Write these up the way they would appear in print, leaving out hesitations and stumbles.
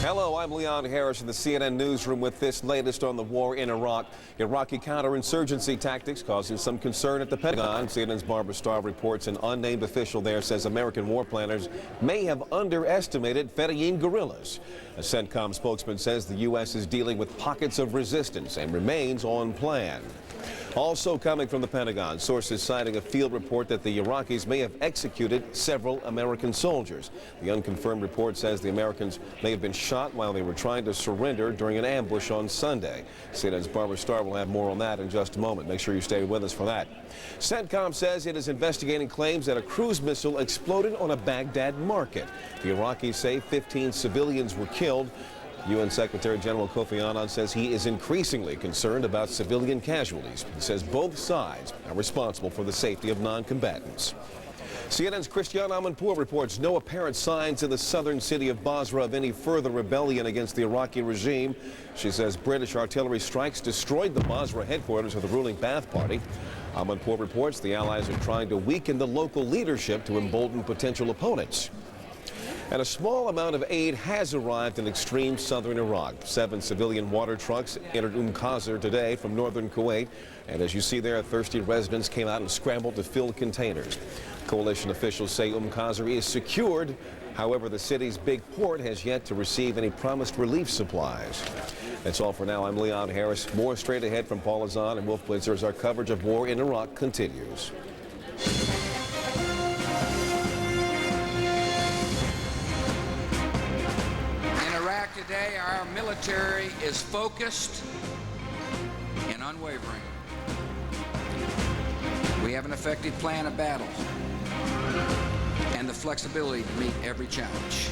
Hello, I'm Leon Harris in the CNN newsroom with this latest on the war in Iraq. Iraqi counterinsurgency tactics causing some concern at the Pentagon. CNN's Barbara Starr reports an unnamed official there says American war planners may have underestimated Fedayeen guerrillas. A CENTCOM spokesman says the U.S. is dealing with pockets of resistance and remains on plan. Also coming from the Pentagon, sources citing a field report that the Iraqis may have executed several American soldiers. The unconfirmed report says the Americans may have been shot while they were trying to surrender during an ambush on Sunday. CNN's Barbara Starr will have more on that in just a moment. Make sure you stay with us for that. CENTCOM says it is investigating claims that a cruise missile exploded on a Baghdad market. The Iraqis say 15 civilians were killed. UN Secretary General Kofi Annan says he is increasingly concerned about civilian casualties. He says both sides are responsible for the safety of non-combatants. CNN's Christiane Amanpour reports no apparent signs in the southern city of Basra of any further rebellion against the Iraqi regime. She says British artillery strikes destroyed the Basra headquarters of the ruling Ba'ath Party. Amanpour reports the allies are trying to weaken the local leadership to embolden potential opponents. And a small amount of aid has arrived in extreme southern Iraq. 7 civilian water trucks entered Qasr today from northern Kuwait. And as you see there, thirsty residents came out and scrambled to fill containers. Coalition officials say Qasr is secured. However, the city's big port has yet to receive any promised relief supplies. That's all for now. I'm Leon Harris. More straight ahead from Paula Zahn and Wolf Blitzer as our coverage of war in Iraq continues. Today, our military is focused and unwavering. We have an effective plan of battle and the flexibility to meet every challenge.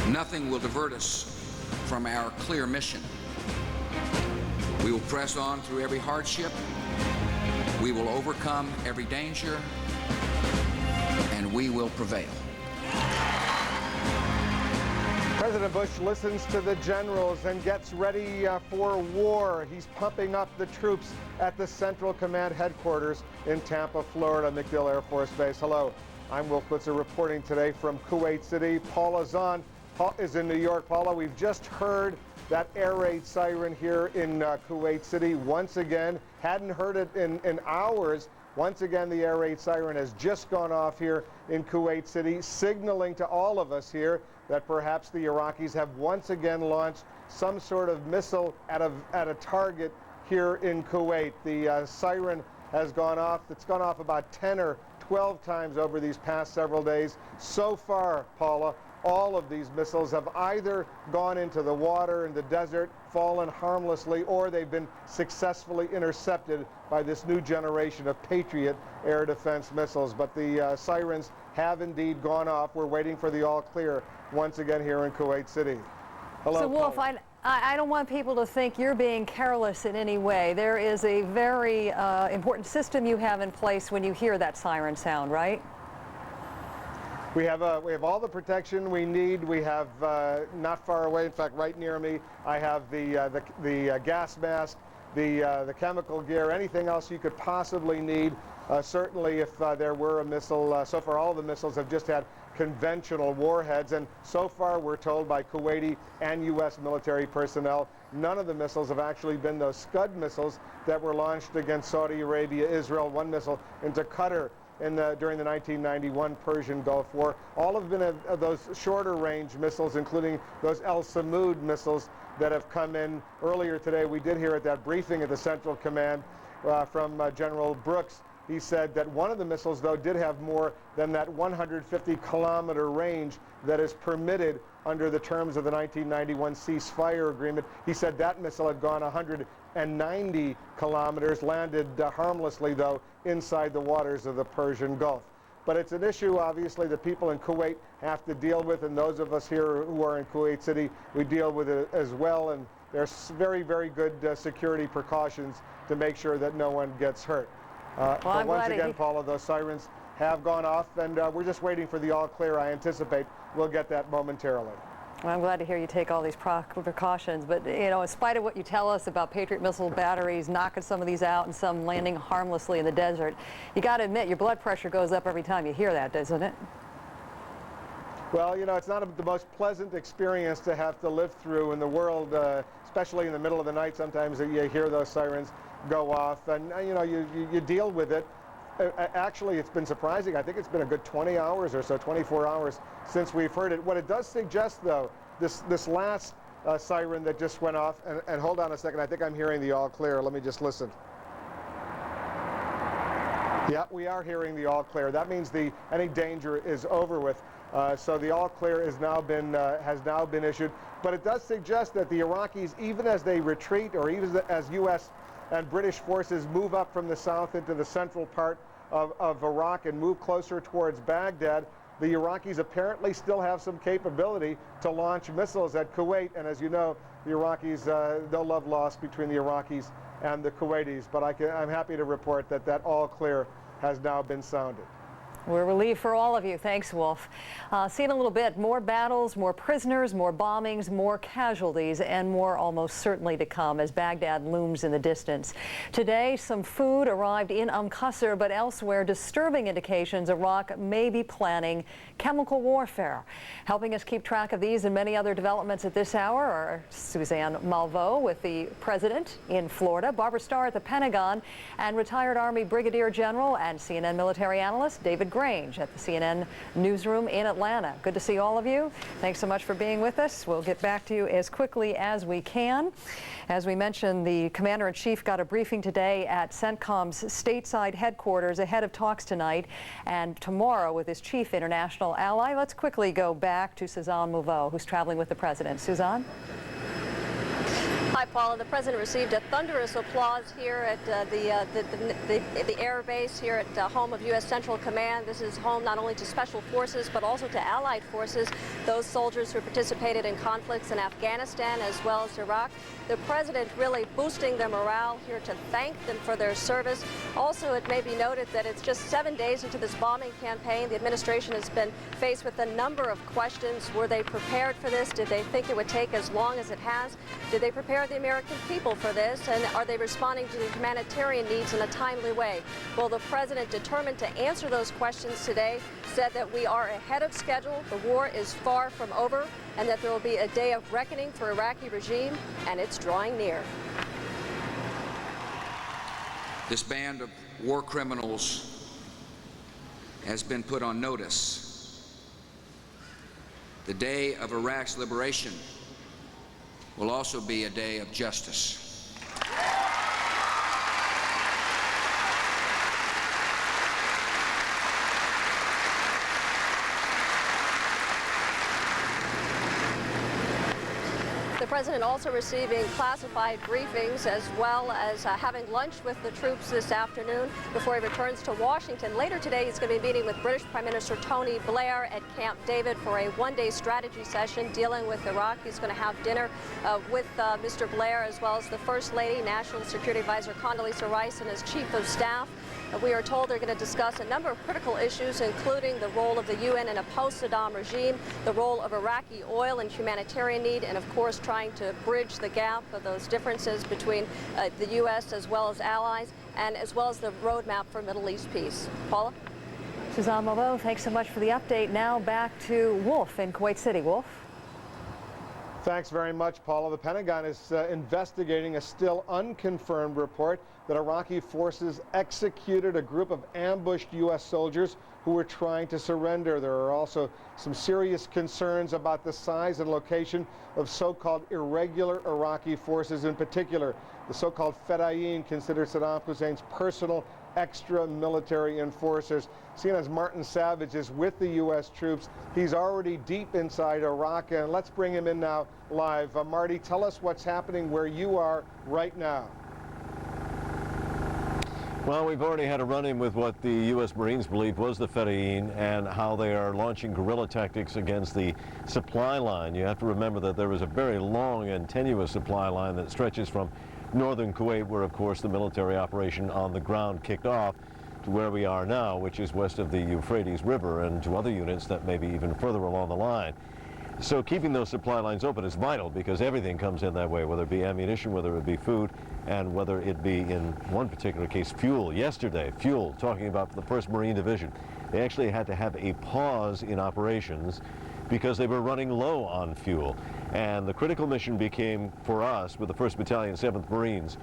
Nothing will divert us from our clear mission. We will press on through every hardship. We will overcome every danger, and we will prevail. President Bush listens to the generals and gets ready for war. He's pumping up the troops at the Central Command headquarters in Tampa, Florida, MacDill Air Force Base. Hello, I'm Wolf Blitzer reporting today from Kuwait City. Paula Zahn is in New York. Paula, we've just heard that air raid siren here in Kuwait City. Once again, hadn't heard it in hours. Once again, the air raid siren has just gone off here in Kuwait City, signaling to all of us here that perhaps the Iraqis have once again launched some sort of missile at a target here in Kuwait. The siren has gone off. It's gone off about 10 or 12 times over these past several days. So far, Paula, all of these missiles have either gone into the water in the desert, fallen harmlessly, or they've been successfully intercepted by this new generation of Patriot air defense missiles. But the sirens have indeed gone off. We're waiting for the all clear once again here in Kuwait City. Hello, so Wolf, Paula. I don't want people to think you're being careless in any way. There is a very important system you have in place when you hear that siren sound, right? We have all the protection we need. We have not far away, in fact, right near me, I have the gas mask, the chemical gear, anything else you could possibly need. Certainly, if there were a missile, so far all the missiles have just had conventional warheads, and so far we're told by Kuwaiti and U.S. military personnel, none of the missiles have actually been those Scud missiles that were launched against Saudi Arabia, Israel, one missile into Qatar during the 1991 Persian Gulf War. All have been those shorter range missiles, including those El Samud missiles that have come in earlier today. We did hear at that briefing at the Central Command from General Brooks. He said that one of the missiles, though, did have more than that 150-kilometer range that is permitted under the terms of the 1991 ceasefire agreement. He said that missile had gone 190 kilometers, landed harmlessly, though, inside the waters of the Persian Gulf. But it's an issue, obviously, that people in Kuwait have to deal with, and those of us here who are in Kuwait City, we deal with it as well, and there's very, very good security precautions to make sure that no one gets hurt. But once again, Paula, those sirens have gone off, and we're just waiting for the all clear. I anticipate we'll get that momentarily. Well, I'm glad to hear you take all these precautions, but you know, in spite of what you tell us about Patriot missile batteries knocking some of these out and some landing harmlessly in the desert, you got to admit your blood pressure goes up every time you hear that, doesn't it? Well, you know, it's not the most pleasant experience to have to live through in the world, especially in the middle of the night. Sometimes you hear those sirens go off, and you know, you deal with it. Actually, it's been surprising. I think it's been a good 20 hours or so, 24 hours since we've heard it. What it does suggest, though, this last siren that just went off, and hold on a second, I think I'm hearing the all clear. Let me just listen. Yeah, we are hearing the all clear. That means any danger is over with. So the all clear has now been issued. But it does suggest that the Iraqis, even as they retreat, or even as U.S. and British forces move up from the south into the central part of Iraq and move closer towards Baghdad, the Iraqis apparently still have some capability to launch missiles at Kuwait. And as you know, the Iraqis, no love lost between the Iraqis and the Kuwaitis. But I'm happy to report that all clear has now been sounded. We're relieved for all of you. Thanks, Wolf. See in a little bit, more battles, more prisoners, more bombings, more casualties, and more almost certainly to come as Baghdad looms in the distance. Today, some food arrived in Qasr, but elsewhere, disturbing indications Iraq may be planning chemical warfare. Helping us keep track of these and many other developments at this hour are Suzanne Malveaux with the President in Florida, Barbara Starr at the Pentagon, and retired Army Brigadier General and CNN military analyst David Grange at the CNN newsroom in Atlanta. Good to see all of you. Thanks so much for being with us. We'll get back to you as quickly as we can. As we mentioned, the Commander-in-Chief got a briefing today at CENTCOM's stateside headquarters ahead of talks tonight and tomorrow with his chief international ally. Let's quickly go back to Suzanne Malveaux, who's traveling with the President. Suzanne? Hi, Paula. The President received a thunderous applause here at the air base here at home of U.S. Central Command. This is home not only to Special Forces but also to Allied forces, those soldiers who participated in conflicts in Afghanistan as well as Iraq. The President really boosting their morale here to thank them for their service. Also, it may be noted that it's just 7 days into this bombing campaign. The administration has been faced with a number of questions. Were they prepared for this? Did they think it would take as long as it has? Did they prepare the American people for this? And are they responding to the humanitarian needs in a timely way? Well, the President, determined to answer those questions today, said that we are ahead of schedule, the war is far from over, and that there will be a day of reckoning for Iraqi regime, and it's drawing near. This band of war criminals has been put on notice. The day of Iraq's liberation will also be a day of justice. The President also receiving classified briefings as well as having lunch with the troops this afternoon before he returns to Washington. Later today, he's going to be meeting with British Prime Minister Tony Blair at Camp David for a one-day strategy session dealing with Iraq. He's going to have dinner with Mr. Blair as well as the First Lady, National Security Advisor Condoleezza Rice, and his Chief of Staff. We are told they're going to discuss a number of critical issues, including the role of the UN in a post-Saddam regime, the role of Iraqi oil and humanitarian need, and of course trying to bridge the gap of those differences between the U.S. as well as allies, and as well as the roadmap for Middle East peace. Paula? Suzanne Malveaux, thanks so much for the update. Now back to Wolf in Kuwait City. Wolf? Thanks very much, Paula. The Pentagon is investigating a still unconfirmed report that Iraqi forces executed a group of ambushed U.S. soldiers who were trying to surrender. There are also some serious concerns about the size and location of so-called irregular Iraqi forces, in particular the so-called Fedayeen, considered Saddam Hussein's personal extra military enforcers. CNN's Martin Savage is with the U.S. troops. He's already deep inside Iraq, and let's bring him in now live. Marty, tell us what's happening where you are right now. Well, we've already had a run-in with what the U.S. Marines believe was the Fedayeen and how they are launching guerrilla tactics against the supply line. You have to remember that there was a very long and tenuous supply line that stretches from northern Kuwait, where, of course, the military operation on the ground kicked off, to where we are now, which is west of the Euphrates River, and to other units that may be even further along the line. So keeping those supply lines open is vital, because everything comes in that way, whether it be ammunition, whether it be food, and whether it be, in one particular case, fuel. Yesterday, fuel, talking about the 1st Marine Division, they actually had to have a pause in operations because they were running low on fuel. And the critical mission became, for us, with the 1st Battalion, 7th Marines,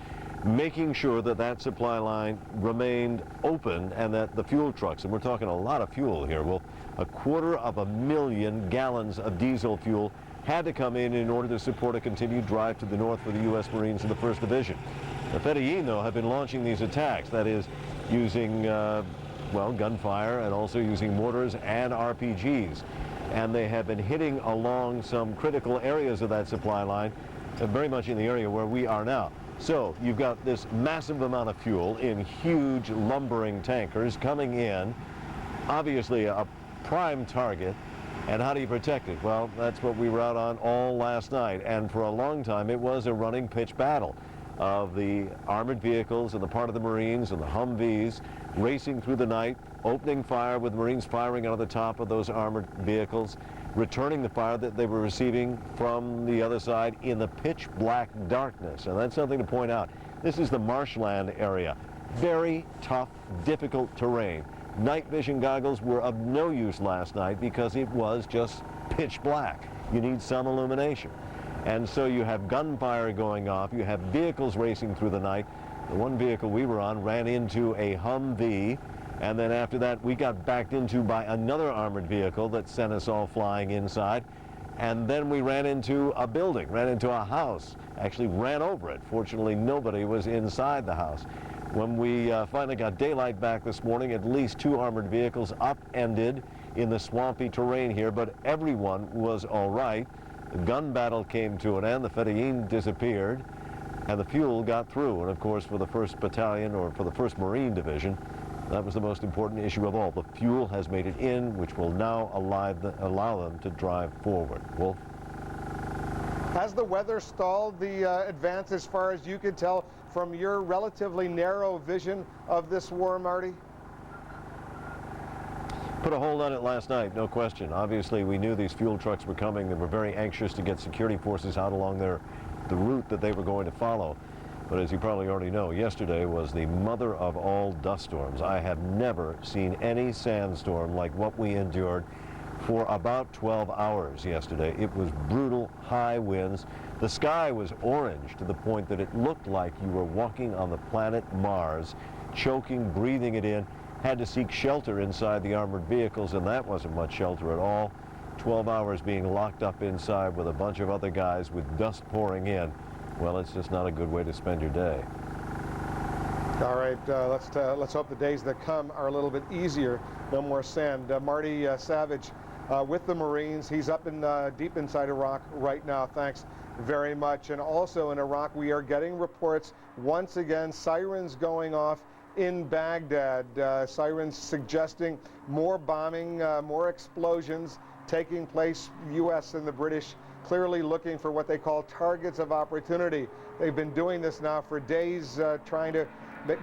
making sure that that supply line remained open and that the fuel trucks, and we're talking a lot of fuel here, well, 250,000 gallons of diesel fuel had to come in order to support a continued drive to the north for the U.S. Marines in the 1st Division. The Fedayeen, though, have been launching these attacks, that is, using, well, gunfire and also using mortars and RPGs. And they have been hitting along some critical areas of that supply line, very much in the area where we are now. So you've got this massive amount of fuel in huge lumbering tankers coming in, obviously a prime target. And how do you protect it? Well, that's what we were out on all last night. And for a long time, it was a running pitch battle of the armored vehicles and the part of the Marines and the Humvees racing through the night, opening fire with Marines firing out of the top of those armored vehicles, returning the fire that they were receiving from the other side in the pitch black darkness. And that's something to point out. This is the marshland area. Very tough, difficult terrain. Night vision goggles were of no use last night because it was just pitch black. You need some illumination. And so you have gunfire going off, you have vehicles racing through the night. The one vehicle we were on ran into a Humvee, and then after that we got backed into by another armored vehicle that sent us all flying inside. And then we ran into a building, ran into a house, actually ran over it. Fortunately, nobody was inside the house. When we finally got daylight back this morning, at least 2 armored vehicles upended in the swampy terrain here, but everyone was all right. The gun battle came to an end, the Fedayeen disappeared, and the fuel got through. And of course, for the 1st Battalion, or for the 1st Marine Division, that was the most important issue of all. The fuel has made it in, which will now allow them to drive forward. Wolf? Has the weather stalled the advance as far as you could tell from your relatively narrow vision of this war, Marty? Put a hold on it last night, no question. Obviously, we knew these fuel trucks were coming. They were very anxious to get security forces out along the route that they were going to follow. But as you probably already know, yesterday was the mother of all dust storms. I have never seen any sandstorm like what we endured for about 12 hours yesterday. It was brutal, high winds. The sky was orange to the point that it looked like you were walking on the planet Mars, choking, breathing it in. Had to seek shelter inside the armored vehicles, and that wasn't much shelter at all. 12 hours being locked up inside with a bunch of other guys with dust pouring in. Well, it's just not a good way to spend your day. All right, let's hope the days that come are a little bit easier. No more sand. Marty Savage with the Marines. He's up in deep inside Iraq right now. Thanks very much. And also in Iraq, we are getting reports once again, sirens going off in Baghdad. Sirens suggesting more bombing, more explosions taking place. The U.S. and the British clearly looking for what they call targets of opportunity. They've been doing this now for days, trying to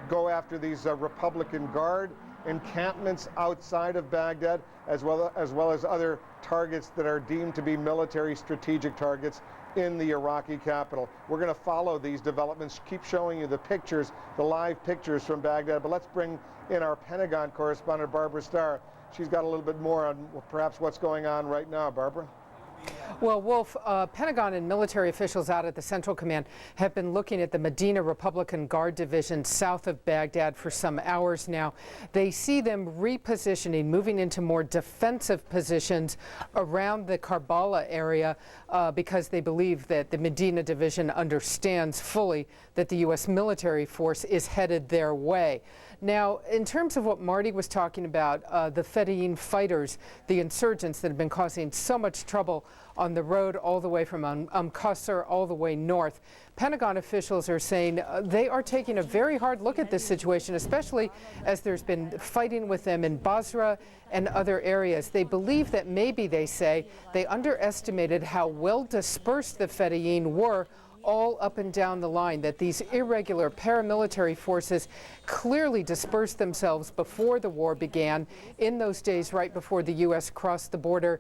go after these Republican Guard encampments outside of Baghdad, as well as other targets that are deemed to be military strategic targets in the Iraqi capital. We're going to follow these developments, keep showing you the pictures, the live pictures from Baghdad. But let's bring in our Pentagon correspondent, Barbara Starr. She's got a little bit more on perhaps what's going on right now. Barbara? Well, Wolf, Pentagon and military officials out at the Central Command have been looking at the Medina Republican Guard Division south of Baghdad for some hours now. They see them repositioning, moving into more defensive positions around the Karbala area because they believe that the Medina Division understands fully that the U.S. military force is headed their way. Now, in terms of what Marty was talking about, the Fedayeen fighters, the insurgents that have been causing so much trouble on the road all the way from Qasr all the way north, Pentagon officials are saying they are taking a very hard look at this situation, especially as there's been fighting with them in Basra and other areas. They believe that maybe, they say, they underestimated how well dispersed the Fedayeen were all up and down the line, that these irregular paramilitary forces clearly dispersed themselves before the war began, in those days right before the U.S. crossed the border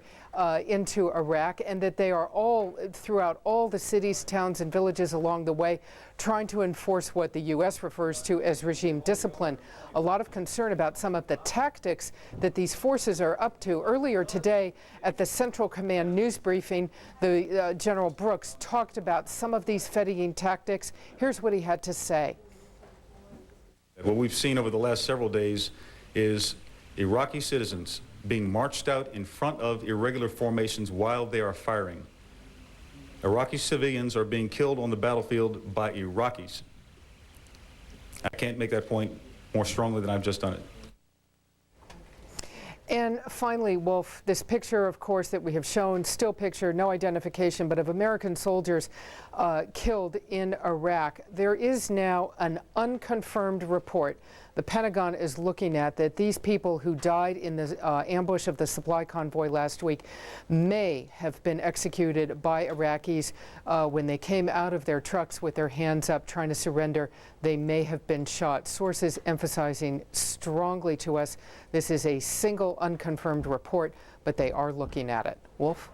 into Iraq, and that they are all throughout all the cities, towns, and villages along the way, trying to enforce what the U.S. refers to as regime discipline. A lot of concern about some of the tactics that these forces are up to. Earlier today at the Central Command news briefing, the General Brooks talked about some of these Fedayeen tactics. Here's what he had to say. What we've seen over the last several days is Iraqi citizens being marched out in front of irregular formations while they are firing. Iraqi civilians are being killed on the battlefield by Iraqis. I can't make that point more strongly than I've just done it. And finally, Wolf, this picture, of course, that we have shown, still picture, no identification, but of American soldiers killed in Iraq. There is now an unconfirmed report the Pentagon is looking at that these people who died in the ambush of the supply convoy last week may have been executed by Iraqis when they came out of their trucks with their hands up trying to surrender. They may have been shot. Sources emphasizing strongly to us this is a single unconfirmed report, but they are looking at it. Wolf?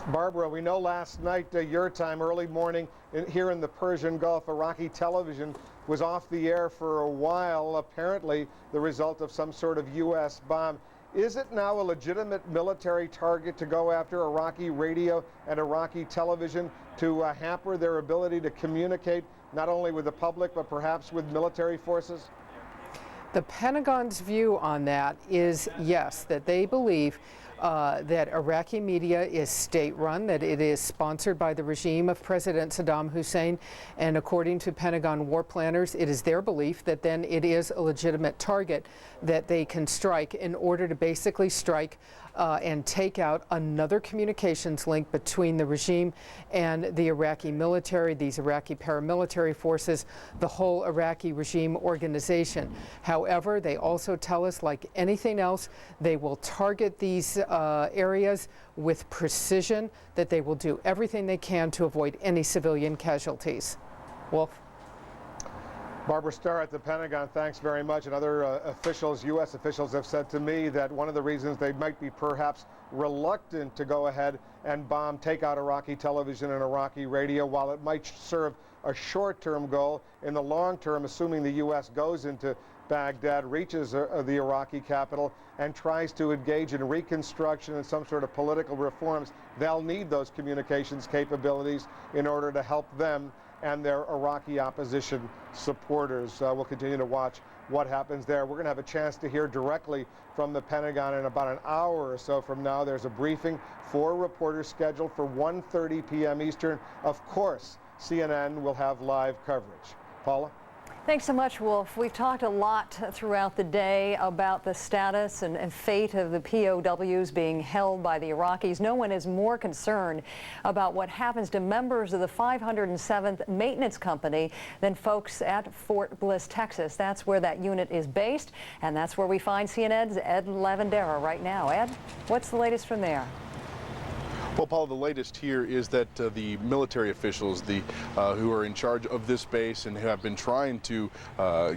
Barbara, we know last night, your time, early morning, here in the Persian Gulf, Iraqi television was off the air for a while, apparently the result of some sort of U.S. bomb. Is it now a legitimate military target to go after Iraqi radio and Iraqi television to hamper their ability to communicate not only with the public but perhaps with military forces? The Pentagon's view on that is yes, that they believe that Iraqi media is state-run, that it is sponsored by the regime of President Saddam Hussein, and according to Pentagon war planners, it is their belief that then it is a legitimate target that they can strike in order to basically strike and take out another communications link between the regime and the Iraqi military, these Iraqi paramilitary forces, the whole Iraqi regime organization. However, they also tell us, like anything else, they will target these areas with precision, that they will do everything they can to avoid any civilian casualties. Wolf? Barbara Starr at the Pentagon, thanks very much. And other officials, U.S. officials, have said to me that one of the reasons they might be perhaps reluctant to go ahead and take out Iraqi television and Iraqi radio, while it might serve a short-term goal, in the long term, assuming the U.S. goes into Baghdad, reaches the Iraqi capital, and tries to engage in reconstruction and some sort of political reforms, they'll need those communications capabilities in order to help them and their Iraqi opposition supporters. We'll continue to watch what happens there. We're going to have a chance to hear directly from the Pentagon in about an hour or so from now. There's a briefing for reporters scheduled for 1:30 p.m. Eastern. Of course, CNN will have live coverage. Paula? Thanks so much, Wolf. We've talked a lot throughout the day about the status and fate of the POWs being held by the Iraqis. No one is more concerned about what happens to members of the 507th Maintenance Company than folks at Fort Bliss, Texas. That's where that unit is based, and that's where we find CNN's Ed Lavandera right now. Ed, what's the latest from there? Well, Paul, the latest here is that the military officials, who are in charge of this base and who have been trying to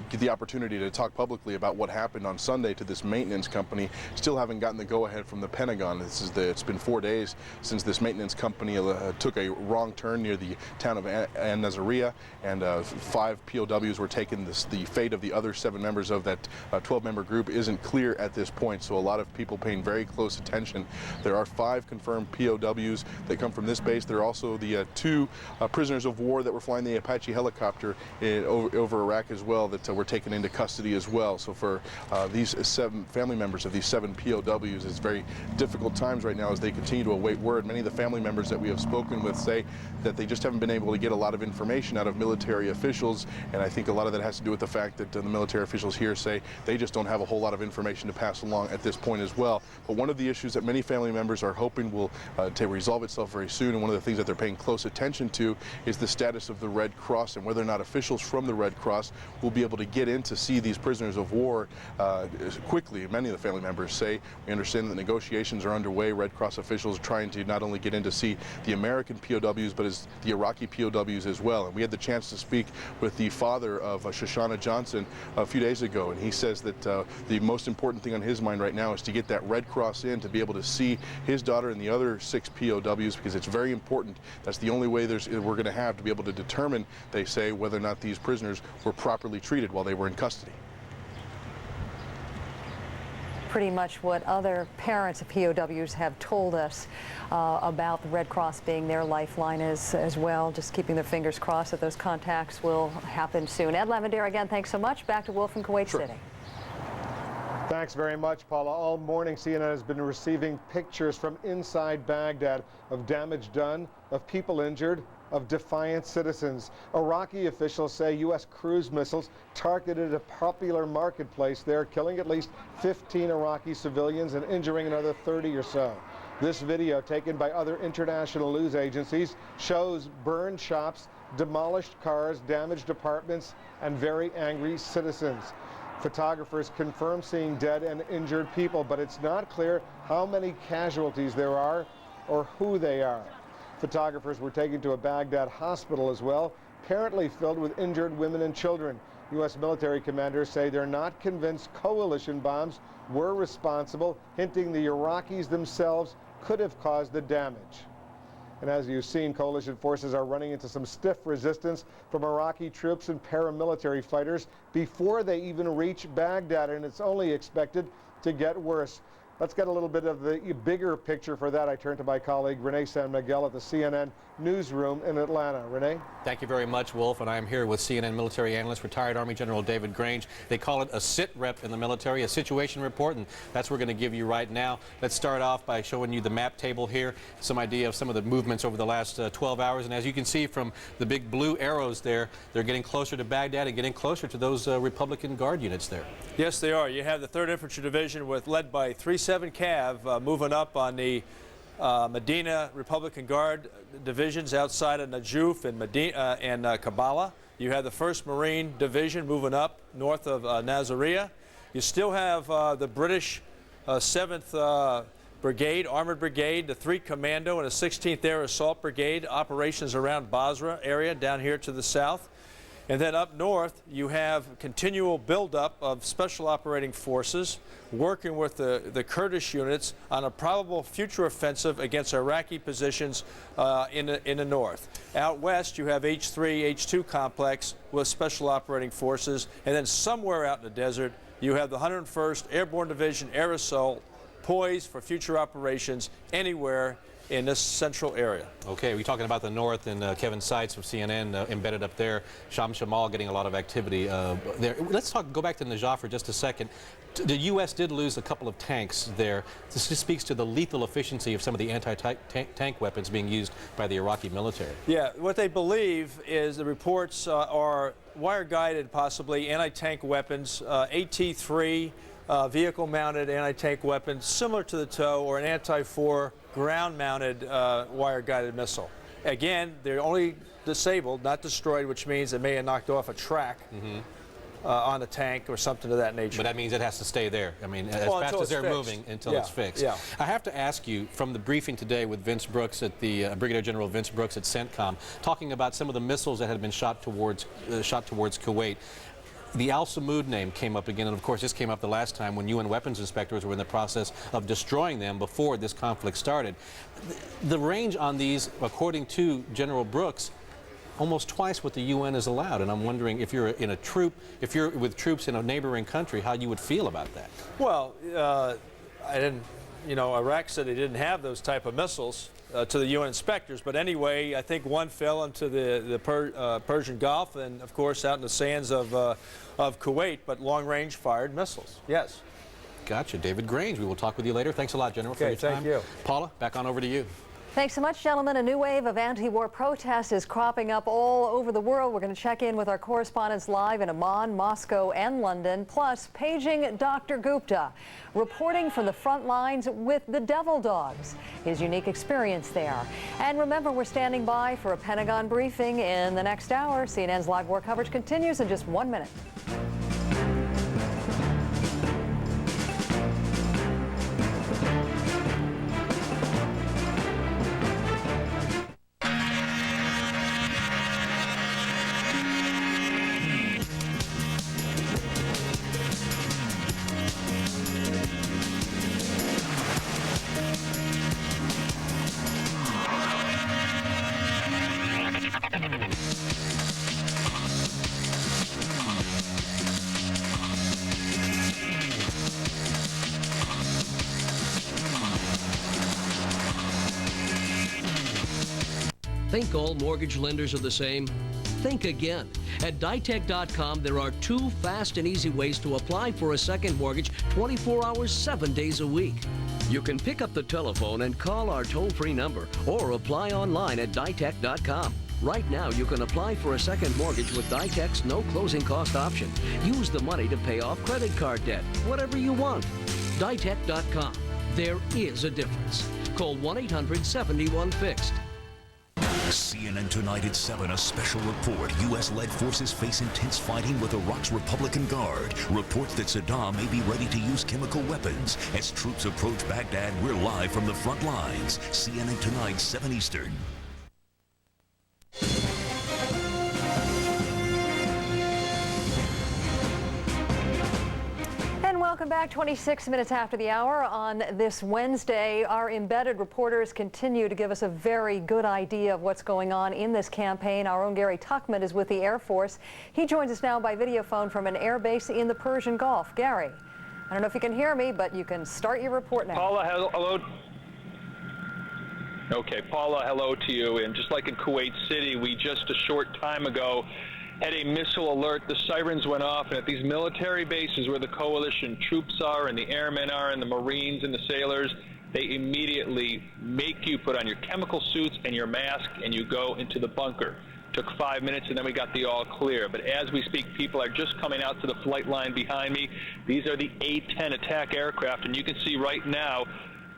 get the opportunity to talk publicly about what happened on Sunday to this maintenance company, still haven't gotten the go-ahead from the Pentagon. It's been 4 days since this maintenance company took a wrong turn near the town of An Nazariya, and 5 POWs were taken. The fate of the other 7 members of that 12-member group isn't clear at this point, so a lot of people paying very close attention. There are 5 confirmed POWs that come from this base. There are also the 2 prisoners of war that were flying the Apache helicopter over Iraq as well that were taken into custody as well. So for these 7 family members of these 7 POWs, it's very difficult times right now as they continue to await word. Many of the family members that we have spoken with say that they just haven't been able to get a lot of information out of military officials, and I think a lot of that has to do with the fact that the military officials here say they just don't have a whole lot of information to pass along at this point as well. But one of the issues that many family members are hoping will to resolve itself very soon, and one of the things that they're paying close attention to, is the status of the Red Cross and whether or not officials from the Red Cross will be able to get in to see these prisoners of war quickly. Many of the family members say, we understand that negotiations are underway. Red Cross officials are trying to not only get in to see the American POWs, but as the Iraqi POWs as well. And we had the chance to speak with the father of Shoshana Johnson a few days ago, and he says that the most important thing on his mind right now is to get that Red Cross in to be able to see his daughter and the other 6 6 POWs, because it's very important. That's the only way we're going to have to be able to determine, they say, whether or not these prisoners were properly treated while they were in custody. Pretty much what other parents of POWs have told us about the Red Cross being their lifeline as well. Just keeping their fingers crossed that those contacts will happen soon. Ed Lavendera, again, thanks so much. Back to Wolf in Kuwait City. Thanks very much, Paula. All morning, CNN has been receiving pictures from inside Baghdad of damage done, of people injured, of defiant citizens. Iraqi officials say U.S. cruise missiles targeted a popular marketplace there, killing at least 15 Iraqi civilians and injuring another 30 or so. This video, taken by other international news agencies, shows burned shops, demolished cars, damaged apartments, and very angry citizens. Photographers confirm seeing dead and injured people, but it's not clear how many casualties there are or who they are. Photographers were taken to a Baghdad hospital as well, apparently filled with injured women and children. U.S. military commanders say they're not convinced coalition bombs were responsible, hinting the Iraqis themselves could have caused the damage. And as you've seen, coalition forces are running into some stiff resistance from Iraqi troops and paramilitary fighters before they even reach Baghdad, and it's only expected to get worse. Let's get a little bit of the bigger picture for that. I turn to my colleague Renee San Miguel at the CNN newsroom in Atlanta. Renee? Thank you very much, Wolf. And I am here with CNN military analyst, retired Army General David Grange. They call it a sit rep in the military, a situation report, and that's what we're going to give you right now. Let's start off by showing you the map table here, some idea of some of the movements over the last 12 hours. And as you can see from the big blue arrows there, they're getting closer to Baghdad and getting closer to those Republican Guard units there. Yes, they are. You have the 3rd Infantry Division led by 3-7 Cav moving up on the Medina Republican Guard divisions outside of Najuf and Medina and Kabbalah. You have the 1st Marine Division moving up north of Nasiriyah. You still have the British 7th Brigade, Armored Brigade, the 3 Commando, and a 16th Air Assault Brigade operations around Basra area down here to the south. And then up north, you have continual buildup of special operating forces working with the Kurdish units on a probable future offensive against Iraqi positions in the north. Out west, you have H3, H2 complex with special operating forces. And then somewhere out in the desert, you have the 101st Airborne Division Air Assault poised for future operations anywhere in this central area. Okay, we're talking about the north, and Kevin Seitz of CNN embedded up there. Sham Shamal getting a lot of activity there. Let's go back to Najaf for just a second. The U.S. did lose a couple of tanks there. This just speaks to the lethal efficiency of some of the anti-tank weapons being used by the Iraqi military. Yeah, what they believe is the reports are wire-guided, possibly, anti-tank weapons, AT-3 vehicle-mounted anti-tank weapons, similar to the TOW or an anti-4 ground-mounted wire-guided missile. Again, they're only disabled, not destroyed, which means they may have knocked off a track on a tank or something of that nature. But that means it has to stay there. I mean, as fast as they're moving until it's fixed. Yeah. I have to ask you, from the briefing today with Vince Brooks at the Brigadier General Vince Brooks at CENTCOM, talking about some of the missiles that had been shot towards Kuwait. The Al Samud name came up again, and of course this came up the last time when UN weapons inspectors were in the process of destroying them before this conflict started. The range on these, according to General Brooks, almost twice what the UN is allowed, and I'm wondering if you're if you're with troops in a neighboring country, how you would feel about that. Well, Iraq said they didn't have those type of missiles to the UN inspectors, but anyway, I think one fell into the Persian Gulf and, of course, out in the sands of Kuwait, but long-range fired missiles. Yes. Gotcha. David Grange, we will talk with you later. Thanks a lot, General, for your time. Thank you. Paula, back on over to you. Thanks so much, gentlemen. A new wave of anti-war protests is cropping up all over the world. We're going to check in with our correspondents live in Amman, Moscow, and London, plus paging Dr. Gupta, reporting from the front lines with the Devil Dogs, his unique experience there. And remember, we're standing by for a Pentagon briefing in the next hour. CNN's live war coverage continues in just 1 minute. Think all mortgage lenders are the same? Think again. At Ditech.com, there are 2 fast and easy ways to apply for a second mortgage 24 hours, 7 days a week. You can pick up the telephone and call our toll-free number or apply online at Ditech.com. Right now, you can apply for a second mortgage with Ditech's no closing cost option. Use the money to pay off credit card debt, whatever you want. Ditech.com. There is a difference. Call 1-800-71-FIXED. CNN Tonight at 7, a special report. U.S.-led forces face intense fighting with Iraq's Republican Guard. Reports that Saddam may be ready to use chemical weapons. As troops approach Baghdad, we're live from the front lines. CNN Tonight, 7 Eastern. Welcome back. 26 minutes after the hour on this Wednesday. Our embedded reporters continue to give us a very good idea of what's going on in this campaign. Our own Gary Tuchman is with the Air Force. He joins us now by video phone from an air base in the Persian Gulf. Gary, I don't know if you can hear me, but you can start your report now. Paula, hello. Okay, Paula, hello to you. And just like in Kuwait City, we just a short time ago had a missile alert. The sirens went off, and at these military bases where the coalition troops are and the airmen are and the Marines and the sailors, they immediately make you put on your chemical suits and your mask, and you go into the bunker. Took 5 minutes, and then we got the all clear. But as we speak, people are just coming out to the flight line behind me. These are the A-10 attack aircraft, and you can see right now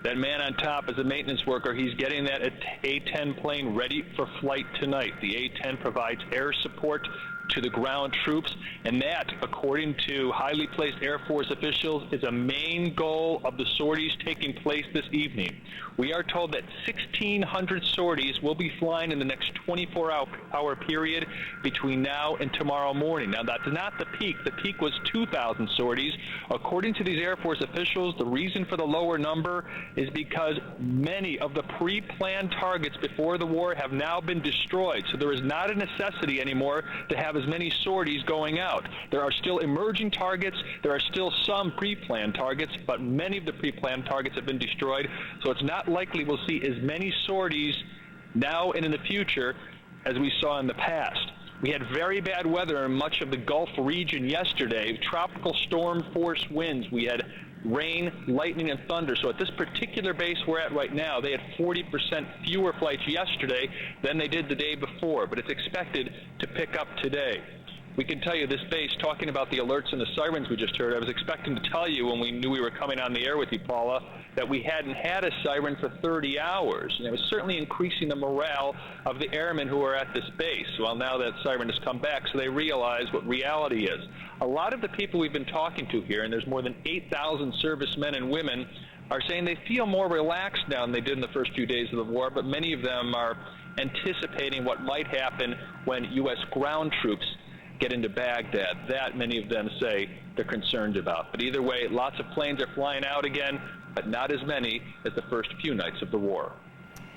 that man on top is a maintenance worker. He's getting that A-10 plane ready for flight tonight. The A-10 provides air support to the ground troops, and that, according to highly placed Air Force officials, is a main goal of the sorties taking place this evening. We are told that 1,600 sorties will be flying in the next 24-hour period between now and tomorrow morning. Now, that's not the peak. The peak was 2,000 sorties. According to these Air Force officials, the reason for the lower number is because many of the pre-planned targets before the war have now been destroyed. So there is not a necessity anymore to have as many sorties going out. There are still emerging targets. There are still some pre-planned targets, but many of the pre-planned targets have been destroyed. So it's not likely we'll see as many sorties now and in the future as we saw in the past. We had very bad weather in much of the Gulf region yesterday, tropical storm force winds. We had rain, lightning, and thunder. So at this particular base we're at right now, they had 40% fewer flights yesterday than they did the day before, but it's expected to pick up today. We can tell you this base, talking about the alerts and the sirens we just heard, I was expecting to tell you when we knew we were coming on the air with you, Paula, that we hadn't had a siren for 30 hours. And it was certainly increasing the morale of the airmen who are at this base. Well, now that siren has come back, so they realize what reality is. A lot of the people we've been talking to here, and there's more than 8,000 servicemen and women, are saying they feel more relaxed now than they did in the first few days of the war, but many of them are anticipating what might happen when U.S. ground troops get into Baghdad. That, many of them say, they're concerned about. But either way, lots of planes are flying out again, but not as many as the first few nights of the war.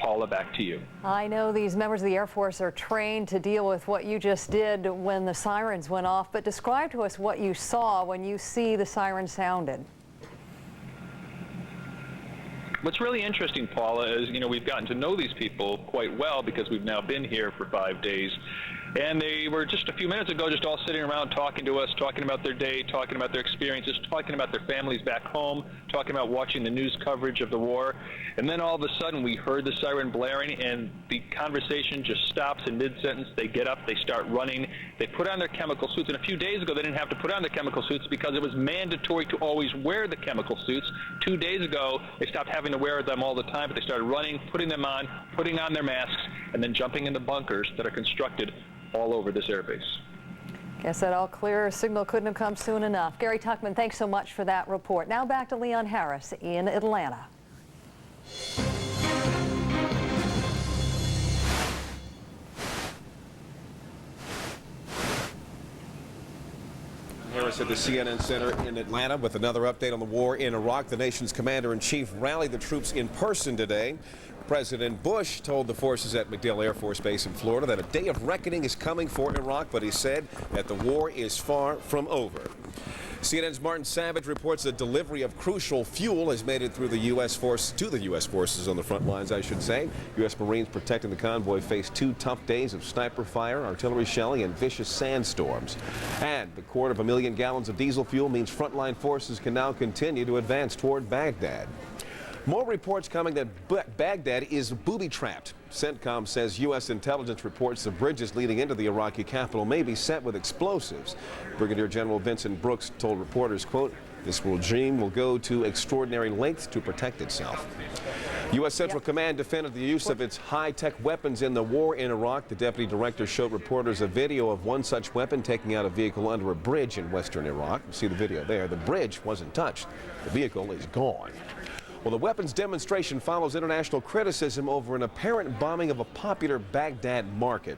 Paula, back to you. I know these members of the Air Force are trained to deal with what you just did when the sirens went off, but describe to us what you saw when you see the siren sounded. What's really interesting, Paula, is, we've gotten to know these people quite well because we've now been here for 5 days. And they were just a few minutes ago just all sitting around talking to us, talking about their day, talking about their experiences, talking about their families back home, talking about watching the news coverage of the war. And then all of a sudden we heard the siren blaring and the conversation just stops in mid-sentence. They get up, they start running, they put on their chemical suits. And a few days ago they didn't have to put on their chemical suits because it was mandatory to always wear the chemical suits. 2 days ago they stopped having to wear them all the time, but they started running, putting them on, putting on their masks, and then jumping into bunkers that are constructed all over this airbase. Guess that all clear signal couldn't have come soon enough. Gary Tuchman, thanks so much for that report. Now back to Leon Harris in Atlanta. Harris at the CNN Center in Atlanta with another update on the war in Iraq. The nation's commander-in-chief rallied the troops in person today. President Bush told the forces at MacDill Air Force Base in Florida that a day of reckoning is coming for Iraq, but he said that the war is far from over. CNN's Martin Savage reports a delivery of crucial fuel has made it through the U.S. forces on the front lines, I should say. U.S. Marines protecting the convoy faced 2 tough days of sniper fire, artillery shelling, and vicious sandstorms. And the 250,000 gallons of diesel fuel means frontline forces can now continue to advance toward Baghdad. More reports coming that Baghdad is booby-trapped. CENTCOM says U.S. intelligence reports the bridges leading into the Iraqi capital may be set with explosives. Brigadier General Vincent Brooks told reporters, quote, "This regime will go to extraordinary lengths to protect itself." U.S. Central Command defended the use of its high-tech weapons in the war in Iraq. The deputy director showed reporters a video of one such weapon taking out a vehicle under a bridge in western Iraq. You see the video there. The bridge wasn't touched. The vehicle is gone. Well, the weapons demonstration follows international criticism over an apparent bombing of a popular Baghdad market.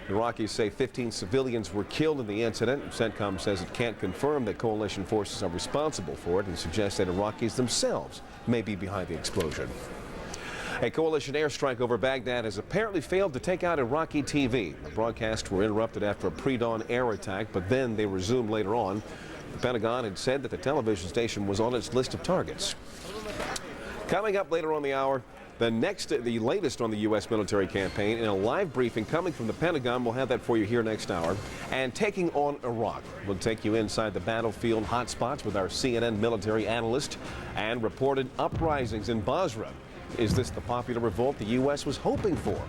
Iraqis say 15 civilians were killed in the incident. CENTCOM says it can't confirm that coalition forces are responsible for it and suggests that Iraqis themselves may be behind the explosion. A coalition airstrike over Baghdad has apparently failed to take out Iraqi TV. The broadcasts were interrupted after a pre-dawn air attack, but then they resumed later on. The Pentagon had said that the television station was on its list of targets. Coming up later on the hour, the latest on the U.S. military campaign in a live briefing coming from the Pentagon. We'll have that for you here next hour. And taking on Iraq. We'll take you inside the battlefield hotspots with our CNN military analyst and reported uprisings in Basra. Is this the popular revolt the U.S. was hoping for?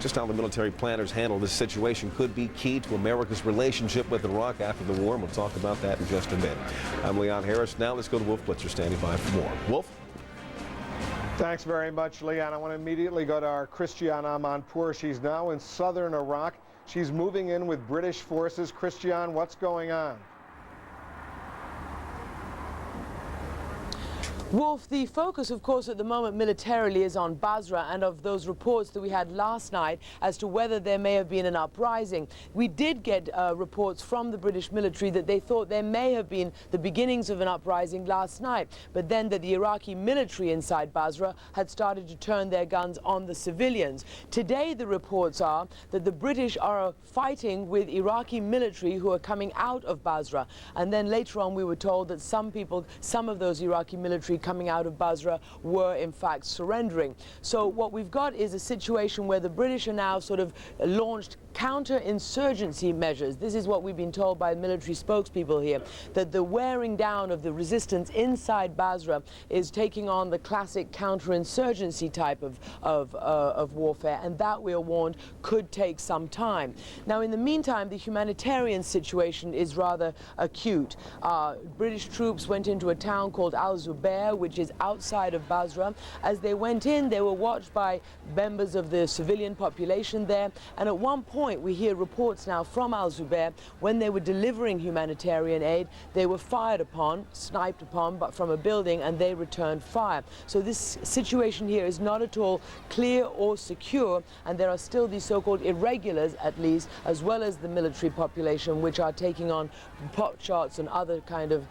Just how the military planners handle this situation could be key to America's relationship with Iraq after the war. And we'll talk about that in just a bit. I'm Leon Harris. Now let's go to Wolf Blitzer standing by for more. Wolf? Thanks very much, Leon. I want to immediately go to our Christiane Amanpour. She's now in southern Iraq. She's moving in with British forces. Christiane, what's going on? Wolf, the focus, of course, at the moment militarily is on Basra and of those reports that we had last night as to whether there may have been an uprising. We did get reports from the British military that they thought there may have been the beginnings of an uprising last night, but then that the Iraqi military inside Basra had started to turn their guns on the civilians. Today, the reports are that the British are fighting with Iraqi military who are coming out of Basra. And then later on, we were told that some of those Iraqi military coming out of Basra were in fact surrendering. So what we've got is a situation where the British are now sort of launched counter-insurgency measures. This is what we've been told by military spokespeople here, that the wearing down of the resistance inside Basra is taking on the classic counter-insurgency type of warfare, and that, we are warned, could take some time. Now, in the meantime, the humanitarian situation is rather acute. British troops went into a town called Al-Zubair, which is outside of Basra. As they went in, they were watched by members of the civilian population there, and at one point we hear reports now from Al-Zubair, when they were delivering humanitarian aid, they were fired upon, sniped upon, but from a building, and they returned fire. So this situation here is not at all clear or secure, and there are still these so-called irregulars, at least, as well as the military population, which are taking on pot shots and other kind of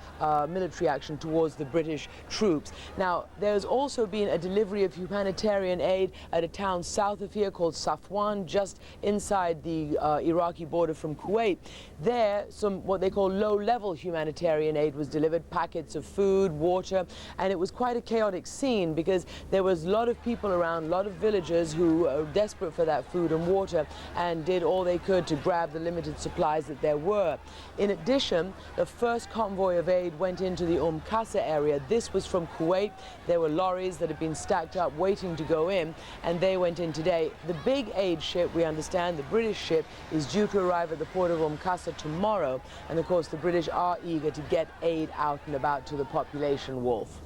military action towards the British troops. Now, there's also been a delivery of humanitarian aid at a town south of here called Safwan, just inside the Iraqi border from Kuwait. There, some what they call low-level humanitarian aid was delivered, packets of food, water, and it was quite a chaotic scene because there was a lot of people around, a lot of villagers who were desperate for that food and water and did all they could to grab the limited supplies that there were. In addition, the first convoy of aid went into the Qasr area. This was from Kuwait. There were lorries that had been stacked up waiting to go in, and they went in today. The big aid ship, we understand, the British ship, is due to arrive at the port of Qasr tomorrow, and of course the British are eager to get aid out and about to the population. Wolf.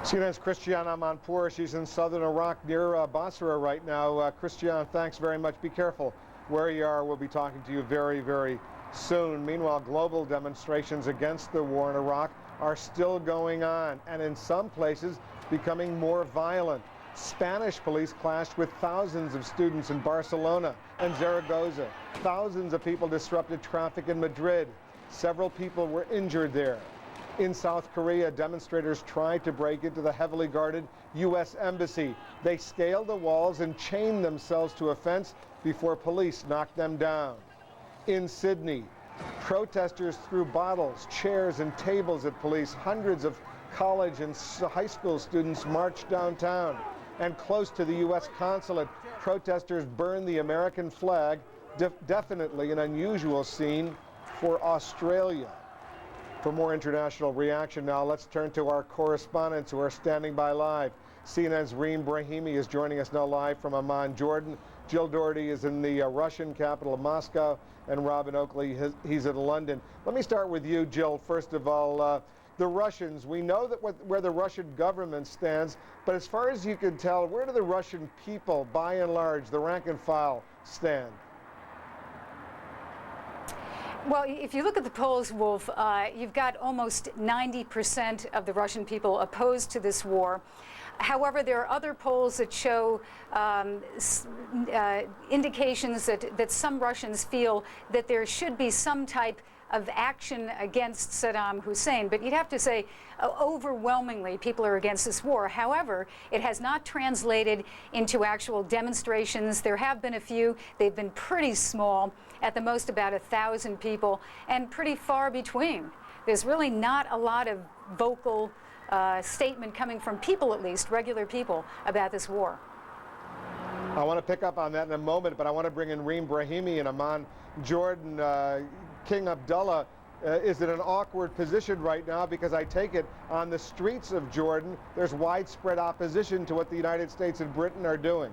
CNN's Christiane Amanpour. She's in southern Iraq near Basra right now. Christiane, thanks very much. Be careful where you are. We'll be talking to you very, very soon. Meanwhile, global demonstrations against the war in Iraq are still going on, and in some places becoming more violent. Spanish police clashed with thousands of students in Barcelona and Zaragoza. Thousands of people disrupted traffic in Madrid. Several people were injured there. In South Korea, demonstrators tried to break into the heavily guarded U.S. embassy. They scaled the walls and chained themselves to a fence before police knocked them down. In Sydney, Protesters threw bottles, chairs, and tables at police. Hundreds of college and high school students marched downtown. And close to the U.S. consulate, protesters burned the American flag, definitely an unusual scene for Australia. For more international reaction now, let's turn to our correspondents who are standing by live. CNN's Reem Brahimi is joining us now live from Amman, Jordan. Jill Doherty is in the Russian capital of Moscow, and Robin Oakley, he's in London. Let me start with you, Jill. First of all, the Russians, we know that where the Russian government stands, but as far as you can tell, where do the Russian people, by and large, the rank and file, stand? Well, if you look at the polls, Wolf, you've got almost 90% of the Russian people opposed to this war. However, there are other polls that show indications that some Russians feel that there should be some type of action against Saddam Hussein. But you'd have to say overwhelmingly people are against this war. However, it has not translated into actual demonstrations. There have been a few. They've been pretty small, at the most about 1,000 people, and pretty far between. There's really not a lot of vocal statement coming from people, at least, regular people, about this war. I want to pick up on that in a moment, but I want to bring in Reem Brahimi in Amman, Jordan. King Abdullah is in an awkward position right now because I take it on the streets of Jordan, there's widespread opposition to what the United States and Britain are doing.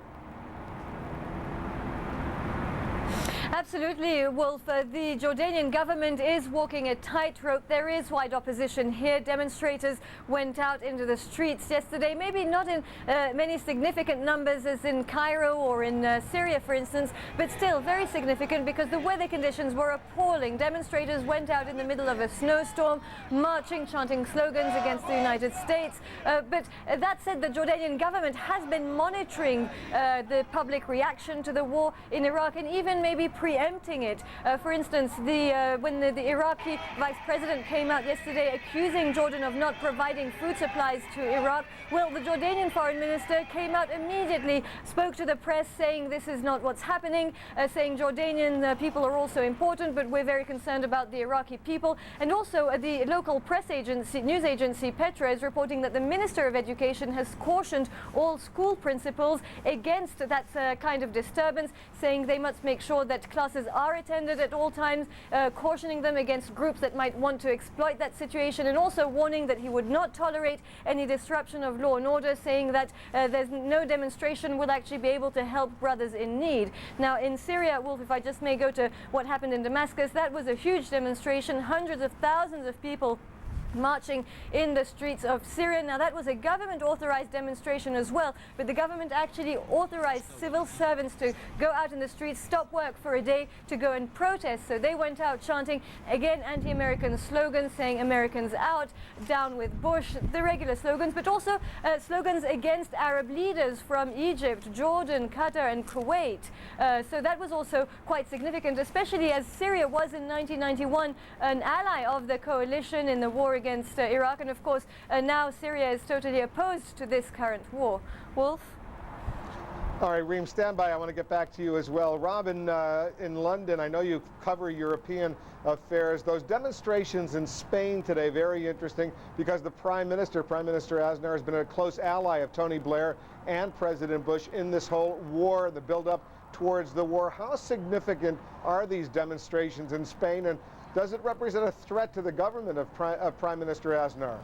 Absolutely, Wolf. The Jordanian government is walking a tightrope. There is wide opposition here. Demonstrators went out into the streets yesterday, maybe not in many significant numbers as in Cairo or in Syria, for instance, but still very significant because the weather conditions were appalling. Demonstrators went out in the middle of a snowstorm, marching, chanting slogans against the United States. But that said, the Jordanian government has been monitoring the public reaction to the war in Iraq and even maybe preempting it. For instance, when the Iraqi vice president came out yesterday accusing Jordan of not providing food supplies to Iraq, well, the Jordanian foreign minister came out immediately, spoke to the press saying this is not what's happening, saying Jordanian people are also important, but we're very concerned about the Iraqi people. And also the local press agency, news agency Petra, is reporting that the Minister of Education has cautioned all school principals against that kind of disturbance, saying they must make sure that classes are attended at all times, cautioning them against groups that might want to exploit that situation, and also warning that he would not tolerate any disruption of law and order, saying that there's no demonstration will actually be able to help brothers in need. Now in Syria, Wolf, if I just may go to what happened in Damascus, that was a huge demonstration, hundreds of thousands of people marching in the streets of Syria. Now that was a government authorized demonstration as well, but the government actually authorized civil servants to go out in the streets, stop work for a day to go and protest. So they went out chanting, again, anti-American slogans, saying Americans out, down with Bush, the regular slogans, but also slogans against Arab leaders from Egypt, Jordan, Qatar and Kuwait. So that was also quite significant, especially as Syria was in 1991 an ally of the coalition in the war against Iraq, and of course now Syria is totally opposed to this current war. Wolf? All right, Reem, stand by. I want to get back to you as well. Robin, in London, I know you cover European affairs. Those demonstrations in Spain today, very interesting, because the Prime Minister Aznar, has been a close ally of Tony Blair and President Bush in this whole war, the build-up towards the war. How significant are these demonstrations in Spain, and does it represent a threat to the government of Prime Minister Aznar?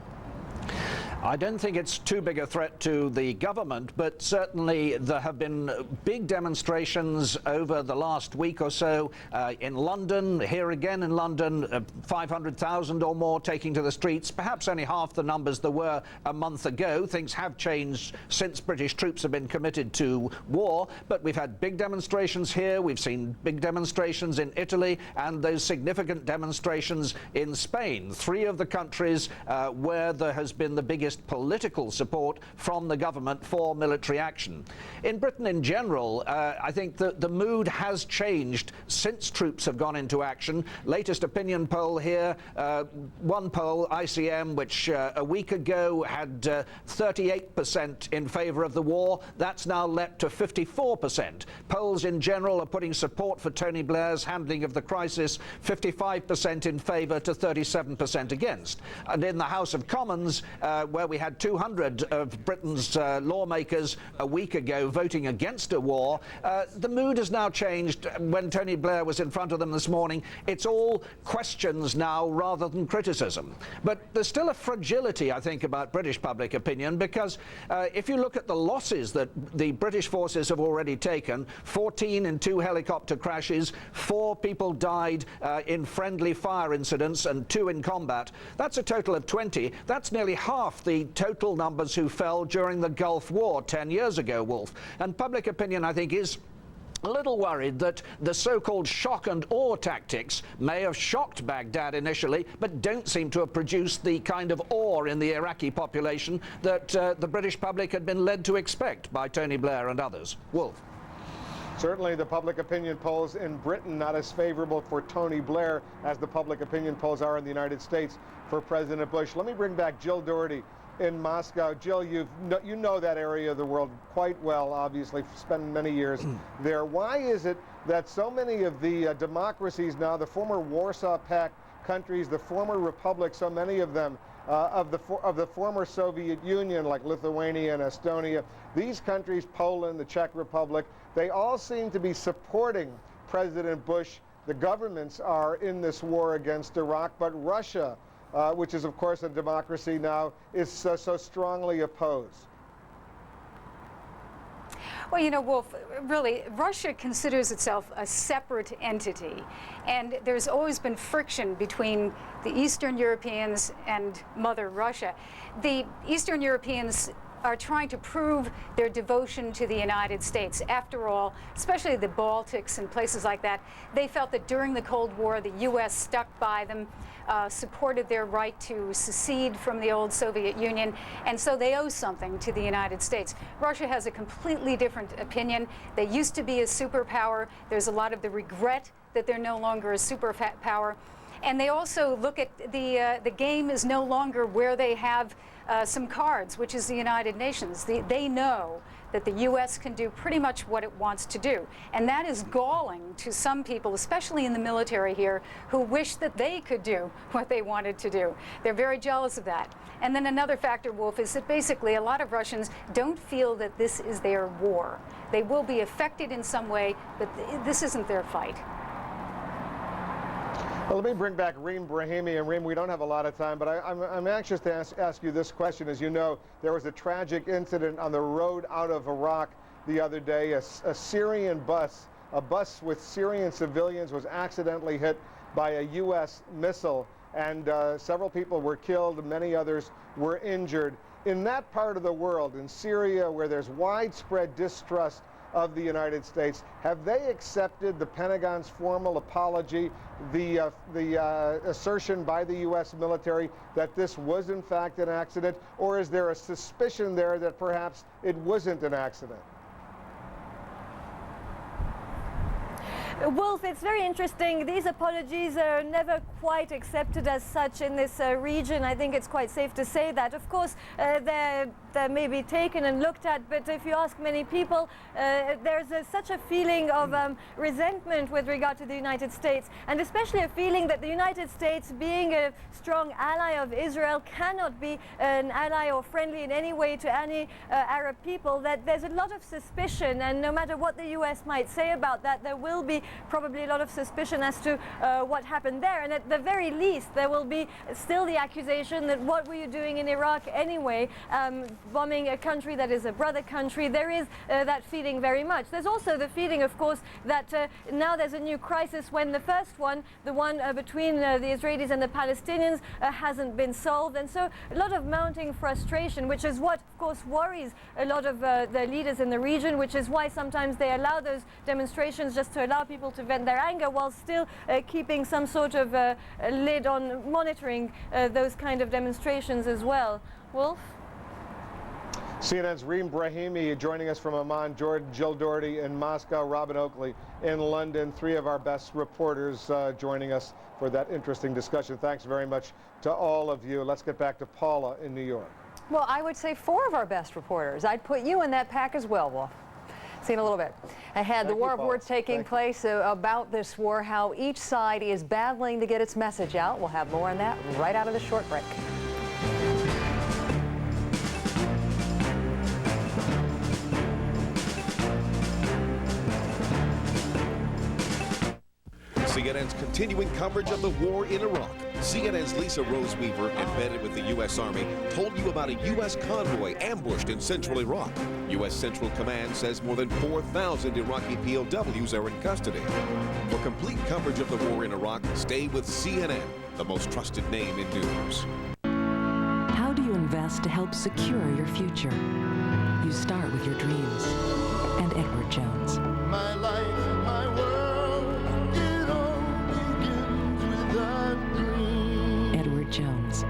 I don't think it's too big a threat to the government, but certainly there have been big demonstrations over the last week or so in London, here again in London, 500,000 or more taking to the streets, perhaps only half the numbers there were a month ago. Things have changed since British troops have been committed to war, but we've had big demonstrations here, we've seen big demonstrations in Italy, and those significant demonstrations in Spain, three of the countries where there has been the biggest exist political support from the government for military action. In Britain in general, I think the mood has changed since troops have gone into action. Latest opinion poll here, one poll, ICM, which a week ago had 38% in favour of the war. That's now leapt to 54%. Polls in general are putting support for Tony Blair's handling of the crisis, 55% in favour to 37% against. And in the House of Commons, where we had 200 of Britain's lawmakers a week ago voting against a war, the mood has now changed. When Tony Blair was in front of them this morning, it's all questions now rather than criticism. But there's still a fragility, I think, about British public opinion, because if you look at the losses that the British forces have already taken, 14 in 2 helicopter crashes, 4 people died in friendly fire incidents and 2 in combat. That's a total of 20. That's nearly half the total numbers who fell during the Gulf War 10 years ago, Wolf. And public opinion, I think, is a little worried that the so-called shock and awe tactics may have shocked Baghdad initially, but don't seem to have produced the kind of awe in the Iraqi population that the British public had been led to expect by Tony Blair and others. Wolf. Certainly the public opinion polls in Britain not as favorable for Tony Blair as the public opinion polls are in the United States for President Bush. Let me bring back Jill Doherty in Moscow. Jill, you know that area of the world quite well, obviously, spent many years there. Why is it that so many of the democracies now, the former Warsaw Pact countries, the former republics, so many of them, of the former Soviet Union, like Lithuania and Estonia, these countries, Poland, the Czech Republic, they all seem to be supporting President Bush. The governments are in this war against Iraq, but Russia, which is, of course, a democracy now, is so strongly opposed. Well, you know, Wolf, really, Russia considers itself a separate entity, and there's always been friction between the Eastern Europeans and Mother Russia. The Eastern Europeans are trying to prove their devotion to the United States. After all, especially the Baltics and places like that, they felt that during the Cold War, the U.S. stuck by them, supported their right to secede from the old Soviet Union, and so they owe something to the United States. Russia has a completely different opinion. They used to be a superpower. There's a lot of the regret that they're no longer a superpower. And they also look at the game is no longer where they have some cards, which is the United Nations. They know that the U.S. can do pretty much what it wants to do. And that is galling to some people, especially in the military here, who wish that they could do what they wanted to do. They're very jealous of that. And then another factor, Wolf, is that basically a lot of Russians don't feel that this is their war. They will be affected in some way, but this isn't their fight. Well, let me bring back Reem Brahimi. And Reem, we don't have a lot of time, but I'm anxious to ask you this question. As you know, there was a tragic incident on the road out of Iraq the other day. A Syrian bus, a bus with Syrian civilians, was accidentally hit by a U.S. missile, and several people were killed, many others were injured. In that part of the world, in Syria, where there's widespread distrust of the United States, have they accepted the Pentagon's formal apology, the assertion by the U.S. military that this was in fact an accident, or is there a suspicion there that perhaps it wasn't an accident? Wolf, it's very interesting. These apologies are never quite accepted as such in this region. I think it's quite safe to say that. Of course, they're maybe taken and looked at, but if you ask many people, there's such a feeling of resentment with regard to the United States, and especially a feeling that the United States, being a strong ally of Israel, cannot be an ally or friendly in any way to any Arab people, that there's a lot of suspicion, and no matter what the US might say about that, there will be probably a lot of suspicion as to what happened there. And at the very least, there will be still the accusation that what were you doing in Iraq anyway, bombing a country that is a brother country. There is that feeling very much. There's also the feeling, of course, that now there's a new crisis when the first one, the one between the Israelis and the Palestinians, hasn't been solved. And so a lot of mounting frustration, which is what, of course, worries a lot of the leaders in the region, which is why sometimes they allow those demonstrations just to allow people to vent their anger while still keeping some sort of lid on monitoring those kind of demonstrations as well. Wolf? CNN's Reem Brahimi joining us from Amman, Jordan, Jill Doherty in Moscow, Robin Oakley in London. Three of our best reporters joining us for that interesting discussion. Thanks very much to all of you. Let's get back to Paula in New York. Well, I would say four of our best reporters. I'd put you in that pack as well, Wolf. See in a little bit. Ahead, the war of words taking place about this war, how each side is battling to get its message out. We'll have more on that right out of the short break. CNN's continuing coverage of the war in Iraq. CNN's Lisa Roseweaver, embedded with the U.S. Army, told you about a U.S. convoy ambushed in central Iraq. U.S. Central Command says more than 4,000 Iraqi POWs are in custody. For complete coverage of the war in Iraq, stay with CNN, the most trusted name in news. How do you invest to help secure your future? You start with your dreams. And Edward Jones. My life, my world, it all begins with a dream. Edward Jones.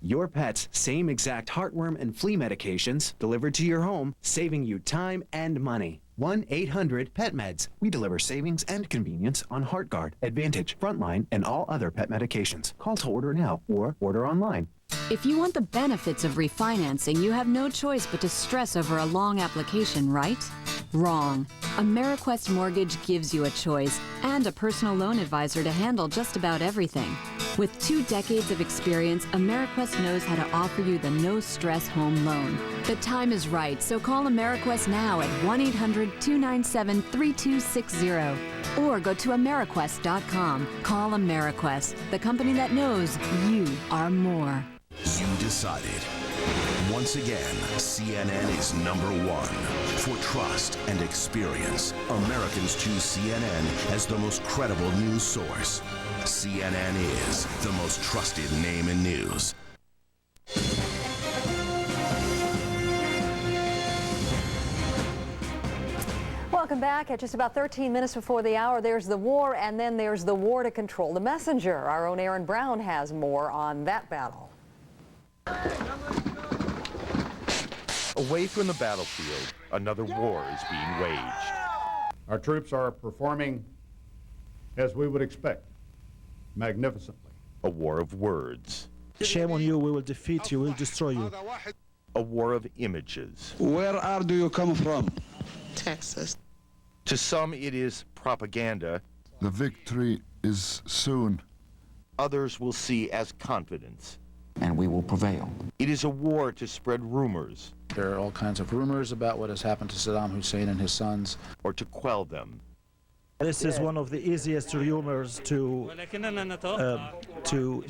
Your pet's same exact heartworm and flea medications delivered to your home, saving you time and money. 1-800-PET-MEDS. We deliver savings and convenience on HeartGuard, Advantage, Frontline, and all other pet medications. Call to order now or order online. If you want the benefits of refinancing, you have no choice but to stress over a long application, right? Wrong. AmeriQuest Mortgage gives you a choice and a personal loan advisor to handle just about everything. With 2 decades of experience, AmeriQuest knows how to offer you the no-stress home loan. The time is right, so call AmeriQuest now at 1-800-297-3260 or go to AmeriQuest.com. Call AmeriQuest, the company that knows you are more. You decided. Once again, CNN is #1 for trust and experience. Americans choose CNN as the most credible news source. CNN is the most trusted name in news. Welcome back. At just about 13 minutes before the hour, there's the war, and then there's the war to control the messenger. Our own Aaron Brown has more on that battle. Away from the battlefield, another war is being waged. Our troops are performing as we would expect, magnificently. A war of words. Shame on you, we will defeat you, we'll destroy you. A war of images. Where do you come from? Texas. To some, it is propaganda. The victory is soon. Others will see as confidence. And we will prevail. It is a war to spread rumors. There are all kinds of rumors about what has happened to Saddam Hussein and his sons. Or to quell them. This is one of the easiest rumors to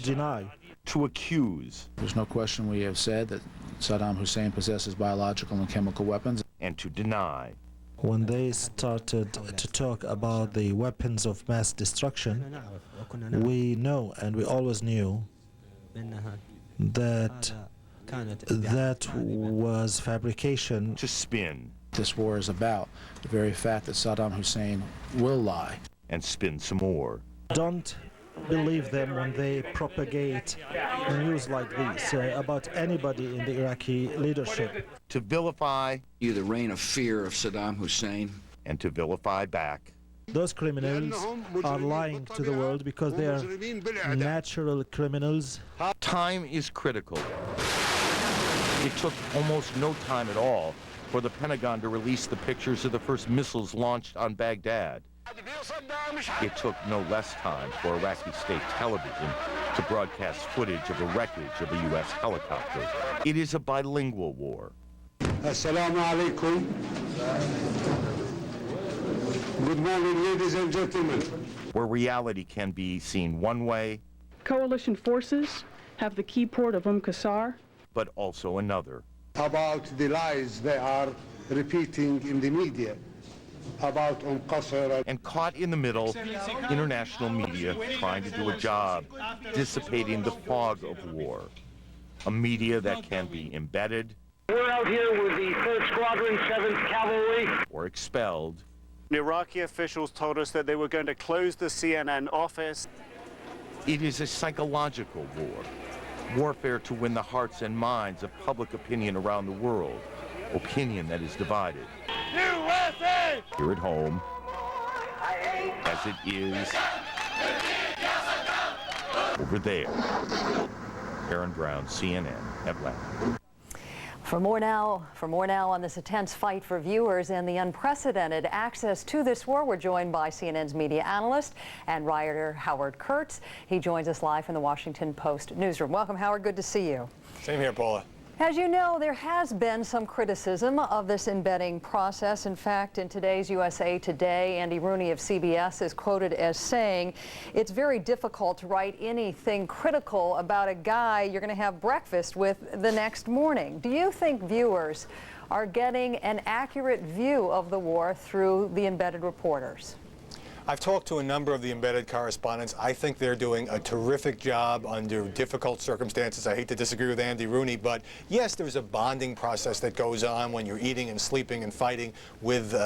deny. To accuse. There's no question we have said that Saddam Hussein possesses biological and chemical weapons. And to deny. When they started to talk about the weapons of mass destruction, we know, and we always knew, that that was fabrication. To spin. This war is about the very fact that Saddam Hussein will lie. And spin some more. Don't believe them when they propagate news like this about anybody in the Iraqi leadership. To vilify. You the reign of fear of Saddam Hussein. And to vilify back. Those criminals are lying to the world because they are natural criminals. Time is critical. It took almost no time at all for the Pentagon to release the pictures of the first missiles launched on Baghdad. It took no less time for Iraqi state television to broadcast footage of the wreckage of a U.S. helicopter. It is a bilingual war. Assalamu alaikum. Good morning, ladies and gentlemen. Where reality can be seen one way. Coalition forces have the key port of Qasr. But also another. About the lies they are repeating in the media. About Qasr. And caught in the middle, international media trying to do a job dissipating the fog of war. A media that can be embedded. We're out here with the 3rd Squadron, 7th Cavalry. Or expelled. Iraqi officials told us that they were going to close the CNN office. It is a psychological war. Warfare to win the hearts and minds of public opinion around the world. opinion that is divided. USA! Here at home, as it is over there. Aaron Brown, CNN, Atlanta. For more now on this intense fight for viewers and the unprecedented access to this war, we're joined by CNN's media analyst and writer Howard Kurtz. He joins us live from the Washington Post newsroom. Welcome, Howard. Good to see you. Same here, Paula. As you know, there has been some criticism of this embedding process. In fact, in today's USA Today, Andy Rooney of CBS is quoted as saying, "It's very difficult to write anything critical about a guy you're going to have breakfast with the next morning." Do you think viewers are getting an accurate view of the war through the embedded reporters? I've talked to a number of the embedded correspondents. I think they're doing a terrific job under difficult circumstances. I hate to disagree with Andy Rooney, but yes, there's a bonding process that goes on when you're eating and sleeping and fighting with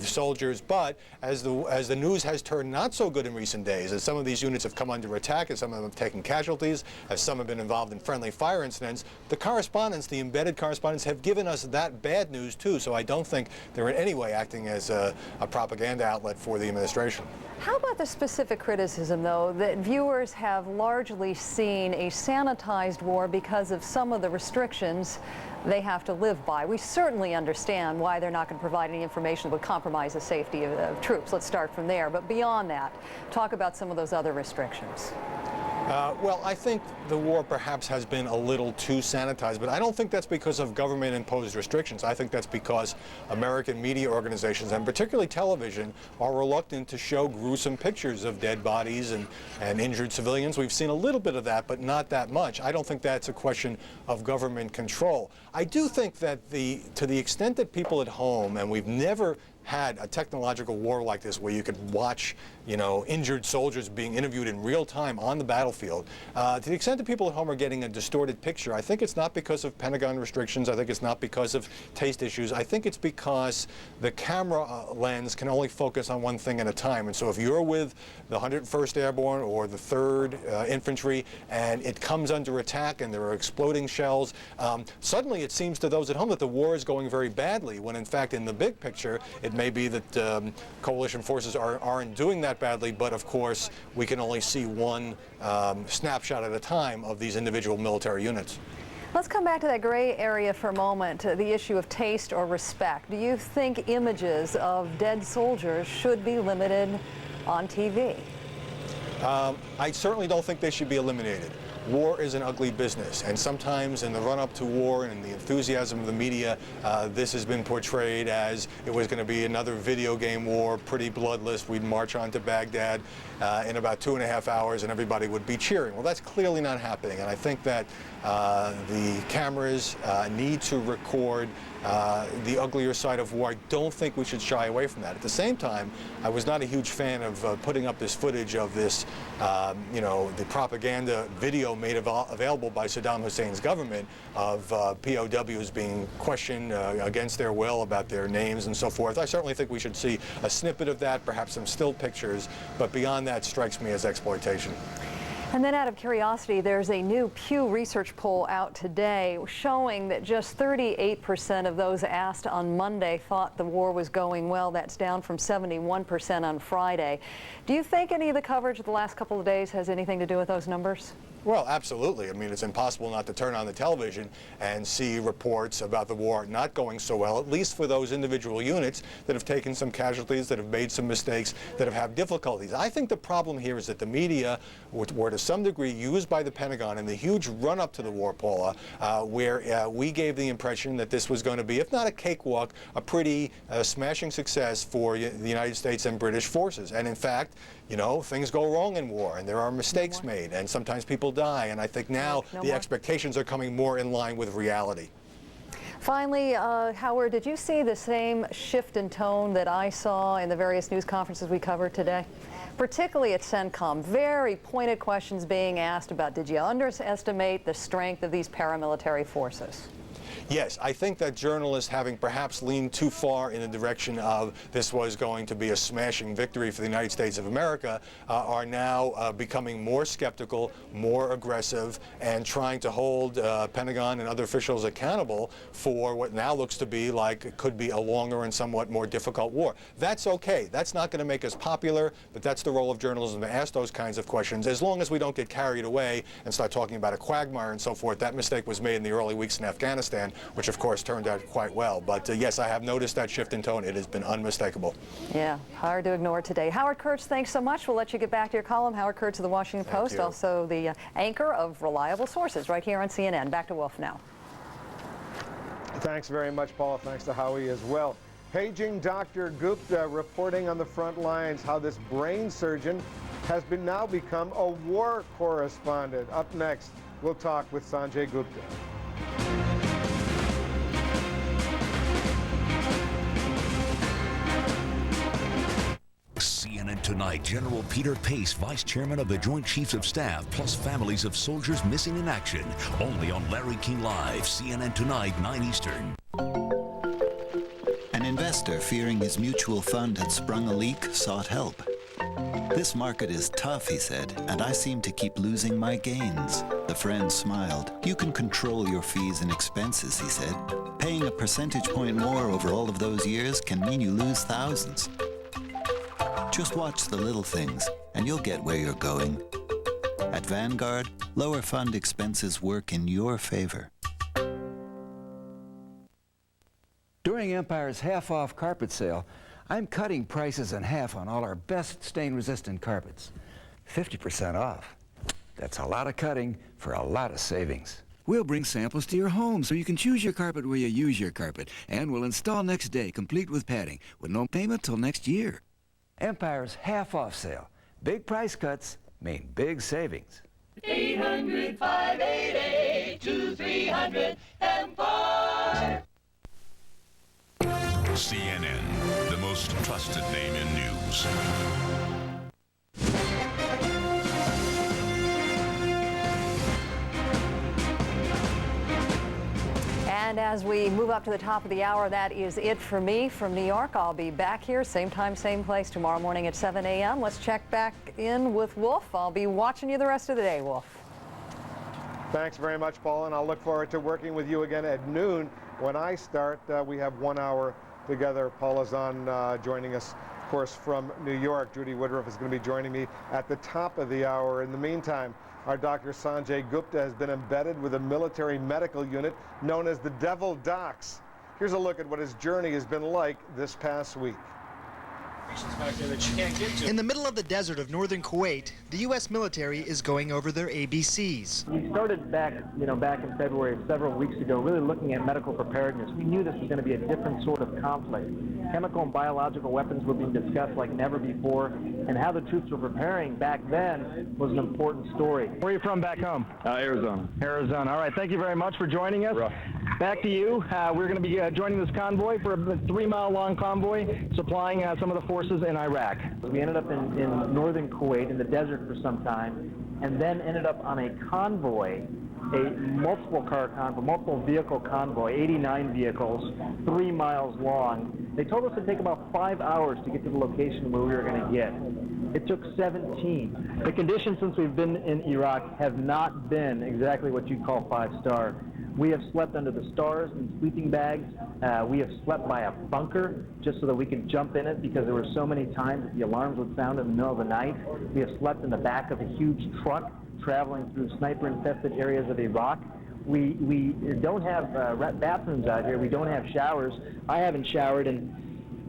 soldiers. But as the news has turned not so good in recent days, as some of these units have come under attack, as some of them have taken casualties, as some have been involved in friendly fire incidents, the correspondents, the embedded correspondents, have given us that bad news too. So I don't think they're in any way acting as a propaganda outlet for the administration. How about the specific criticism, though, that viewers have largely seen a sanitized war because of some of the restrictions they have to live by? We certainly understand why they're not going to provide any information that would compromise the safety of troops. Let's start from there. But beyond that, talk about some of those other restrictions. Well, I think the war perhaps has been a little too sanitized, but I don't think that's because of government-imposed restrictions. I think that's because American media organizations, and particularly television, are reluctant to show gruesome pictures of dead bodies and injured civilians. We've seen a little bit of that, but not that much. I don't think that's a question of government control. I do think that to the extent that people at home, and we've never had a technological war like this where you could watch, injured soldiers being interviewed in real time on the battlefield. To the extent that people at home are getting a distorted picture, I think it's not because of Pentagon restrictions. I think it's not because of taste issues. I think it's because the camera lens can only focus on one thing at a time. And so if you're with the 101st Airborne or the 3rd Infantry and it comes under attack and there are exploding shells, suddenly it seems to those at home that the war is going very badly, when in fact in the big picture it may be that coalition forces aren't doing that badly, but of course we can only see one snapshot at a time of these individual military units. Let's come back to that gray area for a moment, the issue of taste or respect. Do you think images of dead soldiers should be limited on TV? I certainly don't think they should be eliminated. War is an ugly business, and sometimes in the run-up to war and in the enthusiasm of the media, this has been portrayed as it was going to be another video game war, pretty bloodless. We'd march on to Baghdad in about 2.5 hours and everybody would be cheering. Well, that's clearly not happening, and I think that the cameras need to record the uglier side of war. I don't think we should shy away from that. At the same time, I was not a huge fan of putting up this footage of this, the propaganda video made available by Saddam Hussein's government of POWs being questioned against their will about their names and so forth. I certainly think we should see a snippet of that, perhaps some still pictures, but beyond that strikes me as exploitation. And then out of curiosity, there's a new Pew Research poll out today showing that just 38% of those asked on Monday thought the war was going well. That's down from 71% on Friday. Do you think any of the coverage of the last couple of days has anything to do with those numbers? Well, absolutely. I mean, it's impossible not to turn on the television and see reports about the war not going so well, at least for those individual units that have taken some casualties, that have made some mistakes, that have had difficulties. I think the problem here is that the media were to some degree used by the Pentagon in the huge run-up to the war, Paula, where we gave the impression that this was going to be, if not a cakewalk, a pretty smashing success for the United States and British forces. And in fact, things go wrong in war, and there are mistakes made, and sometimes people die, and I think now the expectations are coming more in line with reality. Finally, Howard, did you see the same shift in tone that I saw in the various news conferences we covered today? Particularly at CENTCOM, very pointed questions being asked about, did you underestimate the strength of these paramilitary forces? Yes, I think that journalists, having perhaps leaned too far in the direction of this was going to be a smashing victory for the United States of America, are now becoming more skeptical, more aggressive, and trying to hold Pentagon and other officials accountable for what now looks to be like it could be a longer and somewhat more difficult war. That's okay. That's not going to make us popular, but that's the role of journalism, to ask those kinds of questions. As long as we don't get carried away and start talking about a quagmire and so forth. That mistake was made in the early weeks in Afghanistan, which of course turned out quite well. But yes, I have noticed that shift in tone. It has been unmistakable. Yeah, hard to ignore today. Howard Kurtz, thanks so much. We'll let you get back to your column. Howard Kurtz of the Washington Post, also the anchor of Reliable Sources right here on CNN. Back to Wolf now. Thanks very much, Paula. Thanks to Howie as well. Paging Dr. Gupta, reporting on the front lines how this brain surgeon has now become a war correspondent. Up next, we'll talk with Sanjay Gupta. CNN Tonight, General Peter Pace, Vice Chairman of the Joint Chiefs of Staff, plus families of soldiers missing in action. Only on Larry King Live, CNN Tonight, 9 Eastern. An investor fearing his mutual fund had sprung a leak sought help. This market is tough, he said, and I seem to keep losing my gains. The friend smiled. You can control your fees and expenses, he said. Paying a percentage point more over all of those years can mean you lose thousands. Just watch the little things, and you'll get where you're going. At Vanguard, lower fund expenses work in your favor. During Empire's half-off carpet sale, I'm cutting prices in half on all our best stain-resistant carpets. 50% off. That's a lot of cutting for a lot of savings. We'll bring samples to your home so you can choose your carpet where you use your carpet, and we'll install next day, complete with padding, with no payment till next year. Empire's half-off sale. Big price cuts mean big savings. 800-588-2300 Empire. CNN, the most trusted name in news. And as we move up to the top of the hour, that is it for me from New York. I'll be back here, same time, same place, tomorrow morning at 7 a.m. Let's check back in with Wolf. I'll be watching you the rest of the day, Wolf. Thanks very much, Paul, and I'll look forward to working with you again at noon. When I start, we have 1 hour together. Paula's on joining us, of course, from New York. Judy Woodruff is going to be joining me at the top of the hour. In the meantime, our Dr. Sanjay Gupta has been embedded with a military medical unit known as the Devil Docs. Here's a look at what his journey has been like this past week. In the middle of the desert of northern Kuwait, the U.S. military is going over their ABCs. We started back in February, several weeks ago, really looking at medical preparedness. We knew this was going to be a different sort of conflict. Chemical and biological weapons were being discussed like never before, and how the troops were preparing back then was an important story. Where are you from back home? Arizona. Arizona. All right, thank you very much for joining us. Back to you. We're going to be joining this convoy for a 3-mile-long convoy, supplying some of the forces in Iraq. We ended up in northern Kuwait in the desert for some time, and then ended up on a convoy, a multiple vehicle convoy, 89 vehicles, 3 miles long. They told us it'd take about 5 hours to get to the location where we were going to get. It took 17. The conditions since we've been in Iraq have not been exactly what you'd call 5-star. We have slept under the stars in sleeping bags. We have slept by a bunker just so that we could jump in it because there were so many times that the alarms would sound in the middle of the night. We have slept in the back of a huge truck traveling through sniper-infested areas of Iraq. We don't have bathrooms out here. We don't have showers. I haven't showered in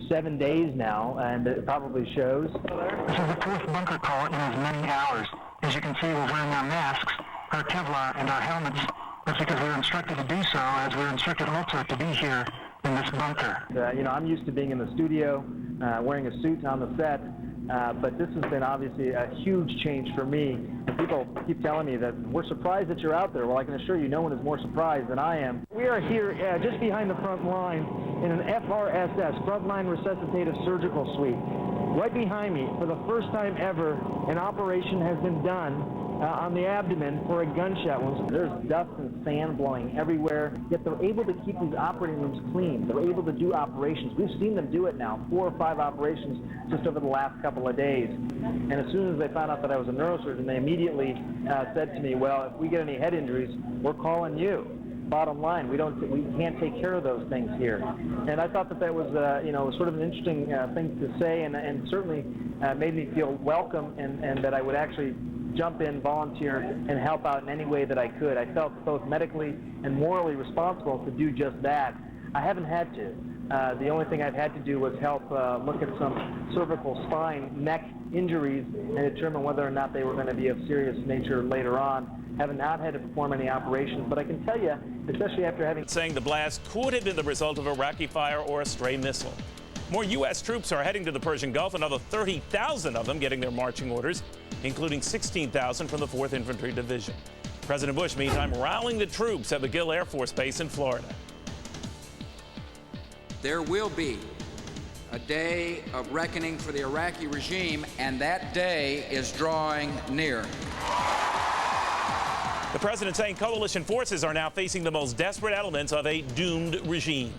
7 days now, and it probably shows. This is the 4th bunker call in as many hours. As you can see, we're wearing our masks, our Kevlar, and our helmets. That's because we were instructed to do so, as we were instructed also to be here in this bunker. I'm used to being in the studio, wearing a suit on the set, but this has been obviously a huge change for me. And people keep telling me that we're surprised that you're out there. Well, I can assure you no one is more surprised than I am. We are here just behind the front line in an FRSS, Frontline Resuscitative Surgical Suite. Right behind me, for the first time ever, an operation has been done on the abdomen for a gunshot wound. There's dust and sand blowing everywhere, yet they're able to keep these operating rooms clean. They're able to do operations. We've seen them do it now, 4 or 5 operations just over the last couple of days. And as soon as they found out that I was a neurosurgeon, they immediately said to me, well, if we get any head injuries, we're calling you. Bottom line, we can't take care of those things here. And I thought that was, sort of an interesting thing to say, and certainly made me feel welcome, and that I would actually jump in, volunteer, and help out in any way that I could. I felt both medically and morally responsible to do just that. I haven't had to. The only thing I've had to do was help look at some cervical spine, neck injuries, and determine whether or not they were going to be of serious nature later on. Have not had to perform any operations, but I can tell you, especially after having... Saying the blast could have been the result of Iraqi fire or a stray missile. More U.S. troops are heading to the Persian Gulf, another 30,000 of them getting their marching orders, including 16,000 from the 4th Infantry Division. President Bush, meantime, rallying the troops at McGill Air Force Base in Florida. There will be a day of reckoning for the Iraqi regime, and that day is drawing near. The president saying coalition forces are now facing the most desperate elements of a doomed regime.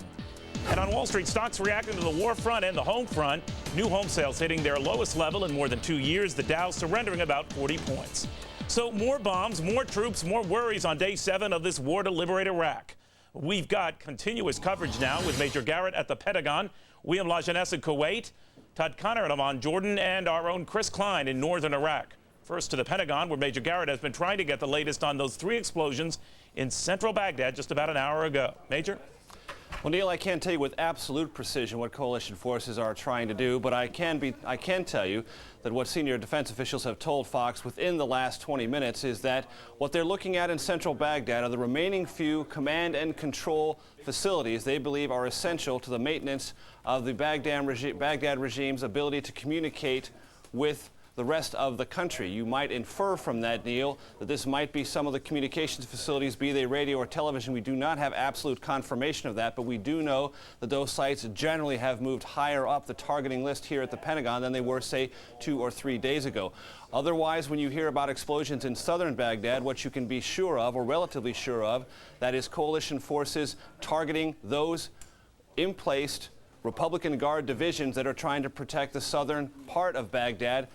And on Wall Street, stocks reacting to the war front and the home front. New home sales hitting their lowest level in more than 2 years. The Dow surrendering about 40 points. So more bombs, more troops, more worries on day 7 of this war to liberate Iraq. We've got continuous coverage now with Major Garrett at the Pentagon, William Lajeunesse in Kuwait, Todd Connor in Amman, Jordan, and our own Chris Klein in northern Iraq. First to the Pentagon, where Major Garrett has been trying to get the latest on those 3 explosions in central Baghdad just about an hour ago. Major? Well, Neil, I can't tell you with absolute precision what coalition forces are trying to do, but I can tell you that what senior defense officials have told Fox within the last 20 minutes is that what they're looking at in central Baghdad are the remaining few command and control facilities they believe are essential to the maintenance of the Baghdad regime's ability to communicate with the rest of the country. You might infer from that, Neil, that this might be some of the communications facilities, be they radio or television. We do not have absolute confirmation of that, but we do know that those sites generally have moved higher up the targeting list here at the Pentagon than they were, say, 2 or 3 days ago. Otherwise, when you hear about explosions in southern Baghdad, what you can be sure of, or relatively sure of, that is coalition forces targeting those emplaced Republican Guard divisions that are trying to protect the southern part of Baghdad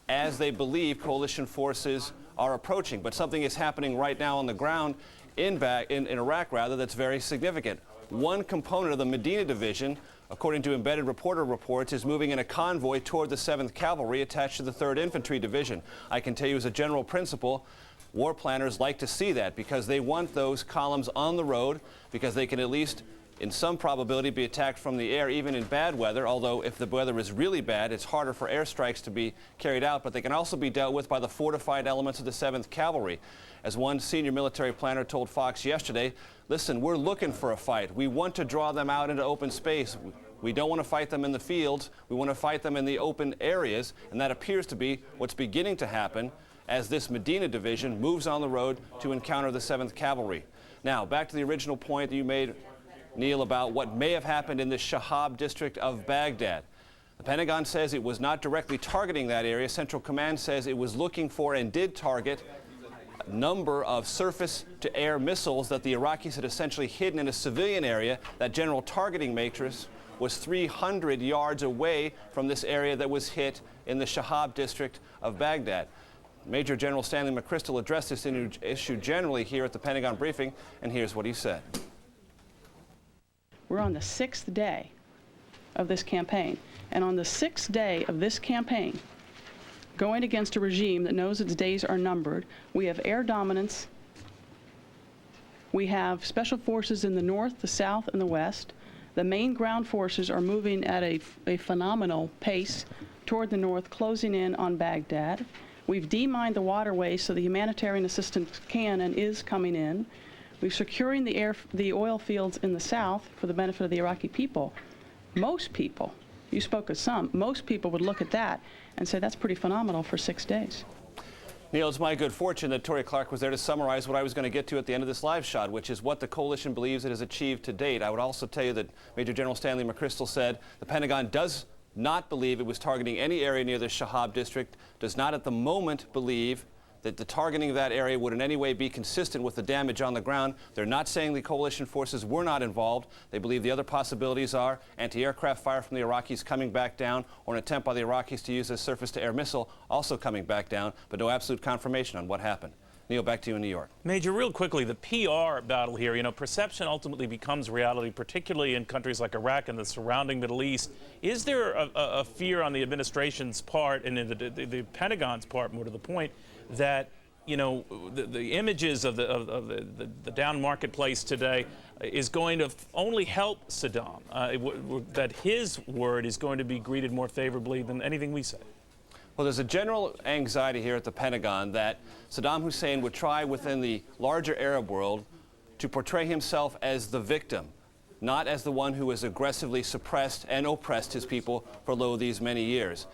as they believe coalition forces are approaching. But something is happening right now on the ground in Iraq, that's very significant. One component of the Medina Division, according to embedded reporter reports, is moving in a convoy toward the 7th Cavalry attached to the 3rd Infantry Division. I can tell you as a general principle, war planners like to see that because they want those columns on the road because they can at least in some probability be attacked from the air, even in bad weather, although if the weather is really bad, it's harder for airstrikes to be carried out, but they can also be dealt with by the fortified elements of the 7th Cavalry. As one senior military planner told Fox yesterday, listen, we're looking for a fight. We want to draw them out into open space. We don't want to fight them in the fields. We want to fight them in the open areas, and that appears to be what's beginning to happen as this Medina Division moves on the road to encounter the 7th Cavalry. Now, back to the original point that you made, Neil, about what may have happened in the Shahab district of Baghdad. The Pentagon says it was not directly targeting that area. Central Command says it was looking for and did target a number of surface-to-air missiles that the Iraqis had essentially hidden in a civilian area. That general targeting matrix was 300 yards away from this area that was hit in the Shahab district of Baghdad. Major General Stanley McChrystal addressed this issue generally here at the Pentagon briefing, and here's what he said. We're on the 6th day of this campaign. And on the 6th day of this campaign, going against a regime that knows its days are numbered, we have air dominance, we have special forces in the north, the south, and the west. The main ground forces are moving at a phenomenal pace toward the north, closing in on Baghdad. We've demined the waterways so the humanitarian assistance can and is coming in. We're securing the oil fields in the south for the benefit of the Iraqi people. Most people, you spoke of some, most people would look at that and say that's pretty phenomenal for 6 days. Neil, it's my good fortune that Tori Clark was there to summarize what I was going to get to at the end of this live shot, which is what the coalition believes it has achieved to date. I would also tell you that Major General Stanley McChrystal said the Pentagon does not believe it was targeting any area near the Shahab district, does not at the moment believe that the targeting of that area would in any way be consistent with the damage on the ground. They're not saying the coalition forces were not involved. They believe the other possibilities are anti-aircraft fire from the Iraqis coming back down, or an attempt by the Iraqis to use a surface-to-air missile also coming back down, but no absolute confirmation on what happened. Neil, back to you in New York. Major, real quickly, the PR battle here, you know, perception ultimately becomes reality, particularly in countries like Iraq and the surrounding Middle East. Is there a fear on the administration's part and in the Pentagon's part, more to the point, that, you know, the images of the down marketplace today is going to only help Saddam, that his word is going to be greeted more favorably than anything we say? Well, there's a general anxiety here at the Pentagon that Saddam Hussein would try within the larger Arab world to portray himself as the victim, not as the one who has aggressively suppressed and oppressed his people for lo these many years.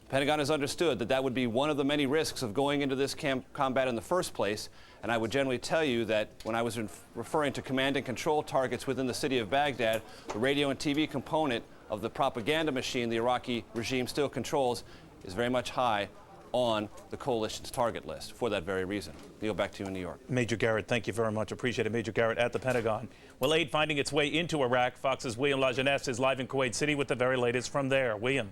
The Pentagon has understood that that would be one of the many risks of going into this combat in the first place, and I would generally tell you that when I was referring to command and control targets within the city of Baghdad, the radio and TV component of the propaganda machine the Iraqi regime still controls is very much high on the coalition's target list for that very reason. Neil, back to you in New York. Major Garrett, thank you very much. Appreciate it. Major Garrett at the Pentagon. Well, aid finding its way into Iraq. Fox's William Lajeunesse is live in Kuwait City with the very latest from there. William.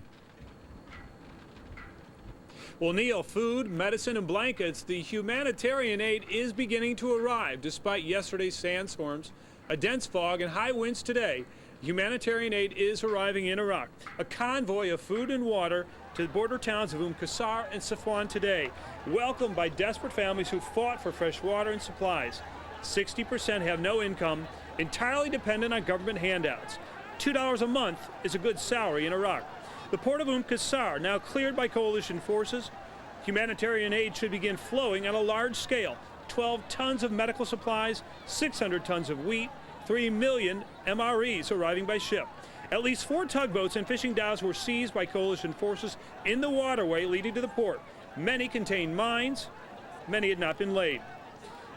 Well, Neil, food, medicine, and blankets, the humanitarian aid is beginning to arrive despite yesterday's sandstorms, a dense fog, and high winds today. Humanitarian aid is arriving in Iraq. A convoy of food and water to the border towns of Qasr and Safwan today, welcomed by desperate families who fought for fresh water and supplies. 60% have no income, entirely dependent on government handouts. $2 a month is a good salary in Iraq. The port of Qasr now cleared by coalition forces. Humanitarian aid should begin flowing on a large scale. 12 tons of medical supplies, 600 tons of wheat, 3 million MREs arriving by ship. At least 4 tugboats and fishing dhows were seized by coalition forces in the waterway leading to the port. Many contained mines, many had not been laid.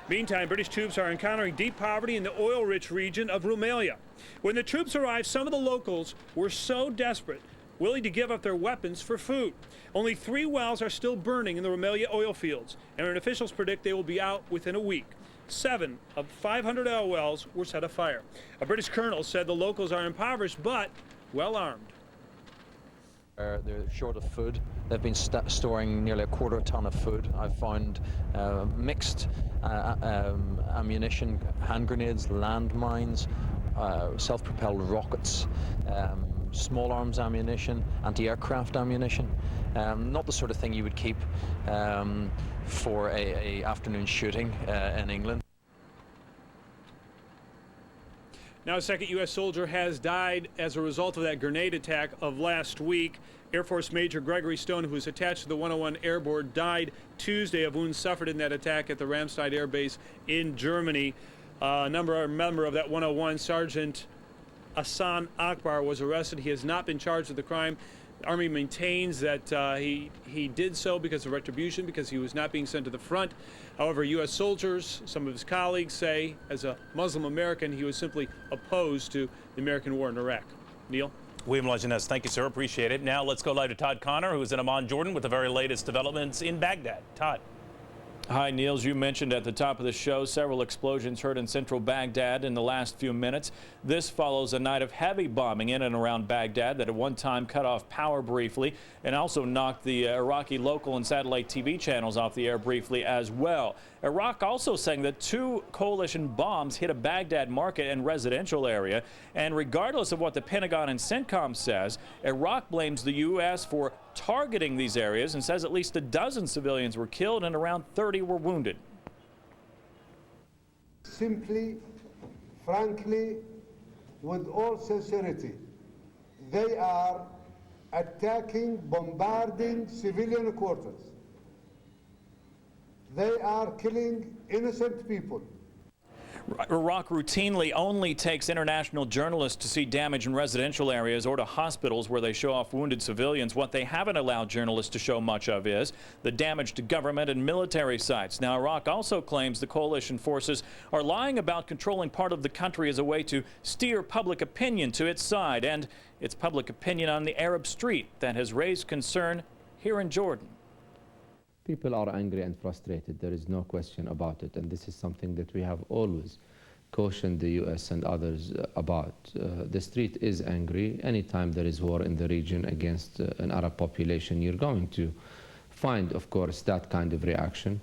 Meantime, British troops are encountering deep poverty in the oil-rich region of Rumelia. When the troops arrived, some of the locals were so desperate, willing to give up their weapons for food. Only 3 wells are still burning in the Rumelia oil fields, and officials predict they will be out within a week. 7 of 500 oil wells were set afire. A British colonel said the locals are impoverished but well armed. They're short of food. They've been storing nearly a quarter ton of food. I've found mixed ammunition, hand grenades, landmines, self-propelled rockets, small arms ammunition, anti-aircraft ammunition. Not the sort of thing you would keep for a afternoon shooting in England. Now a second U.S. soldier has died as a result of that grenade attack of last week. Air Force Major Gregory Stone, who was attached to the 101 Airborne, died Tuesday of wounds suffered in that attack at the Ramstein Air Base in Germany. A member of that 101, Sergeant Hassan Akbar, was arrested. He has not been charged with the crime. The Army maintains that he did so because of retribution, because he was not being sent to the front. However, U.S. soldiers, some of his colleagues say, as a Muslim American, he was simply opposed to the American war in Iraq. Neil? William Lajeunesse, thank you, sir. Appreciate it. Now let's go live to Todd Connor, who's in Amman, Jordan, with the very latest developments in Baghdad. Todd. Hi, Neil. As you mentioned at the top of the show, several explosions heard in central Baghdad in the last few minutes. This follows a night of heavy bombing in and around Baghdad that at one time cut off power briefly and also knocked the Iraqi local and satellite TV channels off the air briefly as well. Iraq also saying that 2 coalition bombs hit a Baghdad market and residential area. And regardless of what the Pentagon and CENTCOM says, Iraq blames the U.S. for targeting these areas and says at least a dozen civilians were killed and around 30 were wounded. Simply, frankly, with all sincerity, they are attacking, bombarding civilian quarters. They are killing innocent people. Iraq routinely only takes international journalists to see damage in residential areas or to hospitals where they show off wounded civilians. What they haven't allowed journalists to show much of is the damage to government and military sites. Now, Iraq also claims the coalition forces are lying about controlling part of the country as a way to steer public opinion to its side, and it's public opinion on the Arab street that has raised concern here in Jordan. People are angry and frustrated. There is no question about it. And this is something that we have always cautioned the U.S. and others about. The street is angry. Anytime there is war in the region against an Arab population, you're going to find, of course, that kind of reaction.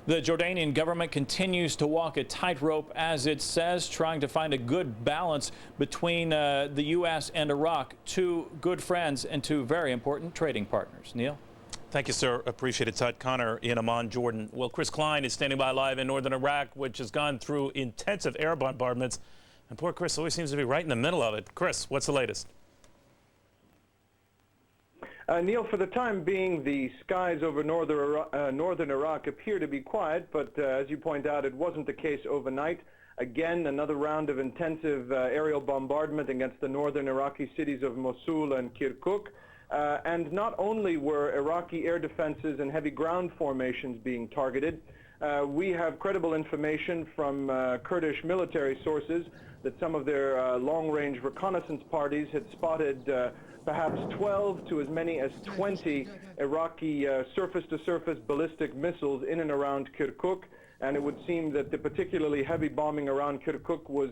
The Jordanian government continues to walk a tightrope, as it says, trying to find a good balance between the U.S. and Iraq, two good friends and two very important trading partners. Neil? Thank you, sir. Appreciate it. Todd Connor in Amman, Jordan. Well, Chris Klein is standing by live in northern Iraq, which has gone through intensive air bombardments. And poor Chris always seems to be right in the middle of it. Chris, what's the latest? Neil, for the time being, the skies over northern Iraq appear to be quiet, but as you point out, it wasn't the case overnight. Again, another round of intensive aerial bombardment against the northern Iraqi cities of Mosul and Kirkuk. And not only were Iraqi air defenses and heavy ground formations being targeted, we have credible information from Kurdish military sources that some of their long-range reconnaissance parties had spotted perhaps 12 to as many as 20 Iraqi surface-to-surface ballistic missiles in and around Kirkuk. And it would seem that the particularly heavy bombing around Kirkuk was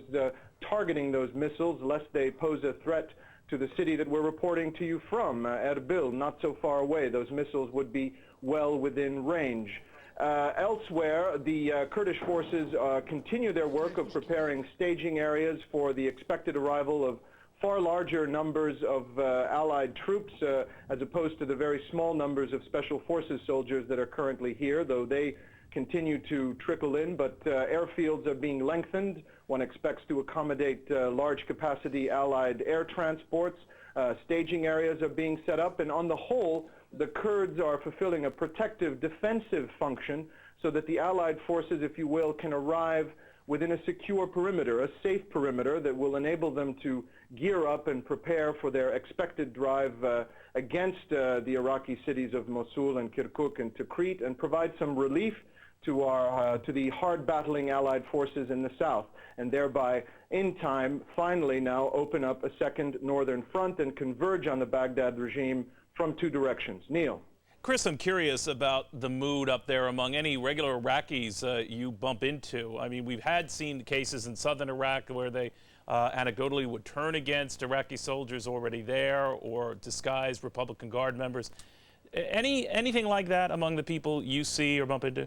targeting those missiles, lest they pose a threat to the city that we're reporting to you from, Erbil, not so far away. Those missiles would be well within range. Elsewhere, the Kurdish forces continue their work of preparing staging areas for the expected arrival of far larger numbers of Allied troops, as opposed to the very small numbers of Special Forces soldiers that are currently here, though they continue to trickle in. But airfields are being lengthened. One expects to accommodate large capacity Allied air transports. Staging areas are being set up, and on the whole, the Kurds are fulfilling a protective, defensive function so that the Allied forces, if you will, can arrive within a secure perimeter, a safe perimeter that will enable them to gear up and prepare for their expected drive against the Iraqi cities of Mosul and Kirkuk and Tikrit, and provide some relief to the hard battling Allied forces in the south, and thereby in time finally now open up a second northern front and converge on the Baghdad regime from two directions. Neil. Chris, I'm curious about the mood up there among any regular Iraqis you bump into. I mean, we've seen cases in southern Iraq where they anecdotally would turn against Iraqi soldiers already there or disguised Republican Guard members. Anything like that among the people you see or bump into?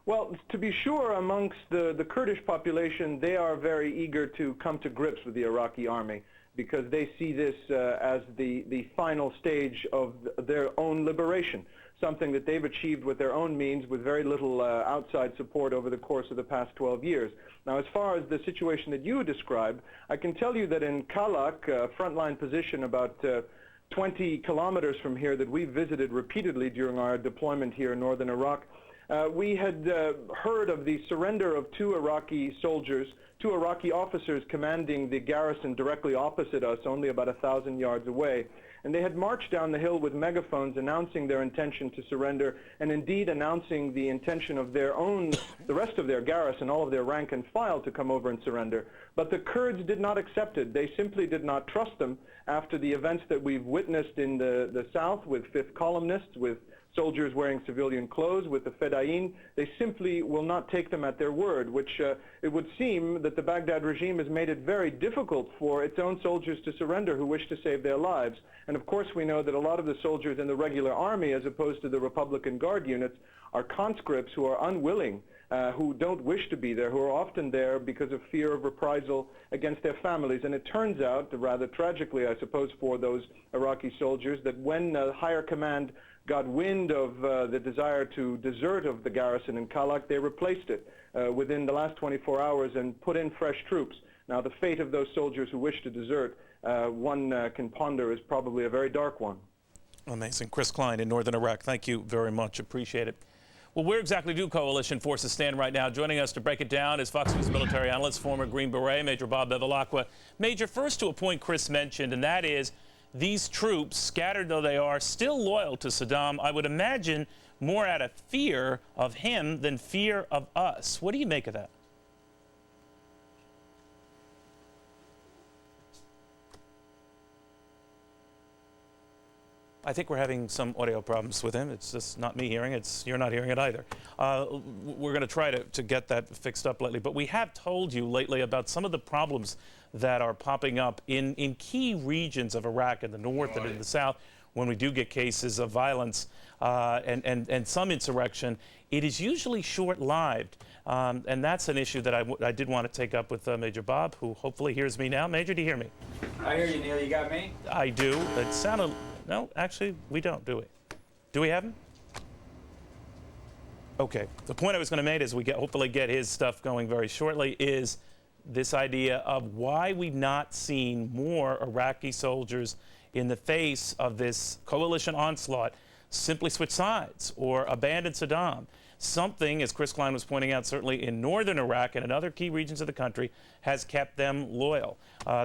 Well, to be sure, amongst the Kurdish population, they are very eager to come to grips with the Iraqi army, because they see this as the final stage of their own liberation, something that they've achieved with their own means with very little outside support over the course of the past 12 years. Now, as far as the situation that you described, I can tell you that in Kalak, a frontline position about 20 kilometers from here that we visited repeatedly during our deployment here in northern Iraq, we had heard of the surrender of two Iraqi soldiers, two Iraqi officers commanding the garrison directly opposite us, only about 1,000 yards away. And they had marched down the hill with megaphones announcing their intention to surrender, and indeed announcing the intention of their own, the rest of their garrison, all of their rank and file, to come over and surrender. But the Kurds did not accept it. They simply did not trust them after the events that we've witnessed in the south with fifth columnists, with soldiers wearing civilian clothes, with the Fedayeen. They simply will not take them at their word, which it would seem that the Baghdad regime has made it very difficult for its own soldiers to surrender who wish to save their lives. And of course we know that a lot of the soldiers in the regular army, as opposed to the Republican Guard units, are conscripts who are unwilling, who don't wish to be there, who are often there because of fear of reprisal against their families. And it turns out, rather tragically I suppose for those Iraqi soldiers, that when higher command got wind of the desire to desert of the garrison in Kalak, they replaced it within the last 24 hours and put in fresh troops. Now, the fate of those soldiers who wish to desert, one can ponder, is probably a very dark one. Amazing. Chris Klein in northern Iraq, thank you very much. Appreciate it. Well, where exactly do coalition forces stand right now? Joining us to break it down is Fox News military analyst, former Green Beret, Major Bob Bevilacqua. Major, first to a point Chris mentioned, and that is these troops, scattered though they are, still loyal to Saddam. I would imagine more out of fear of him than fear of us. What do you make of that? I think we're having some audio problems with him. It's just not me hearing it. You're not hearing it either. We're going to try to get that fixed up lately. But we have told you lately about some of the problems that are popping up in key regions of Iraq, in the north and in the south, when we do get cases of violence and some insurrection. It is usually short-lived. And that's an issue that I did want to take up with Major Bob, who hopefully hears me now. Major, do you hear me? I hear you, Neil. You got me? I do. It sounded... No, actually, we don't, do we? Do we have him? Okay. The point I was going to make is we hopefully get his stuff going very shortly is this idea of why we've not seen more Iraqi soldiers in the face of this coalition onslaught simply switch sides or abandon Saddam. Something, as Chris Klein was pointing out, certainly in northern Iraq and in other key regions of the country, has kept them loyal.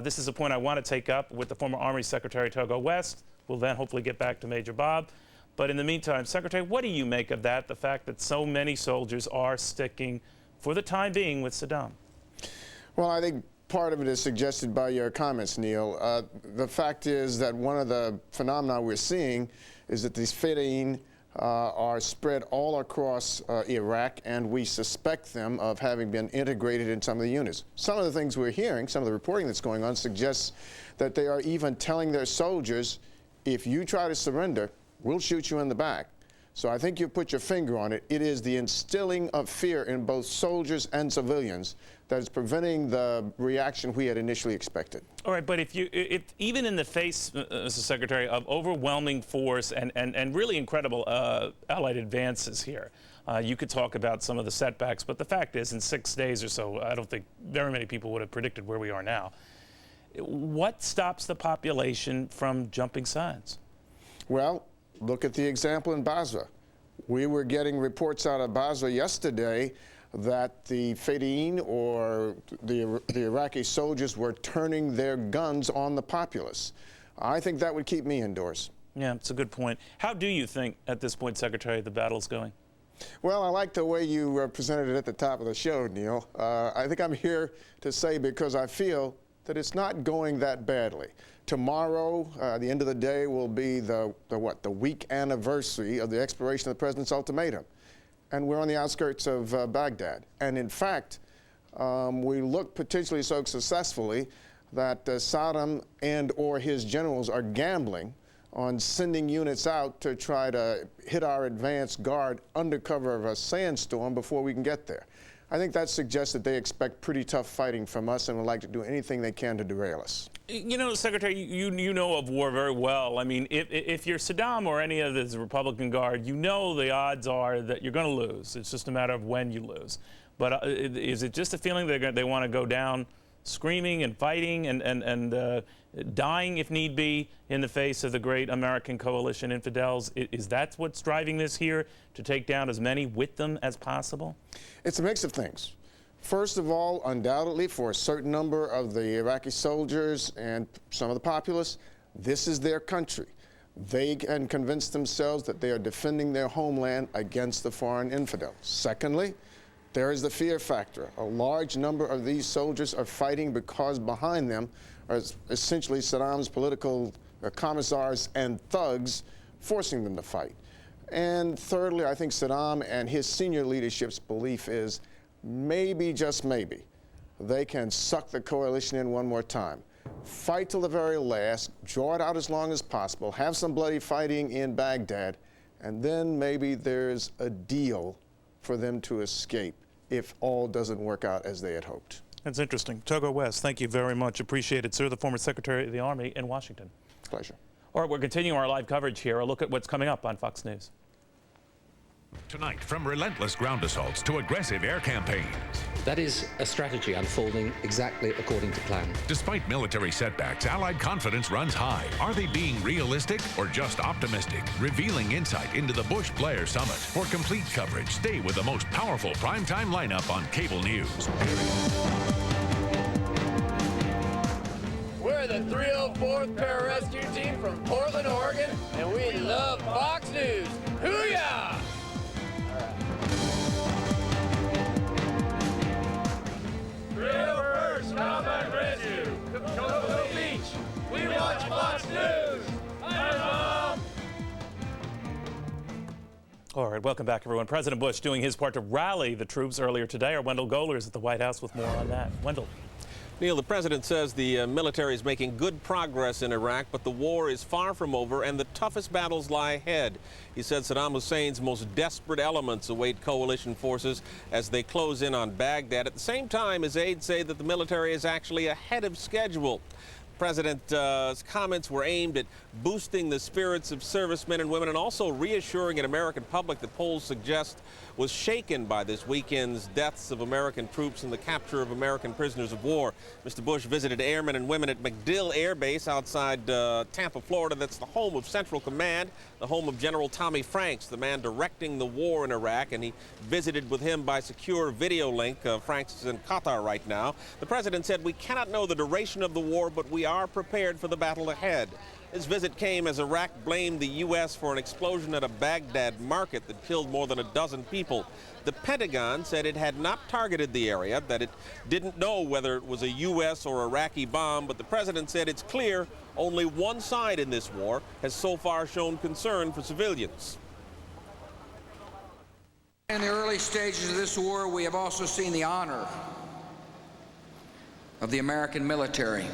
This is a point I want to take up with the former Army Secretary Togo West. We'll then hopefully get back to Major Bob. But in the meantime, Secretary, what do you make of that, the fact that so many soldiers are sticking, for the time being, with Saddam? Well, I think part of it is suggested by your comments, Neil. The fact is that one of the phenomena we're seeing is that these Fedayeen are spread all across Iraq, and we suspect them of having been integrated in some of the units. Some of the things we're hearing, some of the reporting that's going on, suggests that they are even telling their soldiers, if you try to surrender, we'll shoot you in the back. So I think you put your finger on it. It is the instilling of fear in both soldiers and civilians that is preventing the reaction we had initially expected. All right, but if even in the face, Mr. Secretary, of overwhelming force and really incredible Allied advances here, you could talk about some of the setbacks, but the fact is, in 6 days or so, I don't think very many people would have predicted where we are now. What stops the population from jumping sides? Well, look at the example in Basra. We were getting reports out of Basra yesterday that the Fedayeen or the Iraqi soldiers were turning their guns on the populace. I think that would keep me indoors. Yeah, it's a good point. How do you think, at this point, Secretary, the battle's going? Well, I like the way you presented it at the top of the show, Neil. I think I'm here to say because I feel that it's not going that badly. Tomorrow, the end of the day, will be the week anniversary of the expiration of the president's ultimatum. And we're on the outskirts of Baghdad. And in fact, we look potentially so successfully that Saddam and or his generals are gambling on sending units out to try to hit our advanced guard under cover of a sandstorm before we can get there. I think that suggests that they expect pretty tough fighting from us and would like to do anything they can to derail us. You know, Secretary, you know of war very well. I mean, if you're Saddam or any of the Republican Guard, you know the odds are that you're going to lose. It's just a matter of when you lose. But is it just a feeling they want to go down screaming and fighting and dying, if need be, in the face of the great American coalition infidels? Is that what's driving this here, to take down as many with them as possible? It's a mix of things. First of all, undoubtedly, for a certain number of the Iraqi soldiers and some of the populace, this is their country. They can convince themselves that they are defending their homeland against the foreign infidel. Secondly, there is the fear factor. A large number of these soldiers are fighting because behind them are essentially Saddam's political commissars and thugs forcing them to fight. And thirdly, I think Saddam and his senior leadership's belief is maybe, just maybe, they can suck the coalition in one more time. Fight till the very last, draw it out as long as possible, have some bloody fighting in Baghdad, and then maybe there's a deal for them to escape if all doesn't work out as they had hoped. That's interesting. Togo West, thank you very much. Appreciate it, sir, the former Secretary of the Army in Washington. Pleasure. All right, we're continuing our live coverage here. A look at what's coming up on Fox News. Tonight, from relentless ground assaults to aggressive air campaigns. That is a strategy unfolding exactly according to plan. Despite military setbacks, Allied confidence runs high. Are they being realistic or just optimistic? Revealing insight into the Bush-Blair summit. For complete coverage, stay with the most powerful primetime lineup on cable news. We're the 304th Pararescue Team from Portland, Oregon, and we love Fox News. Hoo-yah! 301st Combat Rescue, Cocoa Beach. We watch Fox News. Hi, Mom. right, welcome back, everyone. President Bush doing his part to rally the troops earlier today. Our Wendell Goler is at the White House with more on that. Wendell. Neil, the president says the military is making good progress in Iraq, but the war is far from over and the toughest battles lie ahead. He said Saddam Hussein's most desperate elements await coalition forces as they close in on Baghdad. At the same time, his aides say that the military is actually ahead of schedule. The president's comments were aimed at boosting the spirits of servicemen and women and also reassuring an American public that polls suggest was shaken by this weekend's deaths of American troops and the capture of American prisoners of war. Mr. Bush visited airmen and women at MacDill Air Base outside Tampa, Florida. That's the home of Central Command, the home of General Tommy Franks, the man directing the war in Iraq, and he visited with him by secure video link. Franks is in Qatar right now. The president said, "We cannot know the duration of the war, but we are prepared for the battle ahead." His visit came as Iraq blamed the U.S. for an explosion at a Baghdad market that killed more than a dozen people. The Pentagon said it had not targeted the area, that it didn't know whether it was a U.S. or Iraqi bomb, but the president said it's clear only one side in this war has so far shown concern for civilians. In the early stages of this war, we have also seen the honor of the American military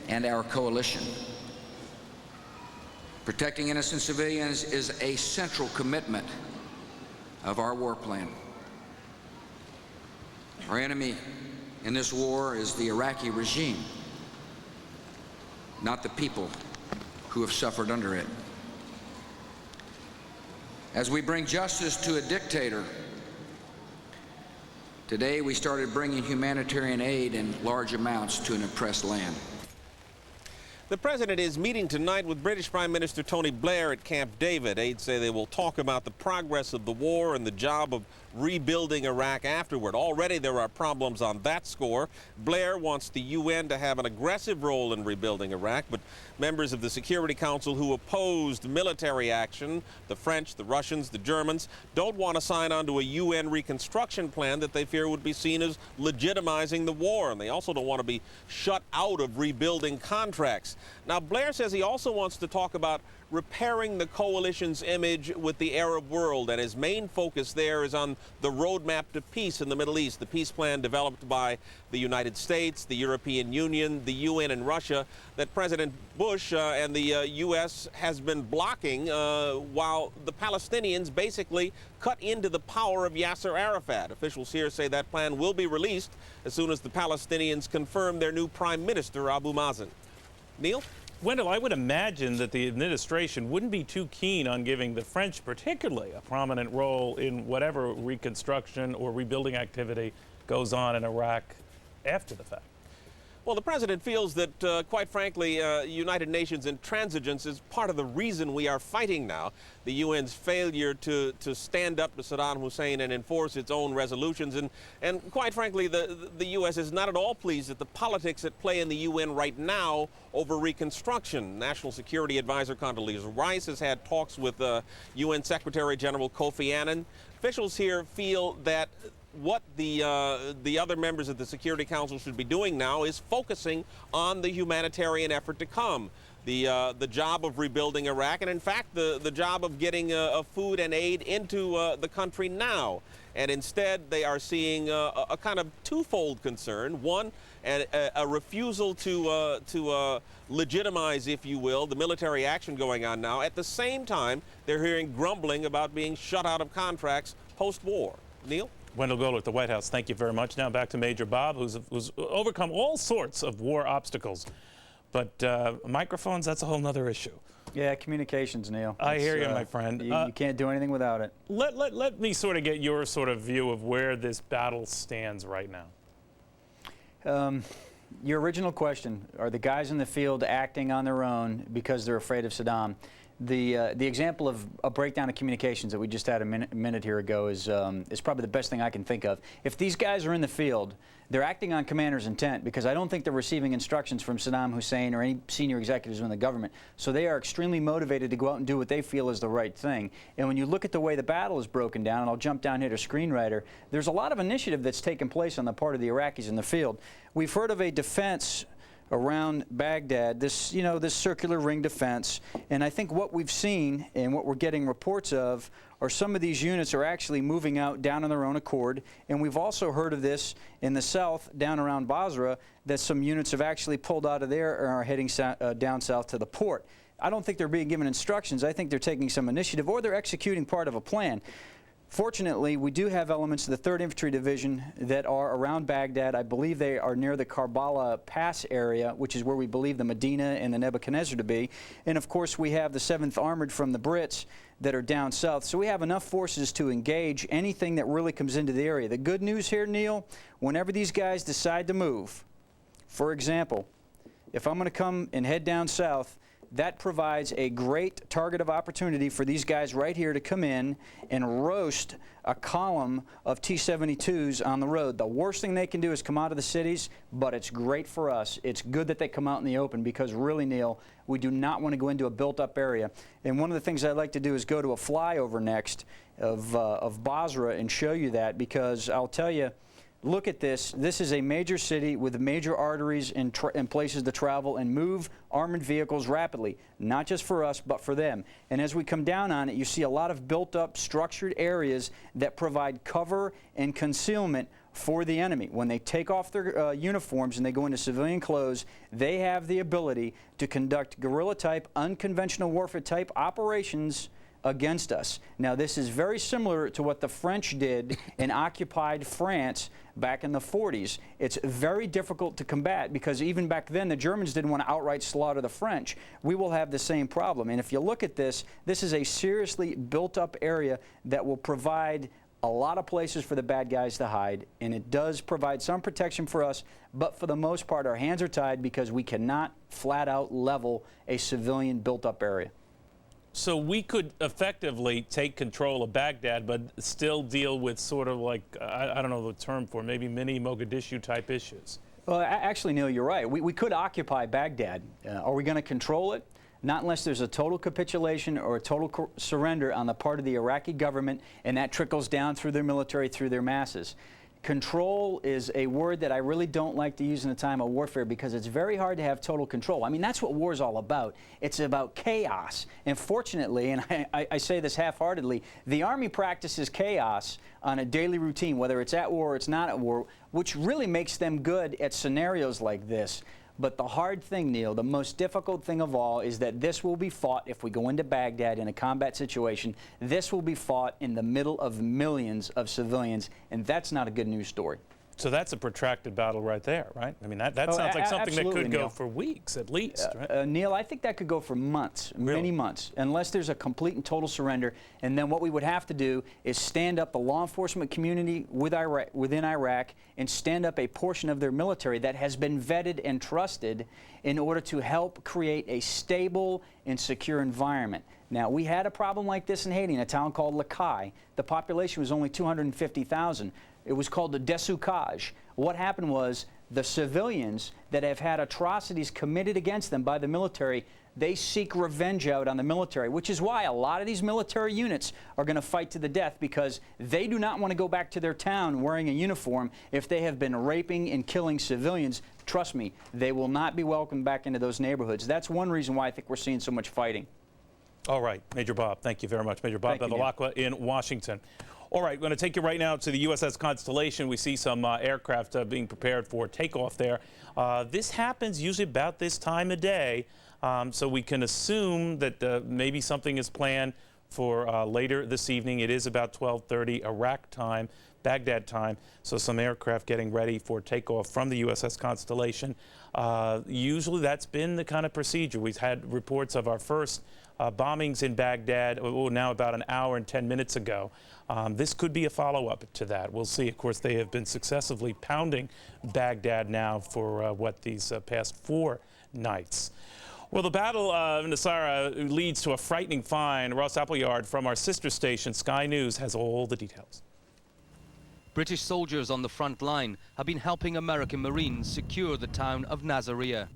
and our coalition. Protecting innocent civilians is a central commitment of our war plan. Our enemy in this war is the Iraqi regime, not the people who have suffered under it. As we bring justice to a dictator, today we started bringing humanitarian aid in large amounts to an oppressed land. The president is meeting tonight with British Prime Minister Tony Blair at Camp David. Aides say they will talk about the progress of the war and the job of rebuilding Iraq afterward. Already there are problems on that score. Blair wants the UN to have an aggressive role in rebuilding Iraq, but members of the Security Council who opposed military action, the French, the Russians, the Germans, don't want to sign on to a UN reconstruction plan that they fear would be seen as legitimizing the war. And they also don't want to be shut out of rebuilding contracts. Now, Blair says he also wants to talk about repairing the coalition's image with the Arab world, and his main focus there is on the roadmap to peace in the Middle East, the peace plan developed by the United States, the European Union, the UN, and Russia that President Bush and the U.S. has been blocking while the Palestinians basically cut into the power of Yasser Arafat. Officials here say that plan will be released as soon as the Palestinians confirm their new Prime Minister, Abu Mazen. Neil? Wendell, I would imagine that the administration wouldn't be too keen on giving the French particularly a prominent role in whatever reconstruction or rebuilding activity goes on in Iraq after the fact. Well, the president feels that, quite frankly, United Nations intransigence is part of the reason we are fighting now. The UN's failure to stand up to Saddam Hussein and enforce its own resolutions. And quite frankly, the U.S. is not at all pleased at the politics at play in the UN right now over reconstruction. National Security Advisor Condoleezza Rice has had talks with UN Secretary General Kofi Annan. Officials here feel that what the other members of the Security Council should be doing now is focusing on the humanitarian effort to come, the job of rebuilding Iraq, and in fact the job of getting food and aid into the country now. And instead they are seeing a kind of twofold concern. One, a refusal to legitimize, if you will, the military action going on now. At the same time, they're hearing grumbling about being shut out of contracts post-war. Neil? Wendell Goler at the White House, thank you very much. Now back to Major Bob, who's overcome all sorts of war obstacles. But microphones, that's a whole nother issue. Yeah, communications, Neil. I hear you, my friend. You can't do anything without it. Let me sort of get your sort of view of where this battle stands right now. Your original question, are the guys in the field acting on their own because they're afraid of Saddam? The example of a breakdown of communications that we just had a minute here ago is probably the best thing I can think of. If these guys are in the field, they're acting on commander's intent because I don't think they're receiving instructions from Saddam Hussein or any senior executives in the government. So they are extremely motivated to go out and do what they feel is the right thing. And when you look at the way the battle is broken down, and I'll jump down here to screenwriter, there's a lot of initiative that's taken place on the part of the Iraqis in the field. We've heard of a defense around Baghdad, this, you know, this circular ring defense. And I think what we've seen and what we're getting reports of are some of these units are actually moving out down on their own accord. And we've also heard of this in the south, down around Basra, that some units have actually pulled out of there and are heading down south to the port. I don't think they're being given instructions. I think they're taking some initiative, or they're executing part of a plan. Fortunately, we do have elements of the 3rd Infantry Division that are around Baghdad. I believe they are near the Karbala Pass area, which is where we believe the Medina and the Nebuchadnezzar to be. And of course, we have the 7th Armored from the Brits that are down south. So we have enough forces to engage anything that really comes into the area. The good news here, Neil, whenever these guys decide to move, for example, if I'm going to come and head down south, that provides a great target of opportunity for these guys right here to come in and roast a column of T-72s on the road. The worst thing they can do is come out of the cities, but it's great for us. It's good that they come out in the open because really, Neil, we do not want to go into a built-up area. And one of the things I'd like to do is go to a flyover next of Basra and show you that, because I'll tell you, look at this. This is a major city with major arteries and places to travel and move armored vehicles rapidly, not just for us, but for them. And as we come down on it, you see a lot of built-up, structured areas that provide cover and concealment for the enemy. When they take off their uniforms and they go into civilian clothes, they have the ability to conduct guerrilla-type, unconventional warfare-type operations against us. Now, this is very similar to what the French did in occupied France back in the 40s. It's very difficult to combat because even back then the Germans didn't want to outright slaughter the French. We will have the same problem. And if you look at this, this is a seriously built up area that will provide a lot of places for the bad guys to hide, and it does provide some protection for us, but for the most part our hands are tied because we cannot flat out level a civilian built up area. So we could effectively take control of Baghdad, but still deal with sort of like, I don't know the term for it, maybe mini Mogadishu type issues. Well, actually, Neil, you're right. We could occupy Baghdad. Are we going to control it? Not unless there's a total capitulation or a total surrender on the part of the Iraqi government, and that trickles down through their military, through their masses. Control is a word that I really don't like to use in a time of warfare because it's very hard to have total control. I mean, that's what war is all about. It's about chaos. And fortunately, and I say this half-heartedly, the Army practices chaos on a daily routine, whether it's at war or it's not at war, which really makes them good at scenarios like this. But the hard thing, Neil, the most difficult thing of all is that this will be fought, if we go into Baghdad in a combat situation, this will be fought in the middle of millions of civilians, and that's not a good news story. So that's a protracted battle right there, right? I mean, that sounds like something that could go for weeks at least, right? Neil, I think that could go for months, many months, unless there's a complete and total surrender. And then what we would have to do is stand up the law enforcement community within Iraq and stand up a portion of their military that has been vetted and trusted in order to help create a stable and secure environment. Now, we had a problem like this in Haiti in a town called Lakai. The population was only 250,000. It was called the desoukage. What happened was the civilians that have had atrocities committed against them by the military, they seek revenge out on the military, which is why a lot of these military units are going to fight to the death, because they do not want to go back to their town wearing a uniform if they have been raping and killing civilians. Trust me, they will not be welcomed back into those neighborhoods. That's one reason why I think we're seeing so much fighting. All right, Major Bob, thank you very much. Major Bob Bevilacqua in Washington. All right, we're going to take you right now to the USS Constellation. We see some aircraft being prepared for takeoff there. This happens usually about this time of day, so we can assume that maybe something is planned for later this evening. It is about 12:30 Iraq time, Baghdad time, so some aircraft getting ready for takeoff from the USS Constellation. Usually that's been the kind of procedure. We've had reports of our first bombings in Baghdad, now about an hour and 10 minutes ago. This could be a follow-up to that. We'll see. Of course, they have been successively pounding Baghdad now for these past 4 nights. Well, the battle of Nasara leads to a frightening find. Ross Appleyard from our sister station, Sky News, has all the details. British soldiers on the front line have been helping American Marines secure the town of Nasiriyah.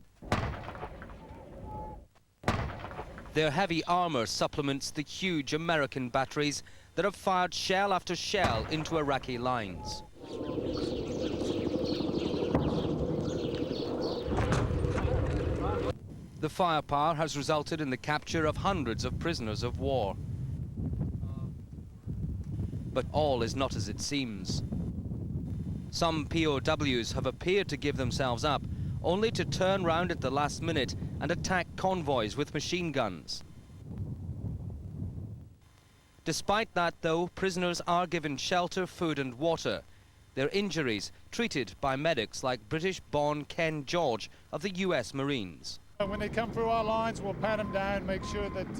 Their heavy armor supplements the huge American batteries that have fired shell after shell into Iraqi lines. The firepower has resulted in the capture of hundreds of prisoners of war. But all is not as it seems. Some POWs have appeared to give themselves up, only to turn round at the last minute and attack convoys with machine guns. Despite that, though, prisoners are given shelter, food and water. Their injuries treated by medics like British-born Ken George of the US Marines. When they come through our lines, we'll pat them down, make sure that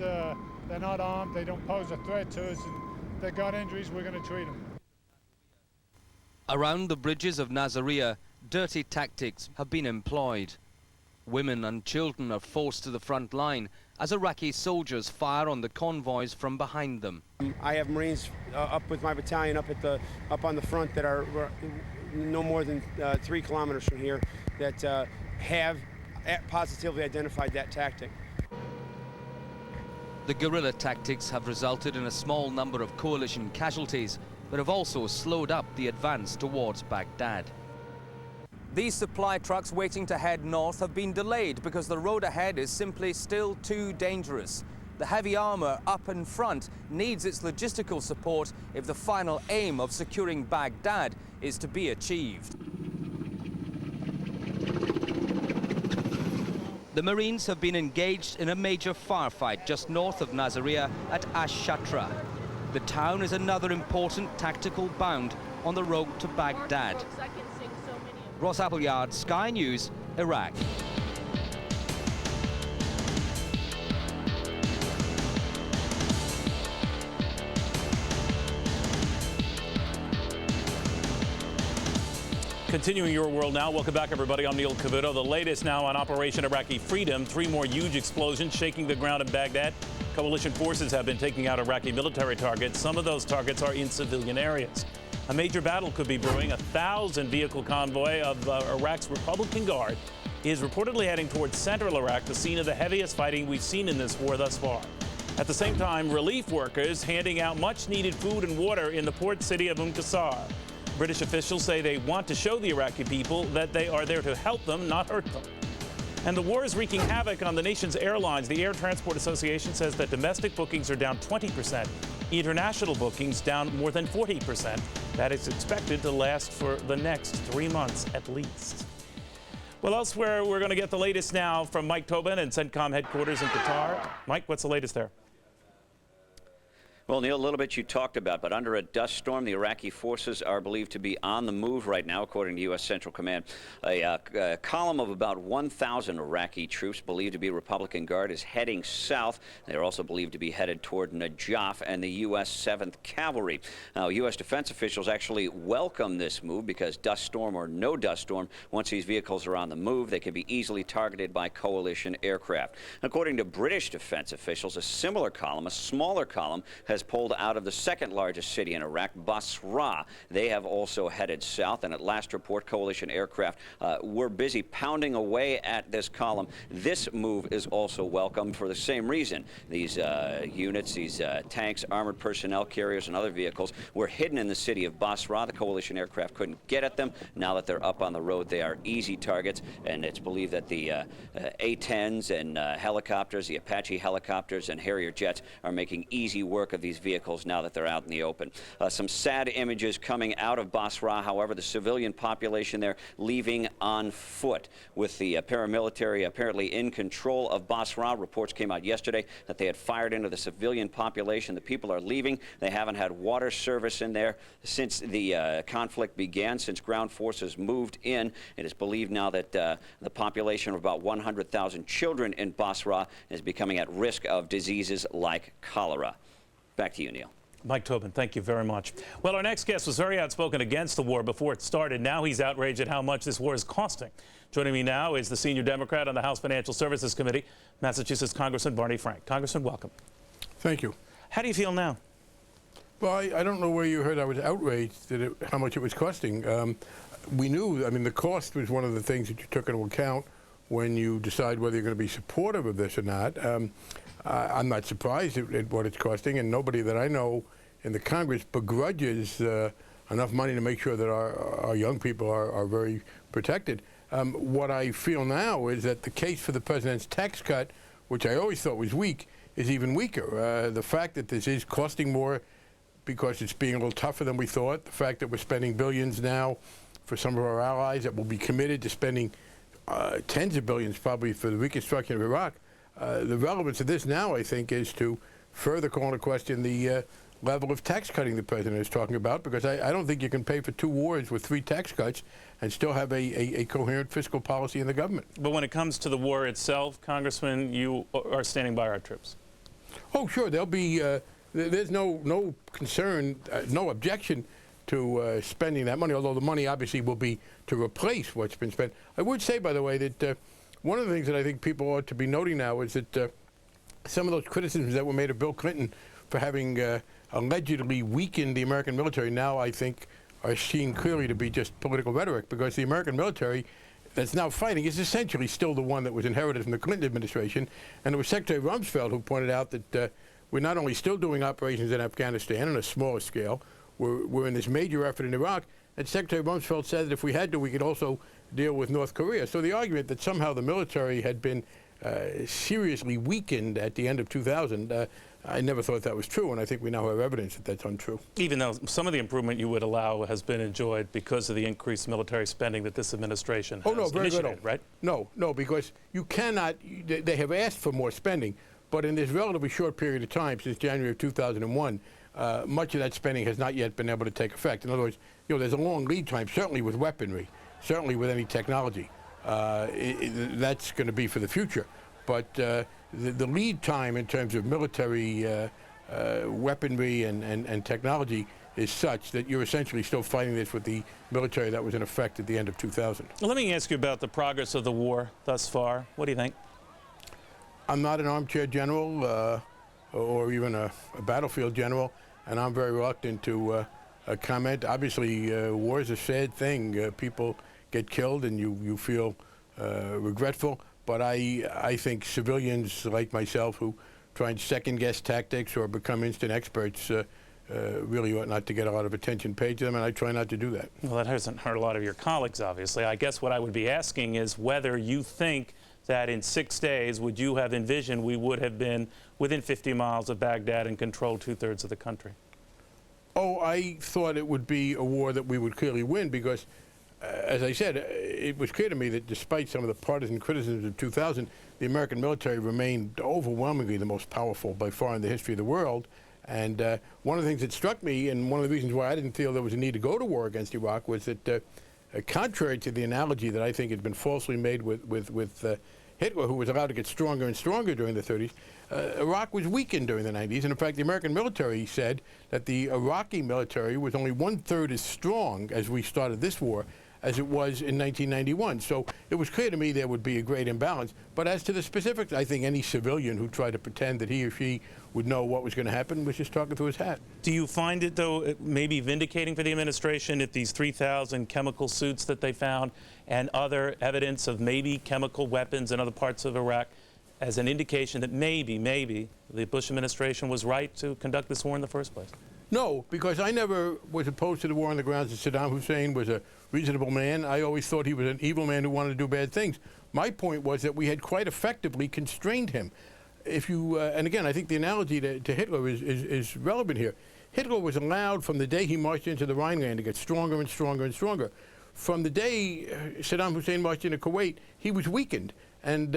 they're not armed, they don't pose a threat to us, and if they've got injuries, we're going to treat them. Around the bridges of Nasiriyah, dirty tactics have been employed. Women and children are forced to the front line as Iraqi soldiers fire on the convoys from behind them. I have Marines up with my battalion up on the front that are no more than 3 kilometers from here that have positively identified that tactic. The guerrilla tactics have resulted in a small number of coalition casualties, but have also slowed up the advance towards Baghdad. These supply trucks waiting to head north have been delayed because the road ahead is simply still too dangerous. The heavy armor up in front needs its logistical support if the final aim of securing Baghdad is to be achieved. The Marines have been engaged in a major firefight just north of Nasiriyah at Ash-Shatra. The town is another important tactical bound on the road to Baghdad. Ross Appleyard, Sky News, Iraq. Continuing your world now, welcome back everybody. I'm Neil Cavuto. The latest now on Operation Iraqi Freedom. 3 more huge explosions shaking the ground in Baghdad. Coalition forces have been taking out Iraqi military targets. Some of those targets are in civilian areas. A major battle could be brewing. 1,000-vehicle convoy of Iraq's Republican Guard is reportedly heading towards central Iraq, the scene of the heaviest fighting we've seen in this war thus far. At the same time, relief workers handing out much-needed food and water in the port city of Qasr. British officials say they want to show the Iraqi people that they are there to help them, not hurt them. And the war is wreaking havoc on the nation's airlines. The Air Transport Association says that domestic bookings are down 20%. International bookings down more than 40%. That is expected to last for the next 3 months at least. Well, elsewhere, we're going to get the latest now from Mike Tobin and CENTCOM headquarters in Qatar. Mike, what's the latest there? Well, Neil, a little bit you talked about, but under a dust storm, the Iraqi forces are believed to be on the move right now, according to U.S. Central Command. A column of about 1,000 Iraqi troops believed to be Republican Guard is heading south. They're also believed to be headed toward Najaf and the U.S. 7th Cavalry. Now, U.S. defense officials actually welcome this move because dust storm or no dust storm, once these vehicles are on the move, they can be easily targeted by coalition aircraft. According to British defense officials, a similar column, a smaller column, has pulled out of the second largest city in Iraq, Basra. They have also headed south, and at last report, coalition aircraft were busy pounding away at this column. This move is also welcome for the same reason. These units, these tanks, armored personnel carriers, and other vehicles were hidden in the city of Basra. The coalition aircraft couldn't get at them. Now that they're up on the road, they are easy targets, and it's believed that the A-10s and helicopters, the Apache helicopters and Harrier jets are making easy work of these vehicles now that they're out in the open. Some sad images coming out of Basra. However, the civilian population there leaving on foot, with the paramilitary apparently in control of Basra. Reports came out yesterday that they had fired into the civilian population. The people are leaving. They haven't had water service in there since the conflict began, since ground forces moved in. It is believed now that the population of about 100,000 children in Basra is becoming at risk of diseases like cholera. Back to you, Neil. Mike Tobin, thank you very much. Well, our next guest was very outspoken against the war before it started. Now he's outraged at how much this war is costing. Joining me now is the senior Democrat on the House Financial Services Committee, Massachusetts Congressman Barney Frank. Congressman, welcome. Thank you. How do you feel now? Well, I don't know where you heard I was outraged at how much it was costing. We knew, I mean, the cost was one of the things that you took into account when you decide whether you're going to be supportive of this or not. I'm not surprised at what it's costing, and nobody that I know in the Congress begrudges enough money to make sure that our young people are very protected. What I feel now is that the case for the president's tax cut, which I always thought was weak, is even weaker. The fact that this is costing more because it's being a little tougher than we thought, the fact that we're spending billions now for some of our allies that will be committed to spending tens of billions probably for the reconstruction of Iraq, the relevance of this now, I think, is to further call into question the level of tax cutting the president is talking about, because I don't think you can pay for 2 wars with 3 tax cuts and still have a coherent fiscal policy in the government. But when it comes to the war itself, Congressman, you are standing by our troops. Oh, sure. There'll be there's no concern, no objection to spending that money, although the money obviously will be to replace what's been spent. I would say, by the way, that one of the things that I think people ought to be noting now is that some of those criticisms that were made of Bill Clinton for having allegedly weakened the American military now, I think, are seen clearly to be just political rhetoric, because the American military that's now fighting is essentially still the one that was inherited from the Clinton administration. And it was Secretary Rumsfeld who pointed out that we're not only still doing operations in Afghanistan on a smaller scale, we're in this major effort in Iraq, and Secretary Rumsfeld said that if we had to, we could also deal with North Korea. So the argument that somehow the military had been seriously weakened at the end of 2000, I never thought that was true, and I think we now have evidence that that's untrue. Even though some of the improvement you would allow has been enjoyed because of the increased military spending that this administration has initiated, right? No, because you cannot, they have asked for more spending, but in this relatively short period of time, since January of 2001, much of that spending has not yet been able to take effect. In other words, there's a long lead time, certainly with weaponry, certainly with any technology. That's going to be for the future. But the lead time in terms of military weaponry and technology is such that you're essentially still fighting this with the military that was in effect at the end of 2000. Well, let me ask you about the progress of the war thus far. What do you think? I'm not an armchair general or even a battlefield general, and I'm very reluctant to comment. Obviously, war is a sad thing. People get killed and you feel regretful. But I think civilians like myself who try and second-guess tactics or become instant experts really ought not to get a lot of attention paid to them, and I try not to do that. Well, that hasn't hurt a lot of your colleagues, obviously. I guess what I would be asking is whether you think that in 6 days would you have envisioned we would have been within 50 miles of Baghdad and controlled 2/3 of the country? Oh, I thought it would be a war that we would clearly win because, as I said, it was clear to me that despite some of the partisan criticisms of 2000, the American military remained overwhelmingly the most powerful by far in the history of the world. And one of the things that struck me, and one of the reasons why I didn't feel there was a need to go to war against Iraq, was that contrary to the analogy that I think had been falsely made with Hitler, who was allowed to get stronger and stronger during the 30s, Iraq was weakened during the 90s. And in fact, the American military said that the Iraqi military was only 1/3 as strong as we started this war as it was in 1991. So it was clear to me there would be a great imbalance. But as to the specifics, I think any civilian who tried to pretend that he or she would know what was going to happen was just talking through his hat. Do you find it, though, maybe vindicating for the administration if these 3,000 chemical suits that they found and other evidence of maybe chemical weapons in other parts of Iraq as an indication that maybe the Bush administration was right to conduct this war in the first place? No, because I never was opposed to the war on the grounds that Saddam Hussein was a reasonable man. I always thought he was an evil man who wanted to do bad things. My point was that we had quite effectively constrained him. If you, and again, I think the analogy to Hitler is relevant here. Hitler was allowed from the day he marched into the Rhineland to get stronger and stronger and stronger. From the day Saddam Hussein marched into Kuwait, he was weakened. And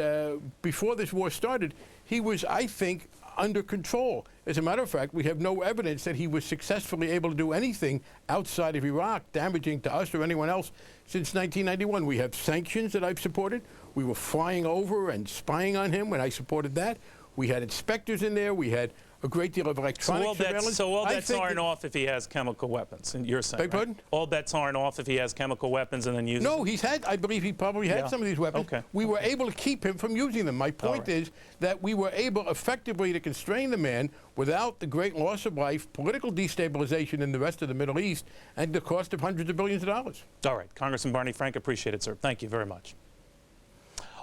before this war started, he was, I think, under control. As a matter of fact, we have no evidence that he was successfully able to do anything outside of Iraq damaging to us or anyone else since 1991. We have sanctions that I've supported. We were flying over and spying on him when I supported that. We had inspectors in there. We had a great deal of electronic surveillance. So all bets aren't off if he has chemical weapons, and you're saying, right? All bets aren't off if he has chemical weapons and then uses them? No, he's had, I believe he probably had some of these weapons. Okay. We were able to keep him from using them. My point is that we were able effectively to constrain the man without the great loss of life, political destabilization in the rest of the Middle East, and the cost of hundreds of billions of dollars. All right. Congressman Barney Frank, appreciate it, sir. Thank you very much.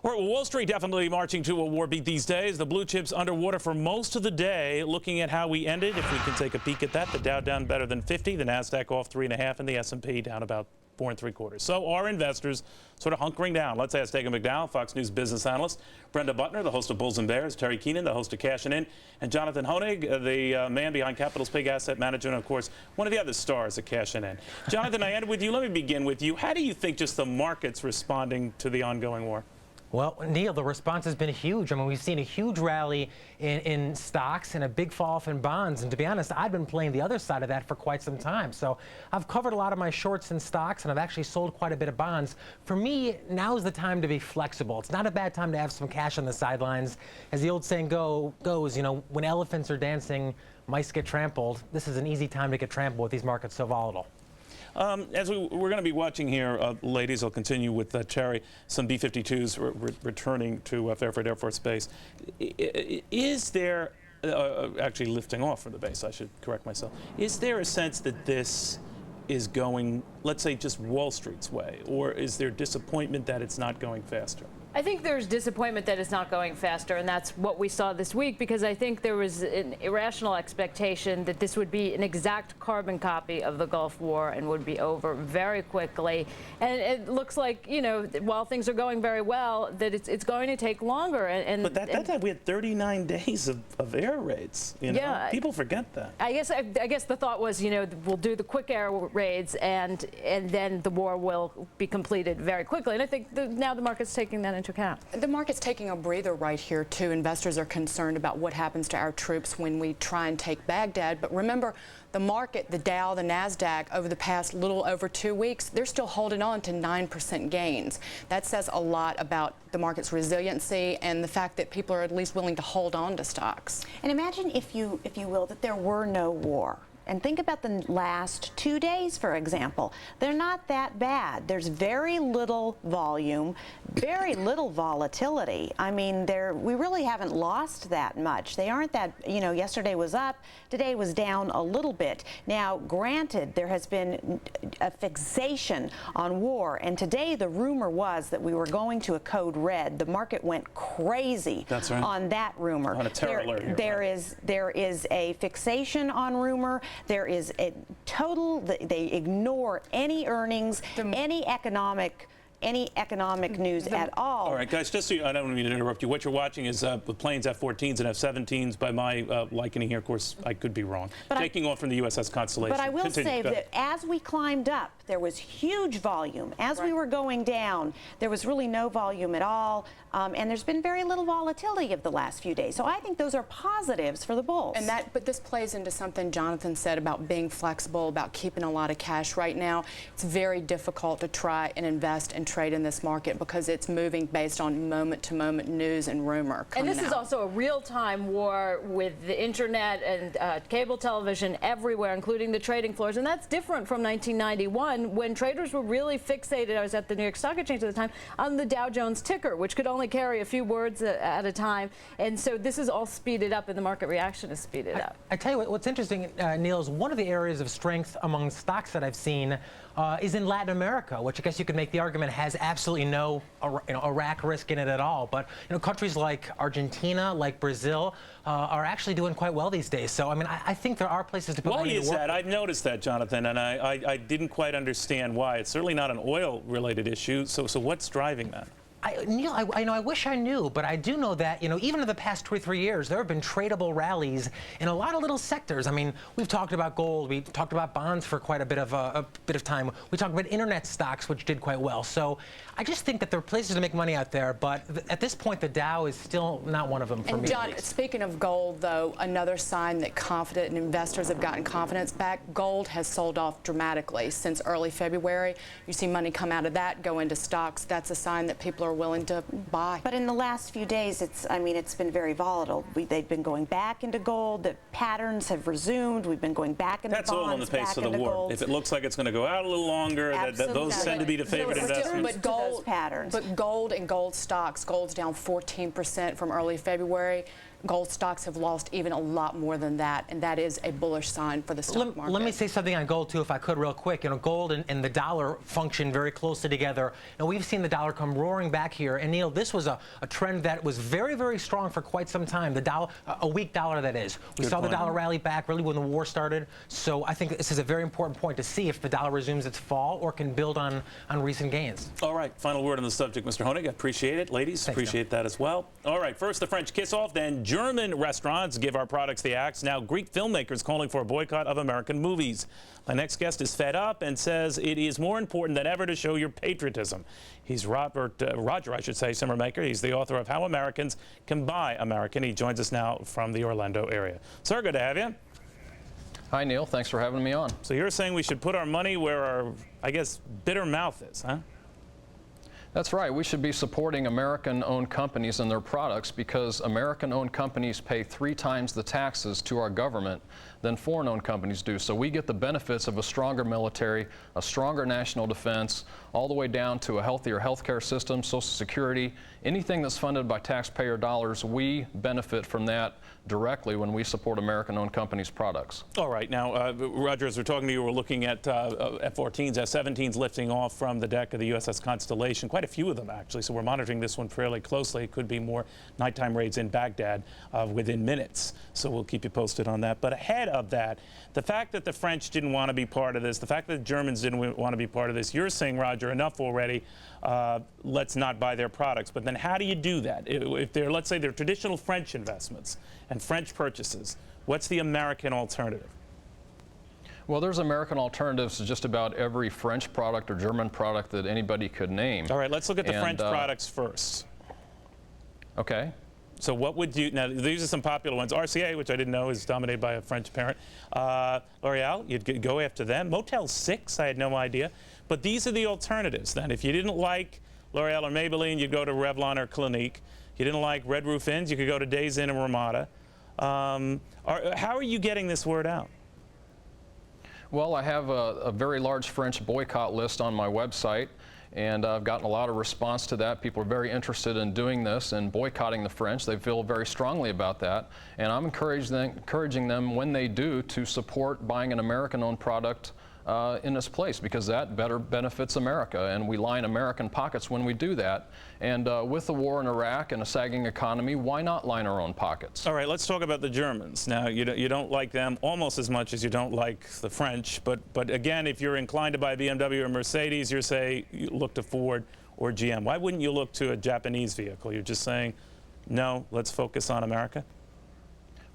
All right, well, Wall Street definitely marching to a war beat these days. The blue chips underwater for most of the day. Looking at how we ended, if we can take a peek at that, the Dow down better than 50, the NASDAQ off 3.5, and the S&P down about 4 3/4. So are investors sort of hunkering down? Let's ask Dagan McDowell, Fox News business analyst, Brenda Butner, the host of Bulls and Bears, Terry Keenan, the host of Cashin' In, and Jonathan Honig, the man behind Capital's Big Asset Management, and of course, one of the other stars at Cashin' In. Jonathan, I ended with you. Let me begin with you. How do you think just the market's responding to the ongoing war? Well, Neil, the response has been huge. I mean, we've seen a huge rally in stocks and a big fall off in bonds. And to be honest, I've been playing the other side of that for quite some time. So I've covered a lot of my shorts in stocks, and I've actually sold quite a bit of bonds. For me, now's the time to be flexible. It's not a bad time to have some cash on the sidelines. As the old saying goes, you know, when elephants are dancing, mice get trampled. This is an easy time to get trampled with these markets so volatile. As we're going to be watching here, ladies, I'll continue with Terry, some B-52s returning to Fairfield Air Force Base. Is there, actually lifting off from the base, I should correct myself, is there a sense that this is going, let's say, just Wall Street's way, or is there disappointment that it's not going faster? I think there's disappointment that it's not going faster, and that's what we saw this week, because I think there was an irrational expectation that this would be an exact carbon copy of the Gulf War and would be over very quickly. And it looks like, you know, while things are going very well, that it's going to take longer. But that time we had 39 days of air raids. You know? Yeah, people forget that. I guess the thought was, you know, we'll do the quick air raids, and then the war will be completed very quickly. And I think now the market's taking that into account. The market's taking a breather right here, too. Investors are concerned about what happens to our troops when we try and take Baghdad. But remember, the market, the Dow, the NASDAQ, over the past little over 2 weeks, they're still holding on to 9% gains. That says a lot about the market's resiliency and the fact that people are at least willing to hold on to stocks. And imagine, if you will, that there were no war. And think about the last 2 days, for example. They're not that bad. There's very little volume, very little volatility. I mean, we really haven't lost that much. They aren't that, you know, yesterday was up, today was down a little bit. Now, granted, there has been a fixation on war, and today the rumor was that we were going to a code red. The market went crazy on that rumor. On a terror alert here, there is a fixation on rumor. There is a total, they ignore any earnings, any economic news at all. All right, guys, just so I don't mean to interrupt you. What you're watching is the planes F-14s and F-17s. By my likening here, of course, I could be wrong. Taking off from the USS Constellation. But I will say that as we climbed up, there was huge volume. As we were going down, there was really no volume at all. And there's been very little volatility of the last few days. So I think those are positives for the bulls. But this plays into something Jonathan said about being flexible, about keeping a lot of cash right now. It's very difficult to try and invest and trade in this market because it's moving based on moment-to-moment news and rumor. And this is also a real-time war with the internet and cable television everywhere, including the trading floors. And that's different from 1991, when traders were really fixated, I was at the New York Stock Exchange at the time, on the Dow Jones ticker, which could only carry a few words at a time. And so this is all speeded up, and the market reaction is speeded up. I tell you what's interesting, Neil, is one of the areas of strength among stocks that I've seen is in Latin America, which I guess you could make the argument has absolutely no Iraq risk in it at all. But countries like Argentina, like Brazil, are actually doing quite well these days. So I mean, I think there are places to put money to work. Why is that? I've noticed that, Jonathan, and I didn't quite understand why. It's certainly not an oil-related issue. So what's driving that? Neil, I wish I knew, but I do know that, even in the past 2 or 3 years, there have been tradable rallies in a lot of little sectors. I mean, we've talked about gold, we've talked about bonds for quite a bit of time. We talked about internet stocks, which did quite well. So I just think that there are places to make money out there, but at this point, the Dow is still not one of them for me. And John, speaking of gold, though, another sign that confident investors have gotten confidence back, gold has sold off dramatically since early February. You see money come out of that, go into stocks. That's a sign that people are willing to buy. But in the last few days, it's been very volatile. They've been going back into gold. The patterns have resumed. We've been going back into bonds. That's all on the pace of the war. Gold. If it looks like it's going to go out a little longer, those tend to be the favorite investments. But gold and gold stocks, gold's down 14% from early February. gold stocks have lost even a lot more than that, and that is a bullish sign for the stock market. Let me say something on gold, too, if I could, real quick. You know, gold and the dollar function very closely together. And we've seen the dollar come roaring back here. And, Neil, this was a trend that was very, very strong for quite some time. The dollar, a weak dollar, that is. We saw the dollar rally back really when the war started. So I think this is a very important point to see if the dollar resumes its fall or can build on recent gains. All right, final word on the subject, Mr. Honig. I appreciate it. Ladies, Thanks, appreciate that as well. All right, first the French kiss-off, then German restaurants give our products the axe. Now Greek filmmakers calling for a boycott of American movies. My next guest is fed up and says it is more important than ever to show your patriotism. He's Roger, Simmermaker. He's the author of How Americans Can Buy American. He joins us now from the Orlando area. Sir, good to have you. Hi, Neil. Thanks for having me on. So you're saying we should put our money where our, I guess, bitter mouth is, huh? That's right. We should be supporting American-owned companies and their products because American-owned companies pay 3 times the taxes to our government than foreign-owned companies do. So we get the benefits of a stronger military, a stronger national defense, all the way down to a healthier healthcare system, Social Security. Anything that's funded by taxpayer dollars, we benefit from that directly when we support American-owned companies' products. All right. Now, Roger, as we're talking to you, we're looking at F-14s, F-17s lifting off from the deck of the USS Constellation. Quite a few of them, actually. So we're monitoring this one fairly closely. It could be more nighttime raids in Baghdad within minutes. So we'll keep you posted on that. But ahead of that, the fact that the French didn't want to be part of this, the fact that the Germans didn't want to be part of this, you're saying, Roger, enough already. Let's not buy their products. But then how do you do that? If they're, let's say, they're traditional French investments and French purchases, what's the American alternative? Well, there's American alternatives to just about every French product or German product that anybody could name. All right, let's look at the French products first. Okay. So what would you, now these are some popular ones. RCA, which I didn't know is dominated by a French parent. L'Oreal, you'd go after them. Motel 6, I had no idea. But these are the alternatives then. If you didn't like L'Oreal or Maybelline, you'd go to Revlon or Clinique. You didn't like Red Roof Inns, you could go to Days Inn and Ramada. How are you getting this word out? Well, I have a very large French boycott list on my website, and I've gotten a lot of response to that. People are very interested in doing this and boycotting the French. They feel very strongly about that, and I'm encouraging them when they do to support buying an American-owned product in this place, because that better benefits America, and we line American pockets when we do that. And with the war in Iraq and a sagging economy, why not line our own pockets? All right, let's talk about the Germans. Now, you don't like them almost as much as you don't like the French, but again, if you're inclined to buy a BMW or Mercedes, you say you look to Ford or GM. Why wouldn't you look to a Japanese vehicle? You're just saying, no, let's focus on America?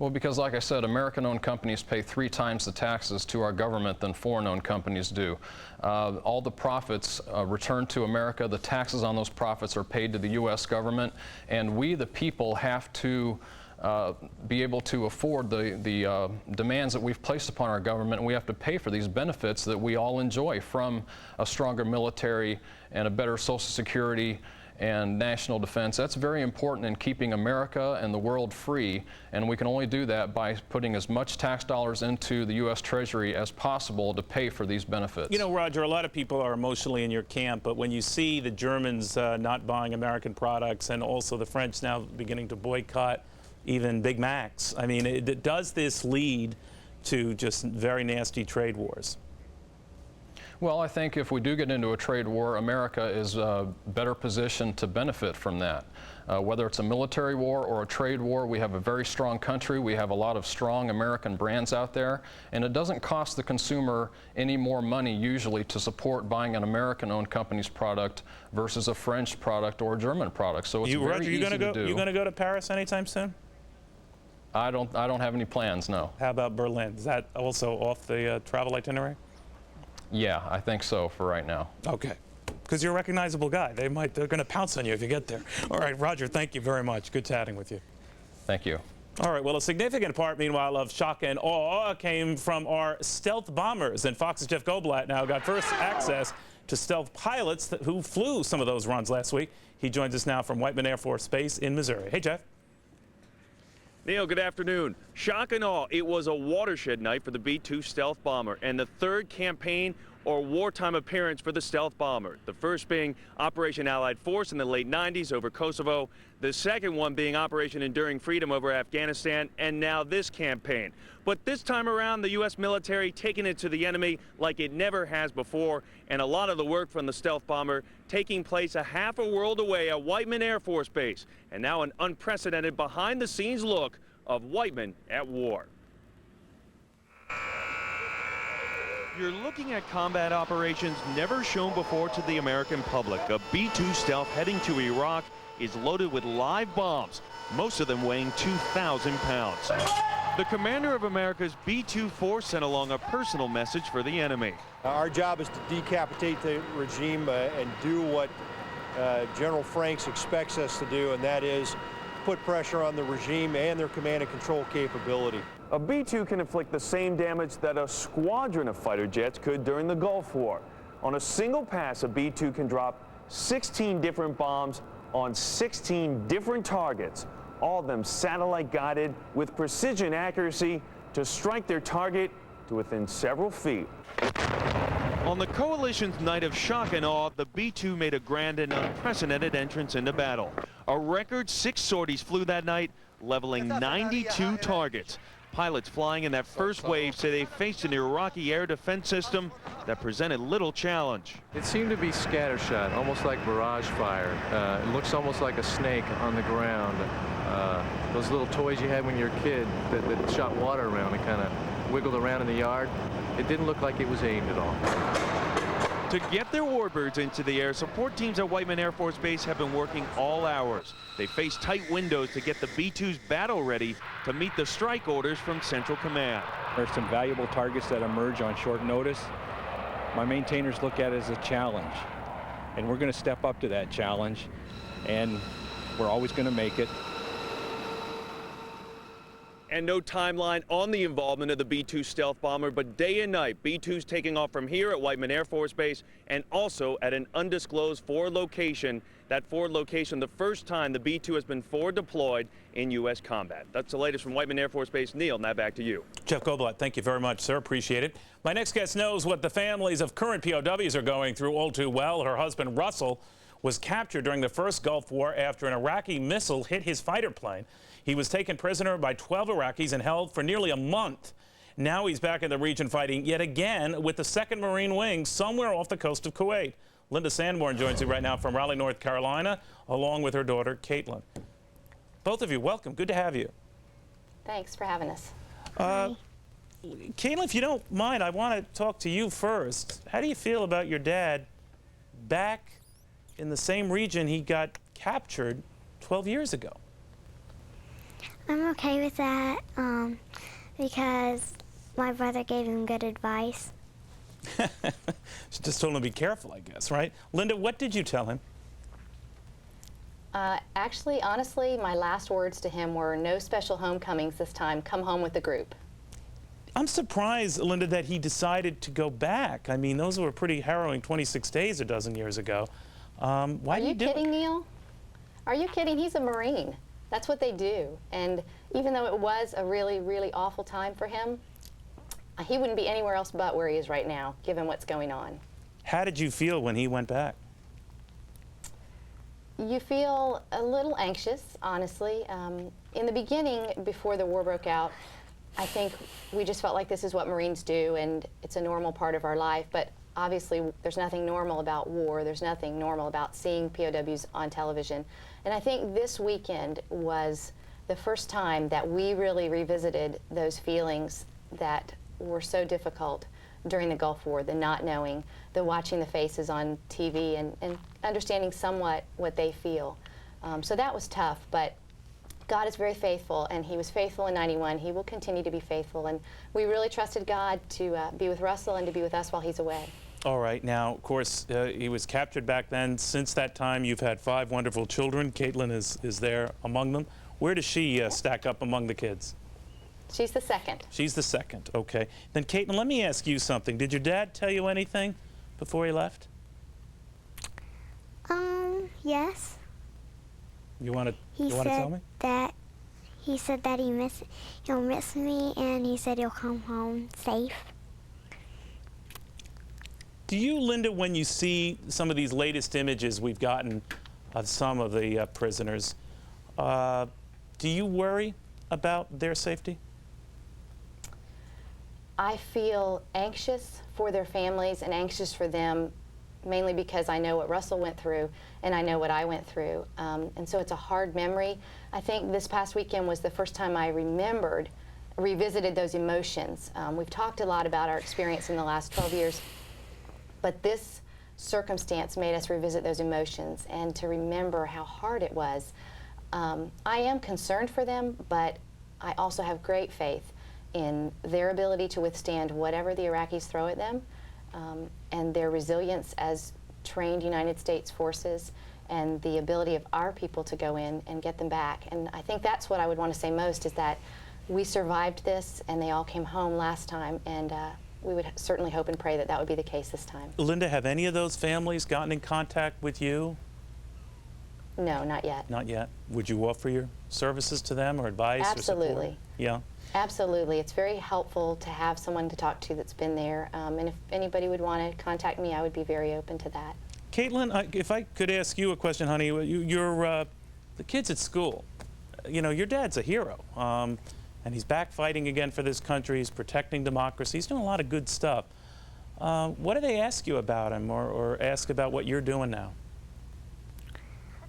Well, because like I said, American-owned companies pay 3 times the taxes to our government than foreign-owned companies do. All the profits return to America. The taxes on those profits are paid to the U.S. government, and we, the people, have to be able to afford the demands that we've placed upon our government, and we have to pay for these benefits that we all enjoy from a stronger military and a better Social Security and national defense. That's very important in keeping America and the world free, and we can only do that by putting as much tax dollars into the U.S. Treasury as possible to pay for these benefits. You know, Roger, a lot of people are emotionally in your camp, but when you see the Germans not buying American products and also the French now beginning to boycott even Big Macs, I mean, does this lead to just very nasty trade wars? Well, I think if we do get into a trade war, America is better positioned to benefit from that. Whether it's a military war or a trade war, we have a very strong country. We have a lot of strong American brands out there, and it doesn't cost the consumer any more money usually to support buying an American-owned company's product versus a French product or a German product. So it's very easy to do. You going to go to Paris anytime soon? I don't have any plans, no. How about Berlin? Is that also off the travel itinerary? Yeah, I think so for right now. Okay. Because you're a recognizable guy. They're going to pounce on you if you get there. All right, Roger, thank you very much. Good chatting with you. Thank you. All right, well, a significant part, meanwhile, of shock and awe came from our stealth bombers. And Fox's Jeff Goldblatt now got first access to stealth pilots who flew some of those runs last week. He joins us now from Whiteman Air Force Base in Missouri. Hey, Jeff. Neil, good afternoon. Shock and awe, it was a watershed night for the B-2 stealth bomber, and the third campaign or wartime appearance for the stealth bomber. The first being Operation Allied Force in the late 90s over Kosovo, the second one being Operation Enduring Freedom over Afghanistan, and now this campaign. But this time around, the U.S. military taking it to the enemy like it never has before, and a lot of the work from the stealth bomber taking place a half a world away at Whiteman Air Force Base, and now an unprecedented behind-the-scenes look of Whiteman at war. You're looking at combat operations never shown before to the American public. A B-2 stealth heading to Iraq is loaded with live bombs, most of them weighing 2,000 pounds. The commander of America's B-2 force sent along a personal message for the enemy. Our job is to decapitate the regime and do what General Franks expects us to do, and that is put pressure on the regime and their command and control capability. A B-2 can inflict the same damage that a squadron of fighter jets could during the Gulf War. On a single pass, a B-2 can drop 16 different bombs on 16 different targets, all of them satellite guided with precision accuracy to strike their target to within several feet. On the coalition's night of shock and awe, the B-2 made a grand and unprecedented entrance into battle. A record 6 sorties flew that night, leveling 92 targets. Pilots flying in that first wave say they faced an Iraqi air defense system that presented little challenge. It seemed to be scattershot, almost like barrage fire. It looks almost like a snake on the ground. Those little toys you had when you were a kid that shot water around and kind of wiggled around in the yard. It didn't look like it was aimed at all. To get their warbirds into the air, support teams at Whiteman Air Force Base have been working all hours. They face tight windows to get the B-2s battle ready to meet the strike orders from Central Command. There's some valuable targets that emerge on short notice. My maintainers look at it as a challenge, and we're going to step up to that challenge, and we're always going to make it. And no timeline on the involvement of the B-2 stealth bomber, but day and night, B-2s taking off from here at Whiteman Air Force Base and also at an undisclosed forward location. That forward location, the first time the B-2 has been forward deployed in U.S. combat. That's the latest from Whiteman Air Force Base. Neil, now back to you. Jeff Goldblatt, thank you very much, sir. Appreciate it. My next guest knows what the families of current POWs are going through all too well. Her husband, Russell, was captured during the first Gulf War after an Iraqi missile hit his fighter plane. He was taken prisoner by 12 Iraqis and held for nearly a month. Now he's back in the region fighting yet again with the 2nd Marine Wing somewhere off the coast of Kuwait. Linda Sanborn joins me right now from Raleigh, North Carolina, along with her daughter, Caitlin. Both of you, welcome. Good to have you. Thanks for having us. Caitlin, if you don't mind, I want to talk to you first. How do you feel about your dad back in the same region he got captured 12 years ago? I'm okay with that because my brother gave him good advice. She just told him to be careful, I guess, right? Linda, what did you tell him? Actually, honestly, my last words to him were no special homecomings this time. Come home with the group. I'm surprised, Linda, that he decided to go back. I mean, those were pretty harrowing 26 days a dozen years ago. Why did you do it? Are you kidding, Neil? Are you kidding? He's a Marine. That's what they do. And even though it was a really, really awful time for him, he wouldn't be anywhere else but where he is right now, given what's going on. How did you feel when he went back? You feel a little anxious, honestly. In the beginning, before the war broke out, I think we just felt like this is what Marines do, and it's a normal part of our life. But obviously, there's nothing normal about war. There's nothing normal about seeing POWs on television. And I think this weekend was the first time that we really revisited those feelings that were so difficult during the Gulf War, the not knowing, the watching the faces on TV and understanding somewhat what they feel. So that was tough, but God is very faithful, and he was faithful in '91. He will continue to be faithful, and we really trusted God to be with Russell and to be with us while he's away. All right. Now, of course, he was captured back then. Since that time, you've had 5 wonderful children. Caitlin is there among them. Where does she stack up among the kids? She's the second. She's the second. Okay. Then, Caitlin, let me ask you something. Did your dad tell you anything before he left? Yes. You want to tell me? He said that he'll miss me, and he said he'll come home safe. Do you, Linda, when you see some of these latest images we've gotten of some of the prisoners, do you worry about their safety? I feel anxious for their families and anxious for them, mainly because I know what Russell went through and I know what I went through. And so it's a hard memory. I think this past weekend was the first time I revisited those emotions. We've talked a lot about our experience in the last 12 years, but this circumstance made us revisit those emotions and to remember how hard it was. I am concerned for them, but I also have great faith in their ability to withstand whatever the Iraqis throw at them, and their resilience as trained United States forces, and the ability of our people to go in and get them back. And I think that's what I would want to say most, is that we survived this and they all came home last time, and we would certainly hope and pray that that would be the case this time. Linda, have any of those families gotten in contact with you? No, not yet. Not yet. Would you offer your services to them or advice? Absolutely. Or support? Yeah. Absolutely. It's very helpful to have someone to talk to that's been there. And if anybody would want to contact me, I would be very open to that. Caitlin, if I could ask you a question, honey. You're the kids at school. You know, your dad's a hero. And he's back fighting again for this country. He's protecting democracy. He's doing a lot of good stuff. What do they ask you about him or ask about what you're doing now?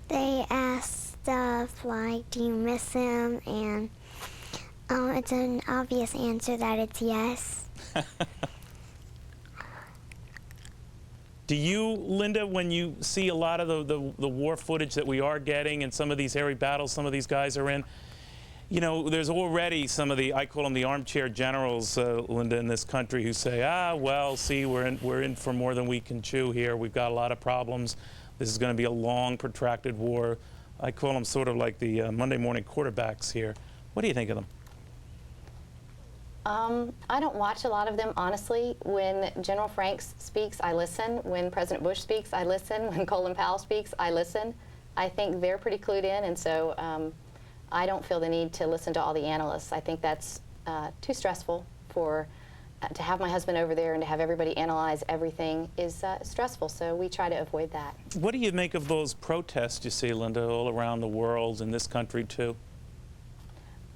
They ask stuff like, do you miss him? And it's an obvious answer that it's yes. Do you, Linda, when you see a lot of the war footage that we are getting and some of these hairy battles some of these guys are in, you know, there's already some of the, I call them the armchair generals, Linda, in this country who say, well, see, we're in for more than we can chew here. We've got a lot of problems. This is going to be a long, protracted war. I call them sort of like the Monday morning quarterbacks here. What do you think of them? I don't watch a lot of them, honestly. When General Franks speaks, I listen. When President Bush speaks, I listen. When Colin Powell speaks, I listen. I think they're pretty clued in, and so I don't feel the need to listen to all the analysts. I think that's too stressful for to have my husband over there and to have everybody analyze everything is stressful, so we try to avoid that. What do you make of those protests you see, Linda, all around the world, in this country too?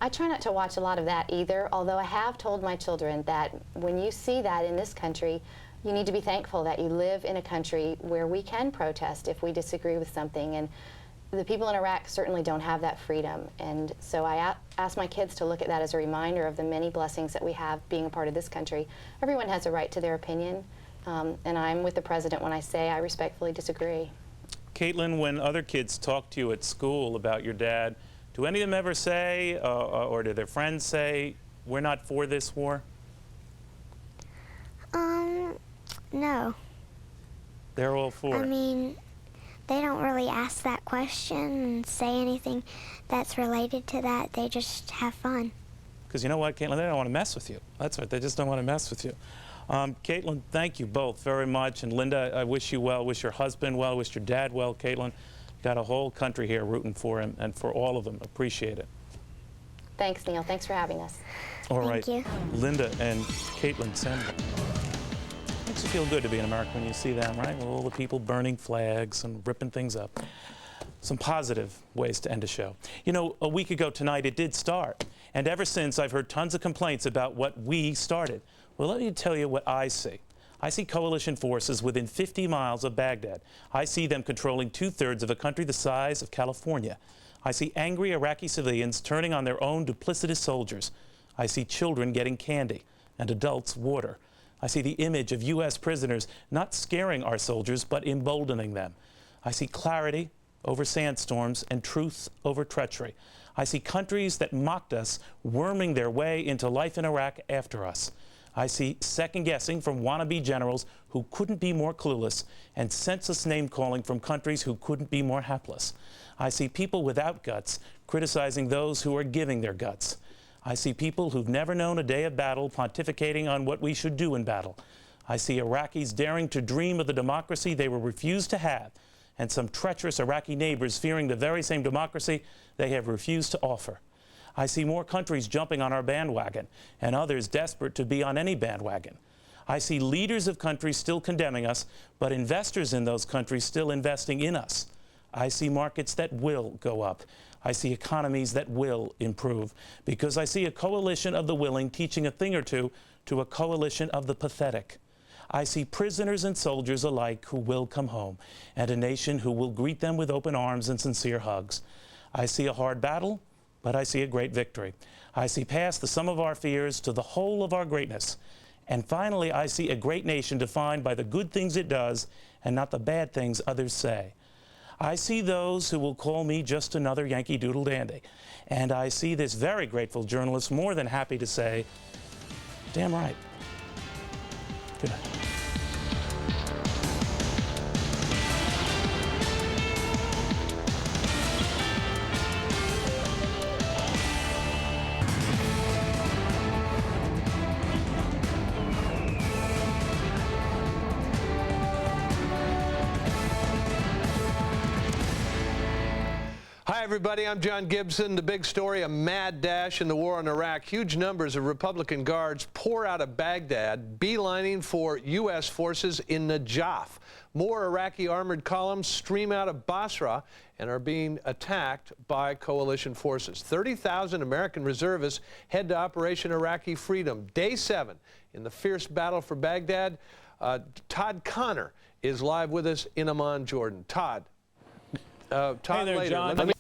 I try not to watch a lot of that either, although I have told my children that when you see that in this country, you need to be thankful that you live in a country where we can protest if we disagree with something. And the people in Iraq certainly don't have that freedom. And so I ask my kids to look at that as a reminder of the many blessings that we have being a part of this country. Everyone has a right to their opinion, and I'm with the president when I say I respectfully disagree. Caitlin, when other kids talk to you at school about your dad, do any of them ever say, or do their friends say, we're not for this war? No. They're all for it? I mean, they don't really ask that question and say anything that's related to that. They just have fun. Because you know what, Caitlin, they don't want to mess with you. That's right, they just don't want to mess with you. Caitlin, thank you both very much. And Linda, I wish you well, wish your husband well, wish your dad well. Caitlin, got a whole country here rooting for him and for all of them. Appreciate it. Thanks, Neil. Thanks for having us. All right. Thank you. Linda and Caitlin Sandberg. Makes you feel good to be in America when you see them, right? With all the people burning flags and ripping things up. Some positive ways to end a show. You know, a week ago tonight it did start. And ever since I've heard tons of complaints about what we started. Well, let me tell you what I see. I see coalition forces within 50 miles of Baghdad. I see them controlling 2/3 of a country the size of California. I see angry Iraqi civilians turning on their own duplicitous soldiers. I see children getting candy and adults water. I see the image of U.S. prisoners not scaring our soldiers, but emboldening them. I see clarity over sandstorms and truth over treachery. I see countries that mocked us worming their way into life in Iraq after us. I see second-guessing from wannabe generals who couldn't be more clueless and senseless name-calling from countries who couldn't be more hapless. I see people without guts criticizing those who are giving their guts. I see people who've never known a day of battle pontificating on what we should do in battle. I see Iraqis daring to dream of the democracy they were refused to have, and some treacherous Iraqi neighbors fearing the very same democracy they have refused to offer. I see more countries jumping on our bandwagon, and others desperate to be on any bandwagon. I see leaders of countries still condemning us, but investors in those countries still investing in us. I see markets that will go up. I see economies that will improve, because I see a coalition of the willing teaching a thing or two to a coalition of the pathetic. I see prisoners and soldiers alike who will come home, and a nation who will greet them with open arms and sincere hugs. I see a hard battle, but I see a great victory. I see past the sum of our fears to the whole of our greatness. And finally, I see a great nation defined by the good things it does and not the bad things others say. I see those who will call me just another Yankee Doodle dandy. And I see this very grateful journalist more than happy to say, damn right. Good night. Hi, everybody. I'm John Gibson. The big story, a mad dash in the war in Iraq. Huge numbers of Republican guards pour out of Baghdad, beelining for U.S. forces in Najaf. More Iraqi armored columns stream out of Basra and are being attacked by coalition forces. 30,000 American reservists head to Operation Iraqi Freedom. Day 7 in the fierce battle for Baghdad. Todd Connor is live with us in Amman, Jordan. Todd. Hey there, John.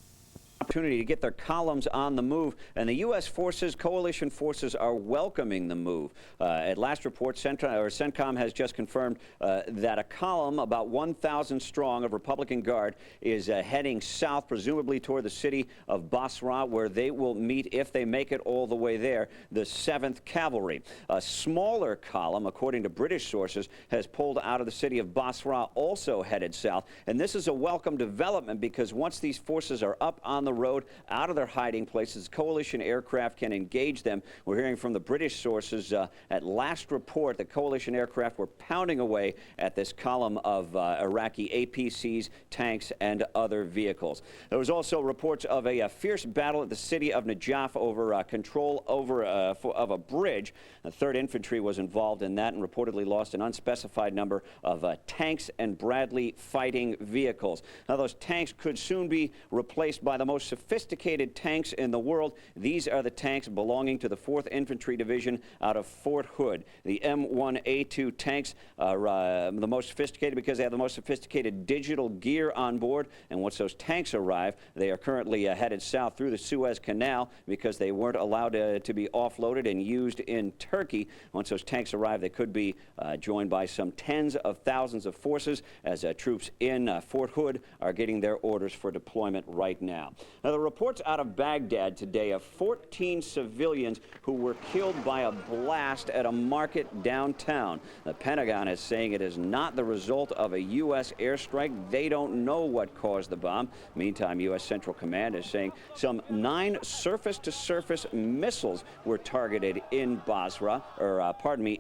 Opportunity to get their columns on the move, and the U.S. forces, coalition forces, are welcoming the move. At last report, CENTCOM has just confirmed that a column about 1,000 strong of Republican Guard is heading south, presumably toward the city of Basra, where they will meet, if they make it all the way there, the 7th Cavalry. A smaller column, according to British sources, has pulled out of the city of Basra, also headed south. And this is a welcome development, because once these forces are up on the road, out of their hiding places, coalition aircraft can engage them. We're hearing from the British sources at last report that coalition aircraft were pounding away at this column of Iraqi APCs, tanks, and other vehicles. There was also reports of a fierce battle at the city of Najaf over control of a bridge. The 3rd Infantry was involved in that and reportedly lost an unspecified number of tanks and Bradley fighting vehicles. Now, those tanks could soon be replaced by the most sophisticated tanks in the world. These are the tanks belonging to the 4th Infantry Division out of Fort Hood. The M1A2 tanks are the most sophisticated because they have the most sophisticated digital gear on board. And once those tanks arrive, they are currently headed south through the Suez Canal because they weren't allowed to be offloaded and used in Turkey. Once those tanks arrive, they could be joined by some tens of thousands of forces as troops in Fort Hood are getting their orders for deployment right now. Now, the reports out of Baghdad today of 14 civilians who were killed by a blast at a market downtown. The Pentagon is saying it is not the result of a U.S. airstrike. They don't know what caused the bomb. Meantime, U.S. Central Command is saying some 9 surface-to-surface missiles were targeted in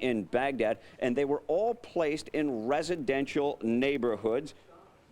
in Baghdad, and they were all placed in residential neighborhoods.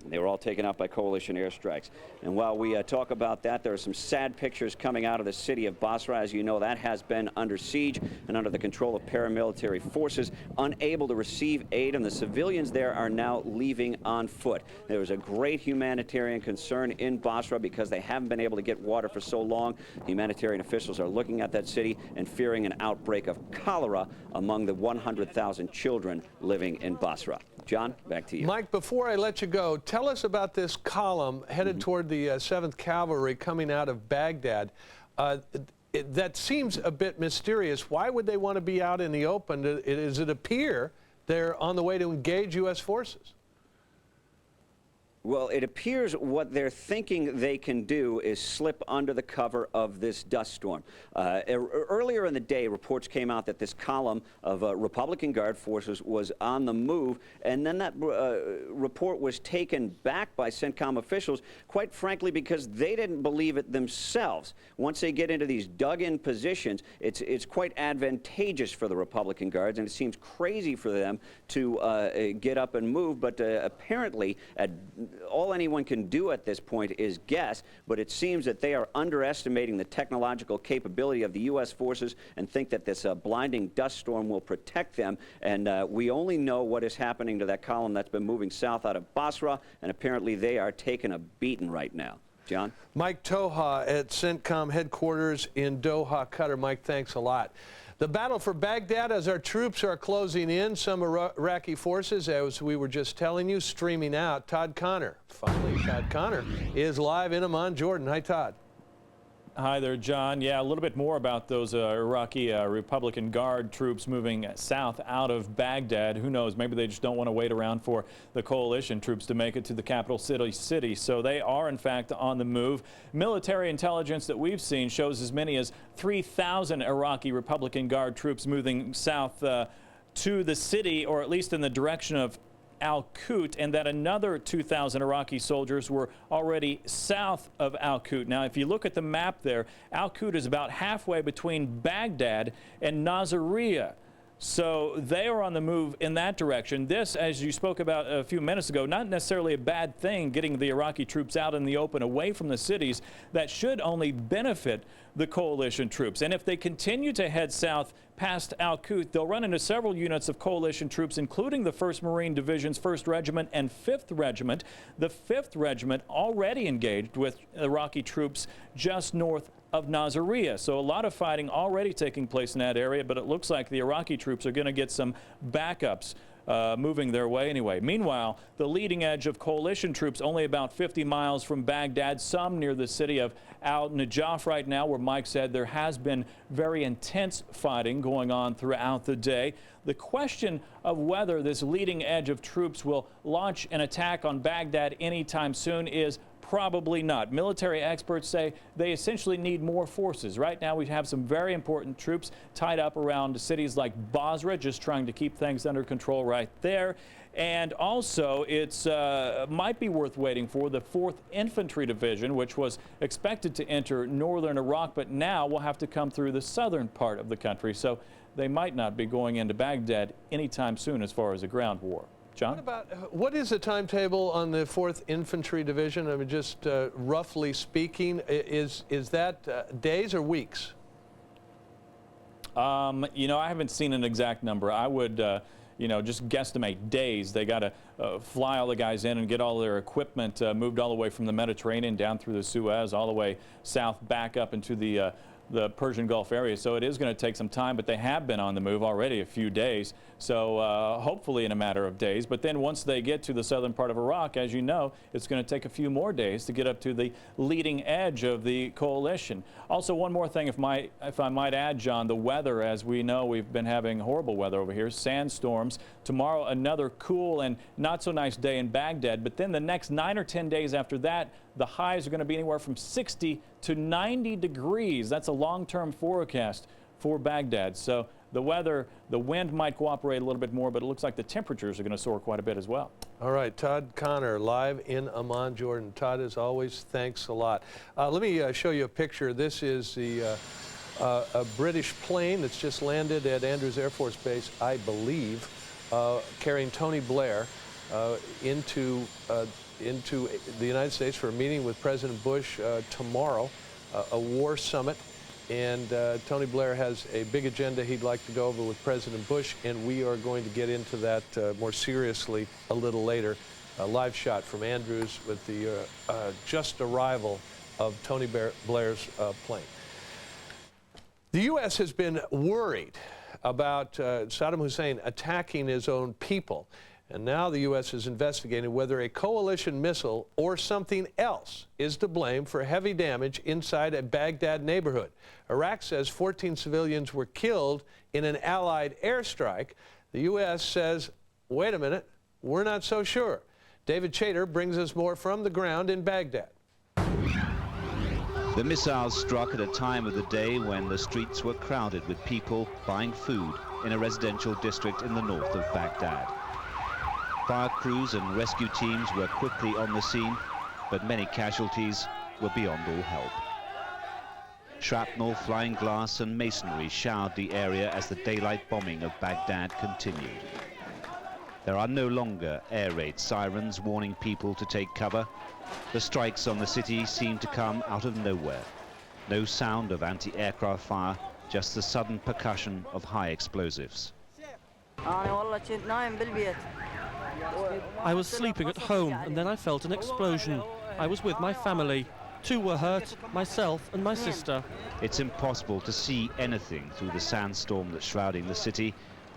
They were all taken out by coalition airstrikes. And while we talk about that, there are some sad pictures coming out of the city of Basra. As you know, that has been under siege and under the control of paramilitary forces, unable to receive aid, and the civilians there are now leaving on foot. There was a great humanitarian concern in Basra because they haven't been able to get water for so long. Humanitarian officials are looking at that city and fearing an outbreak of cholera among the 100,000 children living in Basra. John, back to you. Mike, before I let you go, tell us about this column headed toward the 7th Cavalry coming out of Baghdad. That seems a bit mysterious. Why would they want to be out in the open? Does it appear they're on the way to engage U.S. forces? Well, it appears what they're thinking they can do is slip under the cover of this dust storm. Earlier in the day, reports came out that this column of Republican Guard forces was on the move, and then that report was taken back by CENTCOM officials, quite frankly, because they didn't believe it themselves. Once they get into these dug-in positions, it's quite advantageous for the Republican Guards, and it seems crazy for them to get up and move, but apparently at all anyone can do at this point is guess, but it seems that they are underestimating the technological capability of the U.S. forces and think that this blinding dust storm will protect them. And we only know what is happening to that column that's been moving south out of Basra, and apparently they are taking a beating right now. John? Mike Toha at CENTCOM headquarters in Doha, Qatar. Mike, thanks a lot. The battle for Baghdad as our troops are closing in. Some Iraqi forces, as we were just telling you, streaming out. Todd Connor. Finally, Todd Connor is live in Amman, Jordan. Hi, Todd. Hi there, John. Yeah, a little bit more about those Iraqi Republican Guard troops moving south out of Baghdad. Who knows? Maybe they just don't want to wait around for the coalition troops to make it to the capital city. So they are, in fact, on the move. Military intelligence that we've seen shows as many as 3,000 Iraqi Republican Guard troops moving south to the city, or at least in the direction of Al-Qut, and that another 2,000 Iraqi soldiers were already south of Al-Qut. Now, if you look at the map there, Al-Qut is about halfway between Baghdad and Nasiriyah. So they are on the move in that direction. This, as you spoke about a few minutes ago, not necessarily a bad thing, getting the Iraqi troops out in the open away from the cities. That should only benefit the coalition troops. And if they continue to head south past Al-Qut, they'll run into several units of coalition troops, including the 1st Marine Division's 1st Regiment and 5th Regiment. The 5th Regiment already engaged with Iraqi troops just north of Nasiriyah. So a lot of fighting already taking place in that area, but it looks like the Iraqi troops are going to get some backups moving their way anyway. Meanwhile, the leading edge of coalition troops only about 50 miles from Baghdad, some near the city of Al-Najaf right now, where Mike said there has been very intense fighting going on throughout the day. The question of whether this leading edge of troops will launch an attack on Baghdad anytime soon is probably not. Military experts say they essentially need more forces. Right now we have some very important troops tied up around cities like Basra, just trying to keep things under control right there. And also, it's might be worth waiting for the 4th Infantry Division, which was expected to enter northern Iraq, but now will have to come through the southern part of the country. So they might not be going into Baghdad anytime soon as far as a ground war. John? What is the timetable on the 4th Infantry Division? I mean, just roughly speaking, is that days or weeks? You know, I haven't seen an exact number. I would, you know, just guesstimate days. They got to fly all the guys in and get all their equipment moved all the way from the Mediterranean down through the Suez, all the way south back up into the Persian Gulf area. So it is going to take some time, but they have been on the move already a few days. So hopefully in a matter of days. But then once they get to the southern part of Iraq, as you know, it's going to take a few more days to get up to the leading edge of the coalition. Also, one more thing, if I might add, John, the weather, as we know, we've been having horrible weather over here, sandstorms. Tomorrow, another cool and not so nice day in Baghdad. But then the next 9 or 10 days after that, the highs are going to be anywhere from 60 to 90 degrees. That's a long-term forecast for Baghdad. So the weather, the wind might cooperate a little bit more, but it looks like the temperatures are going to soar quite a bit as well. All right, Todd Connor, live in Amman, Jordan. Todd, as always, thanks a lot. Let me show you a picture. This is the a British plane that's just landed at Andrews Air Force Base, I believe, carrying Tony Blair into the United States for a meeting with President Bush tomorrow, a war summit. And Tony Blair has a big agenda he'd like to go over with President Bush, and we are going to get into that more seriously a little later. A live shot from Andrews with the just arrival of Tony Blair's plane. The U.S. has been worried about Saddam Hussein attacking his own people. And now the U.S. is investigating whether a coalition missile or something else is to blame for heavy damage inside a Baghdad neighborhood. Iraq says 14 civilians were killed in an Allied airstrike. The U.S. says, wait a minute, we're not so sure. David Chater brings us more from the ground in Baghdad. The missiles struck at a time of the day when the streets were crowded with people buying food in a residential district in the north of Baghdad. Fire crews and rescue teams were quickly on the scene, but many casualties were beyond all help. Shrapnel, flying glass and masonry showered the area as the daylight bombing of Baghdad continued. There are no longer air raid sirens warning people to take cover. The strikes on the city seem to come out of nowhere. No sound of anti-aircraft fire, just the sudden percussion of high explosives. I was sleeping at home and then I felt an explosion. I was with my family. 2 were hurt, myself and my sister. It's impossible to see anything through the sandstorm that's shrouding the city.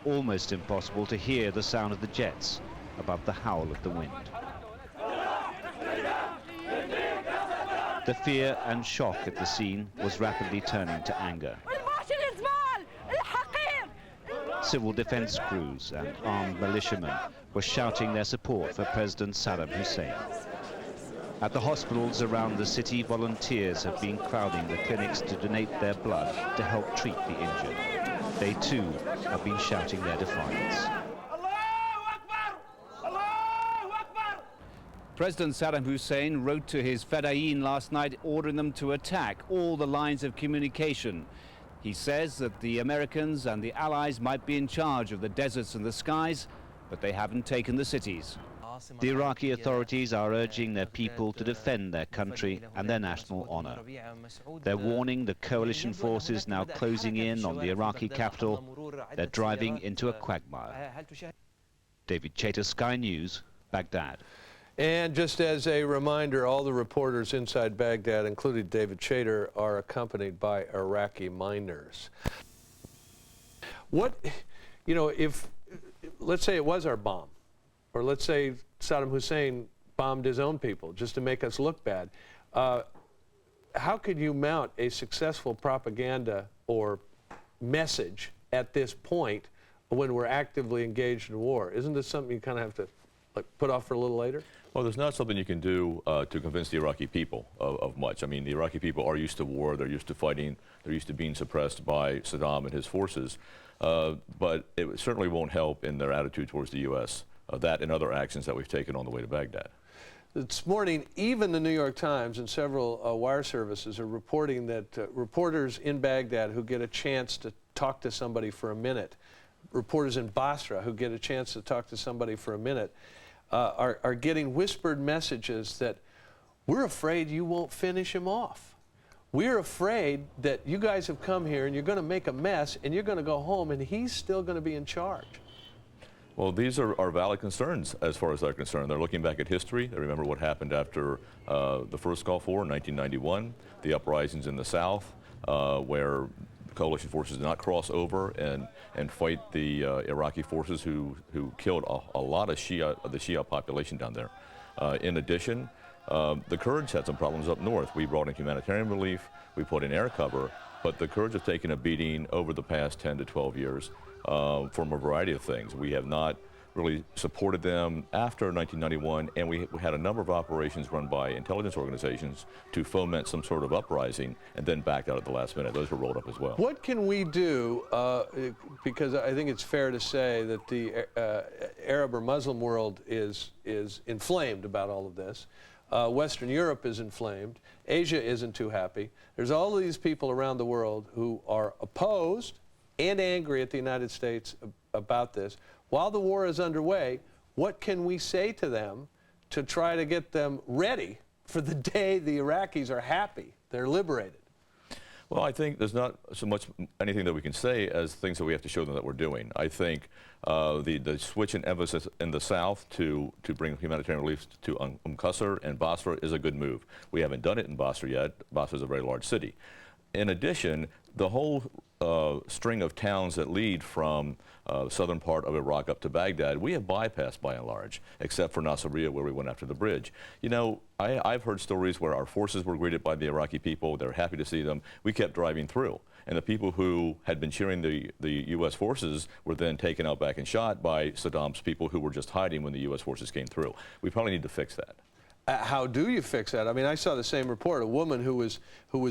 Almost impossible to hear the sound of the jets above the howl of the wind. The fear and shock at the scene was rapidly turning to anger. Civil defense crews and armed militiamen were shouting their support for President Saddam Hussein. At the hospitals around the city, volunteers have been crowding the clinics to donate their blood to help treat the injured. They too have been shouting their defiance. President Saddam Hussein wrote to his Fedayeen last night ordering them to attack all the lines of communication. He says that the Americans and the Allies might be in charge of the deserts and the skies, but they haven't taken the cities. The Iraqi authorities are urging their people to defend their country and their national honor. They're warning the coalition forces now closing in on the Iraqi capital. They're driving into a quagmire. David Chater, Sky News, Baghdad. And just as a reminder, all the reporters inside Baghdad, including David Chater, are accompanied by Iraqi miners. What, you know, if, let's say it was our bomb, or let's say Saddam Hussein bombed his own people just to make us look bad, how could you mount a successful propaganda or message at this point when we're actively engaged in war? Isn't this something you kind of have to put off for a little later? Well, there's not something you can do to convince the Iraqi people of much. I mean, the Iraqi people are used to war, they're used to fighting, they're used to being suppressed by Saddam and his forces, but it certainly won't help in their attitude towards the U.S., that and other actions that we've taken on the way to Baghdad. This morning, even the New York Times and several wire services are reporting that reporters in Baghdad who get a chance to talk to somebody for a minute, reporters in Basra who get a chance to talk to somebody for a minute, are getting whispered messages that we're afraid you won't finish him off. We're afraid that you guys have come here and you're going to make a mess and you're going to go home and he's still going to be in charge. Well, these are valid concerns as far as they're concerned. They're looking back at history. They remember what happened after the first Gulf War in 1991, the uprisings in the South, where coalition forces did not cross over and fight the Iraqi forces who killed a lot of the Shia population down there. In addition, the Kurds had some problems up north. We brought in humanitarian relief, we put in air cover, but the Kurds have taken a beating over the past 10 to 12 years from a variety of things. We have not really supported them after 1991, and we had a number of operations run by intelligence organizations to foment some sort of uprising and then backed out at the last minute. Those were rolled up as well. What can we do, because I think it's fair to say that the Arab or Muslim world is inflamed about all of this. Western Europe is inflamed. Asia isn't too happy. There's all of these people around the world who are opposed and angry at the United States about this. While the war is underway, what can we say to them to try to get them ready for the day the Iraqis are happy, they're liberated? Well, I think there's not so much anything that we can say as things that we have to show them that we're doing. I think the switch in emphasis in the South to bring humanitarian relief to Qasr and Basra is a good move. We haven't done it in Basra yet. Basra is a very large city. In addition, the whole string of towns that lead from the southern part of Iraq up to Baghdad, we have bypassed by and large, except for Nasiriyah where we went after the bridge. You know, I've heard stories where our forces were greeted by the Iraqi people, they're happy to see them. We kept driving through, and the people who had been cheering the U.S. forces were then taken out back and shot by Saddam's people who were just hiding when the U.S. forces came through. We probably need to fix that. How do you fix that? I mean, I saw the same report. A woman who was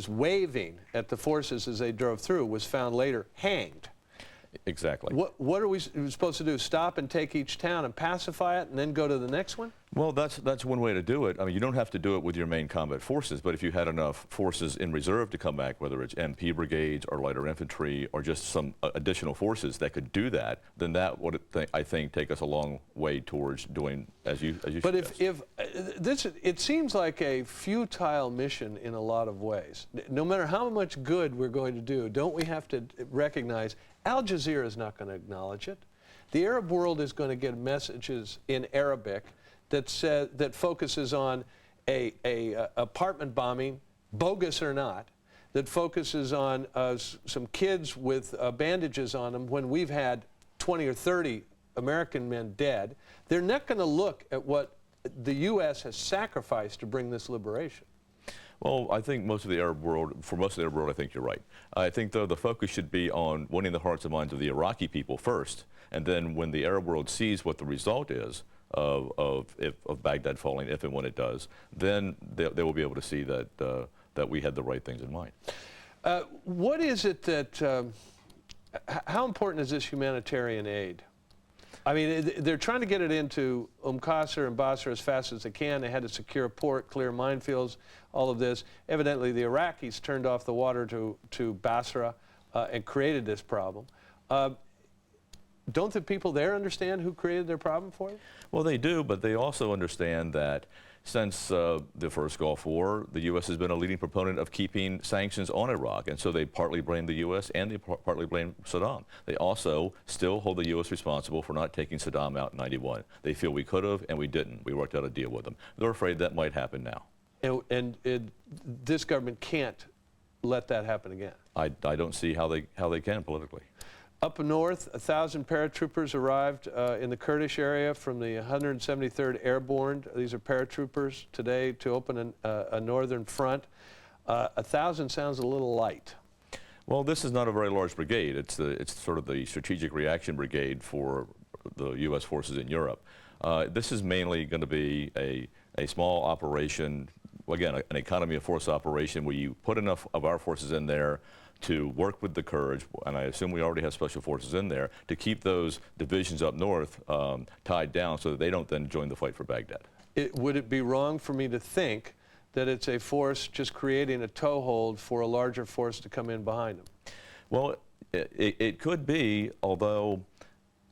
waving at the forces as they drove through was found later hanged. Exactly. What are we supposed to do? Stop and take each town and pacify it and then go to the next one? Well, that's one way to do it. I mean, you don't have to do it with your main combat forces, but if you had enough forces in reserve to come back, whether it's MP brigades or lighter infantry or just some additional forces that could do that, then that would, I think, take us a long way towards doing as you But suggest. it seems like a futile mission in a lot of ways. No matter how much good we're going to do, don't we have to recognize Al Jazeera is not going to acknowledge it. The Arab world is going to get messages in Arabic that focuses on a apartment bombing, bogus or not, that focuses on some kids with bandages on them when we've had 20 or 30 American men dead. They're not going to look at what the U.S. has sacrificed to bring this liberation. Well, I think for most of the Arab world, I think you're right. I think, though, the focus should be on winning the hearts and minds of the Iraqi people first, and then when the Arab world sees what the result is of Baghdad falling, if and when it does, then they will be able to see that we had the right things in mind. What is it that, how important is this humanitarian aid? I mean, they're trying to get it into Qasr and Basra as fast as they can. They had to secure a port, clear minefields, all of this. Evidently, the Iraqis turned off the water to Basra and created this problem. Don't the people there understand who created their problem for you? Well, they do, but they also understand that since the first Gulf War, the U.S. has been a leading proponent of keeping sanctions on Iraq, and so they partly blame the U.S. and they partly blame Saddam. They also still hold the U.S. responsible for not taking Saddam out in '91. They feel we could have, and we didn't. We worked out a deal with them. They're afraid that might happen now. And this government can't let that happen again. I don't see how they can politically. Up north, 1,000 paratroopers arrived in the Kurdish area from the 173rd Airborne. These are paratroopers today to open a northern front. 1,000 sounds a little light. Well, this is not a very large brigade. It's sort of the strategic reaction brigade for the U.S. forces in Europe. This is mainly going to be a small operation, again, an economy of force operation where you put enough of our forces in there to work with the Kurds, and I assume we already have special forces in there, to keep those divisions up north tied down so that they don't then join the fight for Baghdad. Would it be wrong for me to think that it's a force just creating a toehold for a larger force to come in behind them? Well, it could be, although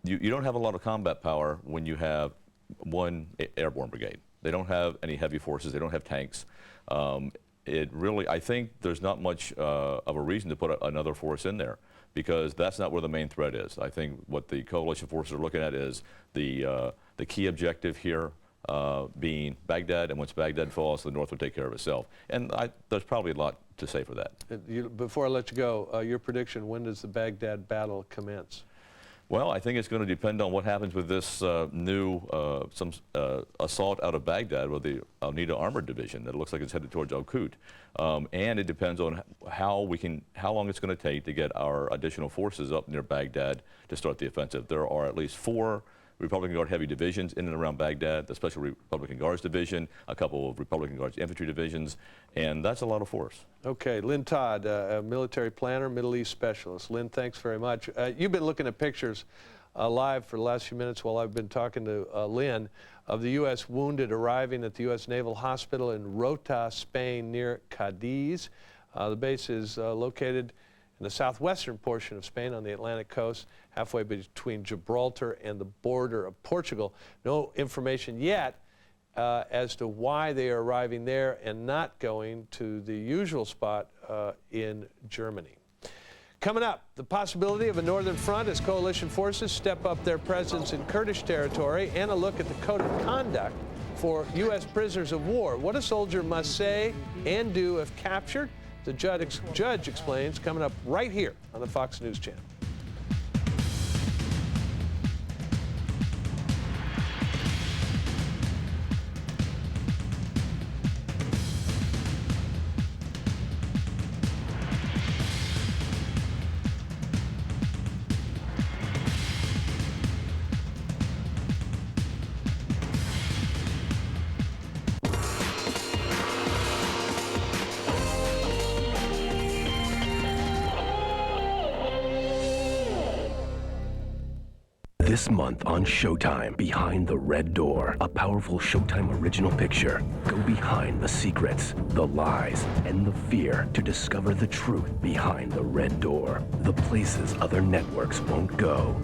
you don't have a lot of combat power when you have one airborne brigade. They don't have any heavy forces. They don't have tanks. I think there's not much of a reason to put another force in there because that's not where the main threat is. I think what the coalition forces are looking at is the key objective here being Baghdad, and once Baghdad falls, the North will take care of itself. And there's probably a lot to say for that. Before I let you go, your prediction, when does the Baghdad battle commence? Well, I think it's going to depend on what happens with this new assault out of Baghdad with the Al-Nida Armored Division that looks like it's headed towards Al-Qut. And it depends on how long it's going to take to get our additional forces up near Baghdad to start the offensive. There are at least 4 Republican Guard heavy divisions in and around Baghdad, the Special Republican Guards Division, a couple of Republican Guards infantry divisions, and that's a lot of force. Okay, Lynn Todd, a military planner, Middle East specialist. Lynn, thanks very much. You've been looking at pictures live for the last few minutes while I've been talking to Lynn of the U.S. wounded arriving at the U.S. Naval Hospital in Rota, Spain, near Cadiz. The base is located in the southwestern portion of Spain on the Atlantic coast, halfway between Gibraltar and the border of Portugal. No information yet as to why they are arriving there and not going to the usual spot in Germany. Coming up, the possibility of a northern front as coalition forces step up their presence in Kurdish territory, and a look at the code of conduct for U.S. prisoners of war. What a soldier must say and do if captured. The judge explains, coming up right here on the Fox News Channel. This month on Showtime, Behind the Red Door, a powerful Showtime original picture. Go behind the secrets, the lies, and the fear to discover the truth behind the red door. The places other networks won't go.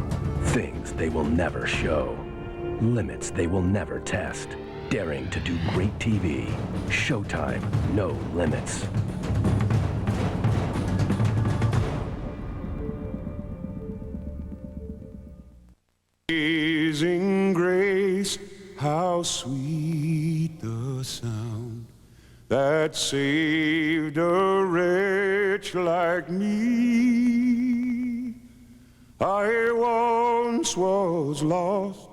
Things they will never show. Limits they will never test. Daring to do great TV. Showtime, no limits. Amazing grace, how sweet the sound that saved a wretch like me. I once was lost,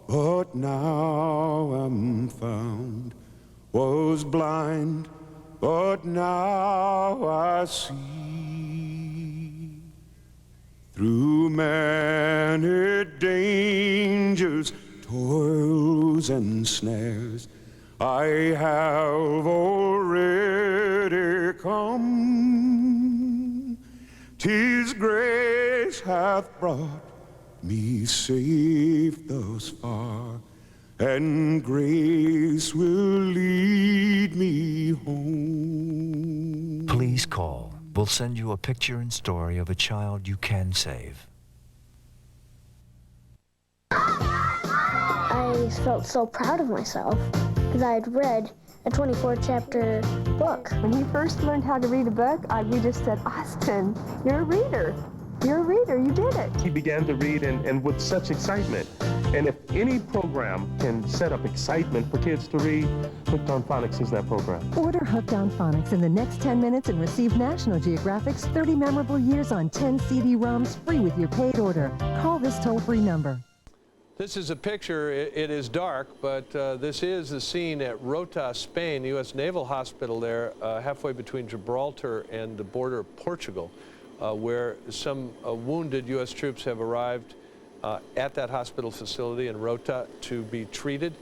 but now I'm found. Was blind, but now I see. Through many dangers, toils and snares, I have already come. 'Tis grace hath brought me safe thus far, and grace will lead me home. Please call. We'll send you a picture and story of a child you can save. I felt so proud of myself because I had read a 24-chapter book. When he first learned how to read a book, we just said, Austin, you're a reader. You're a reader, you did it. He began to read and with such excitement. And if any program can set up excitement for kids to read, Hooked on Phonics is that program. Order Hooked on Phonics in the next 10 minutes and receive National Geographic's 30 memorable years on 10 CD-ROMs free with your paid order. Call this toll-free number. This is a picture. It is dark, but this is the scene at Rota, Spain, U.S. Naval Hospital there, halfway between Gibraltar and the border of Portugal, where some wounded U.S. troops have arrived at that hospital facility in Rota to be treated.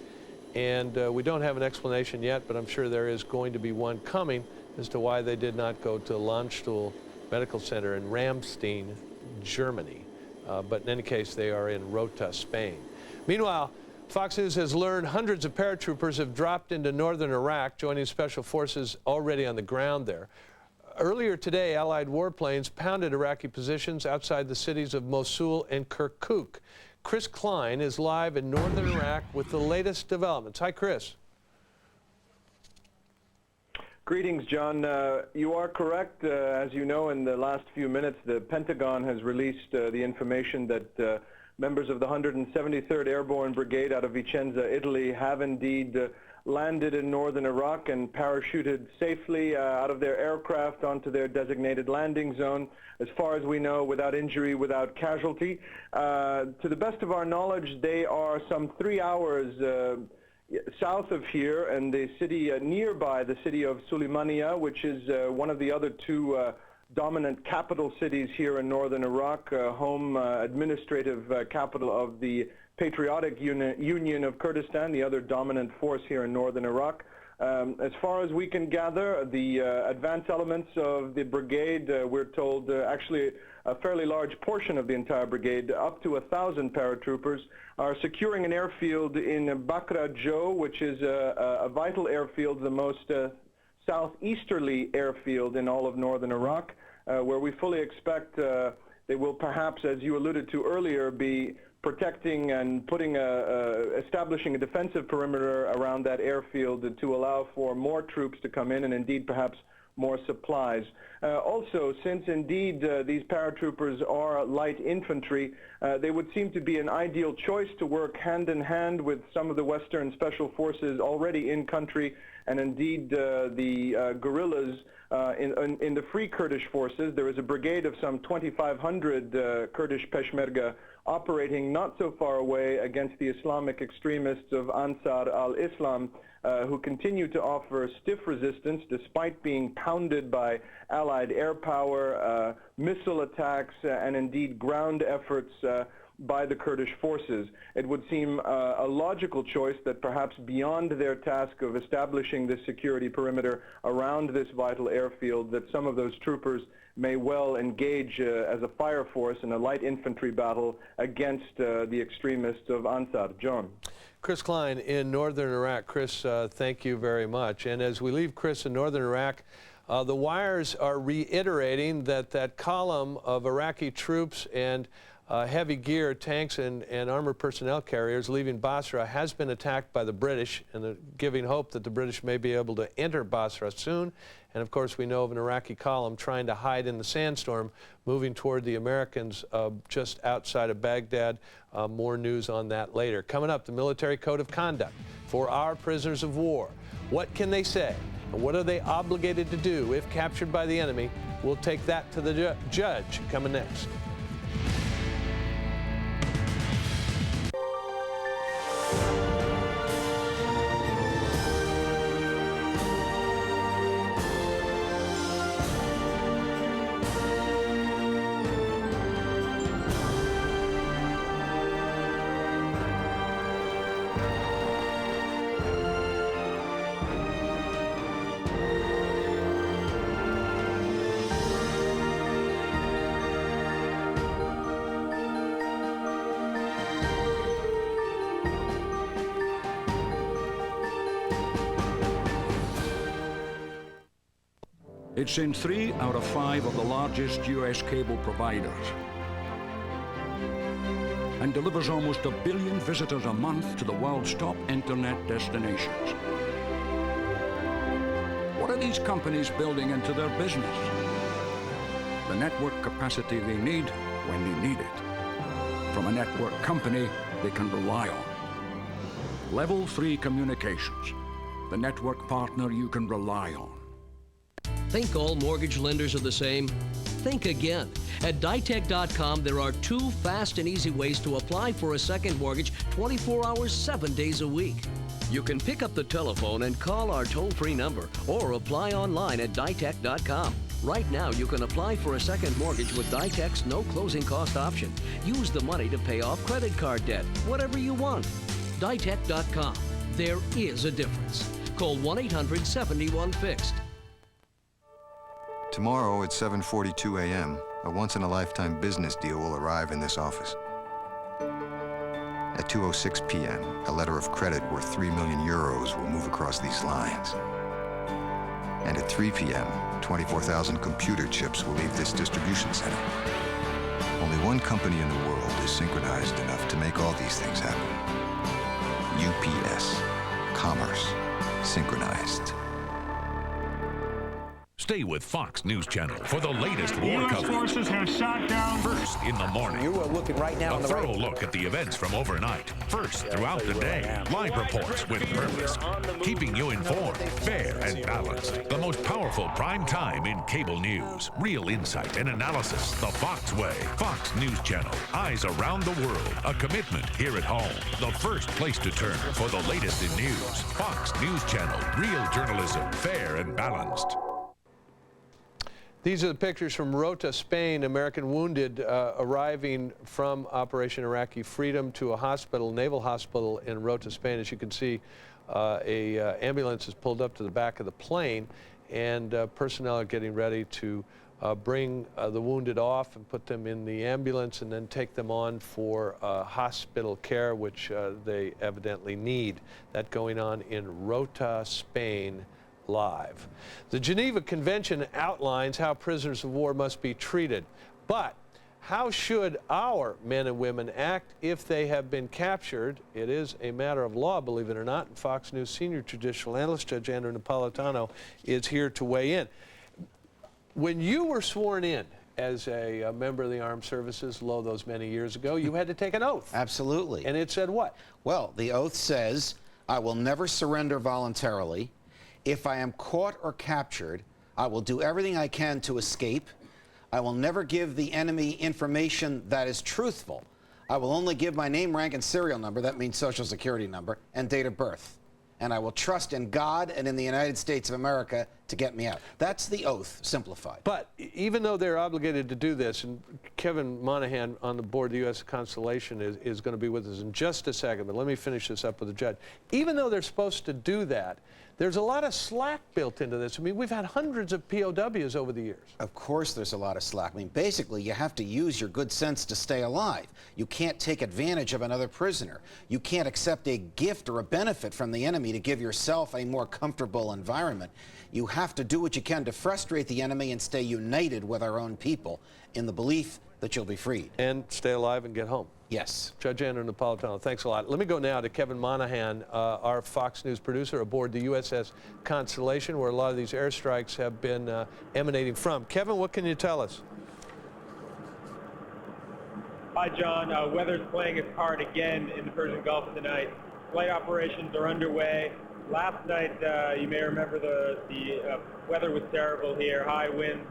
And we don't have an explanation yet, but I'm sure there is going to be one coming as to why they did not go to Landstuhl Medical Center in Ramstein, Germany. But in any case, they are in Rota, Spain. Meanwhile, Fox News has learned hundreds of paratroopers have dropped into northern Iraq, joining special forces already on the ground there. Earlier today, Allied warplanes pounded Iraqi positions outside the cities of Mosul and Kirkuk. Chris Klein is live in northern Iraq with the latest developments. Hi, Chris. Greetings, John. You are correct. As you know, in the last few minutes, the Pentagon has released the information that members of the 173rd Airborne Brigade out of Vicenza, Italy, have indeed landed in northern Iraq and parachuted safely out of their aircraft onto their designated landing zone, as far as we know, without injury, without casualty. To the best of our knowledge, they are some 3 hours south of here, and the city nearby, the city of Suleimania, which is one of the other two dominant capital cities here in northern Iraq, home administrative capital of the Patriotic Union of Kurdistan, the other dominant force here in northern Iraq. As far as we can gather, the advanced elements of the brigade, we're told actually a fairly large portion of the entire brigade, up to 1,000 paratroopers, are securing an airfield in Bakra Jo, which is a vital airfield, the most southeasterly airfield in all of northern Iraq, where we fully expect they will perhaps, as you alluded to earlier, be protecting and establishing a defensive perimeter around that airfield to allow for more troops to come in and indeed perhaps more supplies. Also, since indeed these paratroopers are light infantry, they would seem to be an ideal choice to work hand in hand with some of the Western special forces already in country, and indeed the guerrillas in the Free Kurdish forces. There is a brigade of some 2,500 Kurdish Peshmerga operating not so far away against the Islamic extremists of Ansar al-Islam, who continue to offer stiff resistance despite being pounded by Allied air power, missile attacks, and indeed ground efforts. by the Kurdish forces. It would seem a logical choice that perhaps beyond their task of establishing this security perimeter around this vital airfield, that some of those troopers may well engage as a fire force in a light infantry battle against the extremists of Ansar. John. Chris Klein in northern Iraq. Chris, thank you very much. And as we leave Chris in northern Iraq, the wires are reiterating that that column of Iraqi troops and heavy gear, tanks and armored personnel carriers leaving Basra has been attacked by the British, and giving hope that the British may be able to enter Basra soon. And of course, we know of an Iraqi column trying to hide in the sandstorm, moving toward the Americans just outside of Baghdad. More news on that later. Coming up, the military code of conduct for our prisoners of war. What can they say? And what are they obligated to do if captured by the enemy? We'll take that to the judge coming next. It's in 3 out of 5 of the largest U.S. cable providers and delivers almost 1 billion visitors a month to the world's top internet destinations. What are these companies building into their business? The network capacity they need when they need it, from a network company they can rely on. Level 3 Communications, the network partner you can rely on. Think all mortgage lenders are the same? Think again. At Ditech.com, there are 2 fast and easy ways to apply for a second mortgage 24 hours, 7 days a week. You can pick up the telephone and call our toll-free number or apply online at Ditech.com. Right now, you can apply for a second mortgage with Ditech's no closing cost option. Use the money to pay off credit card debt, whatever you want. Ditech.com. There is a difference. Call 1-800-71-FIXED. Tomorrow at 7:42 a.m., a once-in-a-lifetime business deal will arrive in this office. At 2:06 p.m., a letter of credit worth 3 million euros will move across these lines. And at 3 p.m., 24,000 computer chips will leave this distribution center. Only one company in the world is synchronized enough to make all these things happen. UPS. Commerce. Synchronized. Stay with Fox News Channel for the latest war coverage. U.S. forces have shot down first in the morning. You are looking right now. A thorough look at the events from overnight. First throughout the day. Live reports with purpose. Keeping you informed, fair and balanced. The most powerful prime time in cable news. Real insight and analysis. The Fox way. Fox News Channel. Eyes around the world. A commitment here at home. The first place to turn for the latest in news. Fox News Channel. Real journalism. Fair and balanced. These are the pictures from Rota, Spain. American wounded arriving from Operation Iraqi Freedom to a hospital, naval hospital in Rota, Spain. As you can see, a ambulance is pulled up to the back of the plane, and personnel are getting ready to bring the wounded off and put them in the ambulance and then take them on for hospital care, which they evidently need. That going on in Rota, Spain. Live. The Geneva Convention outlines how prisoners of war must be treated, but how should our men and women act if they have been captured? It is a matter of law, believe it or not, and Fox News senior judicial analyst Judge Andrew Napolitano is here to weigh in. When you were sworn in as a member of the armed services, lo, those many years ago, you had to take an oath. Absolutely. And it said what? Well, the oath says, I will never surrender voluntarily. If I am caught or captured, I will do everything I can to escape. I will never give the enemy information that is truthful. I will only give my name, rank, and serial number, that means social security number, and date of birth. And I will trust in God and in the United States of America to get me out. That's the oath, simplified. But even though they're obligated to do this, and Kevin Monahan on the board of the U.S. Constellation is going to be with us in just a second, but let me finish this up with the judge. Even though they're supposed to do that, there's a lot of slack built into this. I mean, we've had hundreds of POWs over the years. Of course there's a lot of slack. I mean, basically, you have to use your good sense to stay alive. You can't take advantage of another prisoner. You can't accept a gift or a benefit from the enemy to give yourself a more comfortable environment. You have to do what you can to frustrate the enemy and stay united with our own people in the belief that you'll be freed. And stay alive and get home. Yes. Judge Andrew Napolitano, thanks a lot. Let me go now to Kevin Monahan, our Fox News producer aboard the USS Constellation, where a lot of these airstrikes have been emanating from. Kevin, what can you tell us? Hi, John. Weather's playing its part again in the Persian Gulf tonight. Flight operations are underway. Last night, you may remember the weather was terrible here. High winds,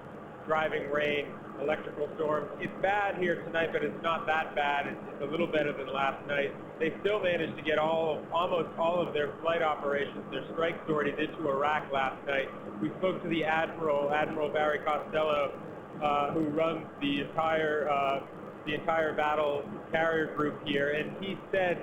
driving rain, electrical storms. It's bad here tonight, but it's not that bad. It's a little better than last night. They still managed to get almost all of their flight operations, their strike sorties into Iraq last night. We spoke to the Admiral Barry Costello, who runs the entire battle carrier group here, and he said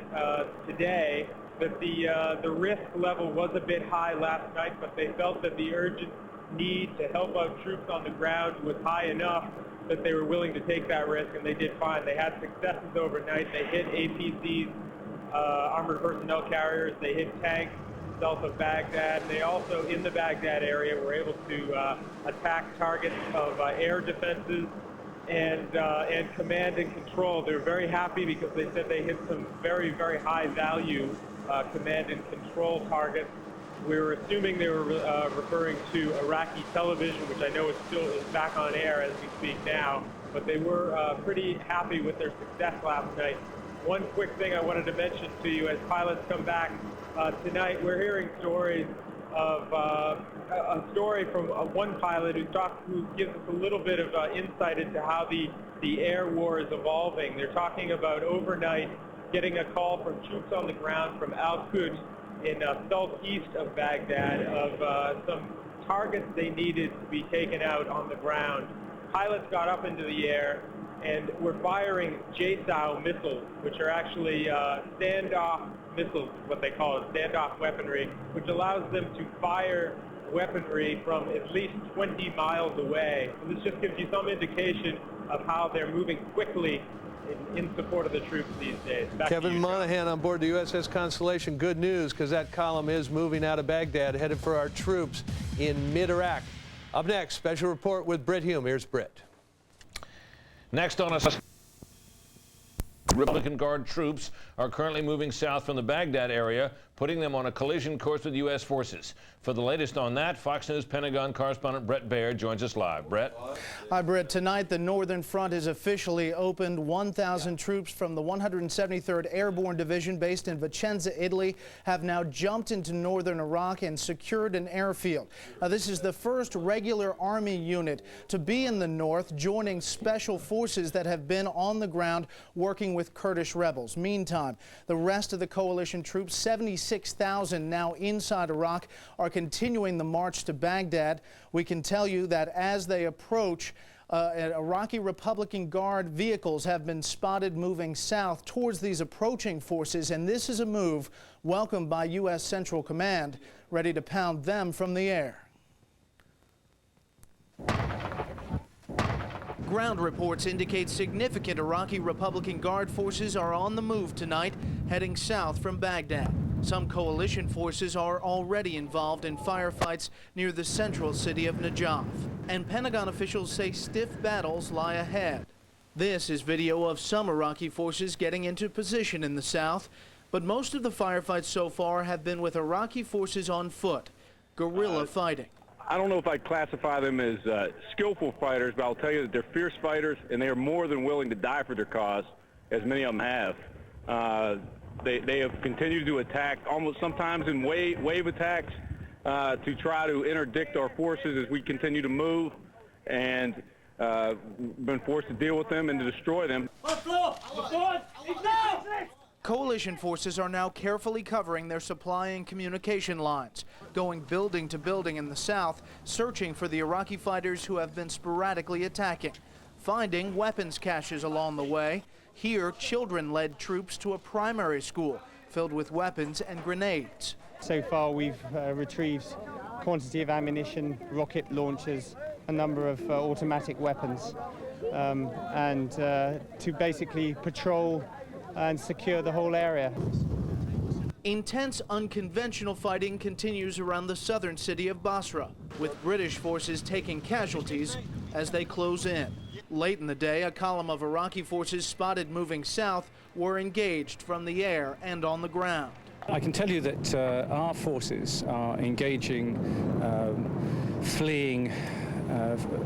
today that the risk level was a bit high last night, but they felt that the urgent need to help out troops on the ground was high enough that they were willing to take that risk, and they did fine. They had successes overnight. They hit APCs, armored personnel carriers. They hit tanks south of Baghdad. They also, in the Baghdad area, were able to attack targets of air defenses and command and control. They're very happy because they said they hit some very, very high value command and control targets. We were assuming they were referring to Iraqi television, which I know is back on air as we speak now, but they were pretty happy with their success last night. One quick thing I wanted to mention to you as pilots come back tonight, we're hearing stories of a story from one pilot who gives us a little bit of insight into how the air war is evolving. They're talking about overnight getting a call from troops on the ground from Al-Quds in southeast of Baghdad of some targets they needed to be taken out on the ground. Pilots got up into the air and were firing JSOW missiles, which are actually standoff missiles, what they call it, standoff weaponry, which allows them to fire weaponry from at least 20 miles away. So this just gives you some indication of how they're moving quickly in support of the troops these days. Kevin Monahan on board the USS Constellation. Good news, because that column is moving out of Baghdad, headed for our troops in mid-Iraq. Up next, special report with Britt Hume. Here's Britt. Next on us, Republican Guard troops are currently moving south from the Baghdad area, putting them on a collision course with U.S. forces. For the latest on that, Fox News Pentagon correspondent Brett Baird joins us live. Brett? Hi, Brett. Tonight, the Northern Front has officially opened. 1,000 troops from the 173rd Airborne Division based in Vicenza, Italy, have now jumped into northern Iraq and secured an airfield. This is the first regular Army unit to be in the north, joining special forces that have been on the ground working with Kurdish rebels. Meantime, the rest of the coalition troops, 76,000 now inside Iraq, are continuing the march to Baghdad. We can tell you that as they approach, Iraqi Republican Guard vehicles have been spotted moving south towards these approaching forces, and this is a move welcomed by U.S. Central Command, ready to pound them from the air. Ground reports indicate significant Iraqi Republican Guard forces are on the move tonight, heading south from Baghdad. Some coalition forces are already involved in firefights near the central city of Najaf, and Pentagon officials say stiff battles lie ahead. This is video of some Iraqi forces getting into position in the south, but most of the firefights so far have been with Iraqi forces on foot, guerrilla fighting. I don't know if I'd classify them as skillful fighters, but I'll tell you that they're fierce fighters, and they are more than willing to die for their cause, as many of them have. They have continued to attack, almost sometimes in wave attacks, to try to interdict our forces as we continue to move, and been forced to deal with them and to destroy them. Coalition forces are now carefully covering their supply and communication lines, going building to building in the south, searching for the Iraqi fighters who have been sporadically attacking, finding weapons caches along the way. Here, children led troops to a primary school filled with weapons and grenades. So far, we've retrieved quantity of ammunition, rocket launchers, a number of automatic weapons, and to basically patrol and secure the whole area. Intense, unconventional fighting continues around the southern city of Basra, with British forces taking casualties as they close in. Late in the day, a column of Iraqi forces spotted moving south were engaged from the air and on the ground. I can tell you that our forces are engaging fleeing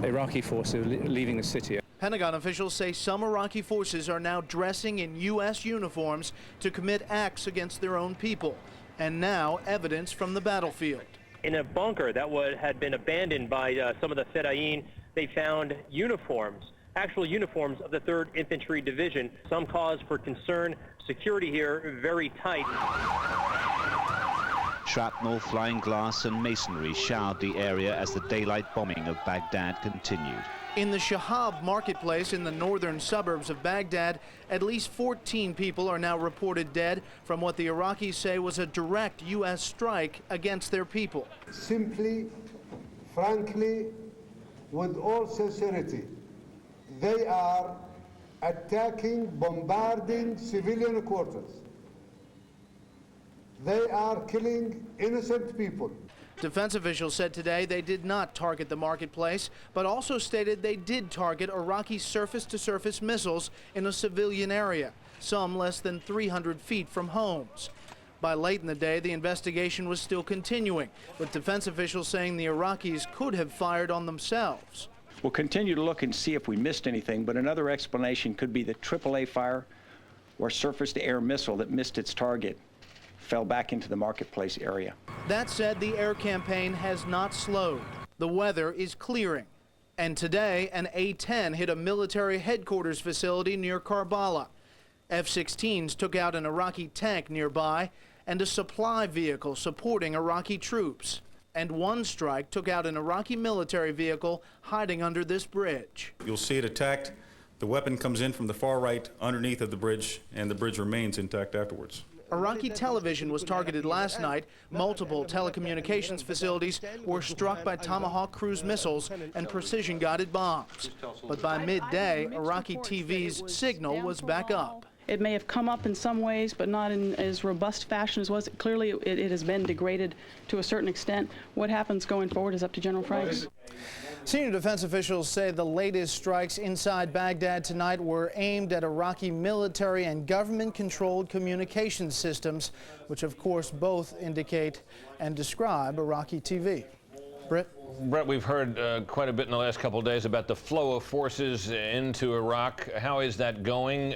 Iraqi forces leaving the city. Pentagon officials say some Iraqi forces are now dressing in U.S. uniforms to commit acts against their own people, and now evidence from the battlefield. In a bunker that had been abandoned by some of the Fedayeen, they found uniforms, actual uniforms of the 3rd Infantry Division. Some cause for concern. Security here very tight. Shrapnel, flying glass and masonry showered the area as the daylight bombing of Baghdad continued. In the Shahab marketplace in the northern suburbs of Baghdad, at least 14 people are now reported dead from what the Iraqis say was a direct U.S. strike against their people. Simply, frankly, with all sincerity, they are attacking, bombarding civilian quarters. They are killing innocent people. Defense officials said today they did not target the marketplace, but also stated they did target Iraqi surface-to-surface missiles in a civilian area, some less than 300 feet from homes. By late in the day, the investigation was still continuing, with defense officials saying the Iraqis could have fired on themselves. We'll continue to look and see if we missed anything, but another explanation could be the AAA fire or surface-to-air missile that missed its target fell back into the marketplace area. That said, the air campaign has not slowed. The weather is clearing. And today, an A-10 hit a military headquarters facility near Karbala. F-16s took out an Iraqi tank nearby and a supply vehicle supporting Iraqi troops. And one strike took out an Iraqi military vehicle hiding under this bridge. You'll see it attacked. The weapon comes in from the far right underneath of the bridge, and the bridge remains intact afterwards. Iraqi television was targeted last night. Multiple telecommunications facilities were struck by Tomahawk cruise missiles and precision-guided bombs. But by midday, Iraqi TV's signal was back up. It may have come up in some ways, but not in as robust fashion as was. Clearly, it has been degraded to a certain extent. What happens going forward is up to General Franks. Senior defense officials say the latest strikes inside Baghdad tonight were aimed at Iraqi military and government-controlled communications systems, which of course both indicate and describe Iraqi TV. Britt? Brett, we've heard quite a bit in the last couple of days about the flow of forces into Iraq. How is that going?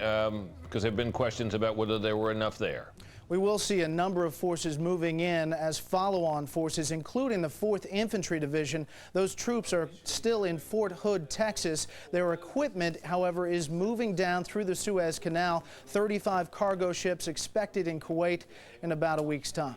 Because there have been questions about whether there were enough there. We will see a number of forces moving in as follow-on forces, including the 4th Infantry Division. Those troops are still in Fort Hood, Texas. Their equipment, however, is moving down through the Suez Canal. 35 cargo ships expected in Kuwait in about a week's time.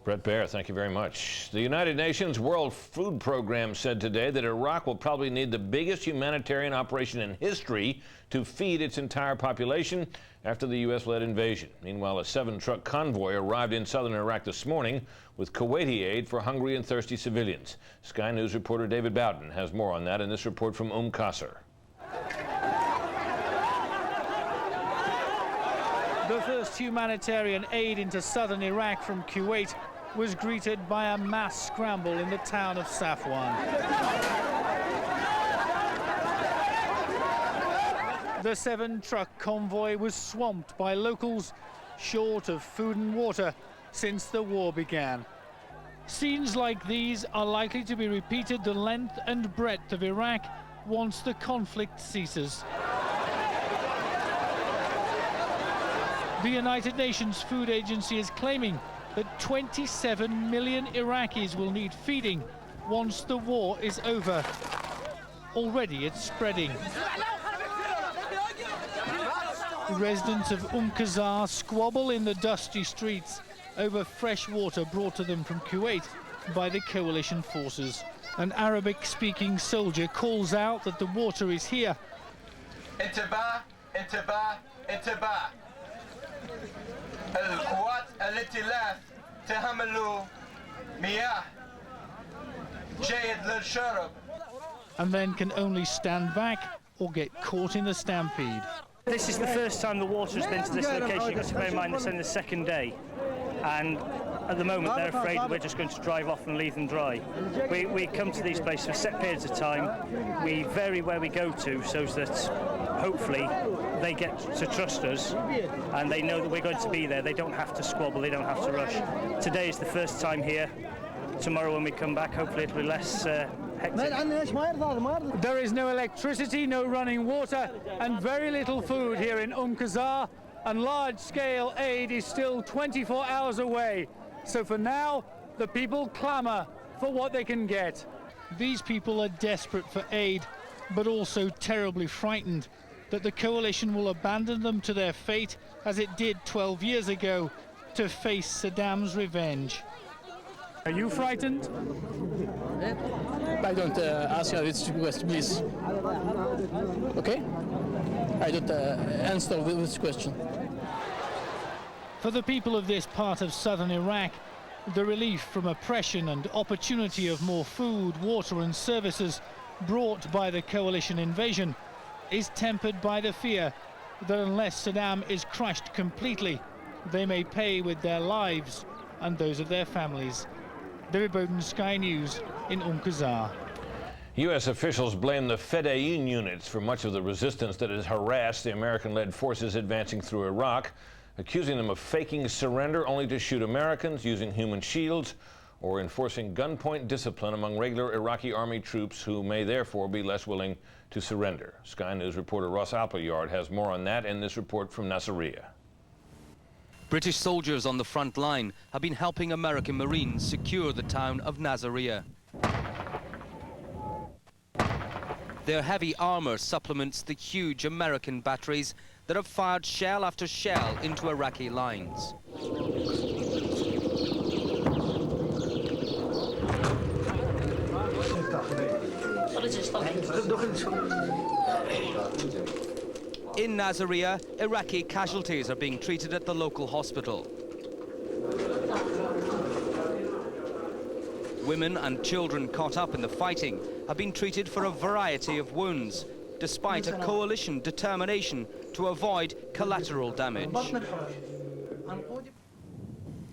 Brett Baer, thank you very much. The United Nations World Food Program said today that Iraq will probably need the biggest humanitarian operation in history to feed its entire population after the U.S.-led invasion. Meanwhile, a 7-truck convoy arrived in southern Iraq this morning with Kuwaiti aid for hungry and thirsty civilians. Sky News reporter David Bowden has more on that in this report from Qasr. The first humanitarian aid into southern Iraq from Kuwait was greeted by a mass scramble in the town of Safwan. The 7-truck convoy was swamped by locals short of food and water since the war began. Scenes like these are likely to be repeated the length and breadth of Iraq once the conflict ceases. The United Nations Food Agency is claiming that 27 million Iraqis will need feeding once the war is over. Already it's spreading. The residents of Qasr squabble in the dusty streets over fresh water brought to them from Kuwait by the coalition forces. An Arabic-speaking soldier calls out that the water is here. انتباه انتباه انتباه القوات الائتلاف تحملوا مياه جيد للشرب. And then can only stand back or get caught in a stampede. This is the first time the water has been to this location. You've got to bear in mind it's only the second day, and at the moment they're afraid that we're just going to drive off and leave them dry. We come to these places for set periods of time. We vary where we go to so that hopefully they get to trust us and they know that we're going to be there. They don't have to squabble, they don't have to rush. Today is the first time here. Tomorrow when we come back, hopefully it'll be less hectic. There is no electricity, no running water, and very little food here in Qasr, and large-scale aid is still 24 hours away. So for now, the people clamour for what they can get. These people are desperate for aid, but also terribly frightened that the coalition will abandon them to their fate, as it did 12 years ago, to face Saddam's revenge. Are you frightened? I don't answer this question, please. Okay? I don't answer this question. For the people of this part of southern Iraq, the relief from oppression and opportunity of more food, water and services brought by the coalition invasion is tempered by the fear that unless Saddam is crushed completely, they may pay with their lives and those of their families. David Bowden, Sky News in Qasr. U.S. officials blame the Fedayeen units for much of the resistance that has harassed the American-led forces advancing through Iraq, accusing them of faking surrender only to shoot Americans, using human shields, or enforcing gunpoint discipline among regular Iraqi army troops who may therefore be less willing to surrender. Sky News reporter Ross Appleyard has more on that in this report from Nasiriyah. British soldiers on the front line have been helping American Marines secure the town of Nasiriyah. Their heavy armor supplements the huge American batteries that have fired shell after shell into Iraqi lines. In Nasiriyah, Iraqi casualties are being treated at the local hospital. Women and children caught up in the fighting have been treated for a variety of wounds, despite a coalition determination to avoid collateral damage.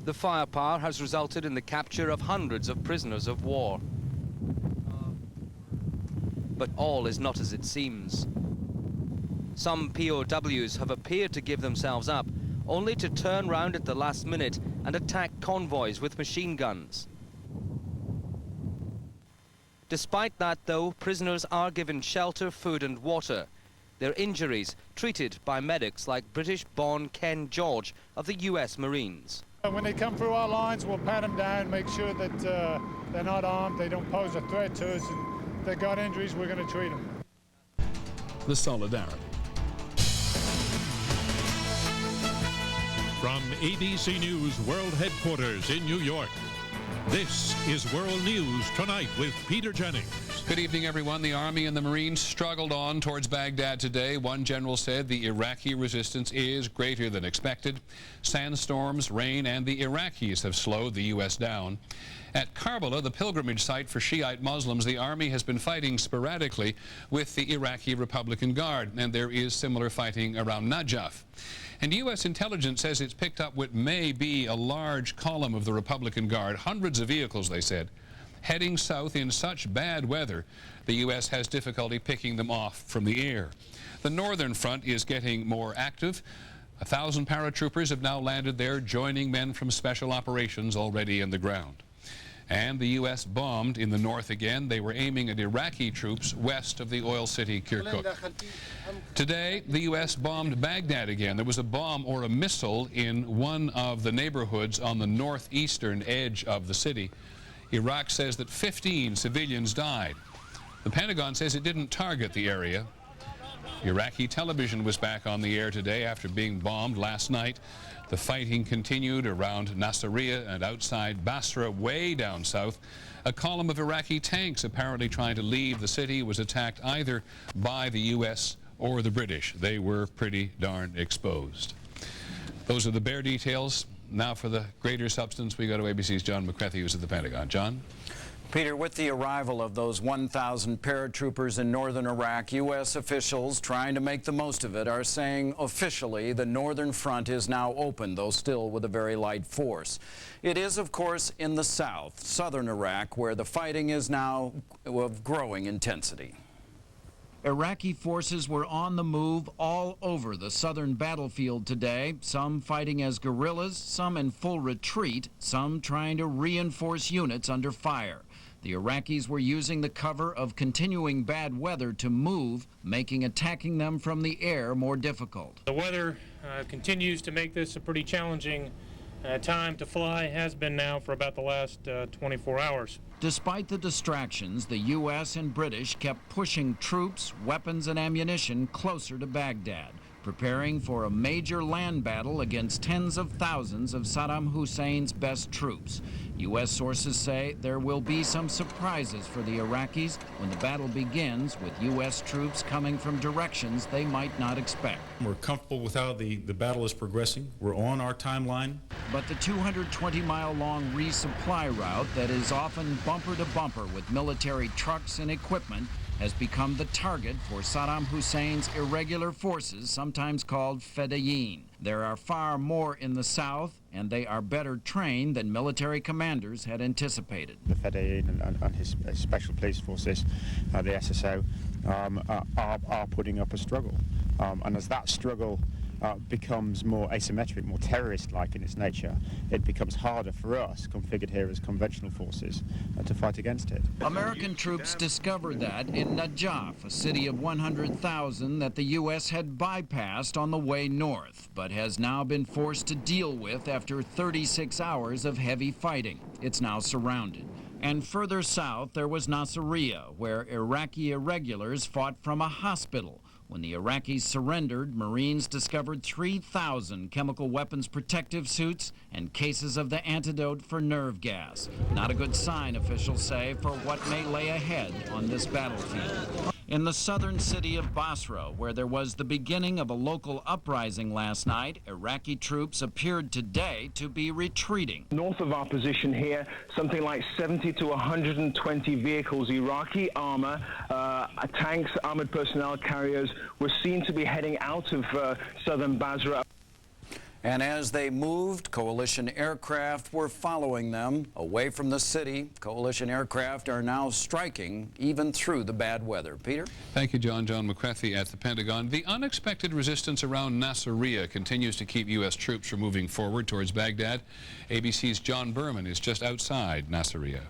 The firepower has resulted in the capture of hundreds of prisoners of war. But all is not as it seems. Some POWs have appeared to give themselves up, only to turn round at the last minute and attack convoys with machine guns. Despite that, though, prisoners are given shelter, food and water. Their injuries treated by medics like British-born Ken George of the US Marines. When they come through our lines, we'll pat them down, make sure that they're not armed, they don't pose a threat to us, and if they've got injuries, we're going to treat them. The Solidarity. From ABC News World Headquarters in New York, this is World News Tonight with Peter Jennings. Good evening, everyone. The Army and the Marines struggled on towards Baghdad today. One general said the Iraqi resistance is greater than expected. Sandstorms, rain, and the Iraqis have slowed the U.S. down. At Karbala, the pilgrimage site for Shiite Muslims, the Army has been fighting sporadically with the Iraqi Republican Guard, and there is similar fighting around Najaf. And U.S. intelligence says it's picked up what may be a large column of the Republican Guard, hundreds of vehicles, they said, heading south in such bad weather, the U.S. has difficulty picking them off from the air. The northern front is getting more active. 1,000 paratroopers have now landed there, joining men from special operations already in the ground. And the U.S. bombed in the north again. They were aiming at Iraqi troops west of the oil city Kirkuk. Today, the U.S. bombed Baghdad again. There was a bomb or a missile in one of the neighborhoods on the northeastern edge of the city. Iraq says that 15 civilians died. The Pentagon says it didn't target the area. Iraqi television was back on the air today after being bombed last night. The fighting continued around Nasiriyah and outside Basra, way down south. A column of Iraqi tanks apparently trying to leave the city was attacked either by the U.S. or the British. They were pretty darn exposed. Those are the bare details. Now for the greater substance, we go to ABC's John McCarthy, who's at the Pentagon. John? Peter, with the arrival of those 1,000 paratroopers in northern Iraq, U.S. officials trying to make the most of it are saying officially the northern front is now open, though still with a very light force. It is, of course, in the south, southern Iraq, where the fighting is now of growing intensity. Iraqi forces were on the move all over the southern battlefield today, some fighting as guerrillas, some in full retreat, some trying to reinforce units under fire. The Iraqis were using the cover of continuing bad weather to move, making attacking them from the air more difficult. The weather continues to make this a pretty challenging time to fly, has been now for about the last 24 hours. Despite the distractions, the U.S. and British kept pushing troops, weapons, and ammunition closer to Baghdad, preparing for a major land battle against tens of thousands of Saddam Hussein's best troops. U.S. sources say there will be some surprises for the Iraqis when the battle begins, with U.S. troops coming from directions they might not expect. We're comfortable with how the battle is progressing. We're on our timeline. But the 220-mile-long resupply route that is often bumper to bumper with military trucks and equipment has become the target for Saddam Hussein's irregular forces, sometimes called Fedayeen. There are far more in the south, and they are better trained than military commanders had anticipated. The Fedayeen and his special police forces, the SSO, are putting up a struggle. And as that struggle becomes more asymmetric, more terrorist-like in its nature, it becomes harder for us, configured here as conventional forces, to fight against it. American troops discovered that in Najaf, a city of 100,000 that the U.S. had bypassed on the way north, but has now been forced to deal with after 36 hours of heavy fighting. It's now surrounded. And further south, there was Nasiriyah, where Iraqi irregulars fought from a hospital. When the Iraqis surrendered, Marines discovered 3,000 chemical weapons protective suits and cases of the antidote for nerve gas. Not a good sign, officials say, for what may lay ahead on this battlefield. In the southern city of Basra, where there was the beginning of a local uprising last night, Iraqi troops appeared today to be retreating. North of our position here, something like 70 to 120 vehicles, Iraqi armor, tanks, armored personnel carriers, were seen to be heading out of southern Basra. And as they moved, coalition aircraft were following them away from the city. Coalition aircraft are now striking even through the bad weather. Peter? Thank you, John. John McCarthy at the Pentagon. The unexpected resistance around Nasiriyah continues to keep U.S. troops from moving forward towards Baghdad. ABC's John Berman is just outside Nasiriyah.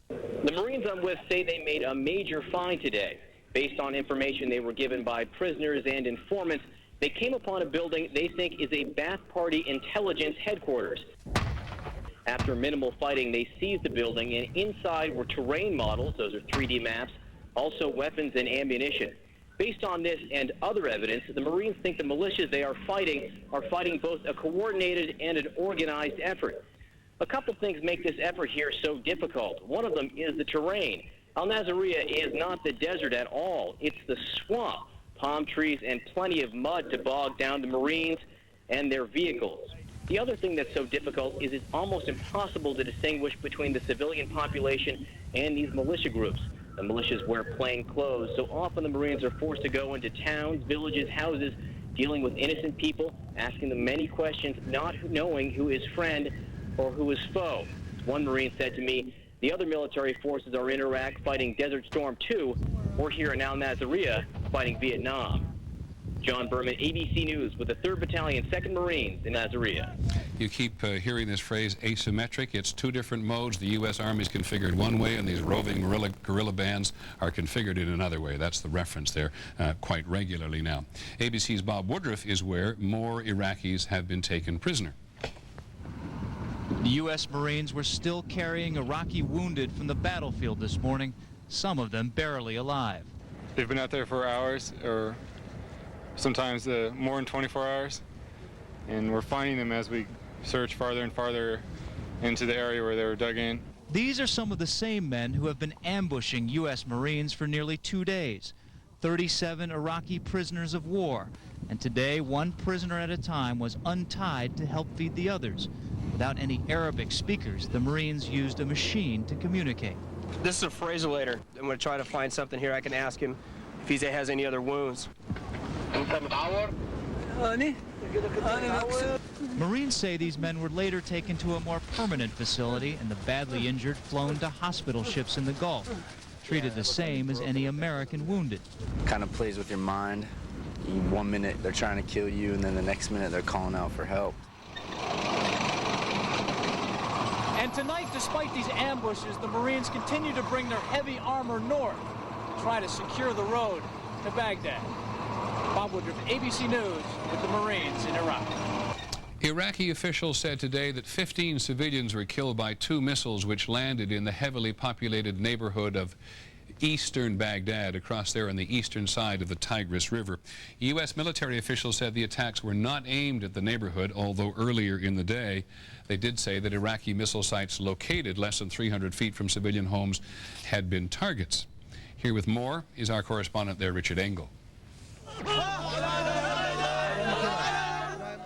The Marines I'm with say they made a major find today. Based on information they were given by prisoners and informants, they came upon a building they think is a Ba'ath Party intelligence headquarters. After minimal fighting, they seized the building, and inside were terrain models, those are 3D maps, also weapons and ammunition. Based on this and other evidence, the Marines think the militias they are fighting both a coordinated and an organized effort. A couple things make this effort here so difficult. One of them is the terrain. Al-Nasiriyah is not the desert at all. It's the swamp. Palm trees and plenty of mud to bog down the Marines and their vehicles. The other thing that's so difficult is it's almost impossible to distinguish between the civilian population and these militia groups. The militias wear plain clothes, so often the Marines are forced to go into towns, villages, houses, dealing with innocent people, asking them many questions, not knowing who is friend or who is foe. One Marine said to me, the other military forces are in Iraq fighting Desert Storm 2, or here in Al-Nasiriyah fighting Vietnam. John Berman, ABC News, with the 3rd Battalion, 2nd Marines in Nasiriyah. You keep hearing this phrase asymmetric. It's two different modes. The U.S. Army is configured one way, and these roving guerrilla bands are configured in another way. That's the reference there quite regularly now. ABC's Bob Woodruff is where more Iraqis have been taken prisoner. The U.S. Marines were still carrying Iraqi wounded from the battlefield this morning, some of them barely alive. They've been out there for hours, or sometimes more than 24 hours, and we're finding them as we search farther and farther into the area where they were dug in. These are some of the same men who have been ambushing U.S. Marines for nearly 2 days. 37 Iraqi prisoners of war, and today one prisoner at a time was untied to help feed the others. Without any Arabic speakers, the Marines used a machine to communicate. This is a phrasolator. I'm going to try to find something here I can ask him if he has any other wounds. Marines say these men were later taken to a more permanent facility and the badly injured flown to hospital ships in the Gulf, treated the same as any American wounded. Kind of plays with your mind. 1 minute they're trying to kill you, and then the next minute they're calling out for help. And tonight, despite these ambushes, the Marines continue to bring their heavy armor north to try to secure the road to Baghdad. Bob Woodruff, ABC News, with the Marines in Iraq. Iraqi officials said today that 15 civilians were killed by 2 missiles which landed in the heavily populated neighborhood of eastern Baghdad, across there on the eastern side of the Tigris River. U.S. military officials said the attacks were not aimed at the neighborhood, although earlier in the day they did say that Iraqi missile sites located less than 300 feet from civilian homes had been targets. Here with more is our correspondent there, Richard Engel.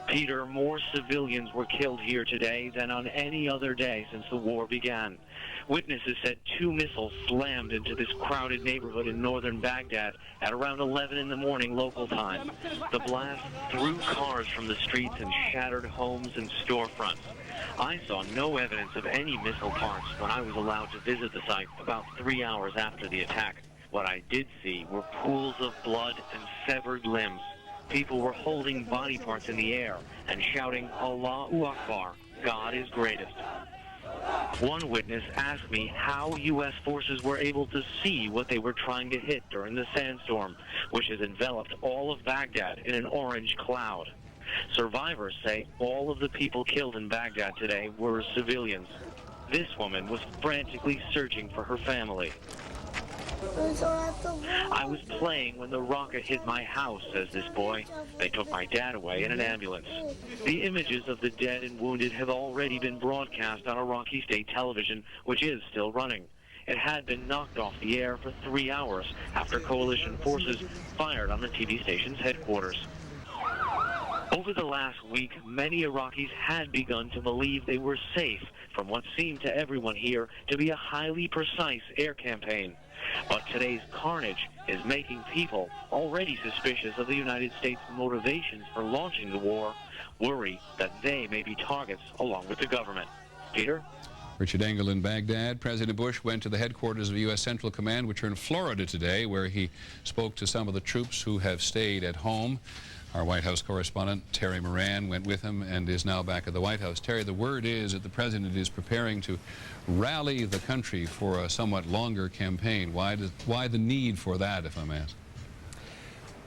Peter, more civilians were killed here today than on any other day since the war began. Witnesses said 2 missiles slammed into this crowded neighborhood in northern Baghdad at around 11 in the morning local time. The blast threw cars from the streets and shattered homes and storefronts. I saw no evidence of any missile parts when I was allowed to visit the site about 3 hours after the attack. What I did see were pools of blood and severed limbs. People were holding body parts in the air and shouting, Allahu Akbar, God is greatest. One witness asked me how U.S. forces were able to see what they were trying to hit during the sandstorm, which has enveloped all of Baghdad in an orange cloud. Survivors say all of the people killed in Baghdad today were civilians. This woman was frantically searching for her family. I was playing when the rocket hit my house, says this boy. They took my dad away in an ambulance. The images of the dead and wounded have already been broadcast on Iraqi state television, which is still running. It had been knocked off the air for 3 hours after coalition forces fired on the TV station's headquarters. Over the last week, many Iraqis had begun to believe they were safe from what seemed to everyone here to be a highly precise air campaign. But today's carnage is making people already suspicious of the United States' motivations for launching the war worry that they may be targets along with the government. Peter? Richard Engel in Baghdad. President Bush went to the headquarters of U.S. Central Command, which are in Florida today, where he spoke to some of the troops who have stayed at home. Our White House correspondent, Terry Moran, went with him and is now back at the White House. Terry, the word is that the president is preparing to rally the country for a somewhat longer campaign. Why the need for that, if I may ask?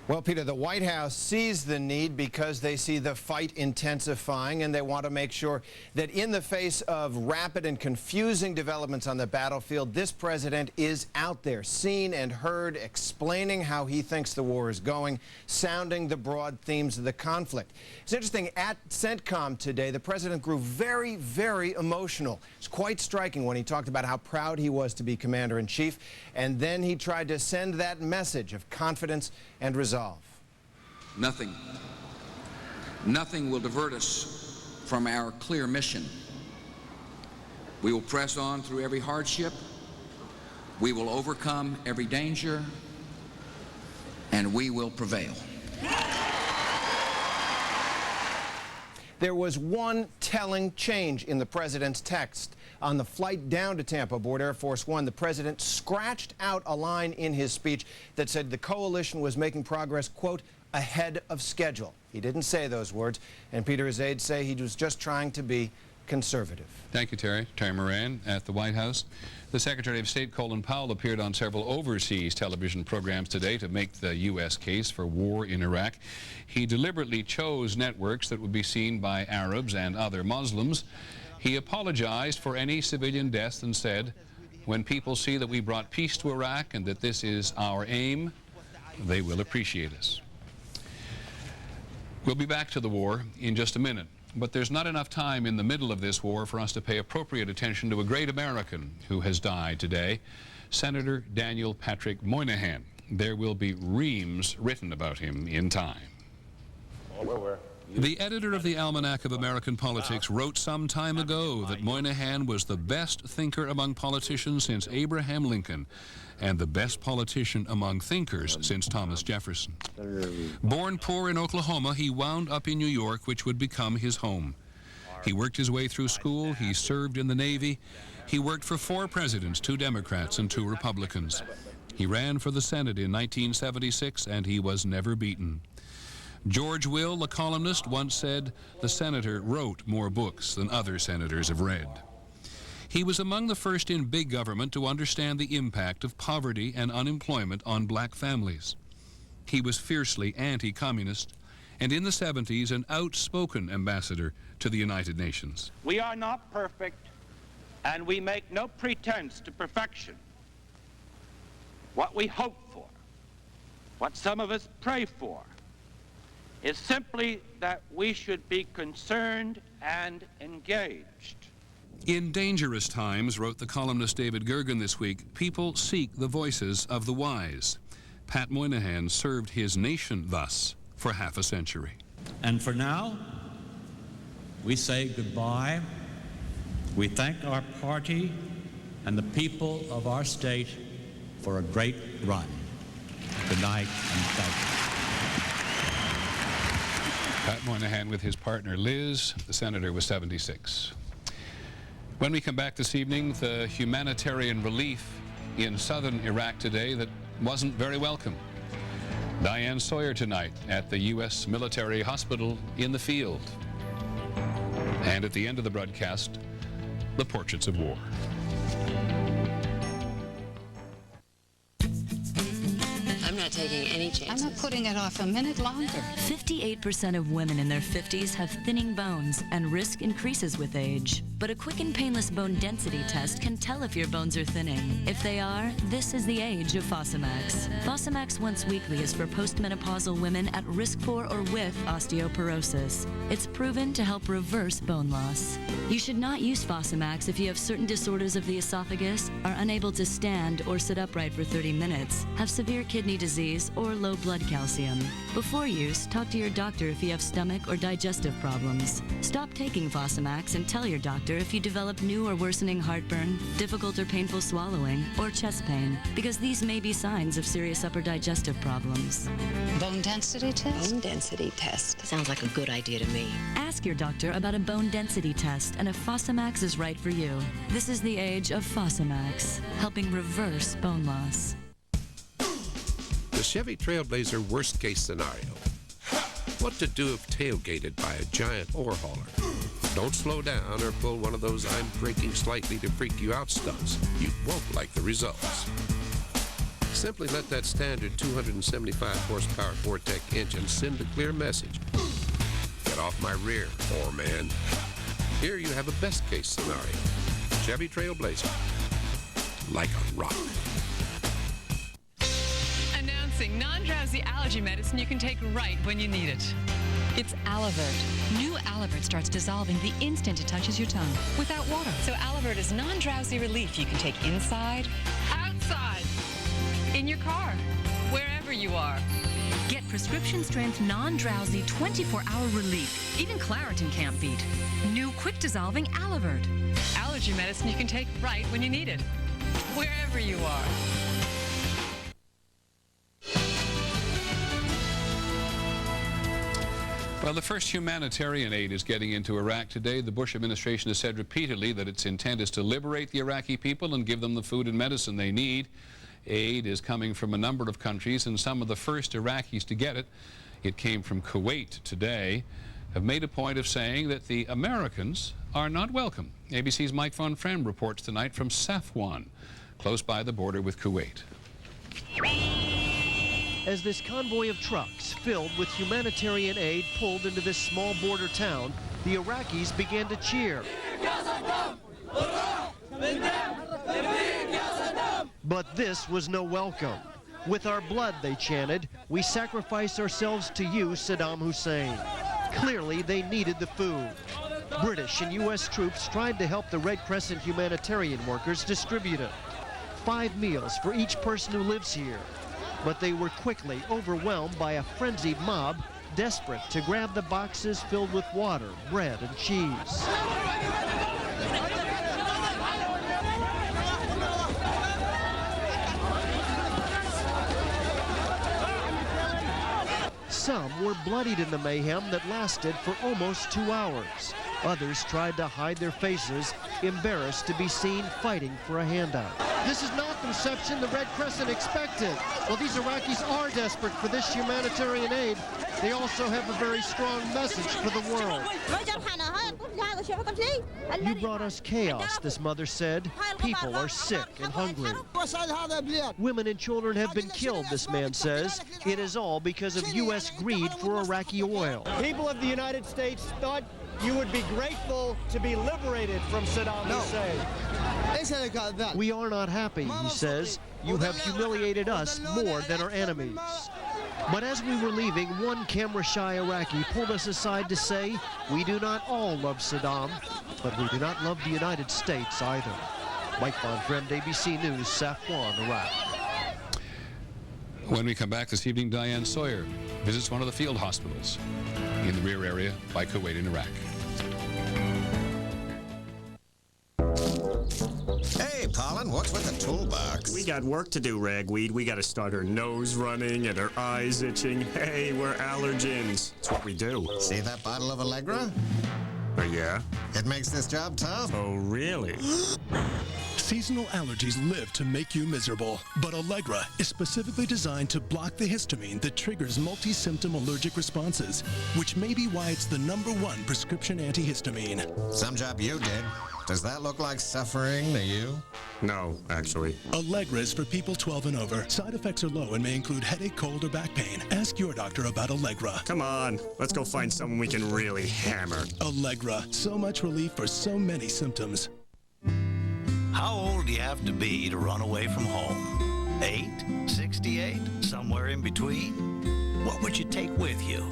Well, Peter, the White House sees the need because they see the fight intensifying, and they want to make sure that in the face of rapid and confusing developments on the battlefield, this president is out there, seen and heard, explaining how he thinks the war is going, sounding the broad themes of the conflict. It's interesting, at CENTCOM today, the president grew very, very emotional. It's quite striking when he talked about how proud he was to be commander-in-chief, and then he tried to send that message of confidence and resolve. Nothing will divert us from our clear mission. We will press on through every hardship. We will overcome every danger, and we will prevail. There was one telling change in the president's text. On the flight down to Tampa aboard Air Force One, the president scratched out a line in his speech that said the coalition was making progress, quote, ahead of schedule. He didn't say those words, and Peter, his aides say he was just trying to be conservative. Thank you, Terry. Terry Moran at the White House. The Secretary of State, Colin Powell, appeared on several overseas television programs today to make the U.S. case for war in Iraq. He deliberately chose networks that would be seen by Arabs and other Muslims. He apologized for any civilian deaths and said, when people see that we brought peace to Iraq and that this is our aim, they will appreciate us. We'll be back to the war in just a minute, but there's not enough time in the middle of this war for us to pay appropriate attention to a great American who has died today, Senator Daniel Patrick Moynihan. There will be reams written about him in time. The editor of the Almanac of American Politics wrote some time ago that Moynihan was the best thinker among politicians since Abraham Lincoln and the best politician among thinkers since Thomas Jefferson. Born poor in Oklahoma, he wound up in New York, which would become his home. He worked his way through school, he served in the Navy, he worked for 4 presidents, 2 Democrats and 2 Republicans. He ran for the Senate in 1976 and he was never beaten. George Will, the columnist, once said, "The senator wrote more books than other senators have read." He was among the first in big government to understand the impact of poverty and unemployment on black families. He was fiercely anti-communist, and in the 70s an outspoken ambassador to the United Nations. We are not perfect, and we make no pretense to perfection. What we hope for, what some of us pray for, is simply that we should be concerned and engaged. In dangerous times, wrote the columnist David Gergen this week, people seek the voices of the wise. Pat Moynihan served his nation thus for half a century. And for now, we say goodbye. We thank our party and the people of our state for a great run. Good night and thank you. Pat Moynihan with his partner Liz. The senator was 76. When we come back this evening, the humanitarian relief in southern Iraq today that wasn't very welcome. Diane Sawyer tonight at the U.S. Military Hospital in the field. And at the end of the broadcast, the portraits of war. I'm not taking any chances. I'm not putting it off a minute longer. 58% of women in their 50s have thinning bones, and risk increases with age. But a quick and painless bone density test can tell if your bones are thinning. If they are, this is the age of Fosamax. Fosamax once weekly is for postmenopausal women at risk for or with osteoporosis. It's proven to help reverse bone loss. You should not use Fosamax if you have certain disorders of the esophagus, are unable to stand or sit upright for 30 minutes, have severe kidney disease, or low blood calcium. Before use, talk to your doctor if you have stomach or digestive problems. Stop taking Fosamax and tell your doctor if you develop new or worsening heartburn, difficult or painful swallowing, or chest pain, because these may be signs of serious upper digestive problems. Bone density test? Bone density test. Sounds like a good idea to me. Ask your doctor about a bone density test and if Fosamax is right for you. This is the age of Fosamax, helping reverse bone loss. The Chevy Trailblazer worst case scenario. What to do if tailgated by a giant ore hauler? Don't slow down or pull one of those I'm braking slightly to freak you out stunts. You won't like the results. Simply let that standard 275 horsepower Vortec engine send a clear message. Get off my rear, ore man. Here you have a best case scenario. Chevy Trailblazer. Like a rock. Announcing non-drowsy allergy medicine you can take right when you need it. It's Alavert. New Alavert starts dissolving the instant it touches your tongue without water. So Alavert is non-drowsy relief you can take inside, outside, in your car, wherever you are. Get prescription-strength, non-drowsy, 24-hour relief. Even Claritin can't beat. New quick-dissolving Alavert. Allergy medicine you can take right when you need it, wherever you are. Well, the first humanitarian aid is getting into Iraq today. The Bush administration has said repeatedly that its intent is to liberate the Iraqi people and give them the food and medicine they need. Aid is coming from a number of countries, and some of the first Iraqis to get it, it came from Kuwait today, have made a point of saying that the Americans are not welcome. ABC's Mike Von Frem reports tonight from Safwan, close by the border with Kuwait. As this convoy of trucks filled with humanitarian aid pulled into this small border town, the Iraqis began to cheer. But this was no welcome. With our blood, they chanted, we sacrifice ourselves to you, Saddam Hussein. Clearly, they needed the food. British and U.S. troops tried to help the Red Crescent humanitarian workers distribute it. 5 meals for each person who lives here. But they were quickly overwhelmed by a frenzied mob desperate to grab the boxes filled with water, bread, and cheese. Some were bloodied in the mayhem that lasted for almost 2 hours. Others tried to hide their faces, embarrassed to be seen fighting for a handout. This is not the reception the Red Crescent expected. While these Iraqis are desperate for this humanitarian aid, they also have a very strong message for the world. You brought us chaos, this mother said. People are sick and hungry. Women and children have been killed, this man says. It is all because of U.S. greed for Iraqi oil. People of the United States thought you would be grateful to be liberated from Saddam Hussein. We are not happy, he says. You have humiliated us more than our enemies. But as we were leaving, one camera-shy Iraqi pulled us aside to say, we do not all love Saddam, but we do not love the United States either. Mike Von Fremd, ABC News, Safwan, Iraq. When we come back this evening, Diane Sawyer visits one of the field hospitals in the rear area by Kuwait in Iraq. Hey, Pollen, what's with the toolbox? We got work to do, Ragweed. We got to start her nose running and her eyes itching. Hey, we're allergens. It's what we do. See that bottle of Allegra? Oh, yeah? It makes this job tough. Oh, really? Seasonal allergies live to make you miserable, but Allegra is specifically designed to block the histamine that triggers multi-symptom allergic responses, which may be why it's the #1 prescription antihistamine. Some job you did. Does that look like suffering to you? No, actually. Allegra is for people 12 and over. Side effects are low and may include headache, cold, or back pain. Ask your doctor about Allegra. Come on, let's go find someone we can really hammer. Allegra, so much relief for so many symptoms. How old do you have to be to run away from home? 8? 68? Somewhere in between? What would you take with you?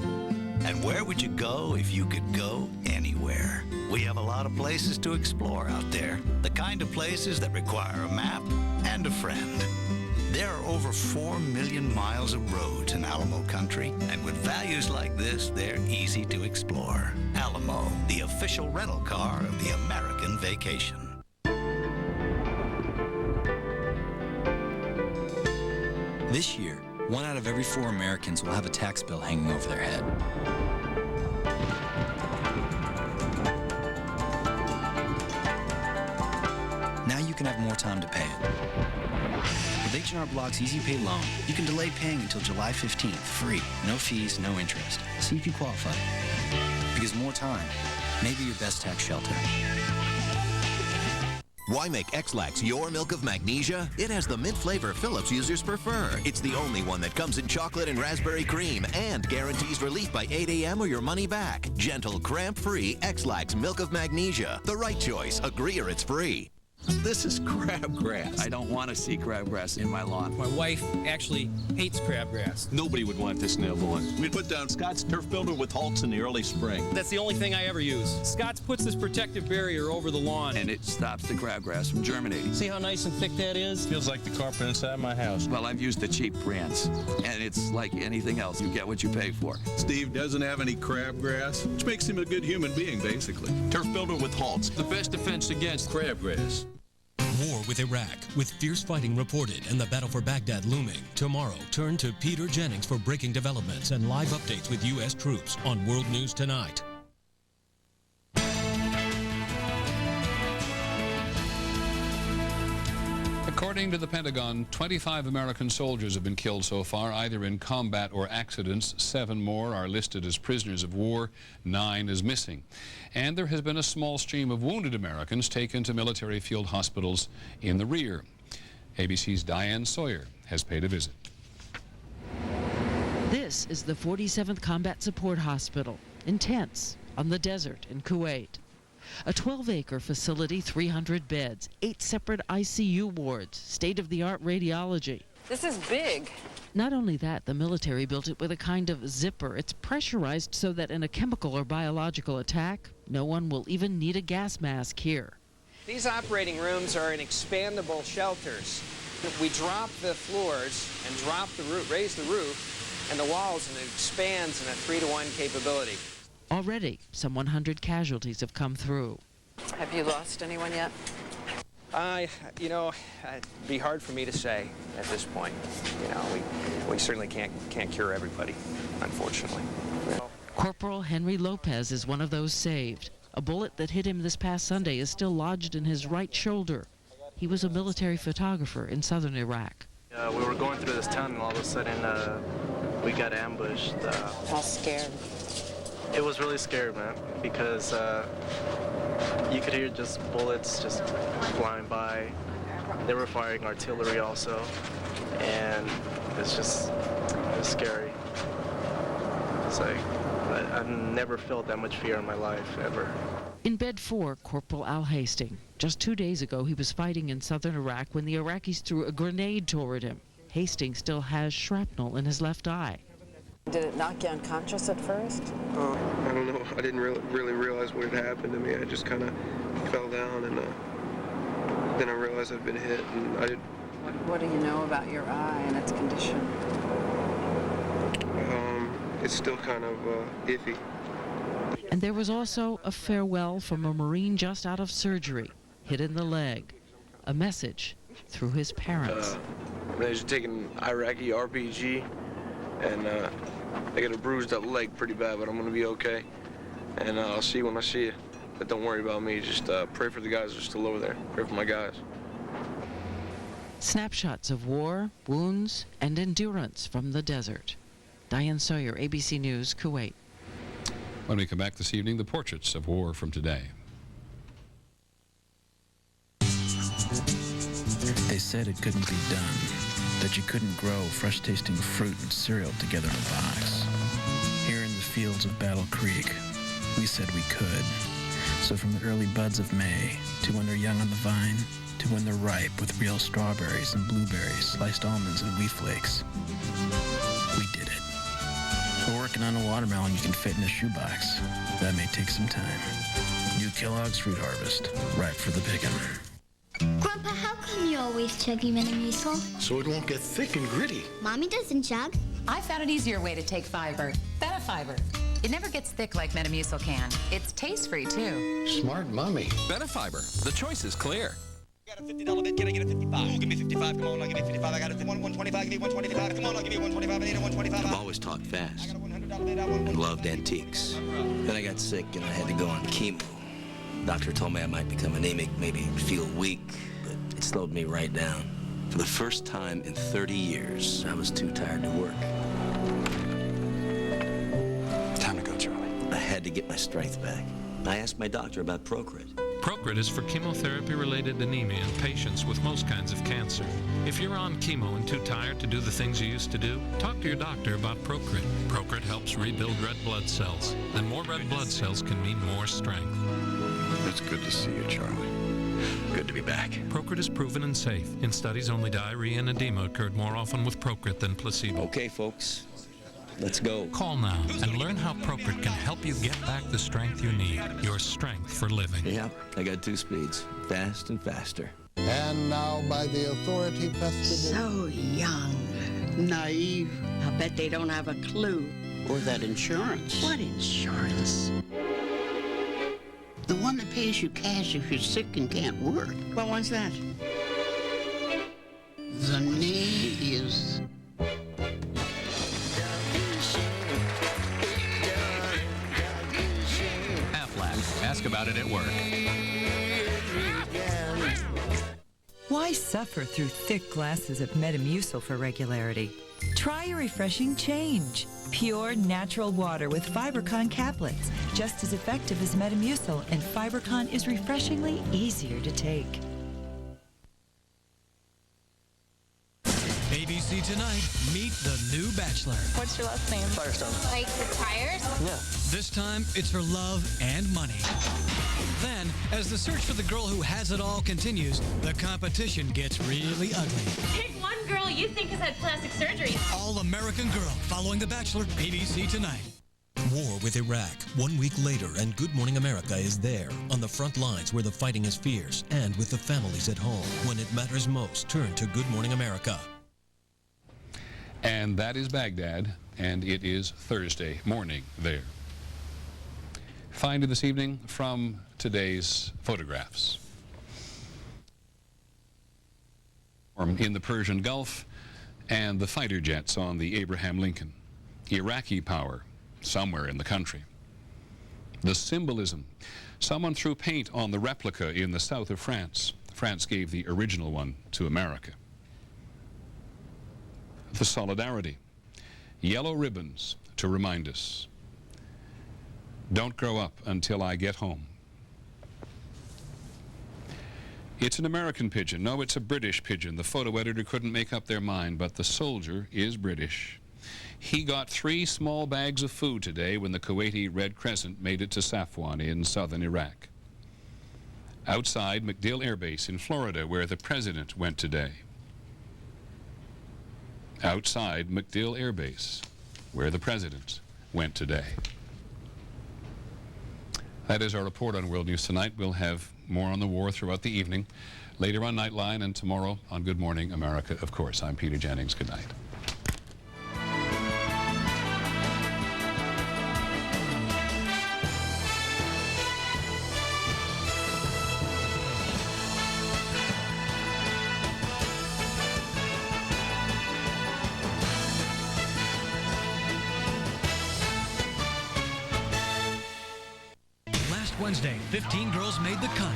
And where would you go if you could go anywhere? We have a lot of places to explore out there. The kind of places that require a map and a friend. There are over 4 million miles of roads in Alamo country, and with values like this, they're easy to explore. Alamo, the official rental car of the American vacation. This year, 1 out of every 4 Americans will have a tax bill hanging over their head. Now you can have more time to pay it. With H&R Block's Easy Pay loan, you can delay paying until July 15th, free, no fees, no interest. See if you qualify. Because more time may be your best tax shelter. Why make X-Lax your milk of magnesia? It has the mint flavor Philips users prefer. It's the only one that comes in chocolate and raspberry cream and guarantees relief by 8 a.m. or your money back. Gentle, cramp-free X-Lax milk of magnesia. The right choice. Agree or it's free. This is crabgrass. I don't want to see crabgrass in my lawn. My wife actually hates crabgrass. Nobody would want this in their lawn. We'd put down Scott's turf builder with Halts in the early spring. That's the only thing I ever use. Scott's puts this protective barrier over the lawn. And it stops the crabgrass from germinating. See how nice and thick that is? Feels like the carpet inside my house. Well, I've used the cheap brands, and it's like anything else. You get what you pay for. Steve doesn't have any crabgrass, which makes him a good human being, basically. Turf builder with Halts. The best defense against crabgrass. War with Iraq, with fierce fighting reported and the battle for Baghdad looming. Tomorrow, turn to Peter Jennings for breaking developments and live updates with U.S. troops on World News Tonight. According to the Pentagon, 25 American soldiers have been killed so far, either in combat or accidents. 7 more are listed as prisoners of war. 9 is missing. And there has been a small stream of wounded Americans taken to military field hospitals in the rear. ABC's Diane Sawyer has paid a visit. This is the 47th Combat Support Hospital in tents on the desert in Kuwait. A 12-acre facility, 300 beds, 8 separate ICU wards, state-of-the-art radiology. This is big. Not only that, the military built it with a kind of zipper. It's pressurized so that in a chemical or biological attack, no one will even need a gas mask here. These operating rooms are in expandable shelters. We drop the floors and drop the roof, raise the roof and the walls, and it expands in a 3-to-1 capability. Already, some 100 casualties have come through. Have you lost anyone yet? You know, it'd be hard for me to say at this point. You know, we certainly can't cure everybody, unfortunately. Corporal Henry Lopez is one of those saved. A bullet that hit him this past Sunday is still lodged in his right shoulder. He was a military photographer in southern Iraq. We were going through this town, and all of a sudden we got ambushed. How scared? It was really scary, man, because you could hear just bullets just flying by. They were firing artillery also, and it was scary. It's like, I've never felt that much fear in my life, ever. In bed 4, Corporal Al Hastings. Just 2 days ago, he was fighting in southern Iraq when the Iraqis threw a grenade toward him. Hastings still has shrapnel in his left eye. Did it knock you unconscious at first? I don't know. I didn't really realize what had happened to me. I just kind of fell down, and then I realized I'd been hit, and I didn't. What do you know about your eye and its condition? It's still kind of iffy. And there was also a farewell from a Marine just out of surgery, hit in the leg. A message through his parents. They just taking Iraqi RPG, and I got a bruised up leg pretty bad, but I'm gonna be okay. And I'll see you when I see you. But don't worry about me. Just pray for the guys that are still over there. Pray for my guys. Snapshots of war, wounds, and endurance from the desert. Diane Sawyer, ABC News, Kuwait. When we come back this evening, the portraits of war from today. They said it couldn't be done, that you couldn't grow fresh-tasting fruit and cereal together in a box. Here in the fields of Battle Creek, we said we could. So from the early buds of May, to when they're young on the vine, to when they're ripe with real strawberries and blueberries, sliced almonds and wheat flakes, we did it. We're working on a watermelon you can fit in a shoebox. That may take some time. New Kellogg's Fruit Harvest, ripe for the picking. Grandpa, how come you're always chugging Metamucil? So it won't get thick and gritty. Mommy doesn't chug. I found an easier way to take fiber. Betafiber. It never gets thick like Metamucil can. It's taste-free, too. Smart mommy. Betafiber. The choice is clear. Got a $50 bid, can I get a 55? Oh, give me 55, come on, I'll give me 55. I got a 125, give me 125. Come on, I'll give you 125, I need a 125. I've always talked fast and loved antiques. Then I got sick and I had to go on chemo. Doctor told me I might become anemic, maybe feel weak, but it slowed me right down. For the first time in 30 years, I was too tired to work. Time to go, Charlie. I had to get my strength back. I asked my doctor about Procrit. Procrit is for chemotherapy-related anemia in patients with most kinds of cancer. If you're on chemo and too tired to do the things you used to do, talk to your doctor about Procrit. Procrit helps rebuild red blood cells. And more red blood cells can mean more strength. It's good to see you, Charlie. Good to be back. Procrit is proven and safe. In studies, only diarrhea and edema occurred more often with Procrit than placebo. Okay, folks. Let's go. Call now and learn how Procrit can help you get back the strength you need. Your strength for living. Yep, I got 2 speeds. Fast and faster. And now by the Authority Festival. So young, naive. I bet they don't have a clue. Or that insurance. What insurance? The one that pays you cash if you're sick and can't work. What one's that? The knee is... Ask about it at work. Why suffer through thick glasses of Metamucil for regularity? Try a refreshing change. Pure, natural water with FiberCon caplets. Just as effective as Metamucil, and FiberCon is refreshingly easier to take. ABC Tonight, meet the new Bachelor. What's your last name? Firestone. Like the tires? Yeah. This time, it's for love and money. Then, as the search for the girl who has it all continues, the competition gets really ugly. Pick one girl you think has had plastic surgery. All-American Girl, following The Bachelor, ABC Tonight. War with Iraq. 1 week later, and Good Morning America is there, on the front lines where the fighting is fierce, and with the families at home. When it matters most, turn to Good Morning America. And that is Baghdad, and it is Thursday morning there. Finding this evening from today's photographs. In the Persian Gulf, and the fighter jets on the Abraham Lincoln. Iraqi power somewhere in the country. The symbolism. Someone threw paint on the replica in the south of France. France gave the original one to America. The solidarity. Yellow ribbons to remind us. Don't grow up until I get home. It's an American pigeon. No, it's a British pigeon. The photo editor couldn't make up their mind, but the soldier is British. He got 3 small bags of food today when the Kuwaiti Red Crescent made it to Safwan in southern Iraq. Outside MacDill Air Base in Florida, where the president went today. Outside MacDill Air Base, where the president went today. That is our report on World News Tonight. We'll have more on the war throughout the evening, later on Nightline, and tomorrow on Good Morning America, of course. I'm Peter Jennings. Good night. Wednesday, 15 girls made the cut.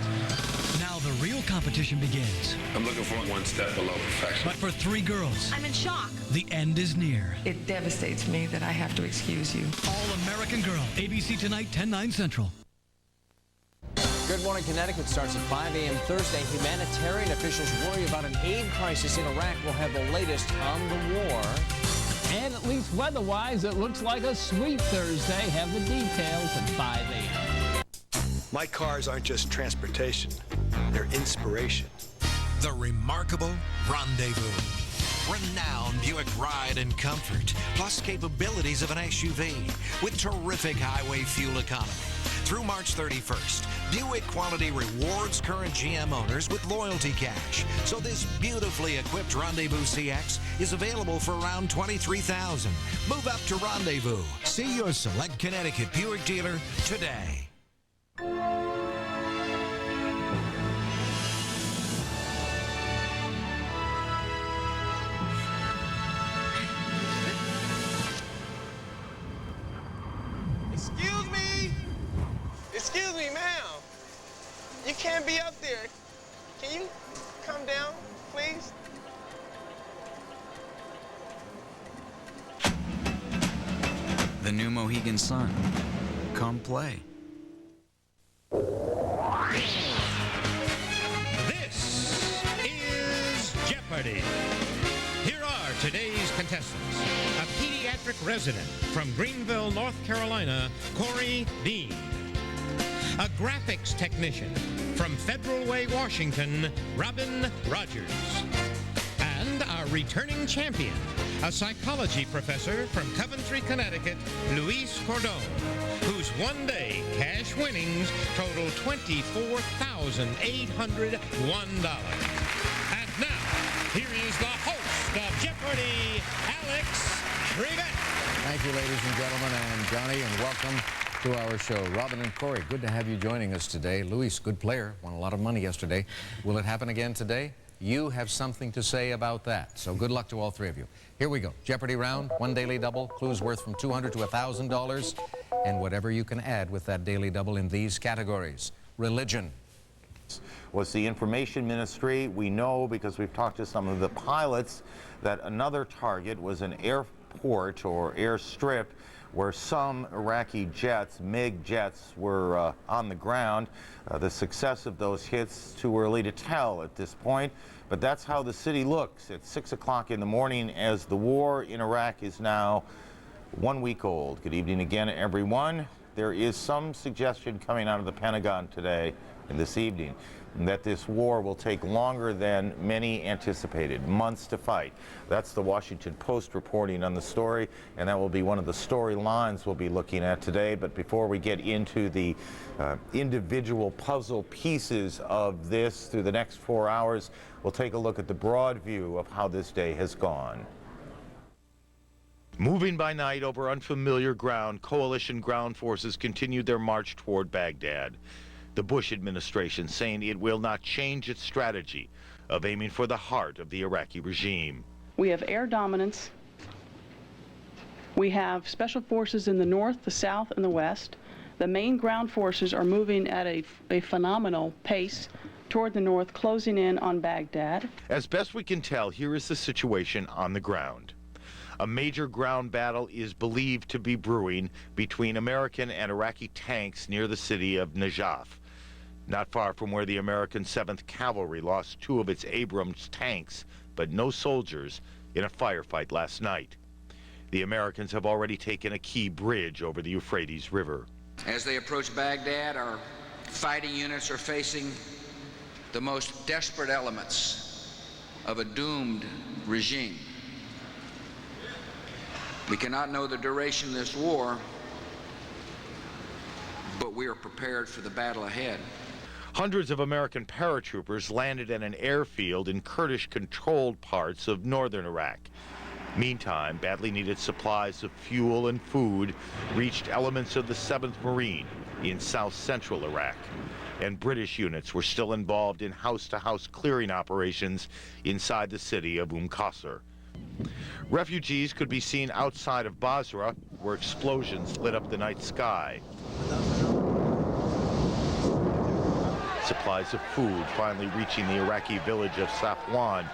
Now the real competition begins. I'm looking for one step below perfection. But for 3 girls, I'm in shock. The end is near. It devastates me that I have to excuse you. All-American Girl, ABC Tonight, 10/9 Central. Good Morning Connecticut starts at 5 a.m. Thursday. Humanitarian officials worry about an aid crisis in Iraq. We'll have the latest on the war. And at least weather-wise, it looks like a sweet Thursday. Have the details at 5 a.m. My cars aren't just transportation, they're inspiration. The remarkable Rendezvous. Renowned Buick ride and comfort, plus capabilities of an SUV with terrific highway fuel economy. Through March 31st, Buick Quality rewards current GM owners with loyalty cash. So this beautifully equipped Rendezvous CX is available for around $23,000. Move up to Rendezvous. See your select Connecticut Buick dealer today. Excuse me, ma'am. You can't be up there. Can you come down, please? The new Mohegan Sun. Come play. This is Jeopardy! Here are today's contestants. A pediatric resident from Greenville, North Carolina, Corey Dean. A graphics technician from Federal Way, Washington, Robin Rogers. And our returning champion, a psychology professor from Coventry, Connecticut, Luis Cordon, whose one-day cash winnings total $24,801. And now, here is the host of Jeopardy, Alex Trebek. Thank you, ladies and gentlemen, and Johnny, and welcome to our show. Robin and Corey, good to have you joining us today. Luis, good player, won a lot of money yesterday. Will it happen again today? You have something to say about that, so good luck to all 3 of you. Here we go. Jeopardy round, 1 daily double, clues worth from $200 to $1,000, and whatever you can add with that daily double in these categories. Religion. Was the information ministry. We know, because we've talked to some of the pilots, that another target was an airport or airstrip where some Iraqi jets, MiG jets, were on the ground. The success of those hits, too early to tell at this point, but that's how the city looks at 6 o'clock in the morning as the war in Iraq is now 1 week old. Good evening again, everyone. There is some suggestion coming out of the Pentagon today and this evening that this war will take longer than many anticipated, months to fight. That's the Washington Post reporting on the story, and that will be one of the storylines we'll be looking at today. But before we get into the individual puzzle pieces of this through the next 4 hours, we'll take a look at the broad view of how this day has gone. Moving by night over unfamiliar ground, coalition ground forces continued their march toward Baghdad. The Bush administration saying it will not change its strategy of aiming for the heart of the Iraqi regime. We have air dominance. We have special forces in the north, the south, and the west. The main ground forces are moving at a phenomenal pace toward the north, closing in on Baghdad. As best we can tell, here is the situation on the ground. A major ground battle is believed to be brewing between American and Iraqi tanks near the city of Najaf, not far from where the American 7th Cavalry lost 2 of its Abrams tanks, but no soldiers, in a firefight last night. The Americans have already taken a key bridge over the Euphrates River. As they approach Baghdad, our fighting units are facing the most desperate elements of a doomed regime. We cannot know the duration of this war, but we are prepared for the battle ahead. Hundreds of American paratroopers landed at an airfield in Kurdish-controlled parts of northern Iraq. Meantime, badly needed supplies of fuel and food reached elements of the 7th Marine in south-central Iraq, and British units were still involved in house-to-house clearing operations inside the city of Qasr. Refugees could be seen outside of Basra, where explosions lit up the night sky. Supplies of food finally reaching the Iraqi village of Safwan,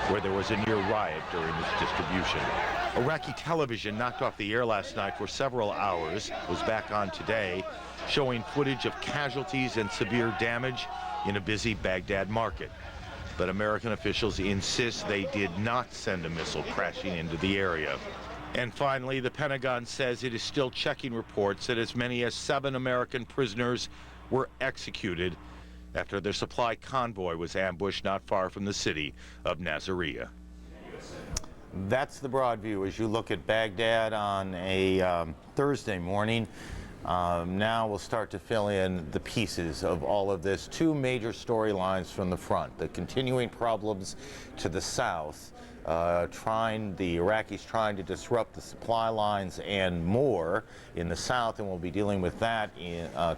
where there was a near riot during this distribution. Iraqi television, knocked off the air last night for several hours, was back on today, showing footage of casualties and severe damage in a busy Baghdad market. But American officials insist they did not send a missile crashing into the area. And finally, the Pentagon says it is still checking reports that as many as 7 American prisoners were executed after their supply convoy was ambushed not far from the city of Nasiriyah. That's the broad view as you look at Baghdad on a Thursday morning. Now we'll start to fill in the pieces of all of this. 2 major storylines from the front. The continuing problems to the south, the Iraqis trying to disrupt the supply lines and more in the south, and we'll be dealing with that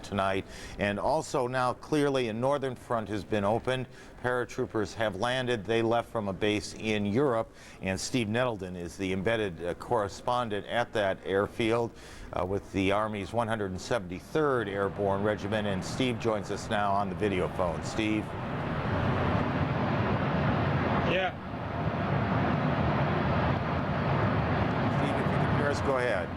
tonight. And also now clearly a northern front has been opened. Paratroopers have landed. They left from a base in Europe, and Steve Nettleton is the embedded correspondent at that airfield with the Army's 173rd Airborne Regiment. And Steve joins us now on the video phone. Steve? Yeah. Steve, if you can hear us, go ahead.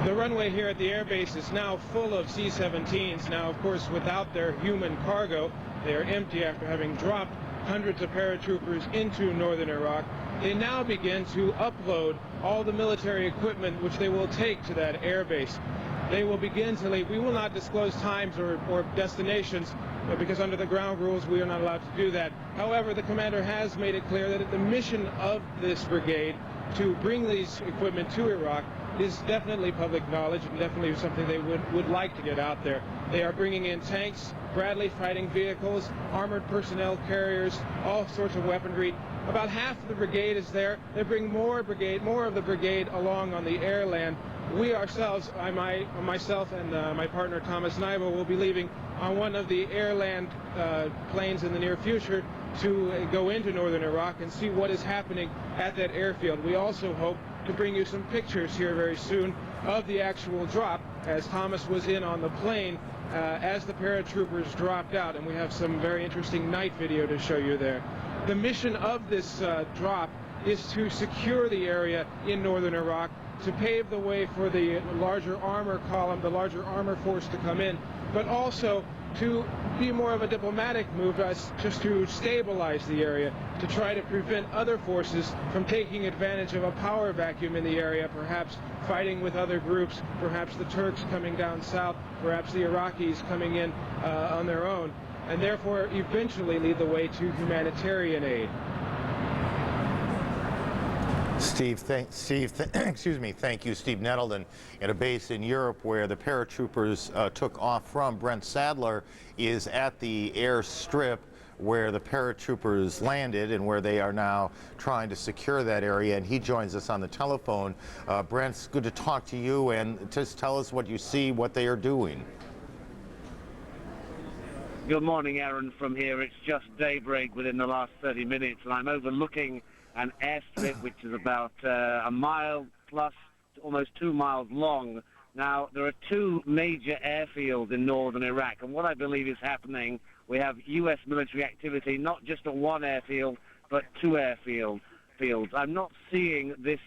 The runway here at the airbase is now full of C-17s. Now, of course, without their human cargo, they are empty after having dropped hundreds of paratroopers into northern Iraq. They now begin to upload all the military equipment which they will take to that airbase. They will begin to leave. We will not disclose times or destinations because under the ground rules we are not allowed to do that. However, the commander has made it clear that the mission of this brigade to bring these equipment to Iraq is definitely public knowledge and definitely something they would like to get out there. They are bringing in tanks, Bradley fighting vehicles, armored personnel carriers, all sorts of weaponry. About half of the brigade is there. They bring more of the brigade along on the airland. We ourselves, myself and my partner Thomas Naivo, will be leaving on one of the airland planes in the near future to go into northern Iraq and see what is happening at that airfield. We also hope to bring you some pictures here very soon of the actual drop, as Thomas was in on the plane as the paratroopers dropped out, and we have some very interesting night video to show you there. The mission of this drop is to secure the area in northern Iraq, to pave the way for the larger armor column, the larger armor force to come in, but also to be more of a diplomatic move, just to stabilize the area, to try to prevent other forces from taking advantage of a power vacuum in the area, perhaps fighting with other groups, perhaps the Turks coming down south, perhaps the Iraqis coming in on their own. and therefore eventually lead the way to humanitarian aid. Excuse me, thank you, Steve Nettleton. At a base in Europe where the paratroopers took off from, Brent Sadler is at the airstrip where the paratroopers landed and where they are now trying to secure that area, and he joins us on the telephone. Brent, it's good to talk to you, and just tell us what you see, what they are doing. Good morning, Aaron, from here. It's just daybreak within the last 30 minutes, and I'm overlooking an airstrip which is about a mile plus, almost 2 miles long. Now, there are two major airfields in northern Iraq, and what I believe is happening, we have U.S. military activity, not just at one airfield, but two airfields. I'm not seeing this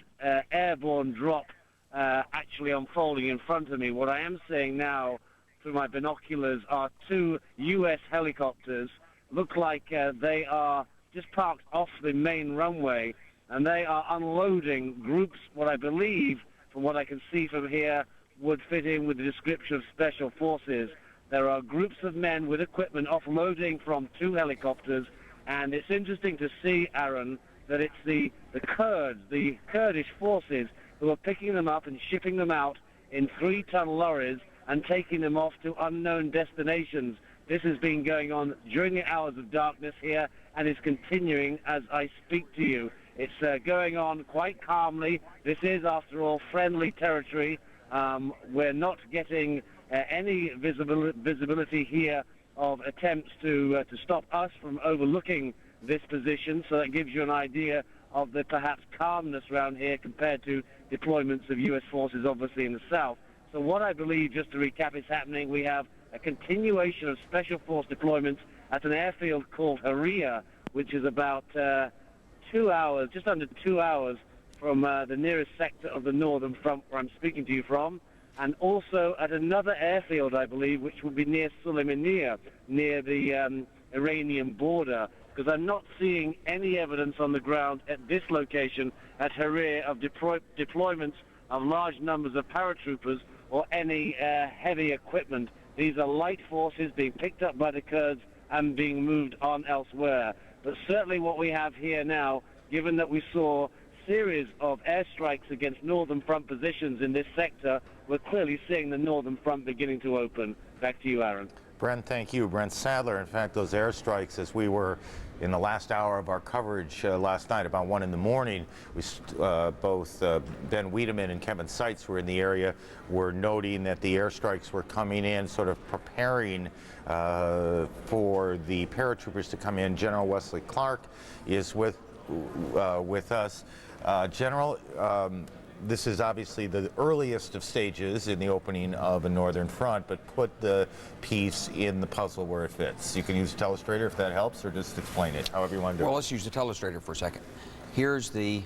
airborne drop actually unfolding in front of me. What I am seeing now through my binoculars are two U.S. helicopters. Look like they are just parked off the main runway, and they are unloading groups, what I believe, from what I can see from here, would fit in with the description of special forces. There are groups of men with equipment offloading from two helicopters, and it's interesting to see, Aaron, that it's the Kurds, the Kurdish forces, who are picking them up and shipping them out in 3-ton lorries and taking them off to unknown destinations. This has been going on during the hours of darkness here and is continuing as I speak to you. It's going on quite calmly. This is, after all, friendly territory. We're not getting any visibility here of attempts to stop us from overlooking this position, so that gives you an idea of the perhaps calmness around here compared to deployments of U.S. forces, obviously, in the south. So what I believe, just to recap, is happening, we have a continuation of special force deployments at an airfield called Haria, which is about 2 hours, just under 2 hours from the nearest sector of the northern front where I'm speaking to you from, and also at another airfield, I believe, which would be near Sulaymaniyah, near the Iranian border, because I'm not seeing any evidence on the ground at this location at Haria of deployments of large numbers of paratroopers or any heavy equipment. These are light forces being picked up by the Kurds and being moved on elsewhere. But certainly what we have here now, given that we saw series of airstrikes against northern front positions in this sector, we're clearly seeing the northern front beginning to open. Back to you, Aaron. Brent, thank you. Brent Sadler. In fact, those airstrikes, as we were in the last hour of our coverage last night, about 1 in the morning, both Ben Wiedemann and Kevin Seitz, who were in the area, were noting that the airstrikes were coming in, sort of preparing for the paratroopers to come in. General Wesley Clark is with us. General, this is obviously the earliest of stages in the opening of a northern front, but put the piece in the puzzle where it fits. You can use Telestrator if that helps, or just explain it, however you want to do it. Well, let's use the Telestrator for a second. Here's the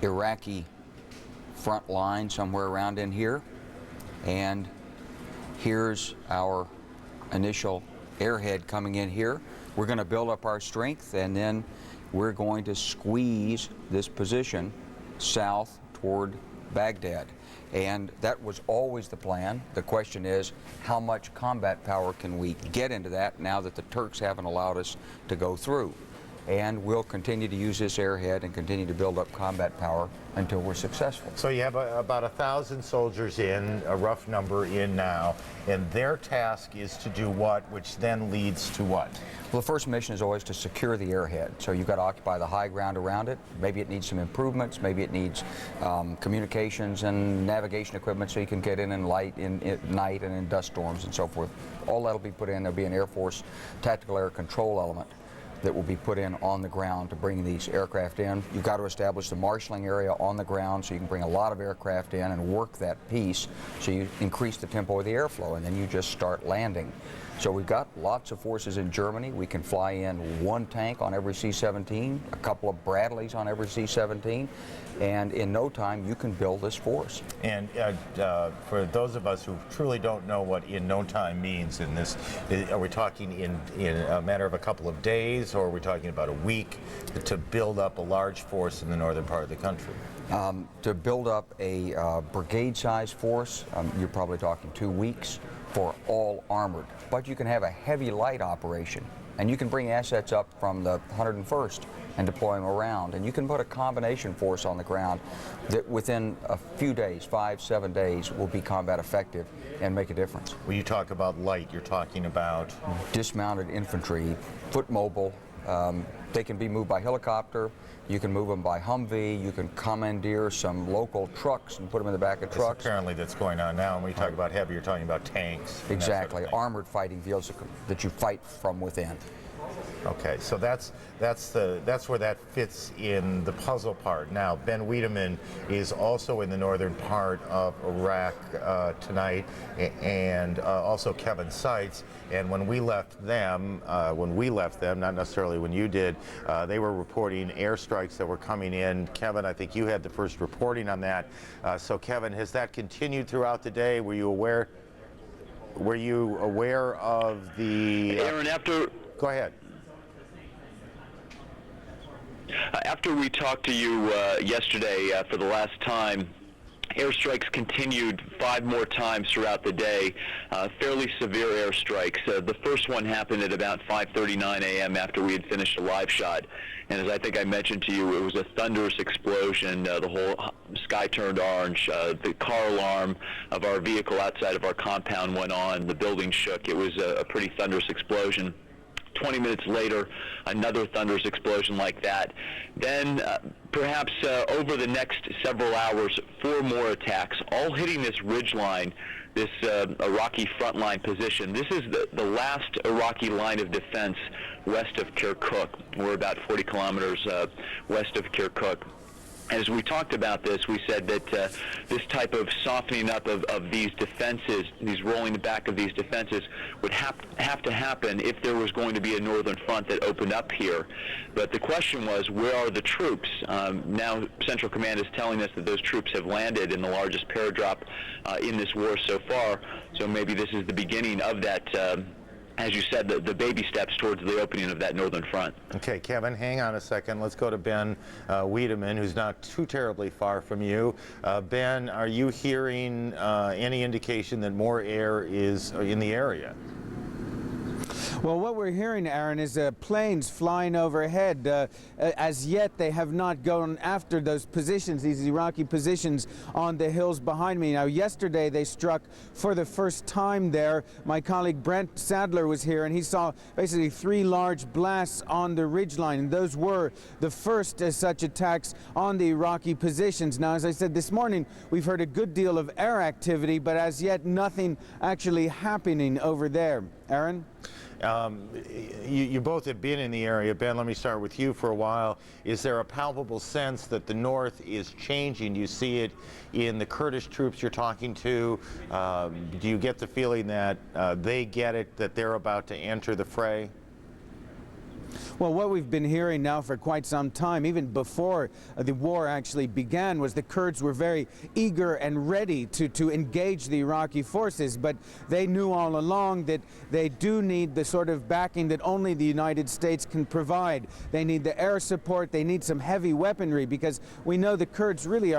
Iraqi front line somewhere around in here, and here's our initial airhead coming in here. We're going to build up our strength, and then we're going to squeeze this position south toward Baghdad. And that was always the plan. The question is, how much combat power can we get into that now that the Turks haven't allowed us to go through? And we'll continue to use this airhead and continue to build up combat power until we're successful. So you have about 1,000 soldiers in, a rough number in now, and their task is to do what, which then leads to what? Well, the first mission is always to secure the airhead. So you've got to occupy the high ground around it. Maybe it needs some improvements. Maybe it needs communications and navigation equipment so you can get in light at night and in dust storms and so forth. All that'll be put in. There'll be an Air Force tactical air control element that will be put in on the ground to bring these aircraft in. You've got to establish the marshaling area on the ground so you can bring a lot of aircraft in and work that piece so you increase the tempo of the airflow, and then you just start landing. So we've got lots of forces in Germany. We can fly in 1 tank on every C-17, a couple of Bradleys on every C-17, and in no time you can build this force. And for those of us who truly don't know what in no time means in this, are we talking in a matter of a couple of days, or are we talking about a week to build up a large force in the northern part of the country? To build up a brigade-sized force, you're probably talking 2 weeks for all armored. But you can have a heavy light operation, and you can bring assets up from the 101st and deploy them around, and you can put a combination force on the ground that within a few days, 5-7 days, will be combat effective and make a difference. When you talk about light, you're talking about dismounted infantry, foot mobile. They can be moved by helicopter. You can move them by Humvee. You can commandeer some local trucks and put them in the back of trucks. Apparently that's going on now. And when you talk about heavy, you're talking about tanks. Exactly. Sort of armored fighting vehicles that you fight from within. Okay, so that's where that fits in the puzzle part. Now, Ben Wiedemann is also in the northern part of Iraq tonight, and also Kevin Seitz. And when we left them, not necessarily when you did, they were reporting airstrikes that were coming in. Kevin, I think you had the first reporting on that. So, Kevin, has that continued throughout the day? Were you aware of the? Aaron, Go ahead. After we talked to you yesterday for the last time, airstrikes continued 5 more times throughout the day, fairly severe airstrikes. The first one happened at about 5:39 a.m. after we had finished a live shot. And as I think I mentioned to you, it was a thunderous explosion. The whole sky turned orange. The car alarm of our vehicle outside of our compound went on. The building shook. It was a pretty thunderous explosion. 20 minutes later, another thunderous explosion like that. Then, perhaps over the next several hours, 4 more attacks, all hitting this ridge line, this Iraqi frontline position. This is the last Iraqi line of defense west of Kirkuk. We're about 40 kilometers west of Kirkuk. As we talked about this, we said that this type of softening up of these defenses, these rolling back of these defenses, would have to happen if there was going to be a northern front that opened up here. But the question was, where are the troops? Now Central Command is telling us that those troops have landed in the largest paradrop in this war so far. So maybe this is the beginning of that, as you said, the baby steps towards the opening of that northern front. Okay, Kevin, hang on a second. Let's go to Ben Wiedemann, who's not too terribly far from you. Ben, are you hearing any indication that more air is in the area? Well, what we're hearing, Aaron, is planes flying overhead. As yet, they have not gone after those positions, these Iraqi positions on the hills behind me. Now, yesterday they struck for the first time there. My colleague Brent Sadler was here, and he saw basically 3 large blasts on the ridgeline, and those were the first such attacks on the Iraqi positions. Now, as I said this morning, we've heard a good deal of air activity, but as yet nothing actually happening over there. Aaron? You both have been in the area. Ben, let me start with you for a while. Is there a palpable sense that the North is changing? Do you see it in the Kurdish troops you're talking to? Do you get the feeling that they get it, that they're about to enter the fray? Well, what we've been hearing now for quite some time, even before the war actually began, was the Kurds were very eager and ready to engage the Iraqi forces, but they knew all along that they do need the sort of backing that only the United States can provide. They need the air support, they need some heavy weaponry, because we know the Kurds really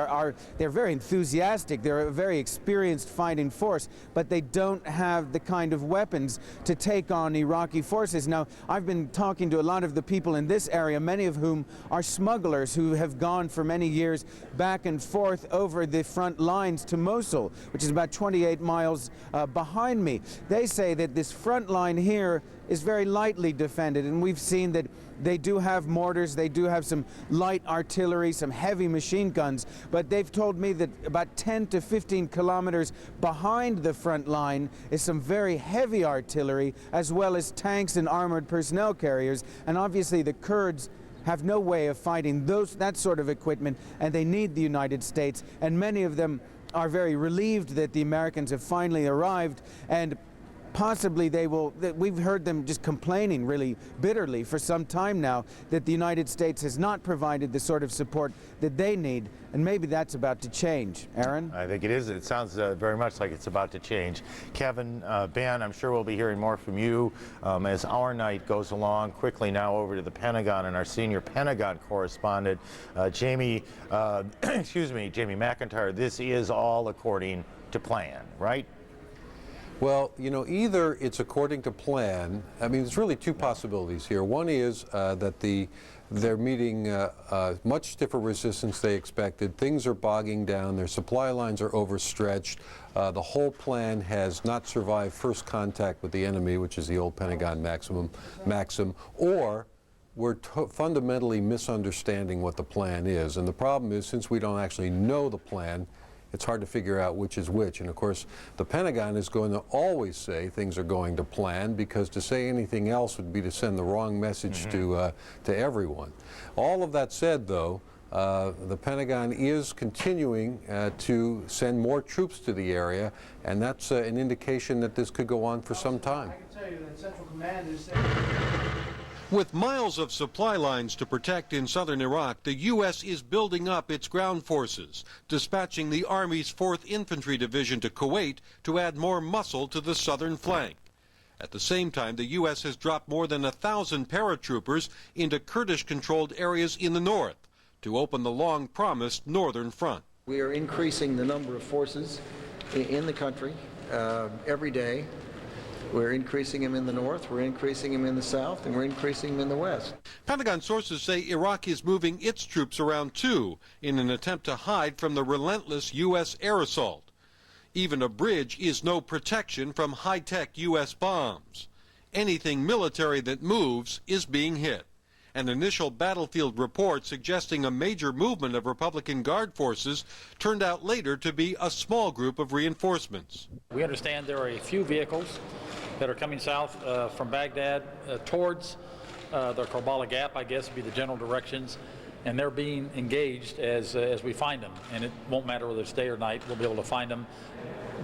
they're very enthusiastic, they're a very experienced fighting force, but they don't have the kind of weapons to take on Iraqi forces. Now, I've been talking to a lot of the people in this area, many of whom are smugglers who have gone for many years back and forth over the front lines to Mosul, which is about 28 miles behind me. They say that this front line here is very lightly defended, and we've seen that they do have mortars, they do have some light artillery, some heavy machine guns, but they've told me that about 10 to 15 kilometers behind the front line is some very heavy artillery, as well as tanks and armored personnel carriers. And obviously the Kurds have no way of fighting that sort of equipment, and they need the United States, and many of them are very relieved that the Americans have finally arrived. And possibly they will, we've heard them just complaining really bitterly for some time now that the United States has not provided the sort of support that they need, and maybe that's about to change. Aaron? I think it is. It sounds very much like it's about to change. Kevin, Ben, I'm sure we'll be hearing more from you as our night goes along. Quickly now over to the Pentagon and our senior Pentagon correspondent, Jamie, Jamie McIntyre. This is all according to plan, right? Well, you know, either it's according to plan. I mean, there's really two possibilities here. One is that they're meeting much stiffer resistance they expected. Things are bogging down. Their supply lines are overstretched. The whole plan has not survived first contact with the enemy, which is the old Pentagon maxim, or we're fundamentally misunderstanding what the plan is. And the problem is, since we don't actually know the plan, it's hard to figure out which is which. And of course, the Pentagon is going to always say things are going to plan, because to say anything else would be to send the wrong message to everyone. All of that said, though, the Pentagon is continuing to send more troops to the area, and that's an indication that this could go on for some time. I can tell you that Central Command is... With miles of supply lines to protect in southern Iraq, the U.S. is building up its ground forces, dispatching the Army's 4th Infantry Division to Kuwait to add more muscle to the southern flank. At the same time, the U.S. has dropped more than 1,000 paratroopers into Kurdish-controlled areas in the north to open the long-promised northern front. We are increasing the number of forces in the country every day. We're increasing them in the north, we're increasing them in the south, and we're increasing them in the west. Pentagon sources say Iraq is moving its troops around too in an attempt to hide from the relentless U.S. air assault. Even a bridge is no protection from high-tech U.S. bombs. Anything military that moves is being hit. An initial battlefield report suggesting a major movement of Republican Guard forces turned out later to be a small group of reinforcements. We understand there are a few vehicles that are coming south from Baghdad towards the Karbala Gap, I guess would be the general directions, and they're being engaged as we find them. And it won't matter whether it's day or night, we'll be able to find them.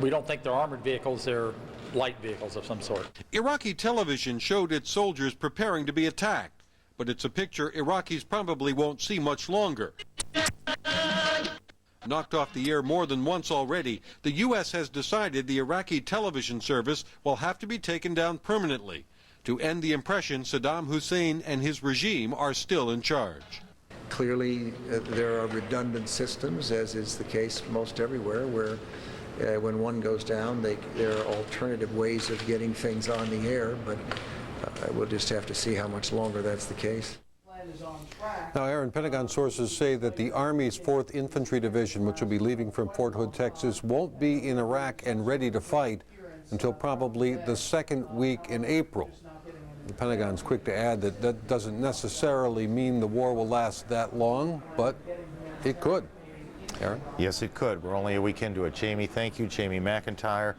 We don't think they're armored vehicles, they're light vehicles of some sort. Iraqi television showed its soldiers preparing to be attacked, but it's a picture Iraqis probably won't see much longer. Knocked off the air more than once already, the U.S. has decided the Iraqi television service will have to be taken down permanently to end the impression Saddam Hussein and his regime are still in charge. Clearly, there are redundant systems, as is the case most everywhere, where when one goes down, there are alternative ways of getting things on the air, but we'll just have to see how much longer that's the case. Now, Aaron, Pentagon sources say that the Army's 4th Infantry Division, which will be leaving from Fort Hood, Texas, won't be in Iraq and ready to fight until probably the second week in April. The Pentagon's quick to add that that doesn't necessarily mean the war will last that long, but it could. Aaron? Yes, it could. We're only a week into it. Jamie, thank you. Jamie McIntyre.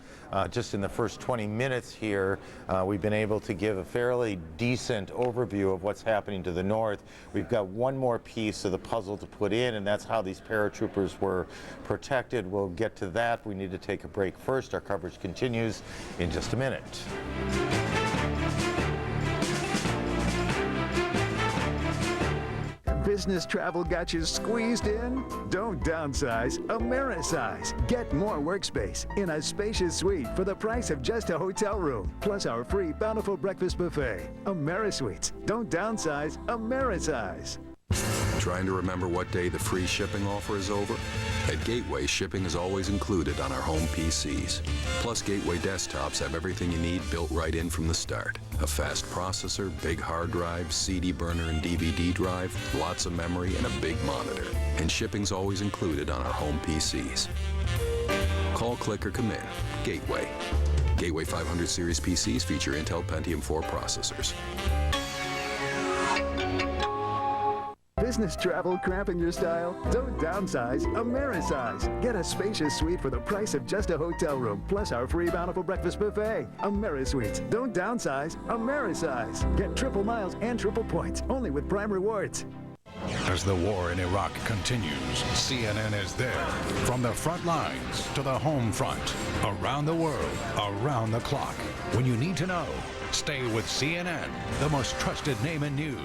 Just in the first 20 minutes here, we've been able to give a fairly decent overview of what's happening to the north. We've got one more piece of the puzzle to put in, and that's how these paratroopers were protected. We'll get to that. We need to take a break first. Our coverage continues in just a minute. Business travel got you squeezed in? Don't downsize, Amerisize. Get more workspace in a spacious suite for the price of just a hotel room, plus our free bountiful breakfast buffet. AmeriSuites. Don't downsize, Amerisize. Trying to remember what day the free shipping offer is over? At Gateway, shipping is always included on our home PCs. Plus, Gateway desktops have everything you need built right in from the start. A fast processor, big hard drive, CD burner and DVD drive, lots of memory, and a big monitor. And shipping's always included on our home PCs. Call, click, or come in. Gateway. Gateway 500 series PCs feature Intel Pentium 4 processors. Business travel cramping your style? Don't downsize, Amerisize. Get a spacious suite for the price of just a hotel room, plus our free bountiful breakfast buffet. AmeriSuites. Don't downsize, Amerisize. Get triple miles and triple points, only with Prime Rewards. As the war in Iraq continues, CNN is there. From the front lines to the home front, around the world, around the clock. When you need to know, stay with CNN, the most trusted name in news.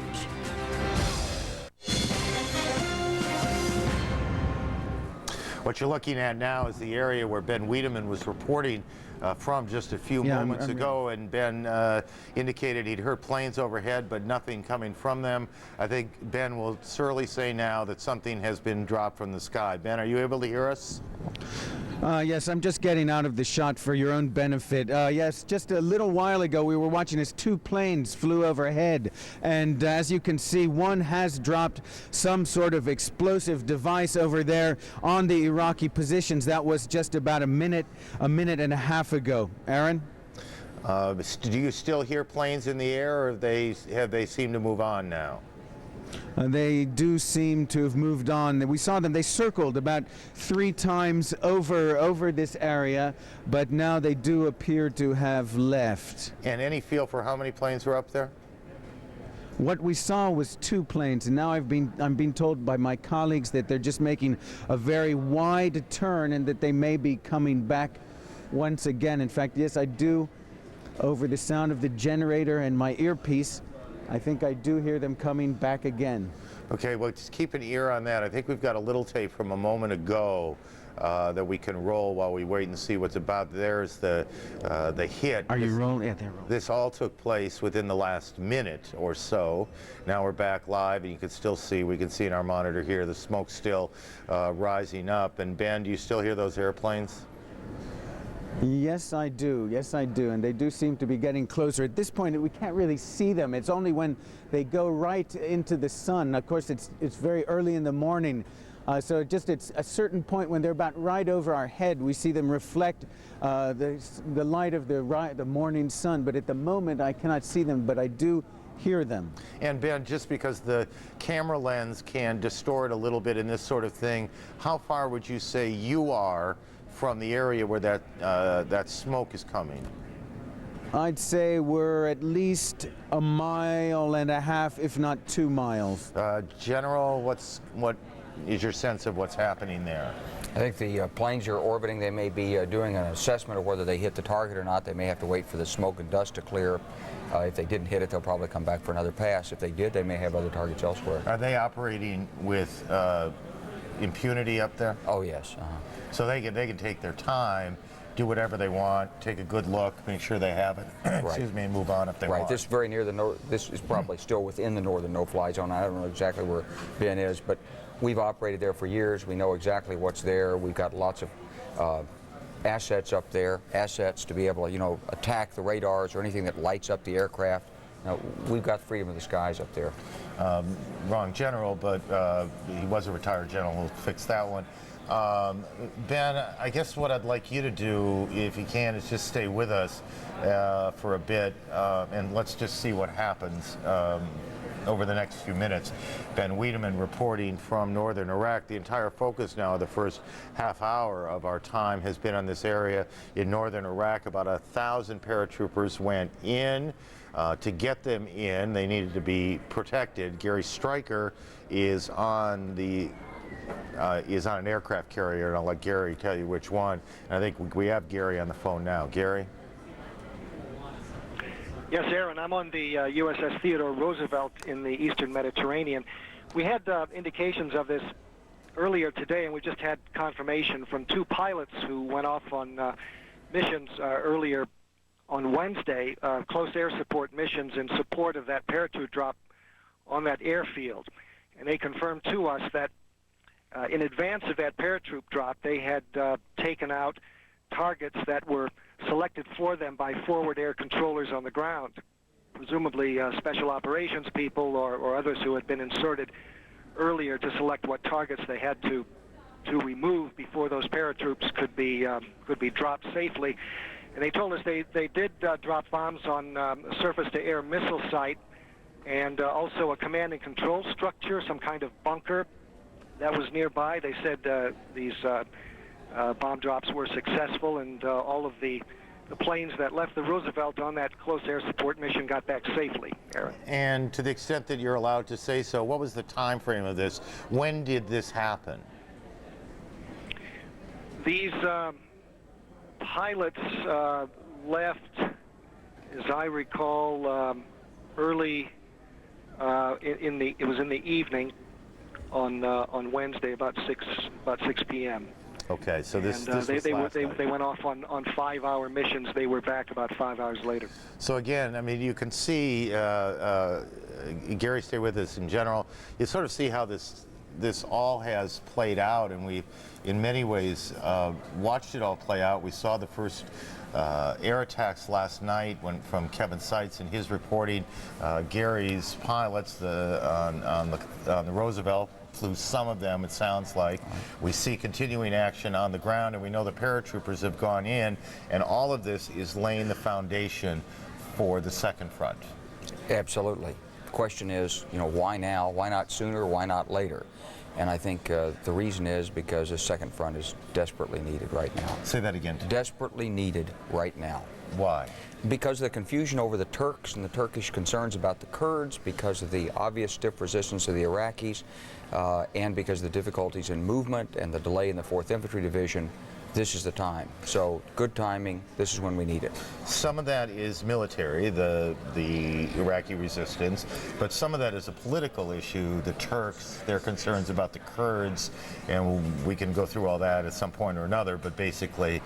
What you're looking at now is the area where Ben Wiedemann was reporting from just a few moments ago, and Ben indicated he'd heard planes overhead but nothing coming from them. I think Ben will surely say now that something has been dropped from the sky. Ben, are you able to hear us? Yes, I'm just getting out of the shot for your own benefit. Yes, just a little while ago we were watching as two planes flew overhead, and as you can see, one has dropped some sort of explosive device over there on the Iraqi positions. That was just about a minute and a half ago. Aaron? Do you still hear planes in the air, or have they seemed to move on now? They do seem to have moved on. We saw them, they circled about 3 times over this area, but now they do appear to have left. And any feel for how many planes were up there? What we saw was 2 planes, and now I'm being told by my colleagues that they're just making a very wide turn and that they may be coming back once again. In fact, yes, I do, over the sound of the generator and my earpiece, I think I do hear them coming back again. Okay, well, just keep an ear on that. I think we've got a little tape from a moment ago that we can roll while we wait and see what's about. There's the hit. Are you rolling? Yeah, they're rolling. This all took place within the last minute or so. Now we're back live, and you can still see, we can see in our monitor here, the smoke still rising up. And Ben, do you still hear those airplanes? Yes, I do. Yes, I do. And they do seem to be getting closer. At this point, we can't really see them. It's only when they go right into the sun. Of course, it's very early in the morning. So just it's a certain point when they're about right over our head, we see them reflect the light of the morning sun. But at the moment, I cannot see them, but I do hear them. And Ben, just because the camera lens can distort a little bit in this sort of thing, how far would you say you are from the area where that smoke is coming? I'd say we're at least 1.5 miles, if not 2 miles. General, what is your sense of what's happening there? I think the planes are orbiting. They may be doing an assessment of whether they hit the target or not. They may have to wait for the smoke and dust to clear. If they didn't hit it, they'll probably come back for another pass. If they did, they may have other targets elsewhere. Are they operating with impunity up there? Oh, yes. So they can take their time, do whatever they want, take a good look, make sure they have it, excuse me, and move on if they want. Right, this is very near this is probably still within the northern no-fly zone. I don't know exactly where Ben is, but we've operated there for years. We know exactly what's there. We've got lots of assets up there, assets to be able to, attack the radars or anything that lights up the aircraft. We've got freedom of the skies up there. Wrong general, but he was a retired general. We'll fix that one. Ben, I guess what I'd like you to do, if you can, is just stay with us for a bit, and let's just see what happens over the next few minutes. Ben Wiedemann reporting from northern Iraq. The entire focus now of the first half hour of our time has been on this area in northern Iraq. About 1,000 paratroopers went in. To get them in, they needed to be protected. Gary Stryker is on an aircraft carrier, and I'll let Gary tell you which one. And I think we have Gary on the phone now. Gary? Yes, Aaron, I'm on the USS Theodore Roosevelt in the eastern Mediterranean. We had indications of this earlier today, and we just had confirmation from 2 pilots who went off on missions earlier on Wednesday, close air support missions in support of that parachute drop on that airfield. And they confirmed to us that in advance of that paratroop drop, they had taken out targets that were selected for them by forward air controllers on the ground, presumably special operations people or others who had been inserted earlier to select what targets they had to remove before those paratroops could be dropped safely. And they told us they did drop bombs on a surface-to-air missile site and also a command and control structure, some kind of bunker that was nearby. They said these bomb drops were successful, and all of the the planes that left the Roosevelt on that close air support mission got back safely, Aaron. And to the extent that you're allowed to say so, what was the time frame of this? When did this happen? These pilots left, as I recall, early it was in the evening on Wednesday about 6 p.m. Okay, so this and was they last night. went off on 5-hour missions. They were back about 5 hours later. So again, I mean, you can see, Gary, stay with us in general. You sort of see how this all has played out, and we've, in many ways, watched it all play out. We saw the first air attacks last night from Kevin Seitz in his reporting. Gary's pilots on the Roosevelt flew some of them, it sounds like. We see continuing action on the ground, and we know the paratroopers have gone in, and all of this is laying the foundation for the second front. Absolutely. The question is, why now? Why not sooner? Why not later? And I think the reason is because the second front is desperately needed right now. Say that again. Desperately needed right now. Why? Because of the confusion over the Turks and the Turkish concerns about the Kurds, because of the obvious stiff resistance of the Iraqis, and because of the difficulties in movement and the delay in the 4th Infantry Division. This is the time. So good timing. This is when we need it. Some of that is military, the Iraqi resistance, but some of that is a political issue. The Turks, their concerns about the Kurds, and we can go through all that at some point or another, but basically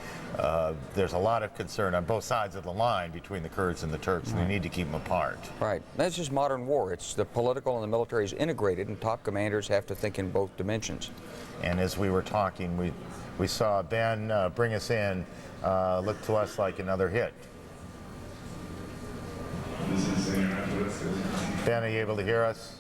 there's a lot of concern on both sides of the line between the Kurds and the Turks, and they need to keep them apart. Right. That's just modern war. It's the political and the military is integrated, and top commanders have to think in both dimensions. And as we were talking, we saw Ben bring us in, looked to us like another hit. Ben, are you able to hear us?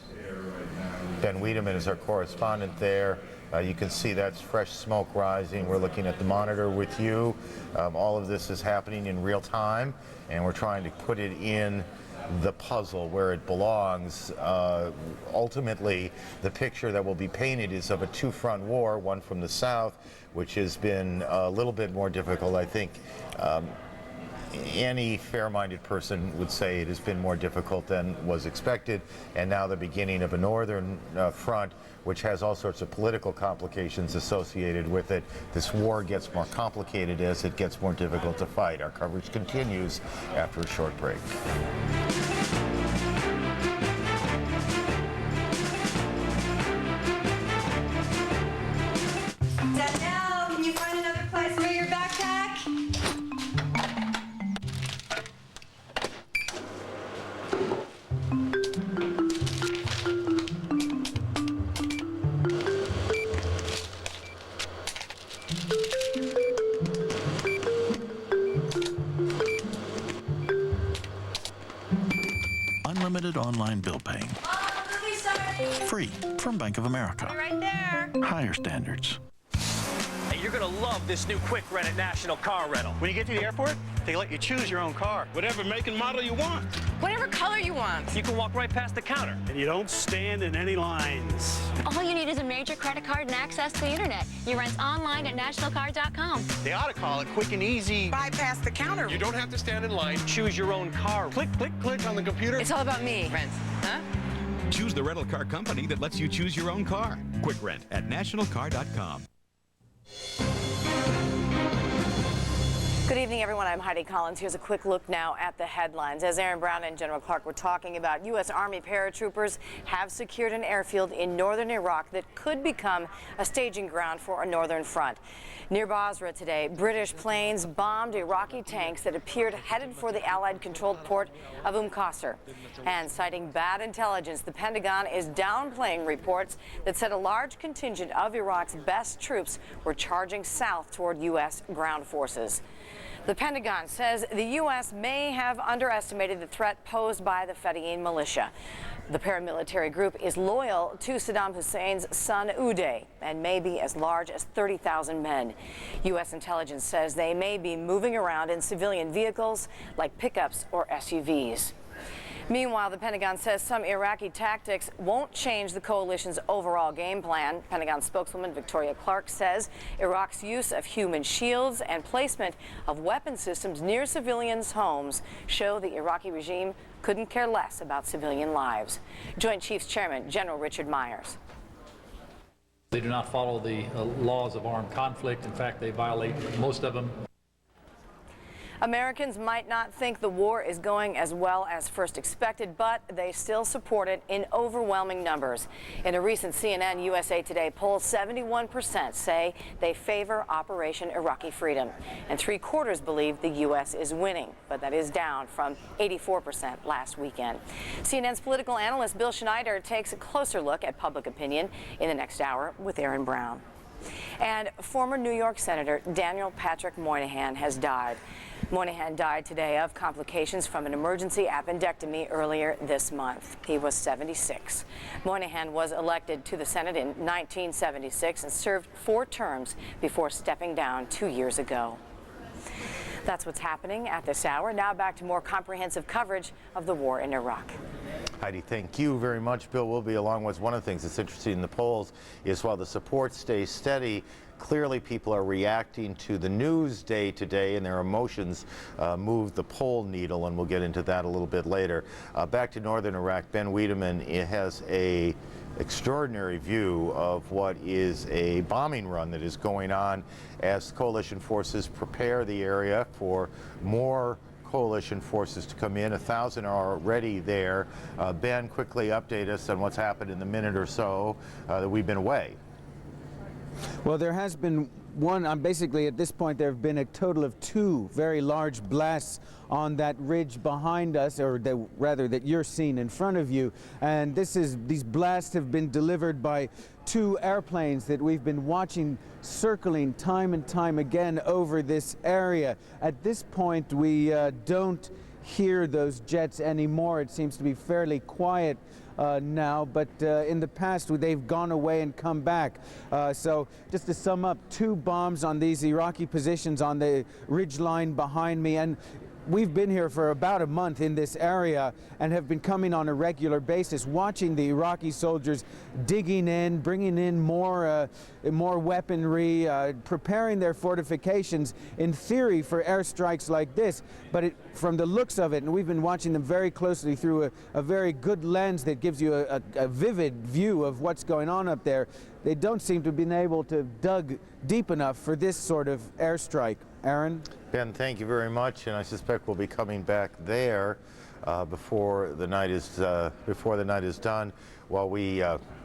Ben Wiedemann is our correspondent there. You can see that's fresh smoke rising. We're looking at the monitor with you. All of this is happening in real time, and we're trying to put it in the puzzle where it belongs. Ultimately, the picture that will be painted is of a two-front war, one from the south, which has been a little bit more difficult. I think any fair-minded person would say it has been more difficult than was expected, and now the beginning of a northern front, which has all sorts of political complications associated with it. This war gets more complicated as it gets more difficult to fight. Our coverage continues after a short break. Danielle, can you find another place for your backpack? Unlimited online bill paying. Free from Bank of America. Right there. Higher standards. Hey, you're gonna love this new quick rent at National Car Rental. When you get to the airport, they let you choose your own car. Whatever make and model you want. Whatever color you want. You can walk right past the counter. And you don't stand in any lines. All you need is a major credit card and access to the internet. You rent online at nationalcar.com. They ought to call it quick and easy. Bypass the counter. You don't have to stand in line. Choose your own car. Click, click, click on the computer. It's all about me. Rent, huh? Choose the rental car company that lets you choose your own car. Quick rent at nationalcar.com. Good evening, everyone. I'm Heidi Collins. Here's a quick look now at the headlines. As Aaron Brown and General Clark were talking about, U.S. Army paratroopers have secured an airfield in northern Iraq that could become a staging ground for a northern front. Near Basra today, British planes bombed Iraqi tanks that appeared headed for the Allied-controlled port of Qasr. And citing bad intelligence, the Pentagon is downplaying reports that said a large contingent of Iraq's best troops were charging south toward U.S. ground forces. The Pentagon says the U.S. may have underestimated the threat posed by the Fedayeen militia. The paramilitary group is loyal to Saddam Hussein's son Uday and may be as large as 30,000 men. U.S. intelligence says they may be moving around in civilian vehicles like pickups or SUVs. Meanwhile, the Pentagon says some Iraqi tactics won't change the coalition's overall game plan. Pentagon spokeswoman Victoria Clark says Iraq's use of human shields and placement of weapon systems near civilians' homes show the Iraqi regime couldn't care less about civilian lives. Joint Chiefs Chairman General Richard Myers. They do not follow the laws of armed conflict. In fact, they violate most of them. Americans might not think the war is going as well as first expected, but they still support it in overwhelming numbers. In a recent CNN USA Today poll, 71% say they favor Operation Iraqi Freedom, and 3/4 believe the U.S. is winning, but that is down from 84% last weekend. CNN's political analyst Bill Schneider takes a closer look at public opinion in the next hour with Aaron Brown. And former New York Senator Daniel Patrick Moynihan has died. Moynihan died today of complications from an emergency appendectomy earlier this month. He was 76. Moynihan was elected to the Senate in 1976 and served 4 terms before stepping down 2 years ago. That's what's happening at this hour. Now back to more comprehensive coverage of the war in Iraq. Heidi, thank you very much. Bill will be along with one of the things that's interesting in the polls is while the support stays steady, clearly people are reacting to the news day to day and their emotions move the poll needle, and we'll get into that a little bit later. Back to northern Iraq, Ben Wiedemann has a extraordinary view of what is a bombing run that is going on as coalition forces prepare the area for more coalition forces to come in. 1,000 are already there. Ben, quickly update us on what's happened in the minute or so that we've been away. Well, there has been one, basically at this point there have been a total of 2 very large blasts on that ridge behind us, or rather that you're seeing in front of you. And these blasts have been delivered by 2 airplanes that we've been watching circling time and time again over this area. At this point, we don't hear those jets anymore. It seems to be fairly quiet now, but in the past they've gone away and come back. So just to sum up, 2 bombs on these Iraqi positions on the ridge line behind me, and we've been here for about a month in this area and have been coming on a regular basis, watching the Iraqi soldiers digging in, bringing in more weaponry, preparing their fortifications in theory for airstrikes like this. But from the looks of it, and we've been watching them very closely through a very good lens that gives you a vivid view of what's going on up there, they don't seem to have been able to dug deep enough for this sort of airstrike. Aaron? Ben, thank you very much, and I suspect we'll be coming back there before the night is done. While we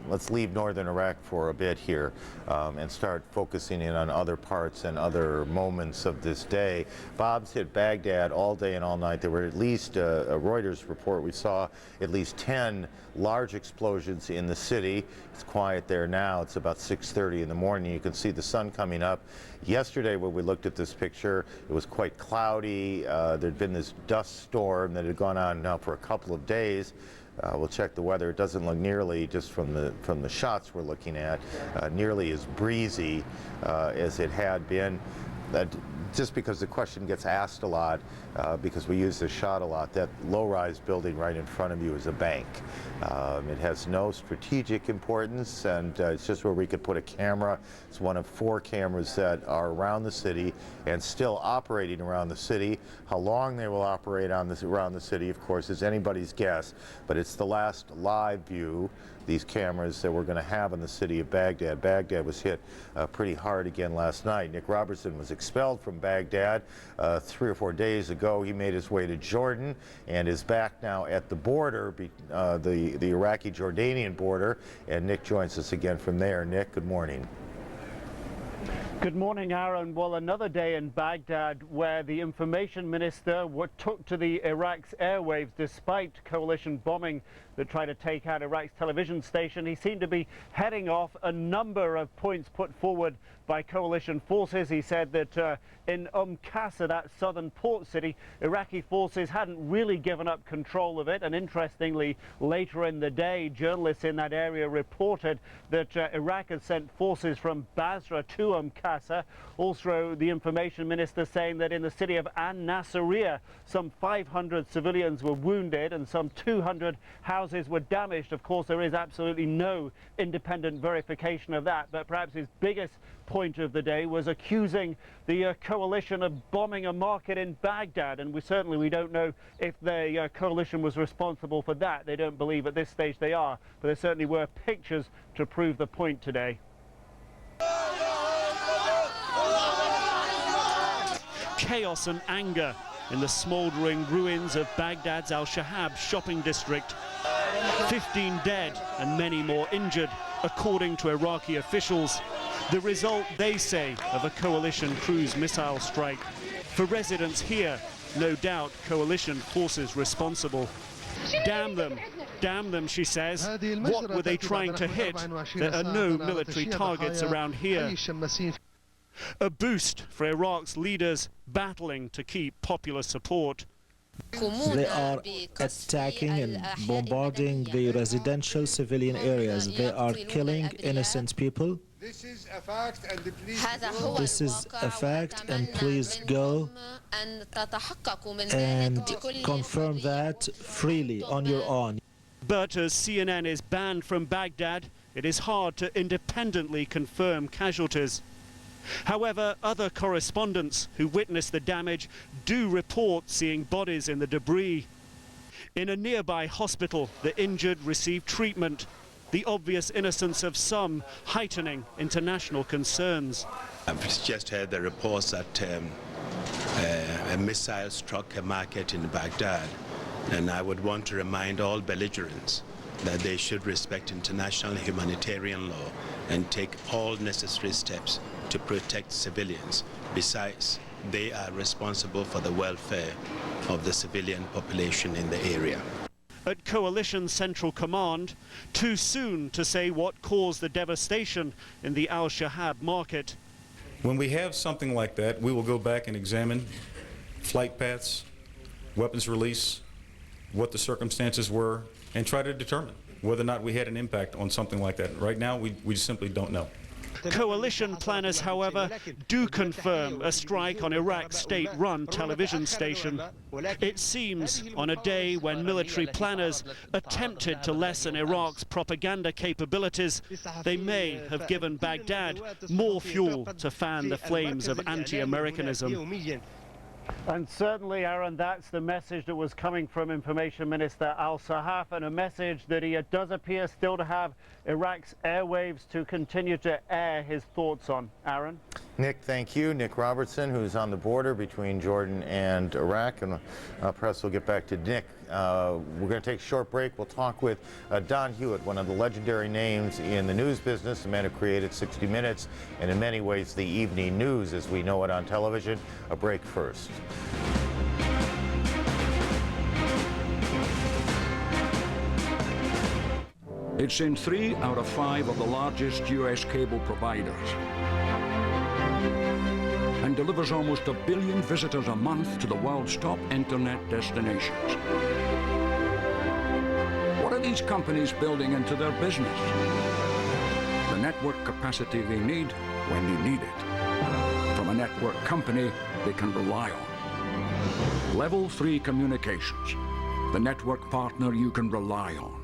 let's leave northern Iraq for a bit here and start focusing in on other parts and other moments of this day. Bombs hit Baghdad all day and all night. There were at least a Reuters report. We saw at least 10 large explosions in the city. It's quiet there now. It's about 6:30 in the morning. You can see the sun coming up. Yesterday when we looked at this picture, it was quite cloudy. There'd been this dust storm that had gone on now for a couple of days. We'll check the weather. It doesn't look nearly, just from the shots we're looking at, nearly as breezy as it had been. Just because the question gets asked a lot, because we use this shot a lot, that low-rise building right in front of you is a bank. It has no strategic importance, and it's just where we could put a camera. It's one of 4 cameras that are around the city and still operating around the city. How long they will operate around the city, of course, is anybody's guess, but it's the last live view, these cameras, that we're going to have in the city of Baghdad. Baghdad was hit pretty hard again last night. Nick Robertson was expelled from Baghdad 3 or 4 days ago. He made his way to Jordan and is back now at the border, the Iraqi-Jordanian border, and Nick joins us again from there. Nick, good morning. Good morning, Aaron. Well, another day in Baghdad where the information minister took to the Iraq's airwaves despite coalition bombing that tried to take out Iraq's television station. He seemed to be heading off a number of points put forward by coalition forces. He said that in Qasr, that southern port city, Iraqi forces hadn't really given up control of it. And interestingly, later in the day, journalists in that area reported that Iraq had sent forces from Basra to Qasr Gaza. Also, the information minister saying that in the city of An-Nasiriyah, some 500 civilians were wounded and some 200 houses were damaged. Of course, there is absolutely no independent verification of that, but perhaps his biggest point of the day was accusing the coalition of bombing a market in Baghdad, and we don't know if the coalition was responsible for that. They don't believe at this stage they are, but there certainly were pictures to prove the point today. Chaos and anger in the smouldering ruins of Baghdad's Al-Shahab shopping district. 15 dead and many more injured, according to Iraqi officials. The result, they say, of a coalition cruise missile strike. For residents here, no doubt coalition forces responsible. Damn them, she says. What were they trying to hit? There are no military targets around here. A boost for Iraq's leaders battling to keep popular support. They are attacking and bombarding the residential civilian areas. They are killing innocent people. This is a fact, and please go and confirm that freely on your own. But as CNN is banned from Baghdad, it is hard to independently confirm casualties. However, other correspondents who witnessed the damage do report seeing bodies in the debris. In a nearby hospital, the injured received treatment, the obvious innocence of some heightening international concerns. I've just heard the reports that a missile struck a market in Baghdad, and I would want to remind all belligerents that they should respect international humanitarian law and take all necessary steps to protect civilians. Besides, they are responsible for the welfare of the civilian population in the area. At Coalition Central Command, too soon to say what caused the devastation in the Al-Shahab market. When we have something like that, we will go back and examine flight paths, weapons release, what the circumstances were, and try to determine whether or not we had an impact on something like that. Right now, we simply don't know. Coalition planners, however, do confirm a strike on Iraq's state-run television station. It seems on a day when military planners attempted to lessen Iraq's propaganda capabilities, they may have given Baghdad more fuel to fan the flames of anti-Americanism. And certainly, Aaron, that's the message that was coming from Information Minister Al-Sahaf, and a message that he does appear still to have Iraq's airwaves to continue to air his thoughts on. Aaron? Nick, thank you. Nick Robertson, who's on the border between Jordan and Iraq, and perhaps we'll get back to Nick. We're going to take a short break. We'll talk with Don Hewitt, one of the legendary names in the news business, the man who created 60 Minutes, and in many ways the evening news as we know it on television. A break first. It's in 3 out of 5 of the largest U.S. cable providers and delivers almost 1 billion visitors a month to the world's top internet destinations. What are these companies building into their business? The network capacity they need when they need it, from a network company they can rely on. Level 3 Communications, the network partner you can rely on.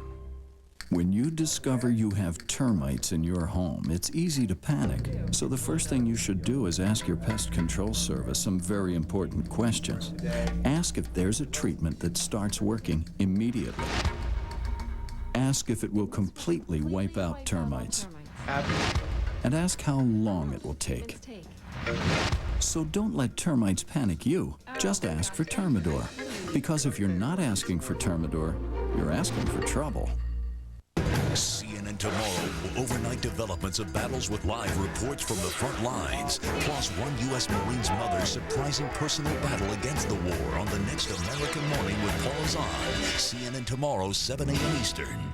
When you discover you have termites in your home, it's easy to panic. So the first thing you should do is ask your pest control service some very important questions. Ask if there's a treatment that starts working immediately. Ask if it will completely wipe out termites. And ask how long it will take. So don't let termites panic you. Just ask for Termidor. Because if you're not asking for Termidor, you're asking for trouble. CNN Tomorrow will overnight developments of battles with live reports from the front lines, plus one U.S. Marine's mother's surprising personal battle against the war on the next American Morning with Paul Zahn. CNN Tomorrow, 7 a.m. Eastern.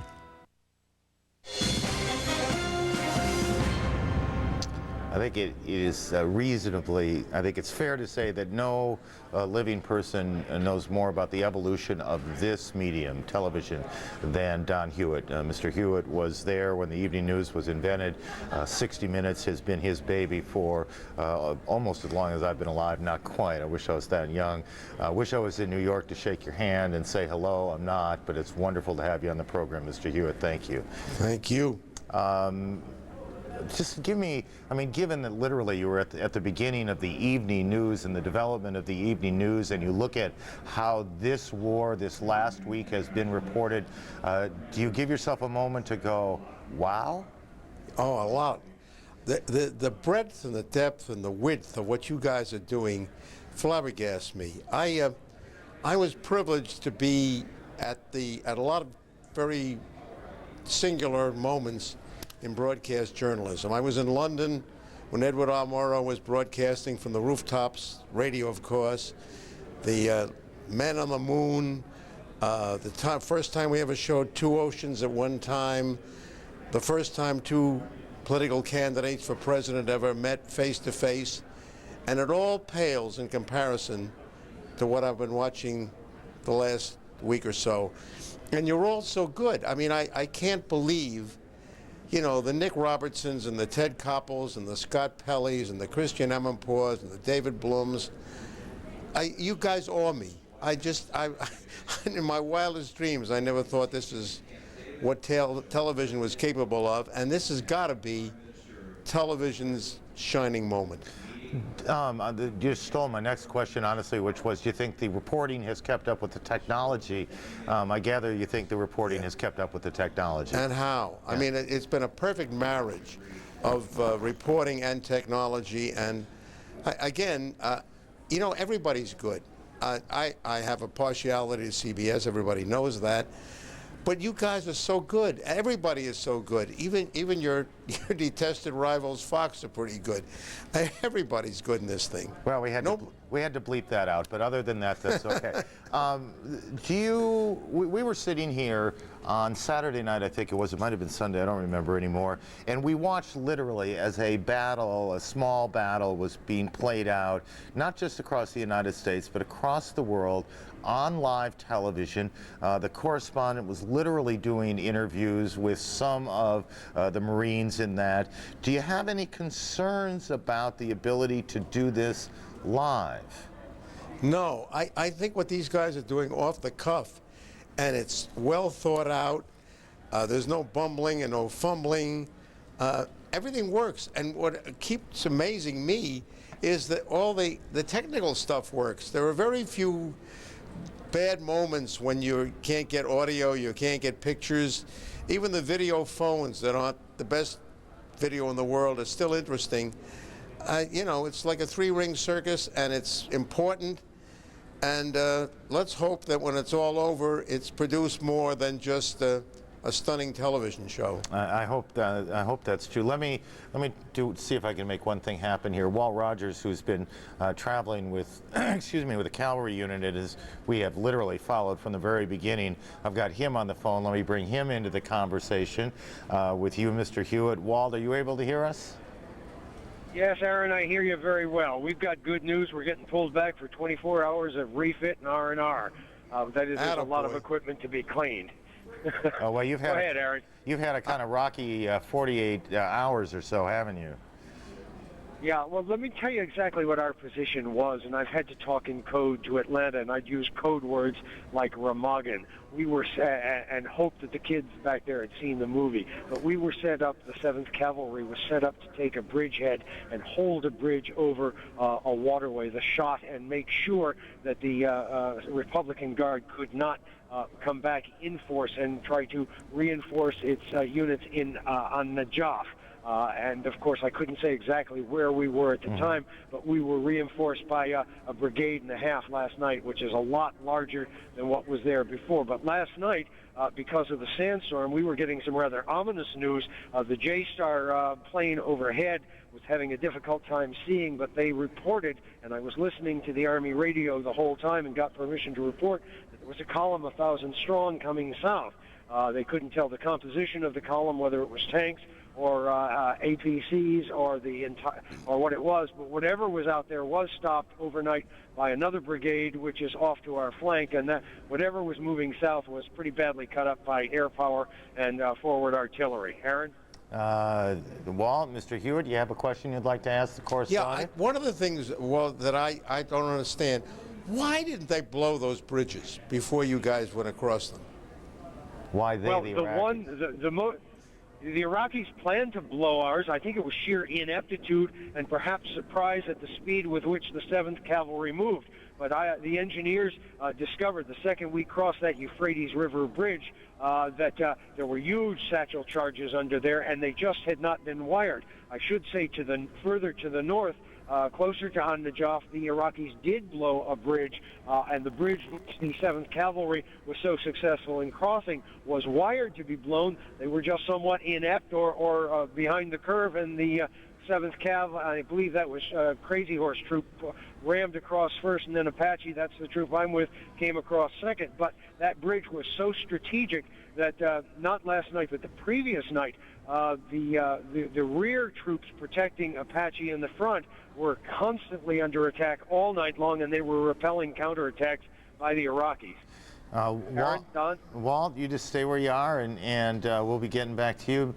I think it is reasonably, I think it's fair to say that no living person knows more about the evolution of this medium, television, than Don Hewitt. Mr. Hewitt was there when the evening news was invented. 60 Minutes has been his baby for almost as long as I've been alive, not quite. I wish I was that young. I wish I was in New York to shake your hand and say hello. I'm not, but it's wonderful to have you on the program, Mr. Hewitt. Thank you. Thank you. Just give me, I mean, given that literally you were at the beginning of the evening news and the development of the evening news, and you look at how this war, this last week, has been reported, do you give yourself a moment to go, wow? Oh, a lot. The breadth and the depth and the width of what you guys are doing flabbergasts me. I was privileged to be at a lot of very singular moments in broadcast journalism. I was in London when Edward R. Murrow was broadcasting from the rooftops, radio of course, the Men on the Moon, the first time we ever showed two oceans at one time, the first time two political candidates for president ever met face to face, and it all pales in comparison to what I've been watching the last week or so. And you're all so good. I mean, I can't believe, you know, the Nick Robertsons and the Ted Koppels and the Scott Pellys and the Christian Amanpours and the David Blums. You guys awe me. In my wildest dreams, I never thought this is what television was capable of, and this has got to be television's shining moment. You stole my next question, honestly, which was, do you think the reporting has kept up with the technology? I gather you think the reporting has kept up with the technology. And how? Yeah. I mean, it's been a perfect marriage of reporting and technology. And again, you know, everybody's good. I have a partiality to CBS. Everybody knows that. But you guys are so good. Everybody is so good. Even your detested rivals, Fox, are pretty good. Everybody's good in this thing. Well, we had to bleep that out, but other than that, that's okay. We were sitting here on Saturday night, I think it was. It might have been Sunday. I don't remember anymore. And we watched literally as a battle, a small battle, was being played out, not just across the United States, but across the world, on live television. The correspondent was literally doing interviews with some of the Marines in that. Do you have any concerns about the ability to do this live? No, I think what these guys are doing off the cuff, and it's well thought out. There's no bumbling and no fumbling. Everything works, and what keeps amazing me is that all the technical stuff works. There are very few bad moments when you can't get audio, you can't get pictures. Even the video phones that aren't the best video in the world are still interesting. You know, it's like a three-ring circus, and it's important. And let's hope that when it's all over, it's produced more than just a stunning television show. I hope that's true. Let me see if I can make one thing happen here. Walt Rogers, who's been traveling with, with a cavalry unit, we have literally followed from the very beginning. I've got him on the phone. Let me bring him into the conversation with you, Mr. Hewitt. Walt, are you able to hear us? Yes, Aaron, I hear you very well. We've got good news. We're getting pulled back for 24 hours of refit and R&R. That is, there's a lot of equipment to be cleaned. Oh, well, you've had Go ahead, Aaron. You've had a kind of rocky 48 hours or so, haven't you? Yeah, well, let me tell you exactly what our position was, and I've had to talk in code to Atlanta, and I'd use code words like Ramagan. We were and hoped that the kids back there had seen the movie, but we were set up, the 7th Cavalry was set up to take a bridgehead and hold a bridge over a waterway, the shot, and make sure that the Republican Guard could not come back in force and try to reinforce its units on Najaf. And, of course, I couldn't say exactly where we were at the time, but we were reinforced by a brigade and a half last night, which is a lot larger than what was there before. But last night, because of the sandstorm, we were getting some rather ominous news. The J-Star plane overhead was having a difficult time seeing, but they reported, and I was listening to the Army radio the whole time and got permission to report, that there was a column 1,000 strong coming south. They couldn't tell the composition of the column, whether it was tanks or APCs or or what it was, but whatever was out there was stopped overnight by another brigade, which is off to our flank, and that whatever was moving south was pretty badly cut up by air power and forward artillery. Aaron? Walt, Mr. Hewitt, you have a question you'd like to ask the correspondent? Yeah, one of the things, well, that I don't understand, why didn't they blow those bridges before you guys went across them? Why they, well, the Iraqis? The Iraqis planned to blow ours. I think it was sheer ineptitude and perhaps surprise at the speed with which the 7th Cavalry moved. But the engineers discovered the second we crossed that Euphrates River bridge that there were huge satchel charges under there, and they just had not been wired. I should say further to the north, closer to An-Najaf, the Iraqis did blow a bridge, and the bridge which the 7th Cavalry was so successful in crossing was wired to be blown. They were just somewhat inept or behind the curve, and the 7th Cav, I believe that was Crazy Horse troop, rammed across first, and then Apache, that's the troop I'm with, came across second. But that bridge was so strategic that not last night, but the previous night, the rear troops protecting Apache in the front were constantly under attack all night long, and they were repelling counterattacks by the Iraqis. Walt, you just stay where you are, and we'll be getting back to you.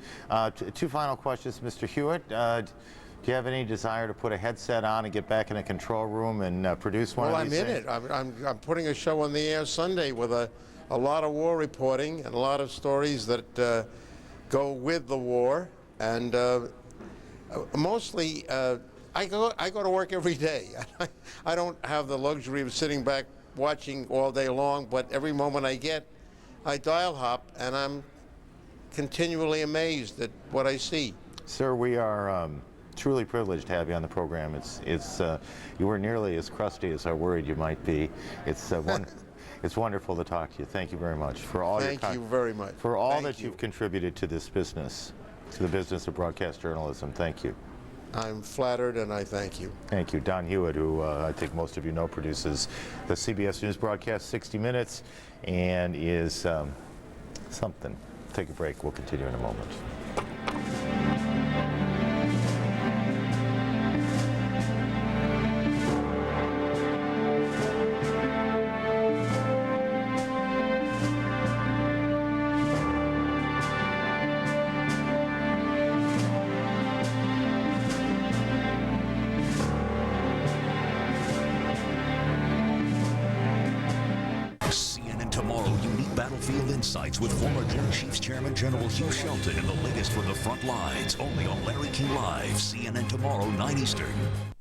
Two final questions, Mr. Hewitt. Do you have any desire to put a headset on and get back in a control room and produce one of these things? Well, I'm in it. I'm putting a show on the air Sunday with a lot of war reporting and a lot of stories that go with the war, and mostly I go to work every day. I don't have the luxury of sitting back watching all day long, but every moment I get, I dial hop, and I'm continually amazed at what I see. Sir, we are truly privileged to have you on the program. You were nearly as crusty as I worried you might be. It's wonderful to talk to you. Thank you very much for all Thank you very much. For all that you've contributed to this business, to the business of broadcast journalism. Thank you. I'm flattered, and I thank you. Thank you. Don Hewitt, who I think most of you know, produces the CBS News broadcast 60 Minutes and is something. Take a break. We'll continue in a moment. Insights with former Joint Chiefs Chairman General Hugh Shelton and the latest from the front lines, only on Larry King Live, CNN Tomorrow, 9 Eastern.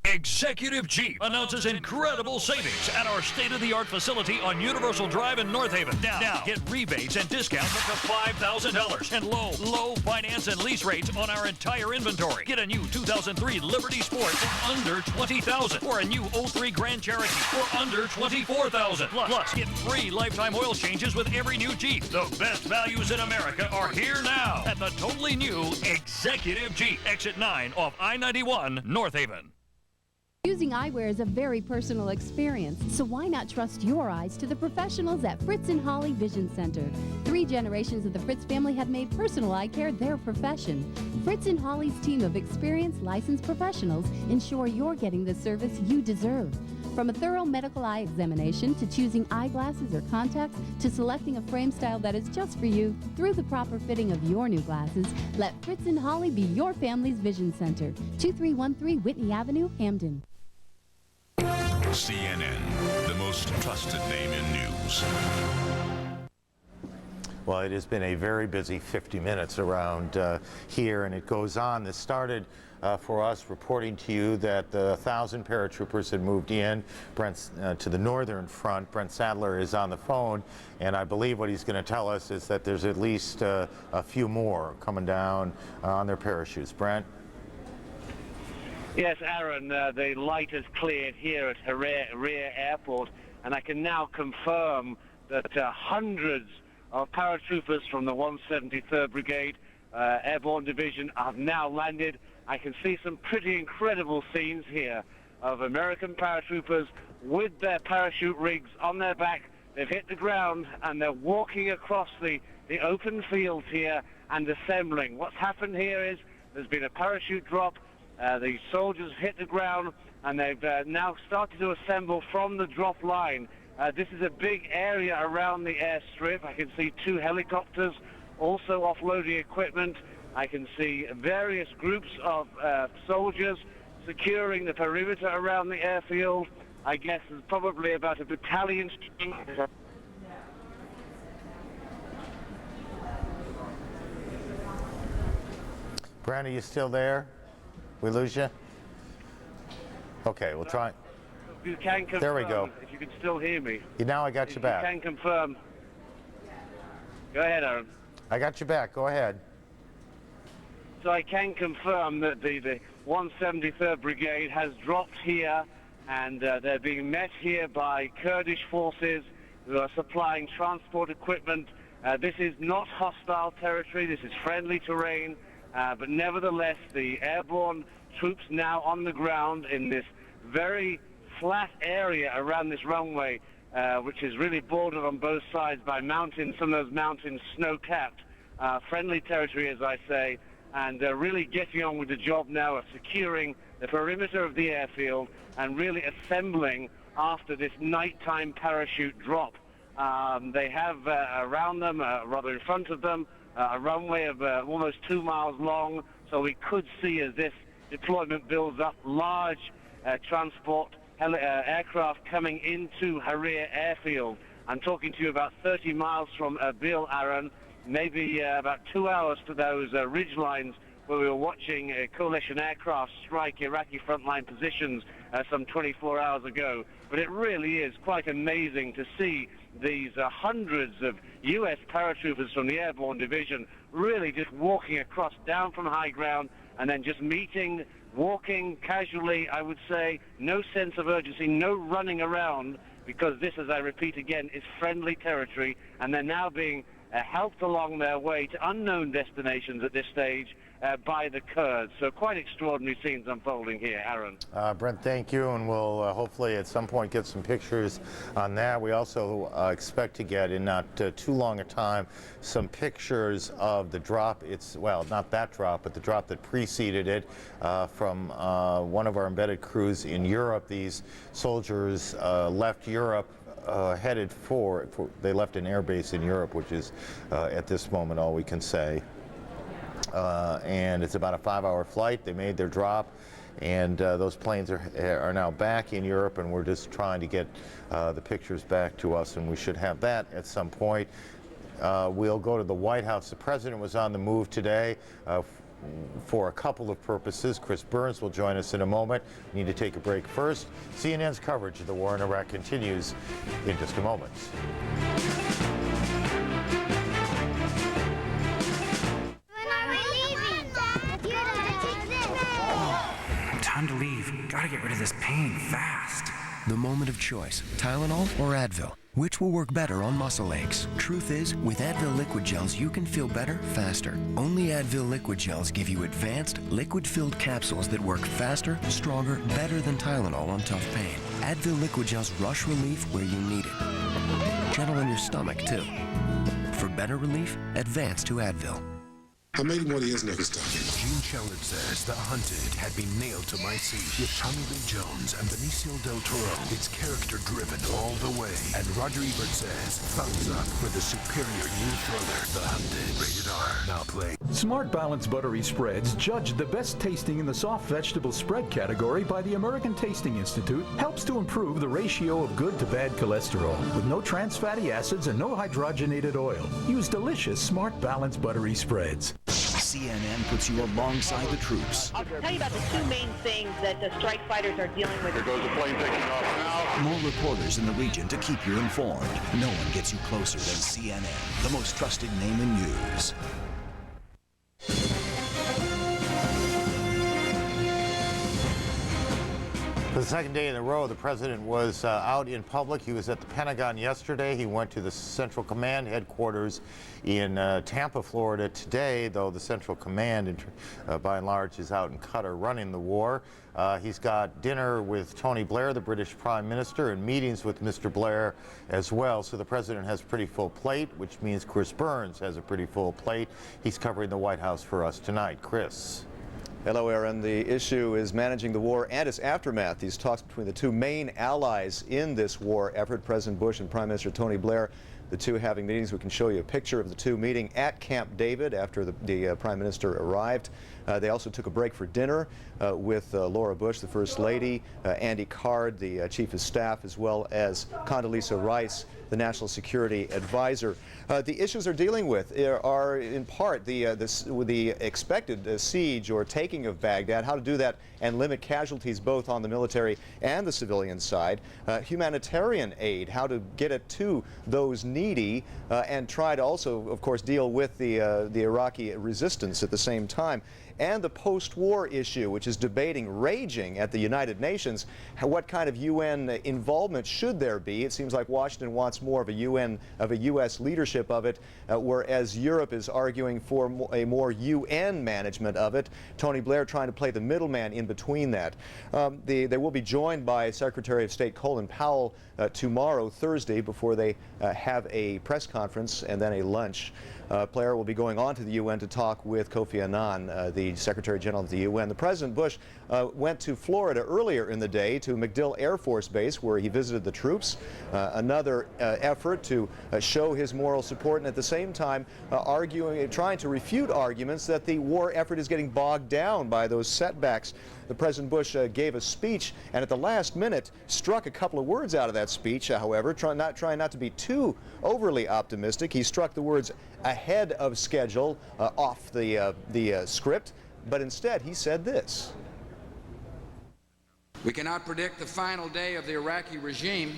Executive Jeep announces incredible savings at our state-of-the-art facility on Universal Drive in North Haven. Now get rebates and discounts up to $5,000 and low finance and lease rates on our entire inventory. Get a new 2003 Liberty Sport for under $20,000 or a new 03 Grand Cherokee for under $24,000. Plus, get free lifetime oil changes with every new Jeep. The best values in America are here now at the totally new Executive Jeep. Exit 9 off I-91, North Haven. Using eyewear is a very personal experience, so why not trust your eyes to the professionals at Fritz & Holly Vision Center? 3 generations of the Fritz family have made personal eye care their profession. Fritz & Holly's team of experienced, licensed professionals ensure you're getting the service you deserve. From a thorough medical eye examination to choosing eyeglasses or contacts to selecting a frame style that is just for you, through the proper fitting of your new glasses, let Fritz & Holly be your family's vision center. 2313 Whitney Avenue, Hamden. CNN, the most trusted name in news. Well, it has been a very busy 50 minutes around here, and it goes on. This started for us reporting to you that the 1,000 paratroopers had moved in to the northern front. Brent Sadler is on the phone, and I believe what he's going to tell us is that there's at least a few more coming down on their parachutes. Brent? Yes, Aaron, the light has cleared here at Harir Airport, and I can now confirm that hundreds of paratroopers from the 173rd Brigade Airborne Division have now landed. I can see some pretty incredible scenes here of American paratroopers with their parachute rigs on their back. They've hit the ground, and they're walking across the the open fields here and assembling. What's happened here is there's been a parachute drop. The soldiers hit the ground, and they've now started to assemble from the drop line. This is a big area around the airstrip. I can see 2 helicopters also offloading equipment. I can see various groups of soldiers securing the perimeter around the airfield. I guess there's probably about a battalion. Brandon, you still there? We lose you? Okay, we'll try. You can confirm. There we go. If you can still hear me. Now I got you back. You can confirm. Go ahead, Aaron. I got you back. Go ahead. So I can confirm that the 173rd Brigade has dropped here, and they're being met here by Kurdish forces who are supplying transport equipment. This is not hostile territory. This is friendly terrain. But nevertheless, the airborne troops now on the ground in this very flat area around this runway, which is really bordered on both sides by mountains, some of those mountains snow-capped. Friendly territory, as I say, and really getting on with the job now of securing the perimeter of the airfield and really assembling after this nighttime parachute drop. They have around them, rather in front of them, a runway of almost 2 miles long, so we could see as this deployment builds up large transport aircraft coming into Harir Airfield. I'm talking to you about 30 miles from Erbil, Aaron, maybe about 2 hours to those ridge lines where we were watching coalition aircraft strike Iraqi frontline positions some 24 hours ago. But it really is quite amazing to see these hundreds of U.S. paratroopers from the Airborne Division really just walking across down from high ground and then just meeting, walking casually, I would say, no sense of urgency, no running around, because this, as I repeat again, is friendly territory, and they're now being helped along their way to unknown destinations at this stage by the Kurds. So quite extraordinary scenes unfolding here, Aaron. Brent, thank you, and we'll hopefully at some point get some pictures on that. We also expect to get, in not too long a time, some pictures of the drop. It's, well, not that drop, but the drop that preceded it from one of our embedded crews in Europe. These soldiers left Europe headed for, they left an airbase in Europe, which is at this moment all we can say. And it's about a 5-hour flight. They made their drop, and those planes are now back in Europe, and we're just trying to get the pictures back to us, and we should have that at some point. We'll go to the White House. The president was on the move today for a couple of purposes. Chris Burns will join us in a moment. We need to take a break first. CNN's coverage of the war in Iraq continues in just a moment. Time to leave. Gotta get rid of this pain fast. The moment of choice, Tylenol or Advil? Which will work better on muscle aches? Truth is, with Advil liquid gels, you can feel better, faster. Only Advil liquid gels give you advanced, liquid-filled capsules that work faster, stronger, better than Tylenol on tough pain. Advil liquid gels rush relief where you need it. Gentle on your stomach, too. For better relief, advance to Advil. Gene Shalit says The Hunted had been nailed to my seat with Tommy Lee Jones and Benicio del Toro. It's character-driven all the way. And Roger Ebert says thumbs up for the superior new thriller, The Hunted. Rated R. Now play. Smart Balance Buttery Spreads, judged the best tasting in the soft vegetable spread category by the American Tasting Institute, helps to improve the ratio of good to bad cholesterol with no trans fatty acids and no hydrogenated oil. Use delicious Smart Balance Buttery Spreads. CNN puts you alongside the troops. I'll tell you about the two main things that the strike fighters are dealing with. There goes the plane taking off now. More reporters in the region to keep you informed. No one gets you closer than CNN, the most trusted name in news. For the second day in a row, the president was out in public. He was at the Pentagon yesterday. He went to the Central Command headquarters in Tampa, Florida today, though the Central Command, by and large, is out in Qatar running the war. He's got dinner with Tony Blair, the British Prime Minister, and meetings with Mr. Blair as well. So the president has a pretty full plate, which means Chris Burns has a pretty full plate. He's covering the White House for us tonight. Chris. Hello, Aaron. The issue is managing the war and its aftermath. These talks between the two main allies in this war effort, President Bush and Prime Minister Tony Blair, the two having meetings. We can show you a picture of the two meeting at Camp David after the Prime Minister arrived. They also took a break for dinner with Laura Bush, the First Lady, Andy Card, the Chief of Staff, as well as Condoleezza Rice, the National Security Advisor. The issues they're dealing with are in part the expected siege or taking of Baghdad, how to do that and limit casualties both on the military and the civilian side, humanitarian aid, how to get it to those needy, and try to also, of course, deal with the Iraqi resistance at the same time. And the post-war issue, which is raging at the United Nations. What kind of UN involvement should there be? It seems like Washington wants more of a U.S. leadership of it, whereas Europe is arguing for a more UN management of it. Tony Blair trying to play the middleman in between that. They will be joined by Secretary of State Colin Powell tomorrow, Thursday, before they have a press conference and then a lunch. Blair will be going on to the UN to talk with Kofi Annan, the Secretary General of the UN. The President Bush went to Florida earlier in the day to MacDill Air Force Base, where he visited the troops. Another effort to show his moral support, and at the same time trying to refute arguments that the war effort is getting bogged down by those setbacks. The President Bush gave a speech, and at the last minute struck a couple of words out of that speech, however, trying not to be too overly optimistic. He struck the words ahead of schedule off the script, but instead he said this. We cannot predict the final day of the Iraqi regime,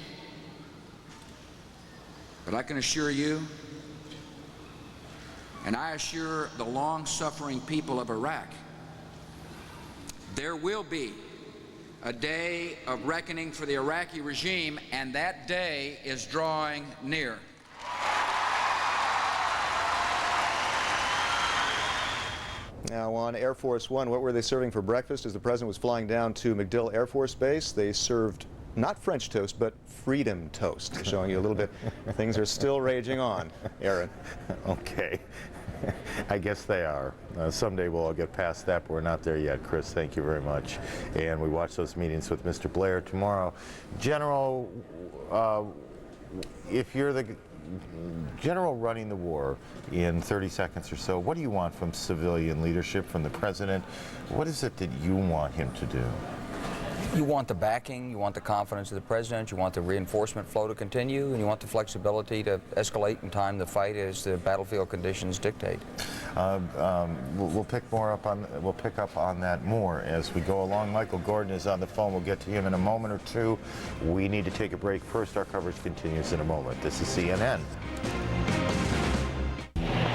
but I can assure you, and I assure the long-suffering people of Iraq, there will be a day of reckoning for the Iraqi regime, and that day is drawing near. Now on Air Force One, what were they serving for breakfast as the President was flying down to MacDill Air Force Base? They served not French toast, but freedom toast, showing you a little bit. Things are still raging on, Aaron. Okay. I guess they are. Someday we'll all get past that, but we're not there yet. Chris, thank you very much. And we watch those meetings with Mr. Blair tomorrow. General, if you're the general running the war in 30 seconds or so, what do you want from civilian leadership, from the president? What is it that you want him to do? You want the backing, you want the confidence of the president, you want the reinforcement flow to continue, and you want the flexibility to escalate and time the fight as the battlefield conditions dictate. We'll pick up on that more as we go along. Michael Gordon is on the phone. We'll get to him in a moment or two. We need to take a break first. Our coverage continues in a moment. This is CNN.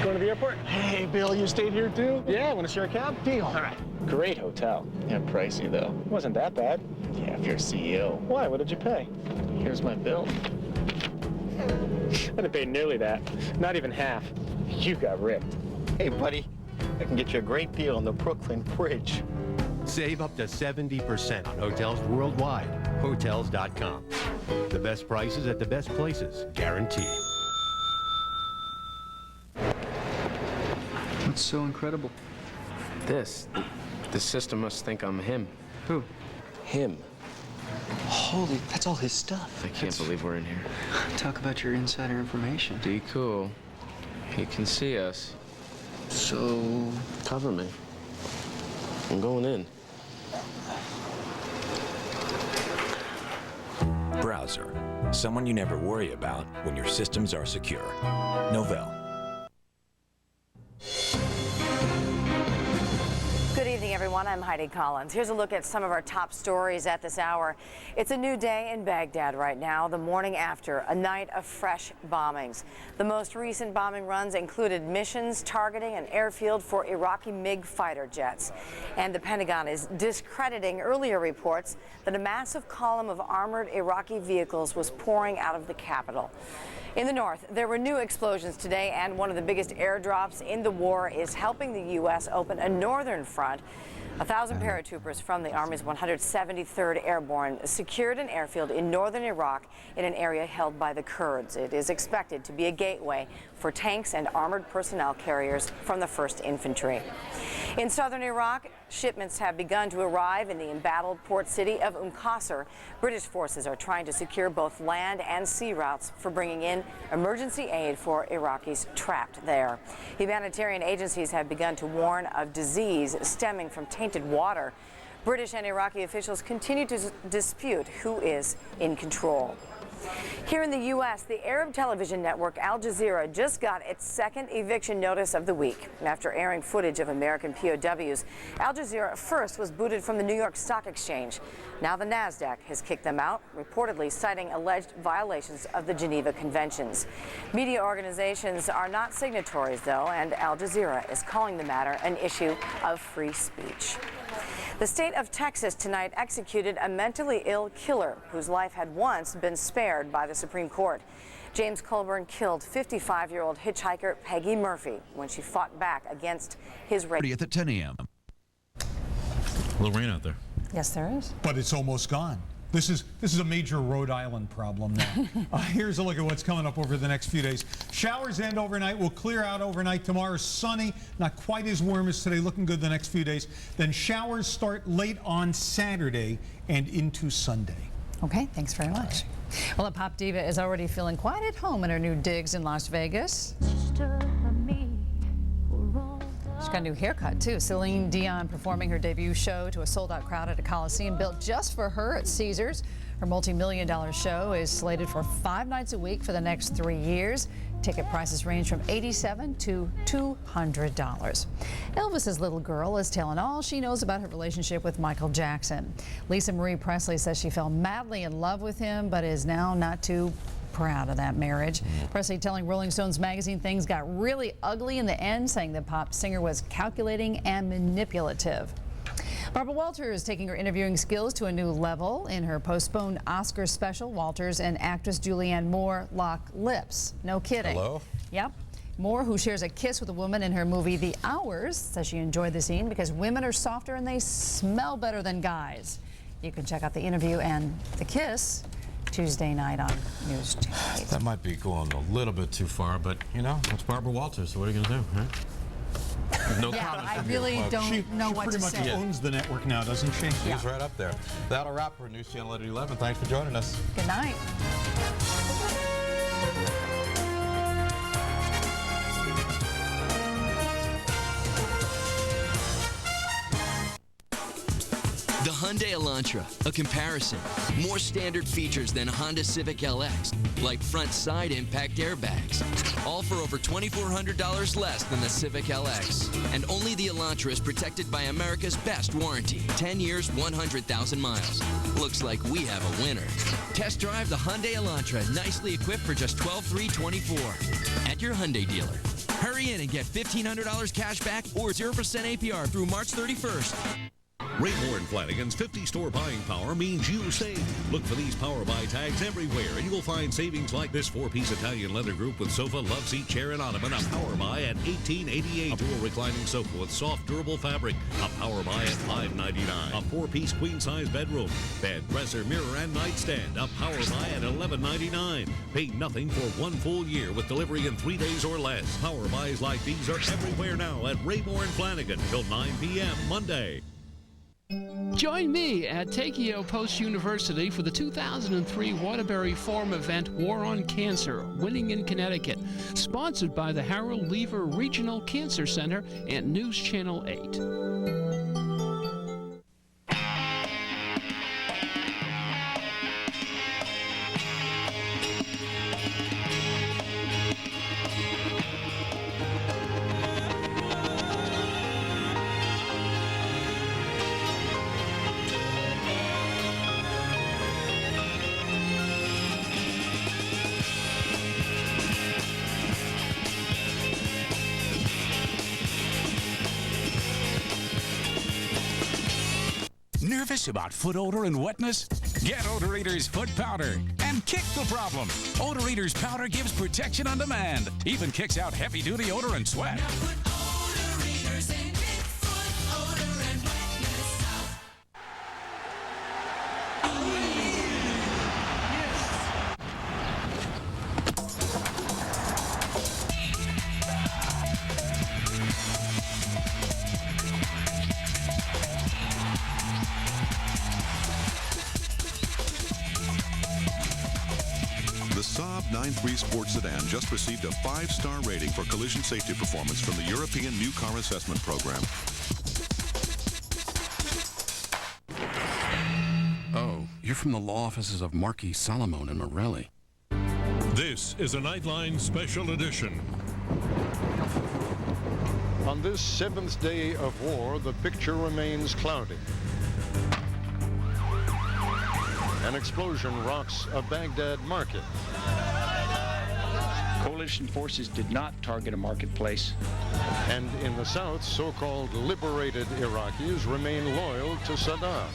Going to the airport? Hey, Bill, you stayed here too? Yeah, want to share a cab? Deal. All right. Great hotel. Yeah, pricey though. Wasn't that bad. Yeah, if you're CEO. Why? What did you pay? Here's my bill. I didn't pay nearly that. Not even half. You got ripped. Hey, buddy, I can get you a great deal on the Brooklyn Bridge. Save up to 70% on hotels worldwide. Hotels.com. The best prices at the best places, guaranteed. What's so incredible? This. The system must think I'm him. Who? Him. Holy, that's all his stuff. I can't believe we're in here. Talk about your insider information. Be cool. He can see us. So... cover me. I'm going in. Browser. Someone you never worry about when your systems are secure. Novell. Good evening, everyone. I'm I'm Heidi Collins. Here's a look at some of our top stories at this hour. It's a new day in Baghdad right now, the morning after a night of fresh bombings. The most recent bombing runs included missions targeting an airfield for Iraqi MiG fighter jets. And the Pentagon is discrediting earlier reports that a massive column of armored Iraqi vehicles was pouring out of the capital. In the north, there were new explosions today, and one of the biggest airdrops in the war is helping the U.S. open a northern front. 1,000 paratroopers from the Army's 173rd Airborne secured an airfield in northern Iraq in an area held by the Kurds. It is expected to be a gateway for tanks and armored personnel carriers from the 1st Infantry. In southern Iraq, shipments have begun to arrive in the embattled port city of Qasr. British forces are trying to secure both land and sea routes for bringing in emergency aid for Iraqis trapped there. Humanitarian agencies have begun to warn of disease stemming from tainted water. British and Iraqi officials continue to dispute who is in control. Here in the U.S., the Arab television network Al Jazeera just got its second eviction notice of the week. After airing footage of American POWs, Al Jazeera first was booted from the New York Stock Exchange. Now the NASDAQ has kicked them out, reportedly citing alleged violations of the Geneva Conventions. Media organizations are not signatories, though, and Al Jazeera is calling the matter an issue of free speech. The state of Texas tonight executed a mentally ill killer whose life had once been spared by the Supreme Court. James Colburn killed 55-year-old hitchhiker Peggy Murphy when she fought back against his rape. 30th at 10 a.m. A little rain out there. Yes, there is. But it's almost gone. This is a major Rhode Island problem now. Here's a look at what's coming up over the next few days. Showers end overnight. We'll clear out overnight. Tomorrow sunny, not quite as warm as today. Looking good the next few days. Then showers start late on Saturday and into Sunday. Okay, thanks very much. Well, a pop diva is already feeling quite at home in her new digs in Las Vegas. She's got a new haircut, too. Celine Dion performing her debut show to a sold-out crowd at a Coliseum built just for her at Caesars. Her multi-million-dollar show is slated for 5 nights a week for the next 3 years. Ticket prices range from $87 to $200. Elvis's little girl is telling all she knows about her relationship with Michael Jackson. Lisa Marie Presley says she fell madly in love with him, but is now not too proud of that marriage. Presley telling Rolling Stones magazine things got really ugly in the end, saying the pop singer was calculating and manipulative. Barbara Walters is taking her interviewing skills to a new level. In her postponed Oscar special, Walters and actress Julianne Moore lock lips. No kidding. Hello? Yep. Moore, who shares a kiss with a woman in her movie The Hours, says she enjoyed the scene because women are softer and they smell better than guys. You can check out the interview and the kiss Tuesday night on News 2. That might be going a little bit too far, but, you know, it's Barbara Walters, so what are you going to do, right? No comment I from really you, folks. don't know what to say. She pretty much owns the network now, doesn't she? She's right up there. That'll wrap for News Channel at 11. Thanks for joining us. Good night. The Hyundai Elantra, a comparison. More standard features than Honda Civic LX, like front side impact airbags. All for over $2,400 less than the Civic LX. And only the Elantra is protected by America's best warranty. 10 years, 100,000 miles. Looks like we have a winner. Test drive the Hyundai Elantra, nicely equipped for just $12,324 at your Hyundai dealer. Hurry in and get $1,500 cash back or 0% APR through March 31st. Raymore and Flanagan's 50-store buying power means you save. Look for these Power Buy tags everywhere, and you will find savings like this 4-piece Italian leather group with sofa, love seat, chair, and ottoman, a Power Buy at $18.88. A dual reclining sofa with soft, durable fabric, a Power Buy at $5.99. A 4-piece queen-size bedroom, bed, dresser, mirror, and nightstand, a Power Buy at $11.99. Pay nothing for 1 full year with delivery in 3 days or less. Power Buys like these are everywhere now at Raymore and Flanagan till 9 p.m. Monday. Join me at Takeo Post University for the 2003 Waterbury Forum event War on Cancer, Winning in Connecticut, sponsored by the Harold Lever Regional Cancer Center and News Channel 8. nervous about foot odor and wetness? Get Odor Eater's Foot Powder and kick the problem. Odor Eater's powder gives protection on demand. Even kicks out heavy-duty odor and sweat. The Saab 9.3 Sport Sedan just received a 5-star rating for collision safety performance from the European New Car Assessment Program. Oh, you're from the law offices of Marquis Solomon and Morelli. This is a Nightline Special Edition. On this 7th day of war, the picture remains cloudy. An explosion rocks a Baghdad market. Coalition forces did not target a marketplace. And in the south, so-called liberated Iraqis remain loyal to Saddam.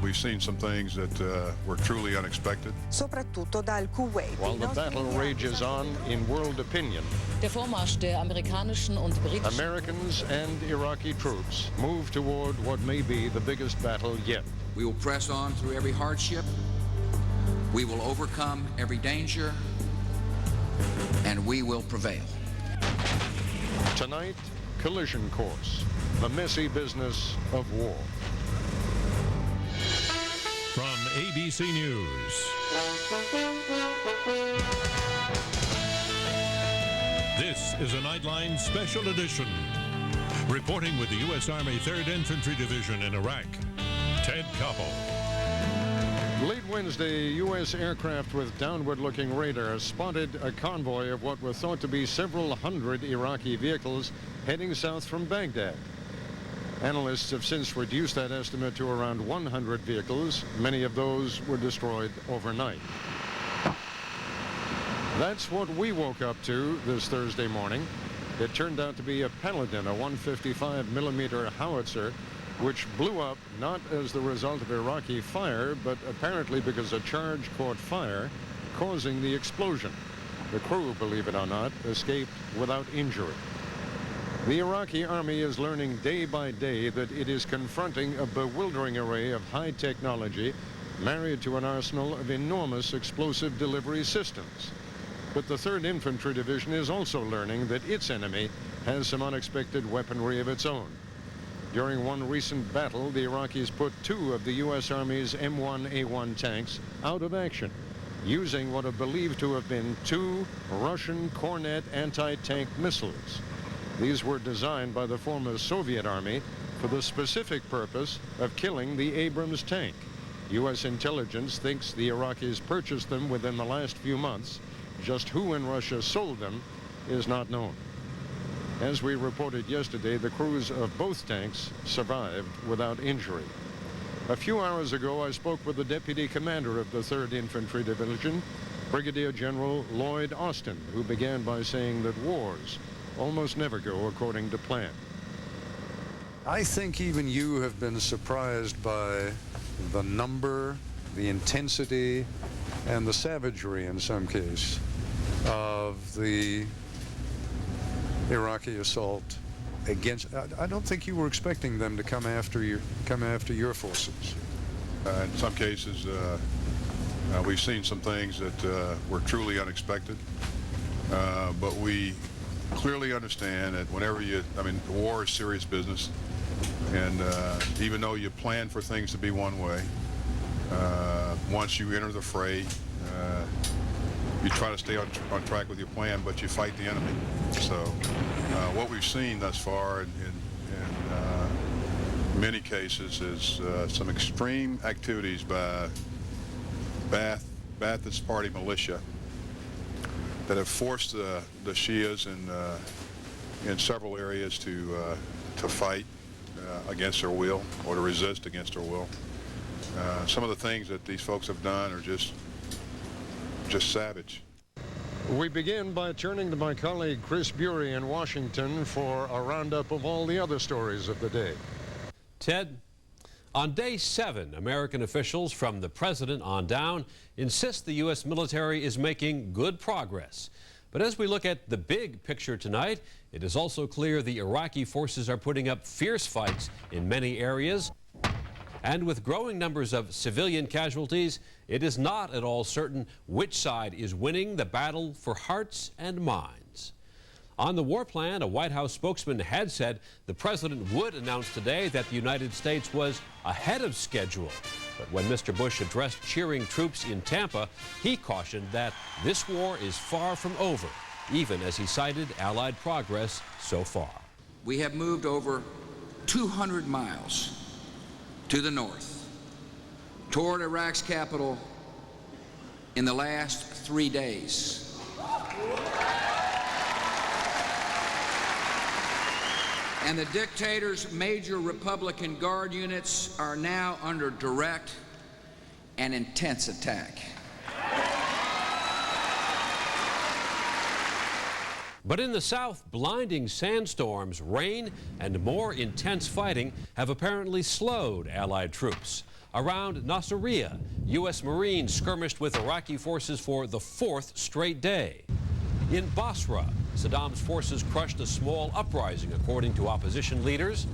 We've seen some things that were truly unexpected. Soprattutto dal Kuwait. While the battle rages on in world opinion, Der Vormarsch der amerikanischen und britischen Americans and Iraqi troops move toward what may be the biggest battle yet. We will press on through every hardship. We will overcome every danger. And we will prevail. Tonight, collision course, the messy business of war. From ABC News. This is a Nightline Special Edition. Reporting with the U.S. Army 3rd Infantry Division in Iraq, Ted Koppel. Late Wednesday, U.S. aircraft with downward-looking radar spotted a convoy of what were thought to be several hundred Iraqi vehicles heading south from Baghdad. Analysts have since reduced that estimate to around 100 vehicles. Many of those were destroyed overnight. That's what we woke up to this Thursday morning. It turned out to be a Paladin, a 155mm howitzer, which blew up not as the result of Iraqi fire, but apparently because a charge caught fire, causing the explosion. The crew, believe it or not, escaped without injury. The Iraqi army is learning day by day that it is confronting a bewildering array of high technology married to an arsenal of enormous explosive delivery systems. But the 3rd Infantry Division is also learning that its enemy has some unexpected weaponry of its own. During one recent battle, the Iraqis put 2 of the U.S. Army's M1A1 tanks out of action, using what are believed to have been 2 Russian Kornet anti-tank missiles. These were designed by the former Soviet Army for the specific purpose of killing the Abrams tank. U.S. intelligence thinks the Iraqis purchased them within the last few months. Just who in Russia sold them is not known. As we reported yesterday, the crews of both tanks survived without injury. A few hours ago, I spoke with the deputy commander of the 3rd Infantry Division, Brigadier General Lloyd Austin, who began by saying that wars almost never go according to plan. I think even you have been surprised by the number, the intensity, and the savagery, in some case, of the Iraqi assault against. I don't think you were expecting them to come after your forces. In some cases, we've seen some things that were truly unexpected, but we clearly understand that whenever war is serious business, and even though you plan for things to be one way, once you enter the fray, you try to stay on track with your plan, but you fight the enemy. So what we've seen thus far in many cases is some extreme activities by Ba'athist Party militia that have forced the Shias in several areas to fight against their will or to resist against their will. Some of the things that these folks have done are just savage. We begin by turning to my colleague Chris Bury in Washington for a roundup of all the other stories of the day. Ted, on day 7, American officials from the president on down insist the U.S. military is making good progress. But as we look at the big picture tonight, it is also clear the Iraqi forces are putting up fierce fights in many areas. And with growing numbers of civilian casualties, it is not at all certain which side is winning the battle for hearts and minds. On the war plan, a White House spokesman had said the president would announce today that the United States was ahead of schedule. But when Mr. Bush addressed cheering troops in Tampa, he cautioned that this war is far from over, even as he cited Allied progress so far. We have moved over 200 miles to the north toward Iraq's capital in the last 3 days. And the dictator's major Republican Guard units are now under direct and intense attack. But in the south, blinding sandstorms, rain, and more intense fighting have apparently slowed Allied troops. Around Nasiriyah, U.S. Marines skirmished with Iraqi forces for the 4th straight day. In Basra, Saddam's forces crushed a small uprising, according to opposition leaders.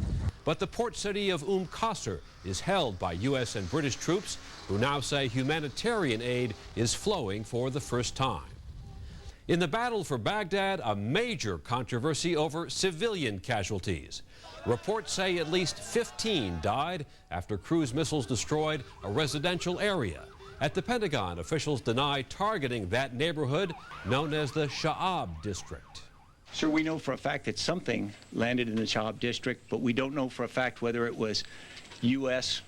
But the port city of Qasr is held by U.S. and British troops, who now say humanitarian aid is flowing for the first time. In the battle for Baghdad, a major controversy over civilian casualties. Reports say at least 15 died after cruise missiles destroyed a residential area. At the Pentagon, officials deny targeting that neighborhood known as the Sha'ab district. Sir, we know for a fact that something landed in the Sha'ab district, but we don't know for a fact whether it was U.S.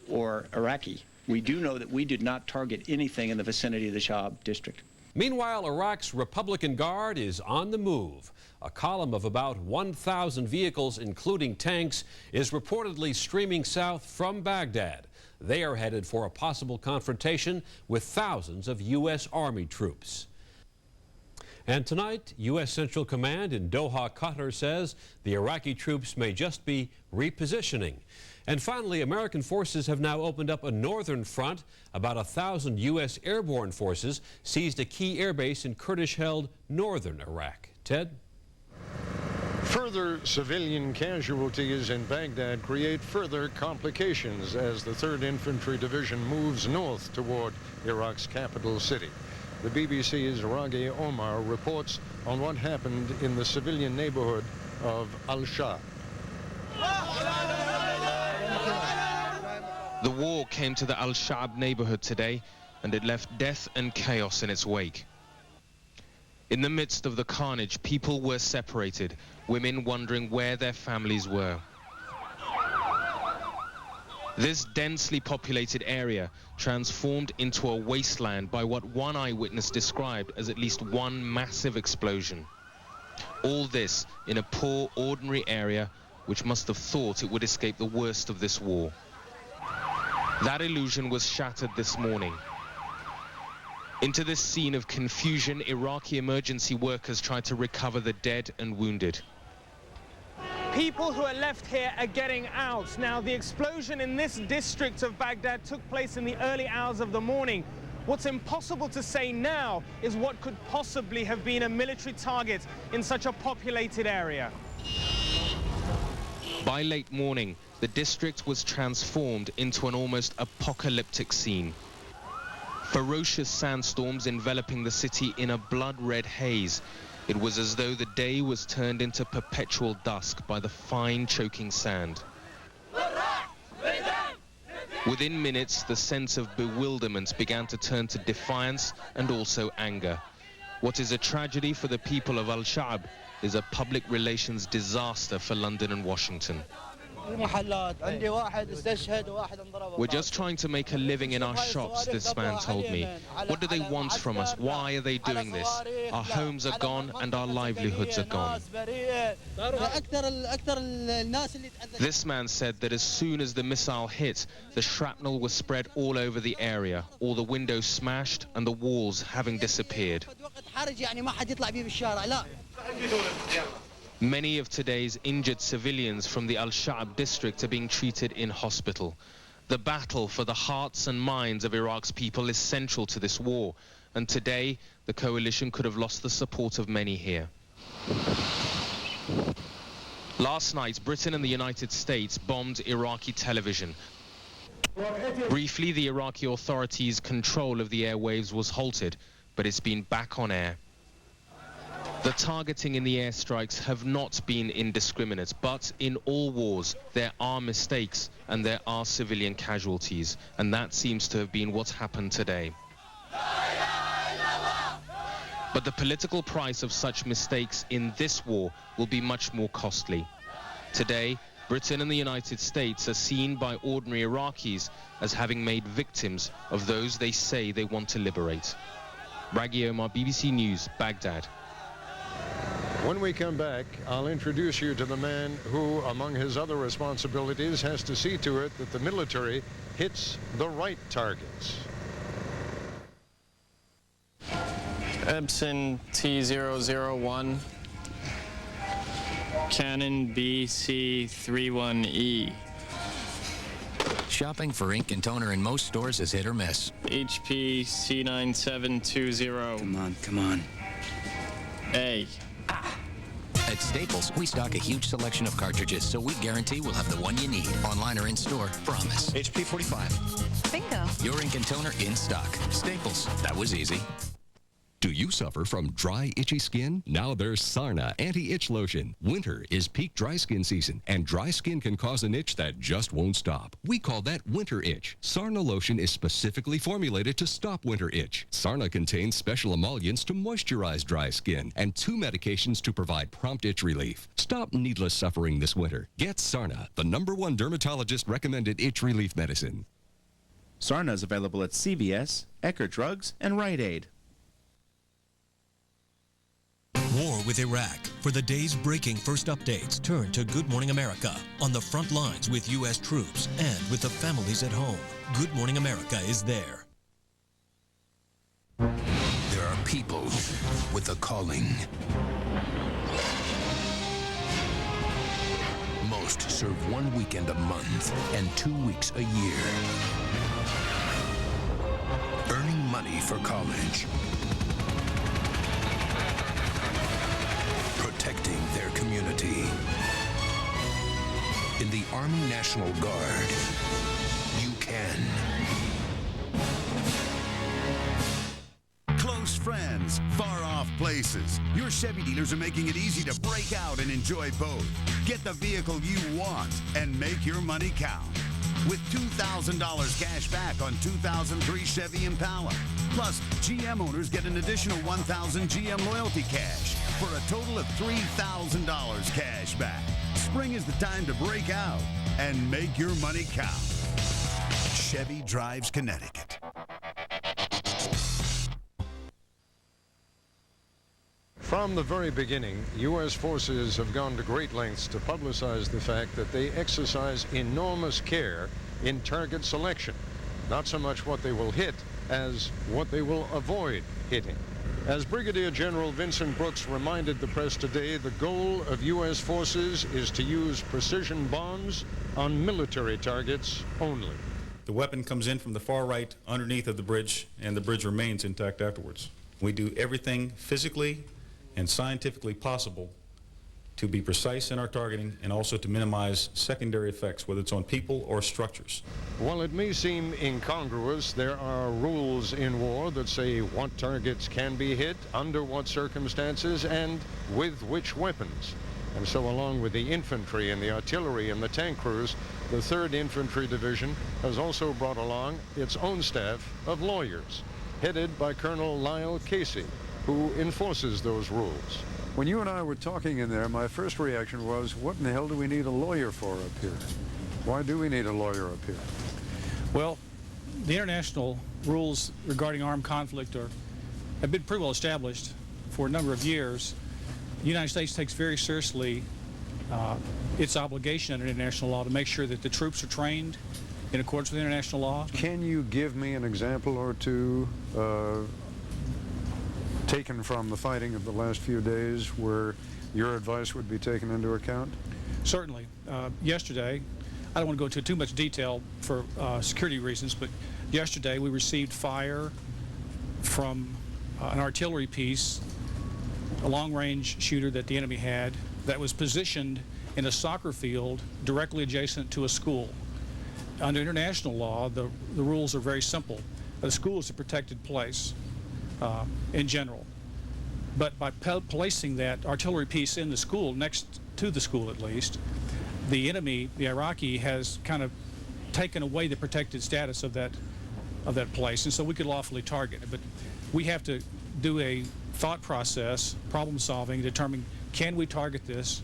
or Iraqi. We do know that we did not target anything in the vicinity of the Sha'ab district. Meanwhile, Iraq's Republican Guard is on the move. A column of about 1,000 vehicles, including tanks, is reportedly streaming south from Baghdad. They are headed for a possible confrontation with thousands of U.S. Army troops. And tonight, U.S. Central Command in Doha, Qatar says the Iraqi troops may just be repositioning. And finally, American forces have now opened up a northern front. About 1,000 U.S. airborne forces seized a key airbase in Kurdish-held northern Iraq. Ted? Further civilian casualties in Baghdad create further complications as the 3rd Infantry Division moves north toward Iraq's capital city. The BBC's Raghi Omar reports on what happened in the civilian neighborhood of Al-Shab. The war came to the Al-Shab neighborhood today, and it left death and chaos in its wake. In the midst of the carnage, people were separated, women wondering where their families were. This densely populated area transformed into a wasteland by what one eyewitness described as at least one massive explosion. All this in a poor, ordinary area which must have thought it would escape the worst of this war. That illusion was shattered this morning. Into this scene of confusion, Iraqi emergency workers tried to recover the dead and wounded. People who are left here are getting out. Now, the explosion in this district of Baghdad took place in the early hours of the morning. What's impossible to say now is what could possibly have been a military target in such a populated area. By late morning, the district was transformed into an almost apocalyptic scene. Ferocious sandstorms enveloping the city in a blood-red haze. It was as though the day was turned into perpetual dusk by the fine choking sand. Within minutes, the sense of bewilderment began to turn to defiance and also anger. What is a tragedy for the people of Al-Shab is a public relations disaster for London and Washington. We're just trying to make a living in our shops, this man told me. What do they want from us? Why are they doing this? Our homes are gone and our livelihoods are gone. This man said that as soon as the missile hit, the shrapnel was spread all over the area, all the windows smashed and the walls having disappeared. Many of today's injured civilians from the Al-Sha'ab district are being treated in hospital. The battle for the hearts and minds of Iraq's people is central to this war, and today the coalition could have lost the support of many here. Last night, Britain and the United States bombed Iraqi television. Briefly, the Iraqi authorities' control of the airwaves was halted, but it's been back on air. The targeting in the airstrikes have not been indiscriminate, but in all wars there are mistakes and there are civilian casualties, and that seems to have been what's happened today. But the political price of such mistakes in this war will be much more costly. Today, Britain and the United States are seen by ordinary Iraqis as having made victims of those they say they want to liberate. Raghi Omar, BBC News, Baghdad. When we come back, I'll introduce you to the man who, among his other responsibilities, has to see to it that the military hits the right targets. Epson T001, Canon BC31E. Shopping for ink and toner in most stores is hit or miss. HP C9720. Come on. A. At Staples, we stock a huge selection of cartridges, so we guarantee we'll have the one you need. Online or in store, promise. HP 45. Bingo. Your ink and toner in stock. Staples. That was easy. Do you suffer from dry, itchy skin? Now there's Sarna Anti-Itch Lotion. Winter is peak dry skin season, and dry skin can cause an itch that just won't stop. We call that winter itch. Sarna Lotion is specifically formulated to stop winter itch. Sarna contains special emollients to moisturize dry skin and 2 medications to provide prompt itch relief. Stop needless suffering this winter. Get Sarna, the #1 dermatologist-recommended itch relief medicine. Sarna is available at CVS, Eckerd Drugs, and Rite Aid. War with Iraq. For the day's breaking first updates, turn to Good Morning America. On the front lines with U.S. troops and with the families at home. Good Morning America is there. There are people with a calling. Most serve 1 weekend a month and 2 weeks a year. Earning money for college. Protecting their community. In the Army National Guard, you can. Close friends, far-off places. Your Chevy dealers are making it easy to break out and enjoy both. Get the vehicle you want and make your money count. With $2,000 cash back on 2003 Chevy Impala. Plus, GM owners get an additional $1,000 GM loyalty cash for a total of $3,000 cash back. Spring is the time to break out and make your money count. Chevy drives Connecticut. From the very beginning, U.S. forces have gone to great lengths to publicize the fact that they exercise enormous care in target selection. Not so much what they will hit as what they will avoid hitting. As Brigadier General Vincent Brooks reminded the press today, the goal of U.S. forces is to use precision bombs on military targets only. The weapon comes in from the far right underneath of the bridge, and the bridge remains intact afterwards. We do everything physically and scientifically possible to be precise in our targeting and also to minimize secondary effects, whether it's on people or structures. While it may seem incongruous, there are rules in war that say what targets can be hit, under what circumstances, and with which weapons. And so along with the infantry and the artillery and the tank crews, the 3rd Infantry Division has also brought along its own staff of lawyers, headed by Colonel Lyle Casey, who enforces those rules. When you and I were talking in there, my first reaction was, what in the hell do we need a lawyer for up here? Why do we need a lawyer up here? Well, the international rules regarding armed conflict have been pretty well established for a number of years. The United States takes very seriously its obligation under international law to make sure that the troops are trained in accordance with international law. Can you give me an example or two taken from the fighting of the last few days where your advice would be taken into account? Certainly. Yesterday, I don't want to go into too much detail for security reasons, but yesterday we received fire from an artillery piece, a long-range shooter that the enemy had that was positioned in a soccer field directly adjacent to a school. Under international law, the rules are very simple. The school is a protected place in general. But by placing that artillery piece in the school, next to the school at least, the enemy, the Iraqi, has kind of taken away the protected status of that place, and so we could lawfully target it. But we have to do a thought process, problem solving, determine can we target this,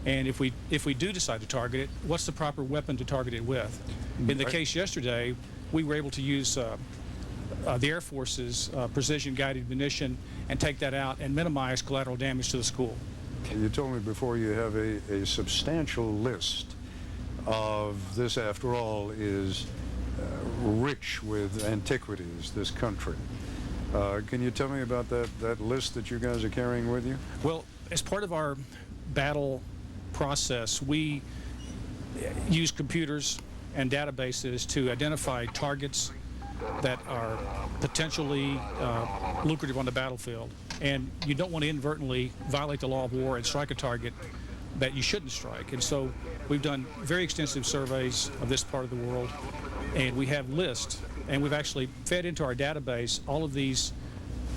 and if we do decide to target it, what's the proper weapon to target it with? In the case yesterday, we were able to use the Air Force's precision-guided munition and take that out and minimize collateral damage to the school. You told me before you have a substantial list of this, after all, is rich with antiquities, this country. Can you tell me about that list that you guys are carrying with you? Well, as part of our battle process, we use computers and databases to identify targets that are potentially lucrative on the battlefield. And you don't want to inadvertently violate the law of war and strike a target that you shouldn't strike. And so we've done very extensive surveys of this part of the world, and we have lists, and we've actually fed into our database all of these,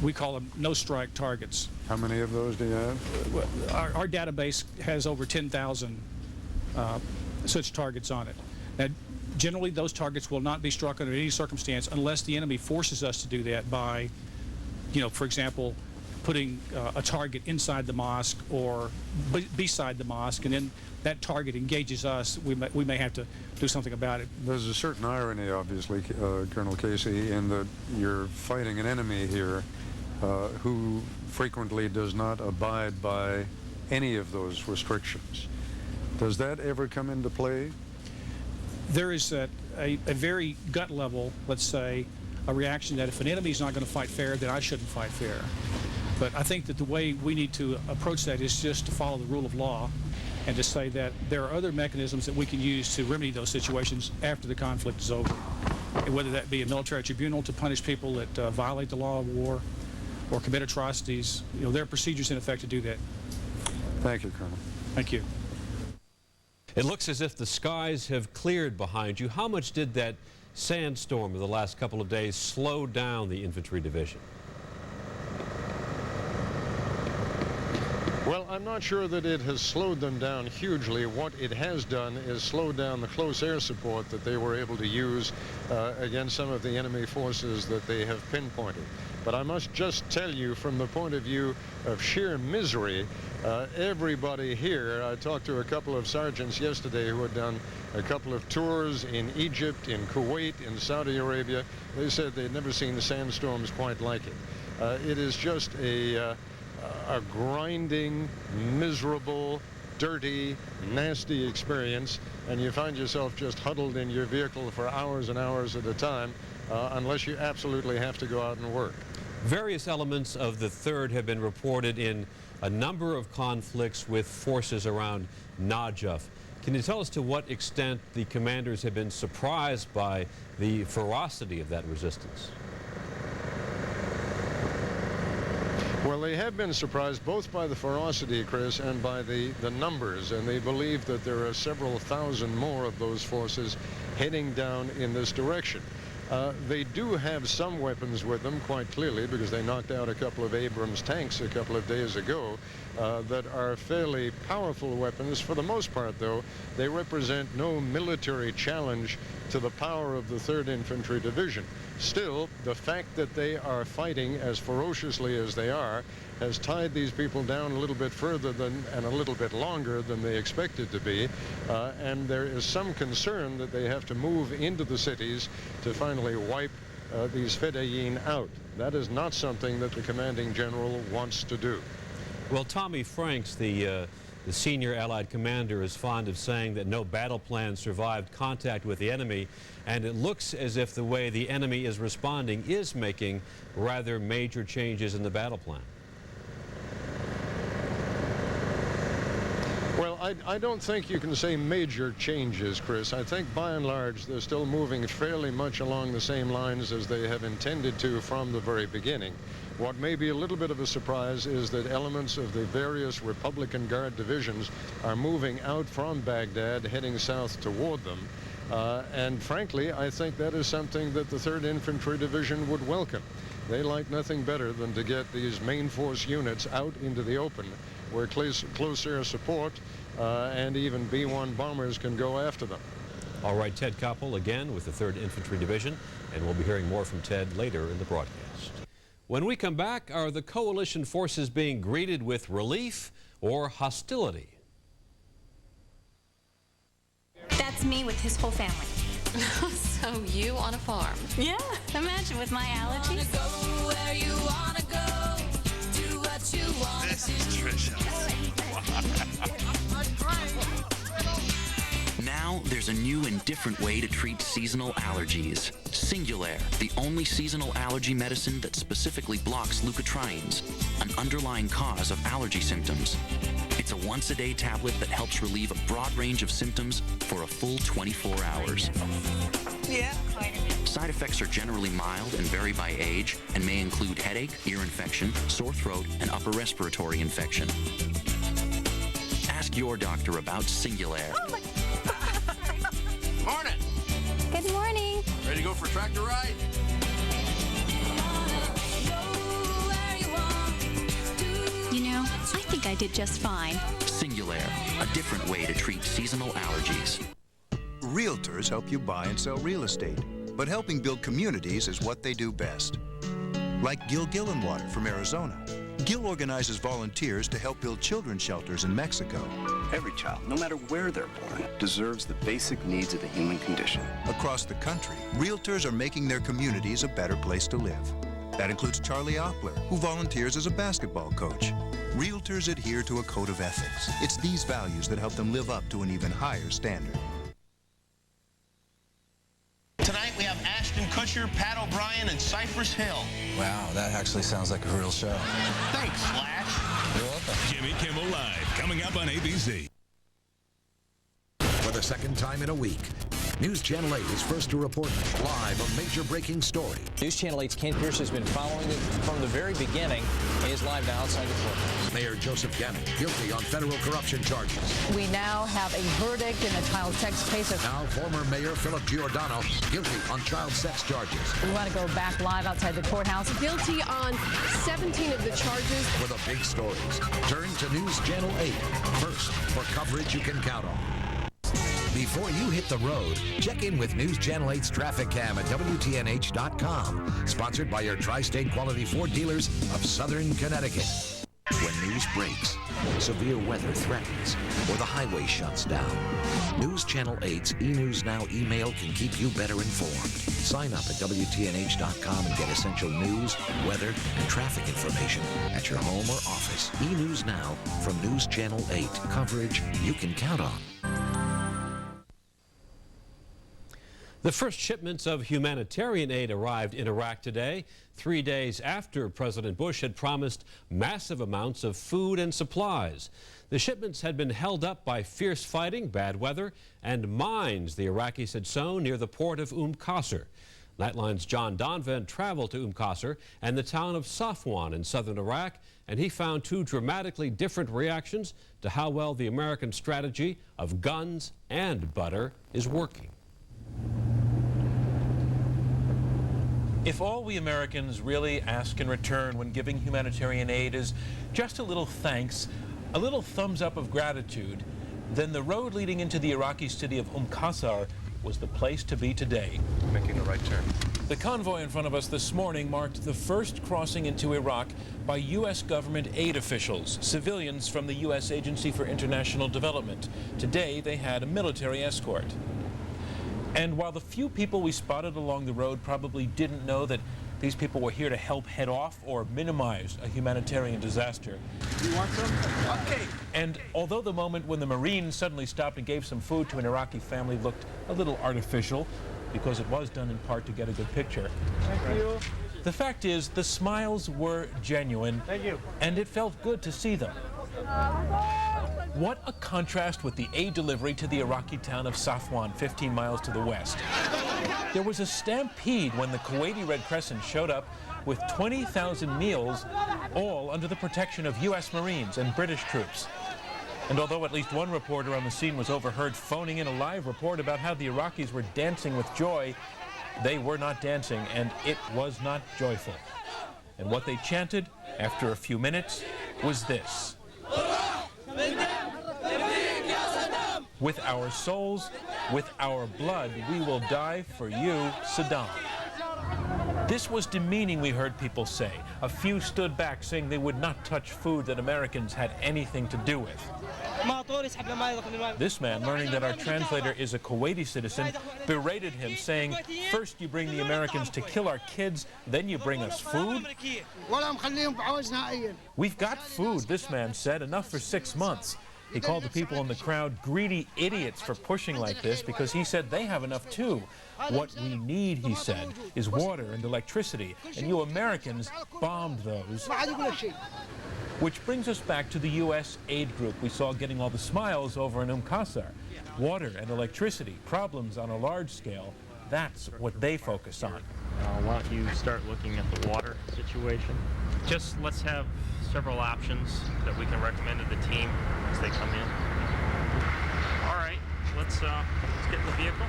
we call them no-strike targets. How many of those do you have? Our database has over 10,000 such targets on it. Now, generally, those targets will not be struck under any circumstance unless the enemy forces us to do that by, for example, putting a target inside the mosque or beside the mosque, and then that target engages us. We may have to do something about it. There's a certain irony, obviously, Colonel Casey, in that you're fighting an enemy here who frequently does not abide by any of those restrictions. Does that ever come into play? There is a very gut level, let's say, a reaction that if an enemy is not going to fight fair, then I shouldn't fight fair. But I think that the way we need to approach that is just to follow the rule of law and to say that there are other mechanisms that we can use to remedy those situations after the conflict is over. And whether that be a military tribunal to punish people that violate the law of war or commit atrocities, there are procedures in effect to do that. Thank you, Colonel. Thank you. It looks as if the skies have cleared behind you. How much did that sandstorm of the last couple of days slow down the infantry division? Well, I'm not sure that it has slowed them down hugely. What it has done is slowed down the close air support that they were able to use against some of the enemy forces that they have pinpointed. But I must just tell you, from the point of view of sheer misery, everybody here, I talked to a couple of sergeants yesterday who had done a couple of tours in Egypt, in Kuwait, in Saudi Arabia. They said they'd never seen sandstorms quite like it. It is just a grinding, miserable, dirty, nasty experience, and you find yourself just huddled in your vehicle for hours and hours at a time unless you absolutely have to go out and work. Various elements of the 3rd have been reported in a number of conflicts with forces around Najaf. Can you tell us to what extent the commanders have been surprised by the ferocity of that resistance? Well, they have been surprised both by the ferocity, Chris, and by the numbers, and they believe that there are several thousand more of those forces heading down in this direction. They do have some weapons with them, quite clearly, because they knocked out a couple of Abrams tanks a couple of days ago that are fairly powerful weapons. For the most part, though, they represent no military challenge to the power of the 3rd Infantry Division. Still, the fact that they are fighting as ferociously as they are has tied these people down a little bit further than and a little bit longer than they expected to be. And there is some concern that they have to move into the cities to finally wipe these Fedayeen out. That is not something that the commanding general wants to do. Well, Tommy Franks, the senior Allied commander, is fond of saying that no battle plan survived contact with the enemy, and it looks as if the way the enemy is responding is making rather major changes in the battle plan. Well, I don't think you can say major changes, Chris. I think by and large they're still moving fairly much along the same lines as they have intended to from the very beginning. What may be a little bit of a surprise is that elements of the various Republican Guard divisions are moving out from Baghdad, heading south toward them. And frankly, I think that is something that the 3rd Infantry Division would welcome. They like nothing better than to get these main force units out into the open, where close air support and even B-1 bombers can go after them. All right, Ted Koppel again with the 3rd Infantry Division, and we'll be hearing more from Ted later in the broadcast. When we come back, are the coalition forces being greeted with relief or hostility? That's me with his whole family. So you on a farm? Yeah, imagine with my allergies. Go where you wanna go, do what you want. This is Trisha. Now there's a new and different way to treat seasonal allergies. Singulair, the only seasonal allergy medicine that specifically blocks leukotrienes, an underlying cause of allergy symptoms. It's a once-a-day tablet that helps relieve a broad range of symptoms for a full 24 hours. Yeah. Side effects are generally mild and vary by age and may include headache, ear infection, sore throat, and upper respiratory infection. Ask your doctor about Singulair. Morning. Good morning. Ready to go for a tractor ride? You know, I think I did just fine. Singulair, a different way to treat seasonal allergies. Realtors help you buy and sell real estate, but helping build communities is what they do best. Like Gil Gillenwater from Arizona. Gil organizes volunteers to help build children's shelters in Mexico. Every child, no matter where they're born, deserves the basic needs of the human condition. Across the country, realtors are making their communities a better place to live. That includes Charlie Oppler, who volunteers as a basketball coach. Realtors adhere to a code of ethics. It's these values that help them live up to an even higher standard. Tonight we have Ashton Kutcher, Pat O'Brien, and Cypress Hill. Wow, that actually sounds like a real show. Thanks, Slash. You're welcome. Jimmy Kimmel Live, coming up on ABC. For the second time in a week, News Channel 8 is first to report live a major breaking story. News Channel 8's Ken Pierce has been following it from the very beginning. He is live now outside the courthouse. Mayor Joseph Gannon guilty on federal corruption charges. We now have a verdict in a child sex case. Now former Mayor Philip Giordano guilty on child sex charges. We want to go back live outside the courthouse. Guilty on 17 of the charges. For the big stories, turn to News Channel 8 first for coverage you can count on. Before you hit the road, check in with News Channel 8's Traffic Cam at WTNH.com. Sponsored by your Tri-State Quality Ford dealers of Southern Connecticut. When news breaks, severe weather threatens, or the highway shuts down, News Channel 8's eNews Now email can keep you better informed. Sign up at WTNH.com and get essential news, weather, and traffic information at your home or office. eNews Now from News Channel 8. Coverage you can count on. The first shipments of humanitarian aid arrived in Iraq today, 3 days after President Bush had promised massive amounts of food and supplies. The shipments had been held up by fierce fighting, bad weather, and mines the Iraqis had sown near the port of Qasr. Nightline's John Donvan traveled to Qasr and the town of Safwan in southern Iraq, and he found two dramatically different reactions to how well the American strategy of guns and butter is working. If all we Americans really ask in return when giving humanitarian aid is just a little thanks, a little thumbs up of gratitude, then the road leading into the Iraqi city of Qasr was the place to be today. Making the right turn. The convoy in front of us this morning marked the first crossing into Iraq by U.S. government aid officials, civilians from the U.S. Agency for International Development. Today, they had a military escort. And while the few people we spotted along the road probably didn't know that these people were here to help head off or minimize a humanitarian disaster. You want some? Okay. And although the moment when the Marines suddenly stopped and gave some food to an Iraqi family looked a little artificial, because it was done in part to get a good picture. Thank you. The fact is, the smiles were genuine. Thank you. And it felt good to see them. What a contrast with the aid delivery to the Iraqi town of Safwan, 15 miles to the west. There was a stampede when the Kuwaiti Red Crescent showed up with 20,000 meals, all under the protection of U.S. Marines and British troops. And although at least one reporter on the scene was overheard phoning in a live report about how the Iraqis were dancing with joy, they were not dancing, and it was not joyful. And what they chanted after a few minutes was this: "With our souls, with our blood, we will die for you, Saddam." This was demeaning, we heard people say. A few stood back saying they would not touch food that Americans had anything to do with. This man, learning that our translator is a Kuwaiti citizen, berated him, saying, "First you bring the Americans to kill our kids, then you bring us food?" "We've got food," this man said, "enough for 6 months." He called the people in the crowd greedy idiots for pushing like this because he said they have enough too. What we need, he said, is water and electricity, and you Americans bombed those. Which brings us back to the U.S. aid group we saw getting all the smiles over in Qasr. Water and electricity, problems on a large scale, that's what they focus on. Why don't you start looking at the water situation? Just let's have several options that we can recommend to the team as they come in. All right, let's get in the vehicle.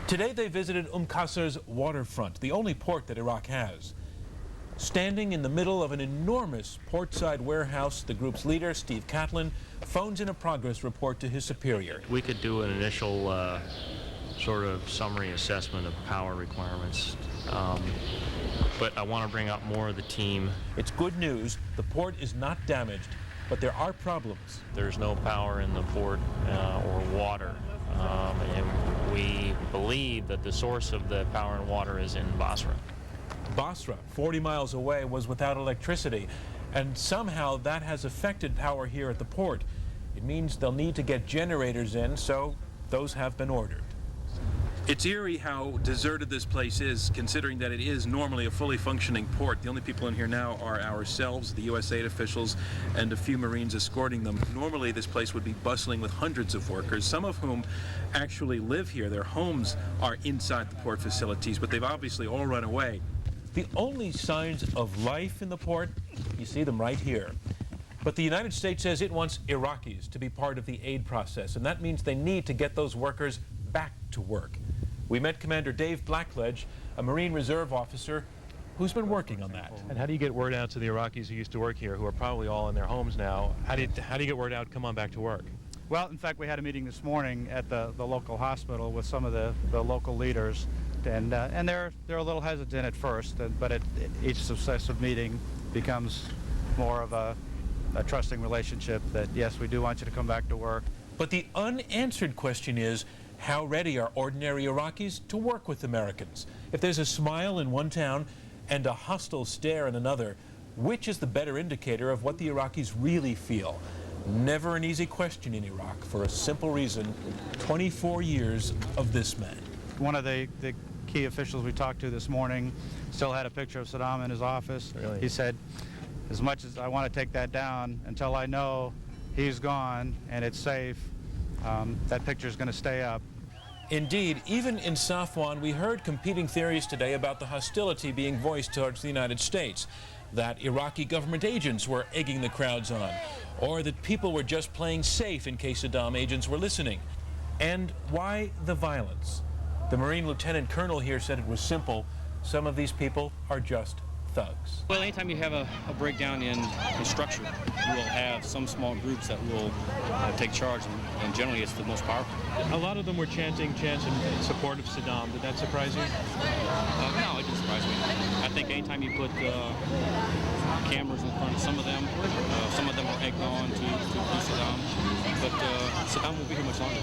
Today they visited Qasr's waterfront, the only port that Iraq has. Standing in the middle of an enormous portside warehouse, the group's leader, Steve Catlin, phones in a progress report to his superior. We could do an initial sort of summary assessment of power requirements, but I want to bring up more of the team. It's good news. The port is not damaged, but there are problems. There's no power in the port or water, and we believe that the source of the power and water is in Basra. Basra, 40 miles away, was without electricity, and somehow that has affected power here at the port. It means they'll need to get generators in, so those have been ordered. It's eerie how deserted this place is, considering that it is normally a fully functioning port. The only people in here now are ourselves, the U.S. aid officials, and a few Marines escorting them. Normally this place would be bustling with hundreds of workers, some of whom actually live here. Their homes are inside the port facilities, but they've obviously all run away. The only signs of life in the port, you see them right here. But the United States says it wants Iraqis to be part of the aid process, and that means they need to get those workers back to work. We met Commander Dave Blackledge, a Marine Reserve officer who's been working on that. And how do you get word out to the Iraqis who used to work here, who are probably all in their homes now? How do you get word out, come on back to work? Well, in fact, we had a meeting this morning at the local hospital with some of the local leaders, and they're a little hesitant at first, but each successive meeting becomes more of a trusting relationship that, yes, we do want you to come back to work. But the unanswered question is, how ready are ordinary Iraqis to work with Americans? If there's a smile in one town and a hostile stare in another, which is the better indicator of what the Iraqis really feel? Never an easy question in Iraq, for a simple reason: 24 years of this man. One of the key officials we talked to this morning still had a picture of Saddam in his office. Really? He said, as much as I want to take that down, until I know he's gone and it's safe, that picture's going to stay up. Indeed, even in Safwan, we heard competing theories today about the hostility being voiced towards the United States, that Iraqi government agents were egging the crowds on, or that people were just playing safe in case Saddam agents were listening. And why the violence? The Marine Lieutenant Colonel here said it was simple. Some of these people are just thugs. Well, anytime you have a breakdown in structure, you will have some small groups that will take charge, and generally it's the most powerful. A lot of them were chanting chants in support of Saddam. Did that surprise you? No, it didn't surprise me. I think anytime you put cameras in front of some of them are egged on to Saddam, but Saddam won't be here much longer.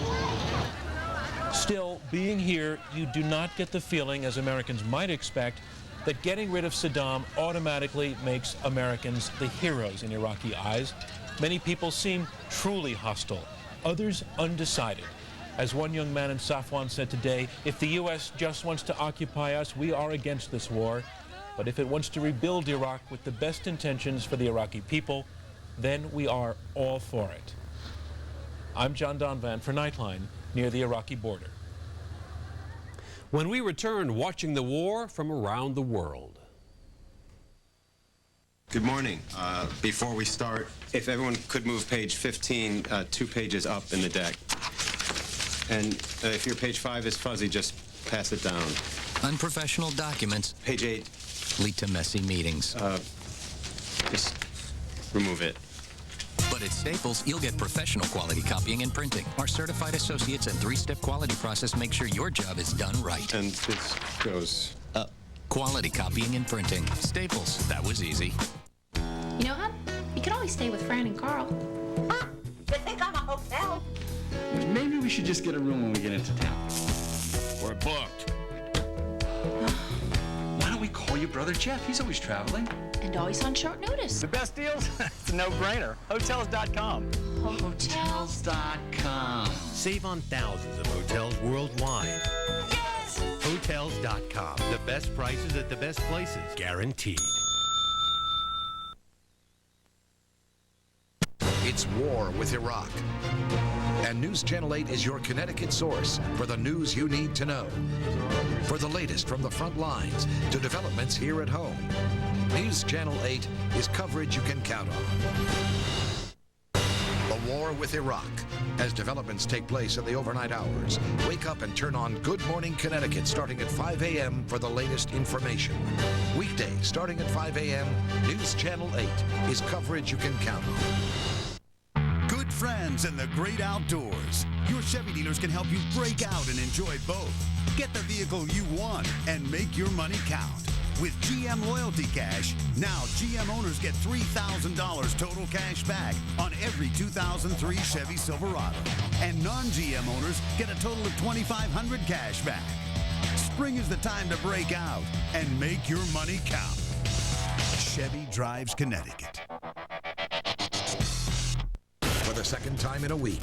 Still, being here, you do not get the feeling, as Americans might expect, that getting rid of Saddam automatically makes Americans the heroes in Iraqi eyes. Many people seem truly hostile, others undecided. As one young man in Safwan said today, if the U.S. just wants to occupy us, we are against this war. But if it wants to rebuild Iraq with the best intentions for the Iraqi people, then we are all for it. I'm John Donvan for Nightline, near the Iraqi border. When we return, watching the war from around the world. Good morning. Before we start, if everyone could move page 15 2 pages up in the deck. And if your page 5 is fuzzy, just pass it down. Unprofessional documents. Page 8. Lead to messy meetings. Just remove it. But at Staples, you'll get professional quality copying and printing. Our certified associates and 3-step quality process make sure your job is done right. And this goes up. Quality copying and printing. Staples. That was easy. You know, hon, you could always stay with Fran and Carl. Huh? You think I'm a hotel? Maybe we should just get a room when we get into town. We're booked. Why don't we call your brother Jeff? He's always traveling. And always on short notice. The best deals? It's a no-brainer. Hotels.com. Hotels.com. Save on thousands of hotels worldwide. Yes! Hotels.com. The best prices at the best places. Guaranteed. It's war with Iraq. And News Channel 8 is your Connecticut source for the news you need to know. For the latest from the front lines to developments here at home, News Channel 8 is coverage you can count on. The war with Iraq. As developments take place in the overnight hours, wake up and turn on Good Morning Connecticut starting at 5 a.m. for the latest information. Weekdays starting at 5 a.m., News Channel 8 is coverage you can count on. Good friends in the great outdoors. Your Chevy dealers can help you break out and enjoy both. Get the vehicle you want and make your money count. With GM Loyalty Cash, now GM owners get $3,000 total cash back on every 2003 Chevy Silverado. And non-GM owners get a total of $2,500 cash back. Spring is the time to break out and make your money count. Chevy drives Connecticut. For the second time in a week,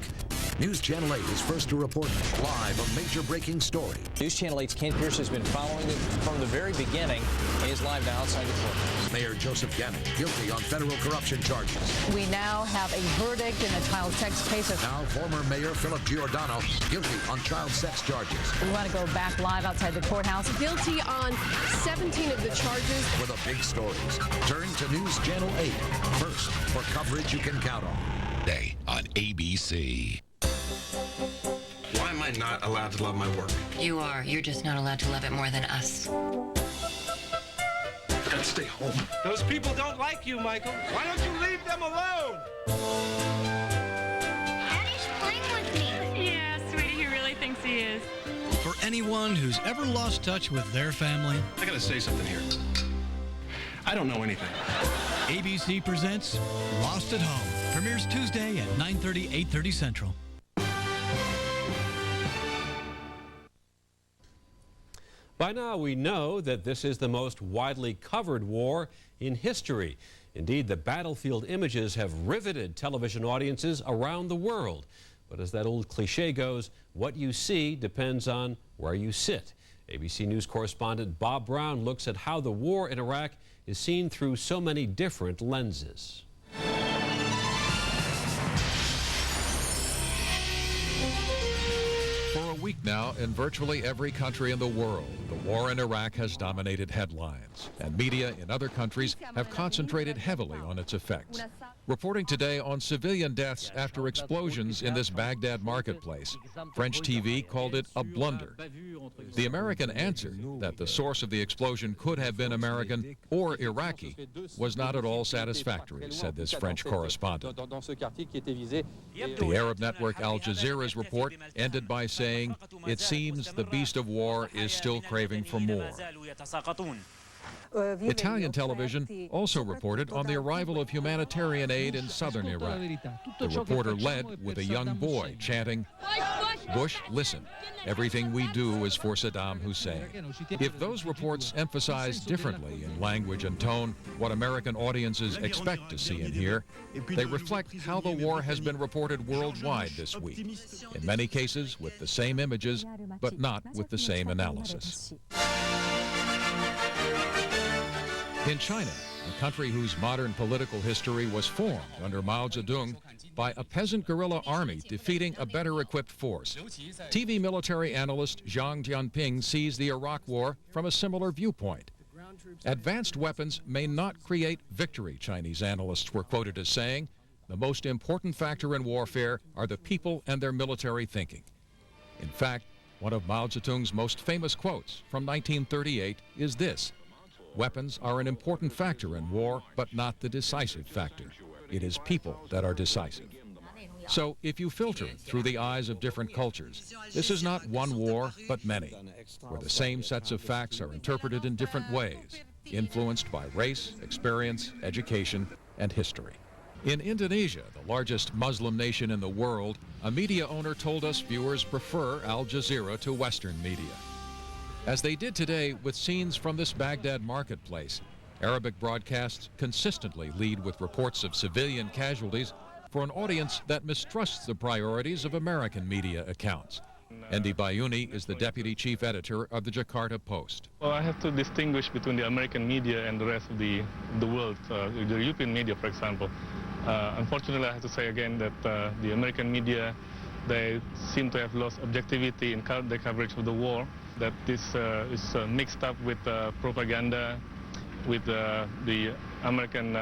News Channel 8 is first to report live a major breaking story. News Channel 8's Ken Pierce has been following it from the very beginning. He is live now outside the courthouse. Mayor Joseph Gannon guilty on federal corruption charges. We now have a verdict in a child sex case. Now former Mayor Philip Giordano guilty on child sex charges. We want to go back live outside the courthouse. Guilty on 17 of the charges. For the big stories, turn to News Channel 8 first for coverage you can count on. Day on ABC. Why am I not allowed to love my work? You are. You're just not allowed to love it more than us. I've got to stay home. Those people don't like you, Michael. Why don't you leave them alone? Daddy's playing with me. Yeah, sweetie, he really thinks he is. For anyone who's ever lost touch with their family, I got to say something here. I don't know anything. ABC presents Lost at Home. Premieres Tuesday at 9:30, 8:30 Central. By now we know that this is the most widely covered war in history. Indeed, the battlefield images have riveted television audiences around the world. But as that old cliche goes, what you see depends on where you sit. ABC News correspondent Bob Brown looks at how the war in Iraq is seen through so many different lenses. For a week now, in virtually every country in the world, the war in Iraq has dominated headlines, and media in other countries have concentrated heavily on its effects. Reporting today on civilian deaths after explosions in this Baghdad marketplace, French TV called it a blunder. The American answer, that the source of the explosion could have been American or Iraqi, was not at all satisfactory, said this French correspondent. The Arab network Al Jazeera's report ended by saying, "It seems the beast of war is still craving for more." Italian television also reported on the arrival of humanitarian aid in southern Iraq. The reporter led with a young boy chanting, "Bush, listen, everything we do is for Saddam Hussein." If those reports emphasize differently in language and tone what American audiences expect to see and hear, they reflect how the war has been reported worldwide this week, in many cases with the same images, but not with the same analysis. In China, a country whose modern political history was formed under Mao Zedong by a peasant guerrilla army defeating a better-equipped force, TV military analyst Zhang Jianping sees the Iraq War from a similar viewpoint. Advanced weapons may not create victory, Chinese analysts were quoted as saying. The most important factor in warfare are the people and their military thinking. In fact, one of Mao Zedong's most famous quotes from 1938 is this: "Weapons are an important factor in war, but not the decisive factor. It is people that are decisive." So if you filter through the eyes of different cultures, this is not one war, but many, where the same sets of facts are interpreted in different ways, influenced by race, experience, education, and history. In Indonesia, the largest Muslim nation in the world, a media owner told us viewers prefer Al Jazeera to Western media. As they did today with scenes from this Baghdad marketplace, Arabic broadcasts consistently lead with reports of civilian casualties for an audience that mistrusts the priorities of American media accounts. Endi Bayuni is the deputy chief editor of the Jakarta Post. Well, I have to distinguish between the American media and the rest of the world, the European media, for example. Unfortunately, I have to say again that the American media, they seem to have lost objectivity in their coverage of the war, that this is mixed up with propaganda, with the American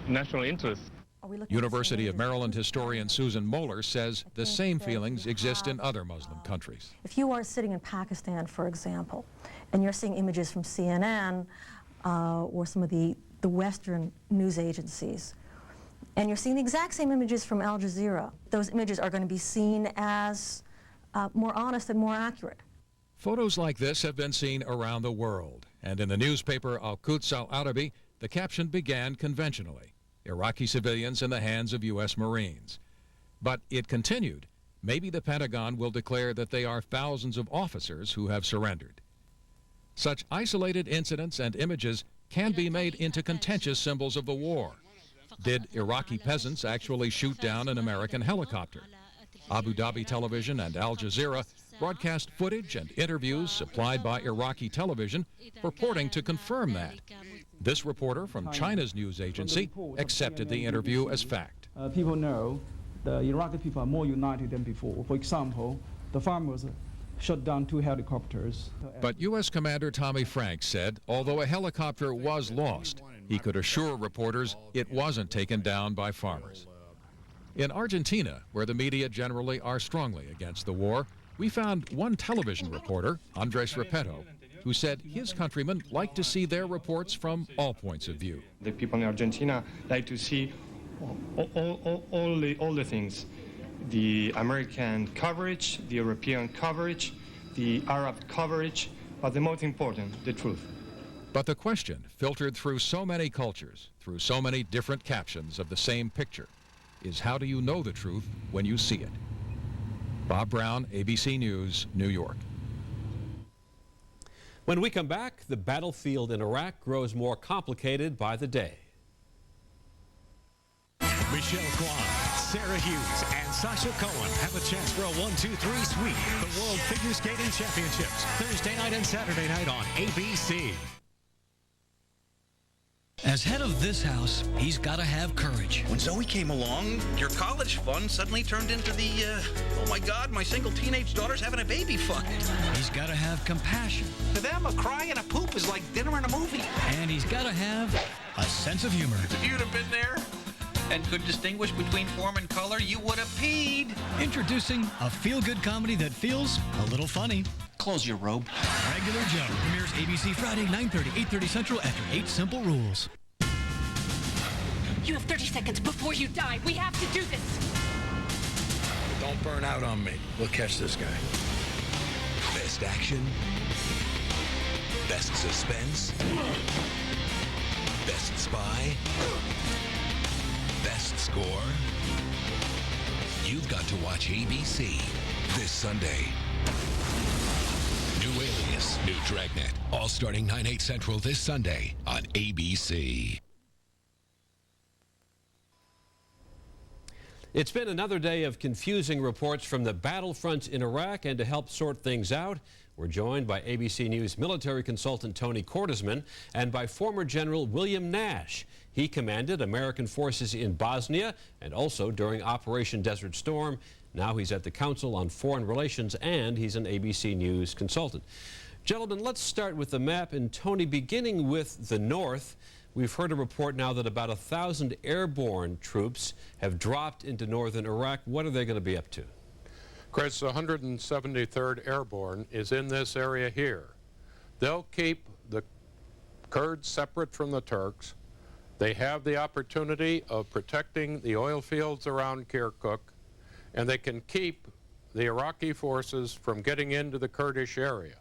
national interest. University of Maryland historian Susan Moeller says the same feelings exist in other Muslim countries. If you are sitting in Pakistan, for example, and you're seeing images from CNN or some of the Western news agencies, and you're seeing the exact same images from Al Jazeera, those images are going to be seen as more honest and more accurate. Photos like this have been seen around the world, and in the newspaper Al-Quds Al-Arabi, the caption began conventionally: Iraqi civilians in the hands of U.S. Marines. But it continued: maybe the Pentagon will declare that they are thousands of officers who have surrendered. Such isolated incidents and images can be made into contentious symbols of the war. Did Iraqi peasants actually shoot down an American helicopter? Abu Dhabi Television and Al Jazeera broadcast footage and interviews supplied by Iraqi television purporting to confirm that. This reporter from China's news agency accepted the interview as fact. People know the Iraqi people are more united than before. For example, the farmers shot down 2 helicopters. But U.S. Commander Tommy Franks said although a helicopter was lost, he could assure reporters it wasn't taken down by farmers. In Argentina, where the media generally are strongly against the war, we found one television reporter, Andres Repetto, who said his countrymen like to see their reports from all points of view. The people in Argentina like to see all the things. The American coverage, the European coverage, the Arab coverage, but the most important, the truth. But the question, filtered through so many cultures, through so many different captions of the same picture, is how do you know the truth when you see it? Bob Brown, ABC News, New York. When we come back, the battlefield in Iraq grows more complicated by the day. Michelle Kwan, Sarah Hughes, and Sasha Cohen have a chance for a 1-2-3 sweep. The World Figure Skating Championships, Thursday night and Saturday night on ABC. As head of this house, he's got to have courage. When Zoe came along, your college fund suddenly turned into the, oh my God, my single teenage daughter's having a baby fund. He's got to have compassion. To them, a cry and a poop is like dinner and a movie. And he's got to have a sense of humor. If you'd have been there, and could distinguish between form and color, you would have peed. Introducing a feel-good comedy that feels a little funny. Close your robe. Regular Joe premieres ABC Friday, 9:30, 8:30 Central after 8 Simple Rules. You have 30 seconds before you die. We have to do this. Don't burn out on me. We'll catch this guy. Best action. Best suspense. Best spy. Best score. You've got to watch ABC this Sunday. New Alias, new Dragnet, all starting 9/8 Central this Sunday on ABC. It's been another day of confusing reports from the battlefronts in Iraq, and to help sort things out, we're joined by ABC News military consultant Tony Cordesman and by former General William Nash. He commanded American forces in Bosnia and also during Operation Desert Storm. Now he's at the Council on Foreign Relations, and he's an ABC News consultant. Gentlemen, let's start with the map. And Tony, beginning with the north, we've heard a report now that about 1,000 airborne troops have dropped into northern Iraq. What are they going to be up to? Chris, 173rd Airborne is in this area here. They'll keep the Kurds separate from the Turks. They have the opportunity of protecting the oil fields around Kirkuk, and they can keep the Iraqi forces from getting into the Kurdish area.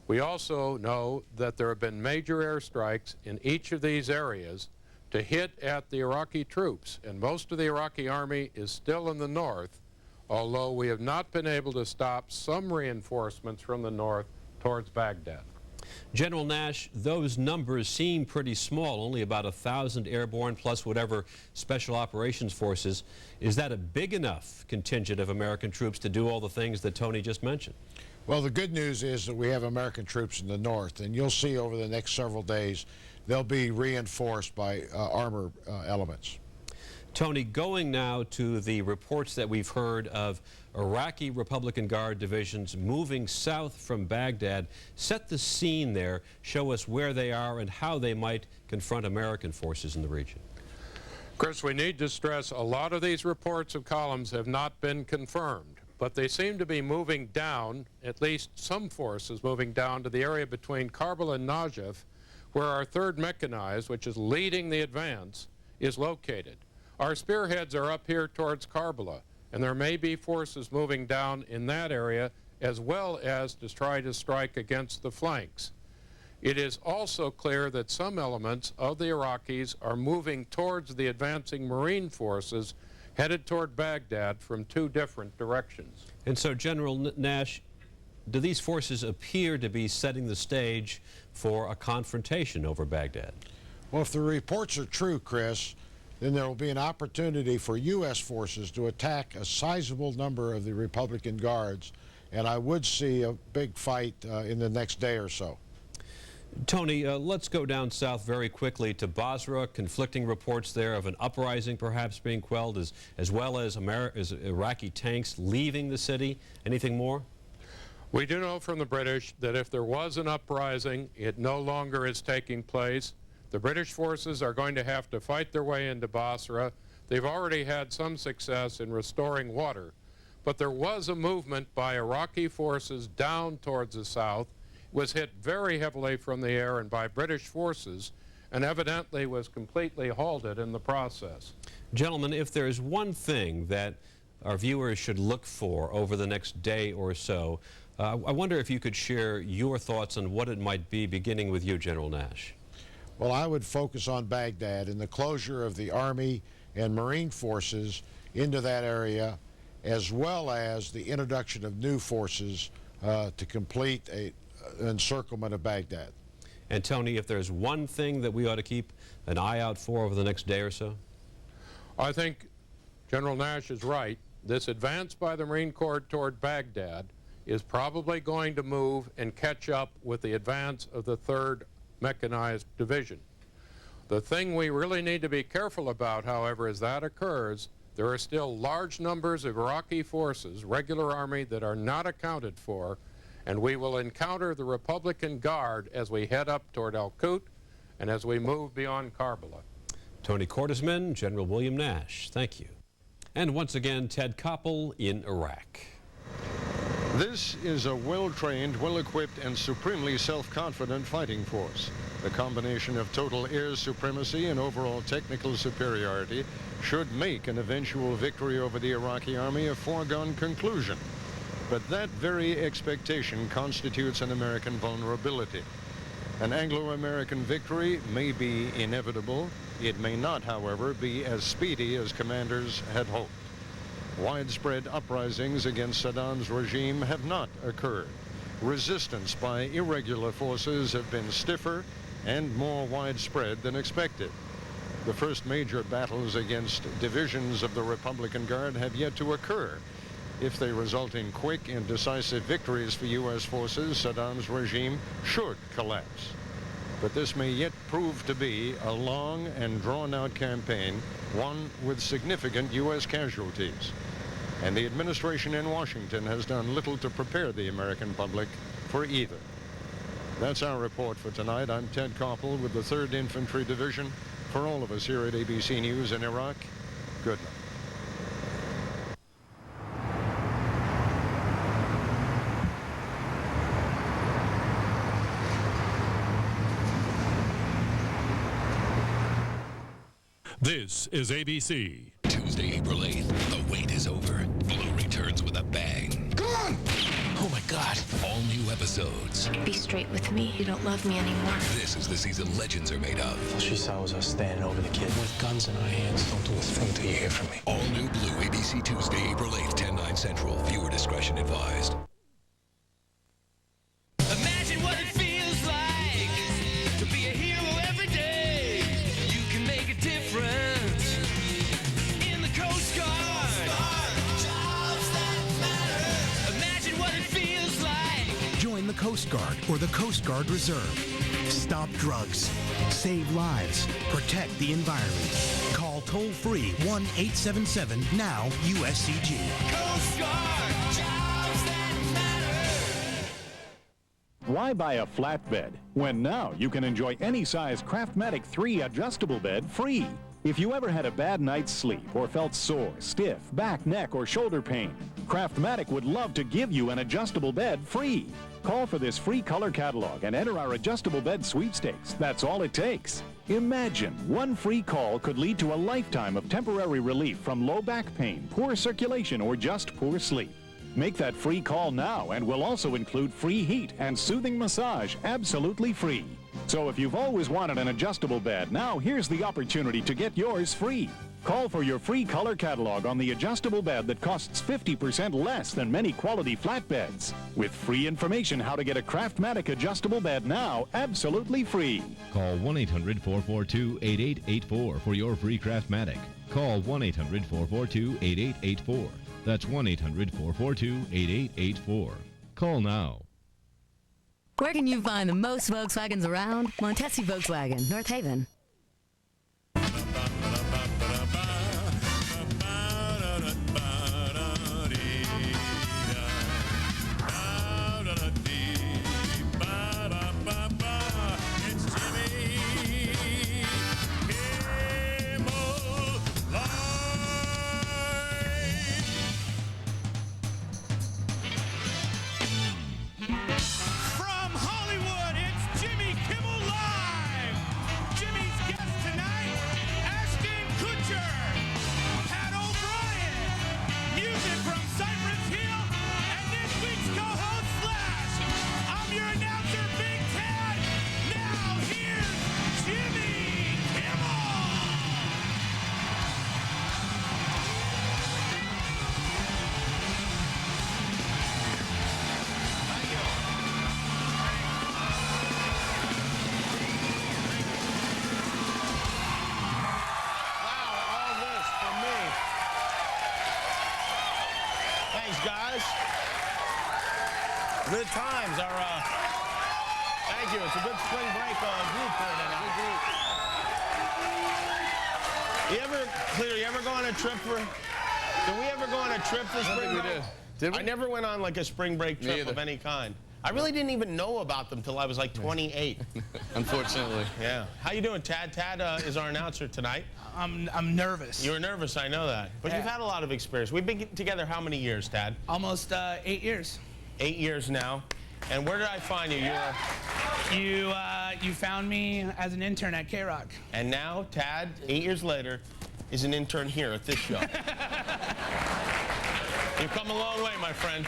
We also know that there have been major airstrikes in each of these areas to hit at the Iraqi troops, and most of the Iraqi army is still in the north, although we have not been able to stop some reinforcements from the north towards Baghdad. General Nash, those numbers seem pretty small, only about 1,000 airborne plus whatever special operations forces. Is that a big enough contingent of American troops to do all the things that Tony just mentioned? Well, the good news is that we have American troops in the north, and you'll see over the next several days they'll be reinforced by armor elements. Tony, going now to the reports that we've heard of Iraqi Republican Guard divisions moving south from Baghdad, set the scene there, show us where they are and how they might confront American forces in the region. Chris, we need to stress a lot of these reports of columns have not been confirmed, but they seem to be moving down, at least some forces moving down to the area between Karbala and Najaf, where our 3rd Mechanized, which is leading the advance, is located. Our spearheads are up here towards Karbala, and there may be forces moving down in that area as well as to try to strike against the flanks. It is also clear that some elements of the Iraqis are moving towards the advancing Marine forces headed toward Baghdad from 2 different directions. And so, General Nash, do these forces appear to be setting the stage for a confrontation over Baghdad? Well, if the reports are true, Chris, then there will be an opportunity for U.S. forces to attack a sizable number of the Republican Guards, and I would see a big fight in the next day or so. Tony, let's go down south very quickly to Basra. Conflicting reports there of an uprising perhaps being quelled, as well as Iraqi tanks leaving the city. Anything more? We do know from the British that if there was an uprising, it no longer is taking place. The British forces are going to have to fight their way into Basra. They've already had some success in restoring water, but there was a movement by Iraqi forces down towards the south, was hit very heavily from the air and by British forces, and evidently was completely halted in the process. Gentlemen, if there's one thing that our viewers should look for over the next day or so, I wonder if you could share your thoughts on what it might be, beginning with you, General Nash. Well, I would focus on Baghdad and the closure of the Army and Marine forces into that area, as well as the introduction of new forces to complete an encirclement of Baghdad. And Tony, if there's one thing that we ought to keep an eye out for over the next day or so? I think General Nash is right. This advance by the Marine Corps toward Baghdad is probably going to move and catch up with the advance of the 3rd Mechanized Division. The thing we really need to be careful about, however, as that occurs, there are still large numbers of Iraqi forces, regular army, that are not accounted for, and we will encounter the Republican Guard as we head up toward Al-Qut and as we move beyond Karbala. Tony Cordesman, General William Nash, thank you. And once again, Ted Koppel in Iraq. This is a well-trained, well-equipped, and supremely self-confident fighting force. The combination of total air supremacy and overall technical superiority should make an eventual victory over the Iraqi army a foregone conclusion. But that very expectation constitutes an American vulnerability. An Anglo-American victory may be inevitable. It may not, however, be as speedy as commanders had hoped. Widespread uprisings against Saddam's regime have not occurred. Resistance by irregular forces have been stiffer and more widespread than expected. The first major battles against divisions of the Republican Guard have yet to occur. If they result in quick and decisive victories for U.S. forces, Saddam's regime should collapse. But this may yet prove to be a long and drawn-out campaign, one with significant U.S. casualties. And the administration in Washington has done little to prepare the American public for either. That's our report for tonight. I'm Ted Koppel with the 3rd Infantry Division. For all of us here at ABC News in Iraq, good night. This is ABC. Tuesday, April 8th. The wait is over. Blue returns with a bang. Come on! Oh my God. All new episodes. Be straight with me. You don't love me anymore. This is the season legends are made of. All she saw was us standing over the kid with guns in our hands. Don't do a thing till you hear from me. All new Blue, ABC Tuesday, April 8th, 10/9 Central. Viewer discretion advised. Imagine what it feels like to be a hero every day. You can make a difference in the Coast Guard. Jobs that matter. Imagine what it feels like. Join the Coast Guard or the Coast Guard Reserve. Stop drugs. Save lives. Protect the environment. Call toll-free 1-877-NOW-USCG. Coast Guard. Jobs that matter. Why buy a flatbed when now you can enjoy any size Craftmatic 3 adjustable bed free? If you ever had a bad night's sleep or felt sore, stiff, back, neck, or shoulder pain, Craftmatic would love to give you an adjustable bed free. Call for this free color catalog and enter our adjustable bed sweepstakes. That's all it takes. Imagine one free call could lead to a lifetime of temporary relief from low back pain, poor circulation, or just poor sleep. Make that free call now, and we'll also include free heat and soothing massage absolutely free. So if you've always wanted an adjustable bed, now here's the opportunity to get yours free. Call for your free color catalog on the adjustable bed that costs 50% less than many quality flatbeds. With free information how to get a Craftmatic adjustable bed now absolutely free. Call 1-800-442-8884 for your free Craftmatic. Call 1-800-442-8884. That's 1-800-442-8884. Call now. Where can you find the most Volkswagens around? Montesi Volkswagen, North Haven. Good times are, thank you. It's a good spring break group here tonight. Clear, you ever go on a trip for, did we ever go on a trip for spring break? Did we? I never went on like a spring break trip of any kind. I really didn't even know about them till I was like 28. Unfortunately. Yeah. How you doing, Tad? Tad is our announcer tonight. I'm nervous. You were nervous, I know that. But Yeah. you've had a lot of experience. We've been together how many years, Tad? Almost 8 years. 8 years now. And where did I find you? You found me as an intern at K-Rock. And now, Tad, 8 years later, is an intern here at this show. You've come a long way, my friend.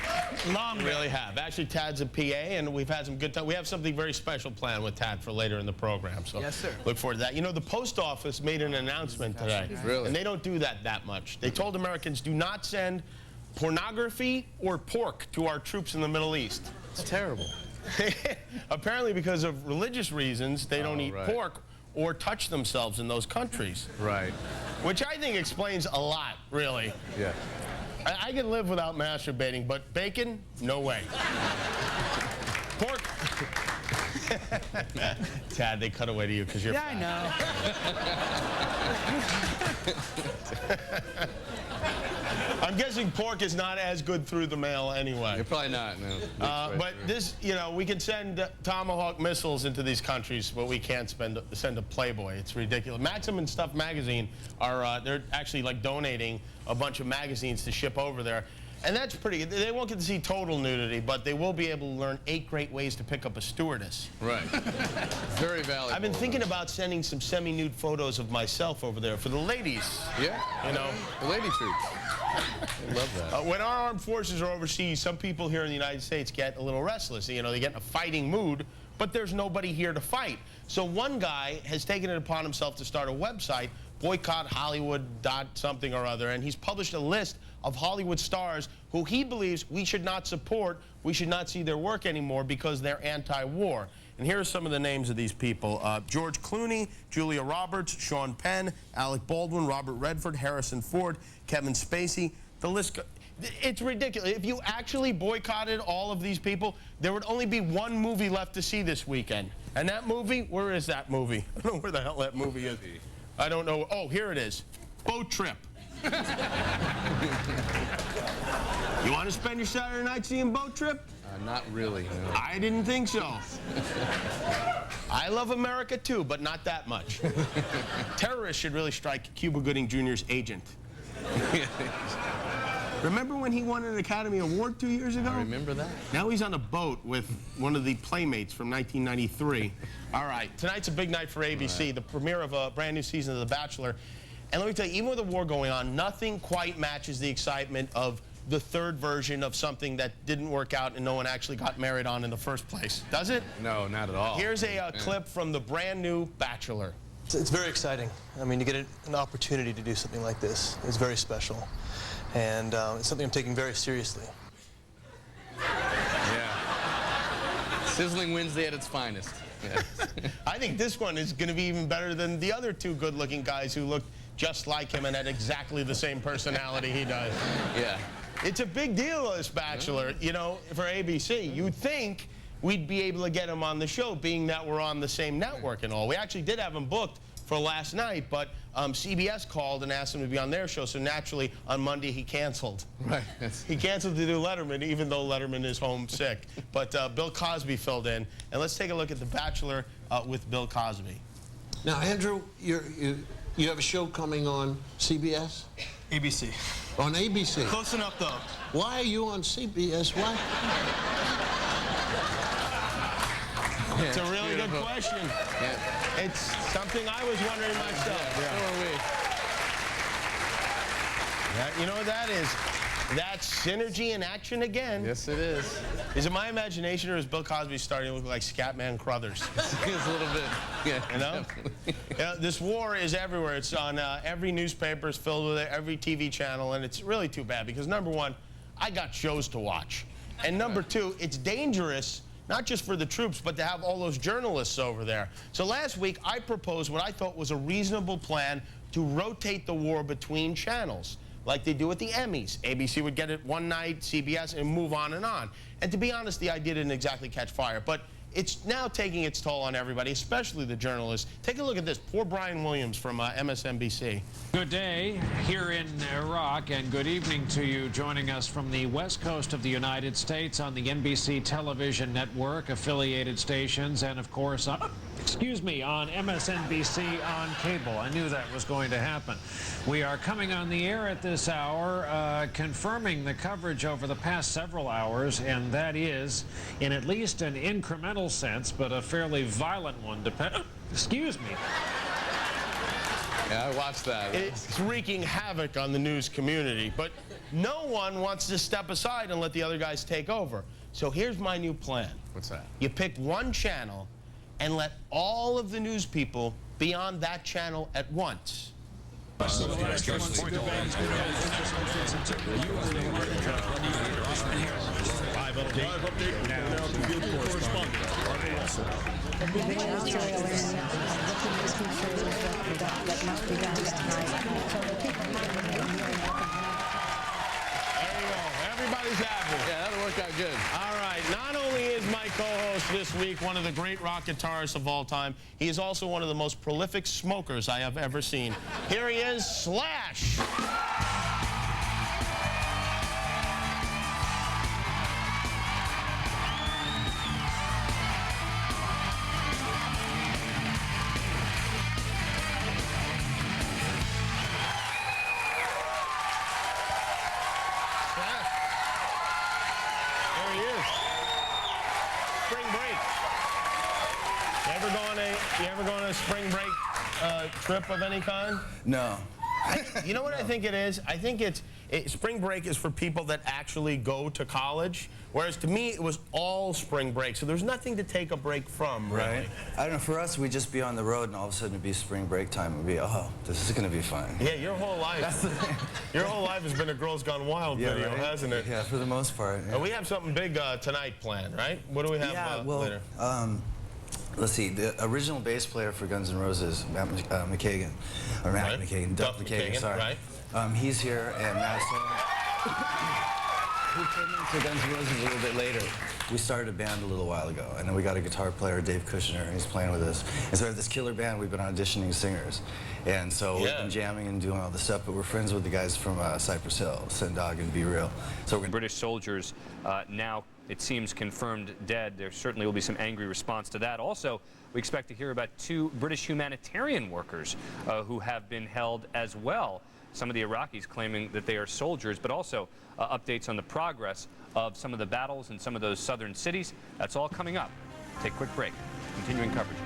Long way. You really have. Actually, Tad's a PA, and we've had some good time. We have something very special planned with Tad for later in the program. So yes, sir. Look forward to that. You know, the post office made an announcement today. Really? And they don't do that much. They told Americans, do not send pornography or pork to our troops in the Middle East. It's terrible. Apparently, because of religious reasons, they don't eat pork or touch themselves in those countries. Right. Which I think explains a lot, really. Yeah. I can live without masturbating, but bacon, no way. Pork. Tad, they cut away to you because you're fat. Yeah, I know. I'm guessing pork is not as good through the mail anyway. You're probably not, no. But this, you know, we can send Tomahawk missiles into these countries, but we can't send a Playboy. It's ridiculous. Maxim and Stuff magazine are, they're actually like donating a bunch of magazines to ship over there. And that's pretty good. They won't get to see total nudity, but they will be able to learn 8 great ways to pick up a stewardess. Right. Very valuable. I've been thinking about sending some semi-nude photos of myself over there for the ladies. Yeah. You know? The lady troops. I love that. When our armed forces are overseas, some people here in the United States get a little restless. You know, they get in a fighting mood, but there's nobody here to fight. So one guy has taken it upon himself to start a website, boycotthollywood.something or other, and he's published a list of Hollywood stars who he believes we should not support, we should not see their work anymore because they're anti-war. And here are some of the names of these people. George Clooney, Julia Roberts, Sean Penn, Alec Baldwin, Robert Redford, Harrison Ford, Kevin Spacey. The list, it's ridiculous. If you actually boycotted all of these people, there would only be one movie left to see this weekend. And that movie, where is that movie? I don't know where the hell that movie is. I don't know. Oh, here it is. Boat Trip. You want to spend your Saturday night seeing Boat Trip? Not really, no. I didn't think so. I love America too, but not that much. Terrorists should really strike Cuba Gooding Jr.'s agent. Remember when he won an Academy Award 2 years ago? I remember that. Now he's on a boat with one of the Playmates from 1993. All right, tonight's a big night for ABC, the premiere of a brand new season of The Bachelor. And let me tell you, even with the war going on, nothing quite matches the excitement of the third version of something that didn't work out and no one actually got married on in the first place. Does it? No, not at all. Here's a clip from the brand new Bachelor. It's very exciting. I mean, to get an opportunity to do something like this is very special. And it's something I'm taking very seriously. Yeah. Sizzling Wednesday at its finest. Yeah. I think this one is going to be even better than the other 2 good-looking guys who look just like him and had exactly the same personality he does. Yeah. It's a big deal, this Bachelor, you know, for ABC. You'd think we'd be able to get him on the show, being that we're on the same network and all. We actually did have him booked for last night, but CBS called and asked him to be on their show, so naturally, on Monday, he canceled. Right. He canceled to do Letterman, even though Letterman is home sick. But Bill Cosby filled in. And let's take a look at The Bachelor with Bill Cosby. Now, Andrew, you have a show coming on CBS? ABC. On ABC? Close enough, though. Why are you on CBS? Why? It's a really good question. Yeah. It's something I was wondering myself. Yeah. So are we. Yeah, you know what that is? That's synergy in action again. Yes, it is. Is it my imagination, or is Bill Cosby starting to look like Scatman Crothers? It's a little bit. Yeah. You know? Yeah, this war is everywhere. It's on every newspaper is filled with it, every TV channel, and it's really too bad because, number one, I got shows to watch. And number two, it's dangerous, not just for the troops, but to have all those journalists over there. So last week, I proposed what I thought was a reasonable plan to rotate the war between channels, like they do with the Emmys. ABC would get it one night, CBS, and move on and on. And to be honest, the idea didn't exactly catch fire. But it's now taking its toll on everybody, especially the journalists. Take a look at this. Poor Brian Williams from MSNBC. Good day here in Iraq, and good evening to you joining us from the west coast of the United States on the NBC television network, affiliated stations, and of course, excuse me, on MSNBC on cable. I knew that was going to happen. We are coming on the air at this hour, confirming the coverage over the past several hours, and that is, in at least an incremental sense, but a fairly violent one, excuse me. Yeah, I watched that. It's wreaking havoc on the news community, but no one wants to step aside and let the other guys take over. So here's my new plan. What's that? You pick one channel and let all of the news people be on that channel at once. Everybody's happy. Yeah, that'll work out good. All right. Not only is my co-host this week one of the great rock guitarists of all time, he is also one of the most prolific smokers I have ever seen. Here he is, Slash. You ever go on a spring break trip of any kind? No. You know what I think it is? I think spring break is for people that actually go to college, whereas to me it was all spring break, so there's nothing to take a break from, really. Right. I don't know, for us, we'd just be on the road and all of a sudden it'd be spring break time. It'd be, oh, this is going to be fun. Yeah, your whole life. That's the thing. Your whole life has been a Girls Gone Wild video, right? hasn't it? Yeah, for the most part. Yeah. We have something big tonight planned, right? What do we have later? Let's see, the original bass player for Guns N' Roses, Matt McKagan, or Matt McKagan, Duff McKagan, sorry. Right. He's here, and Matt who came into Guns N' Roses a little bit later. We started a band a little while ago, and then we got a guitar player, Dave Kushner, and he's playing with us. And so we have this killer band. We've been auditioning singers. And so we've been jamming and doing all this stuff, but we're friends with the guys from Cypress Hill, Sendog and Be Real. So we're British soldiers now, it seems, confirmed dead. There certainly will be some angry response to that. Also, we expect to hear about 2 British humanitarian workers who have been held as well. Some of the Iraqis claiming that they are soldiers, but also updates on the progress of some of the battles in some of those southern cities. That's all coming up. Take a quick break. Continuing coverage.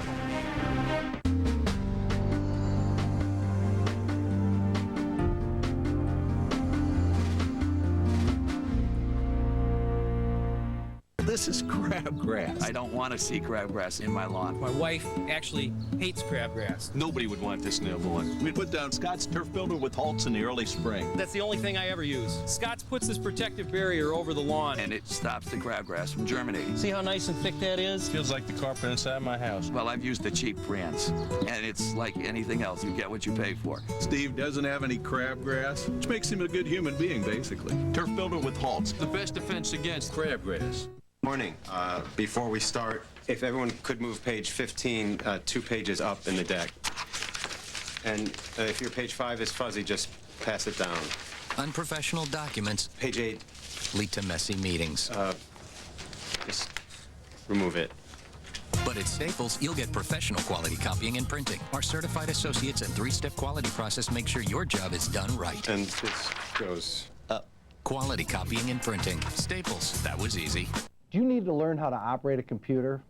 This is crabgrass. I don't want to see crabgrass in my lawn. My wife actually hates crabgrass. Nobody would want this in their lawn. We put down Scott's turf builder with Holtz in the early spring. That's the only thing I ever use. Scott's puts this protective barrier over the lawn. And it stops the crabgrass from germinating. See how nice and thick that is? Feels like the carpet inside my house. Well, I've used the cheap brands, and it's like anything else. You get what you pay for. Steve doesn't have any crabgrass, which makes him a good human being, basically. Turf builder with Holtz. The best defense against crabgrass. Morning. Before we start, if everyone could move page 15 2 pages up in the deck. And if your page 5 is fuzzy, just pass it down. Unprofessional documents. Page 8. Lead to messy meetings. Just remove it. But at Staples, you'll get professional quality copying and printing. Our certified associates and 3-step quality process make sure your job is done right. And this goes up. Quality copying and printing. Staples. That was easy. Do you need to learn how to operate a computer?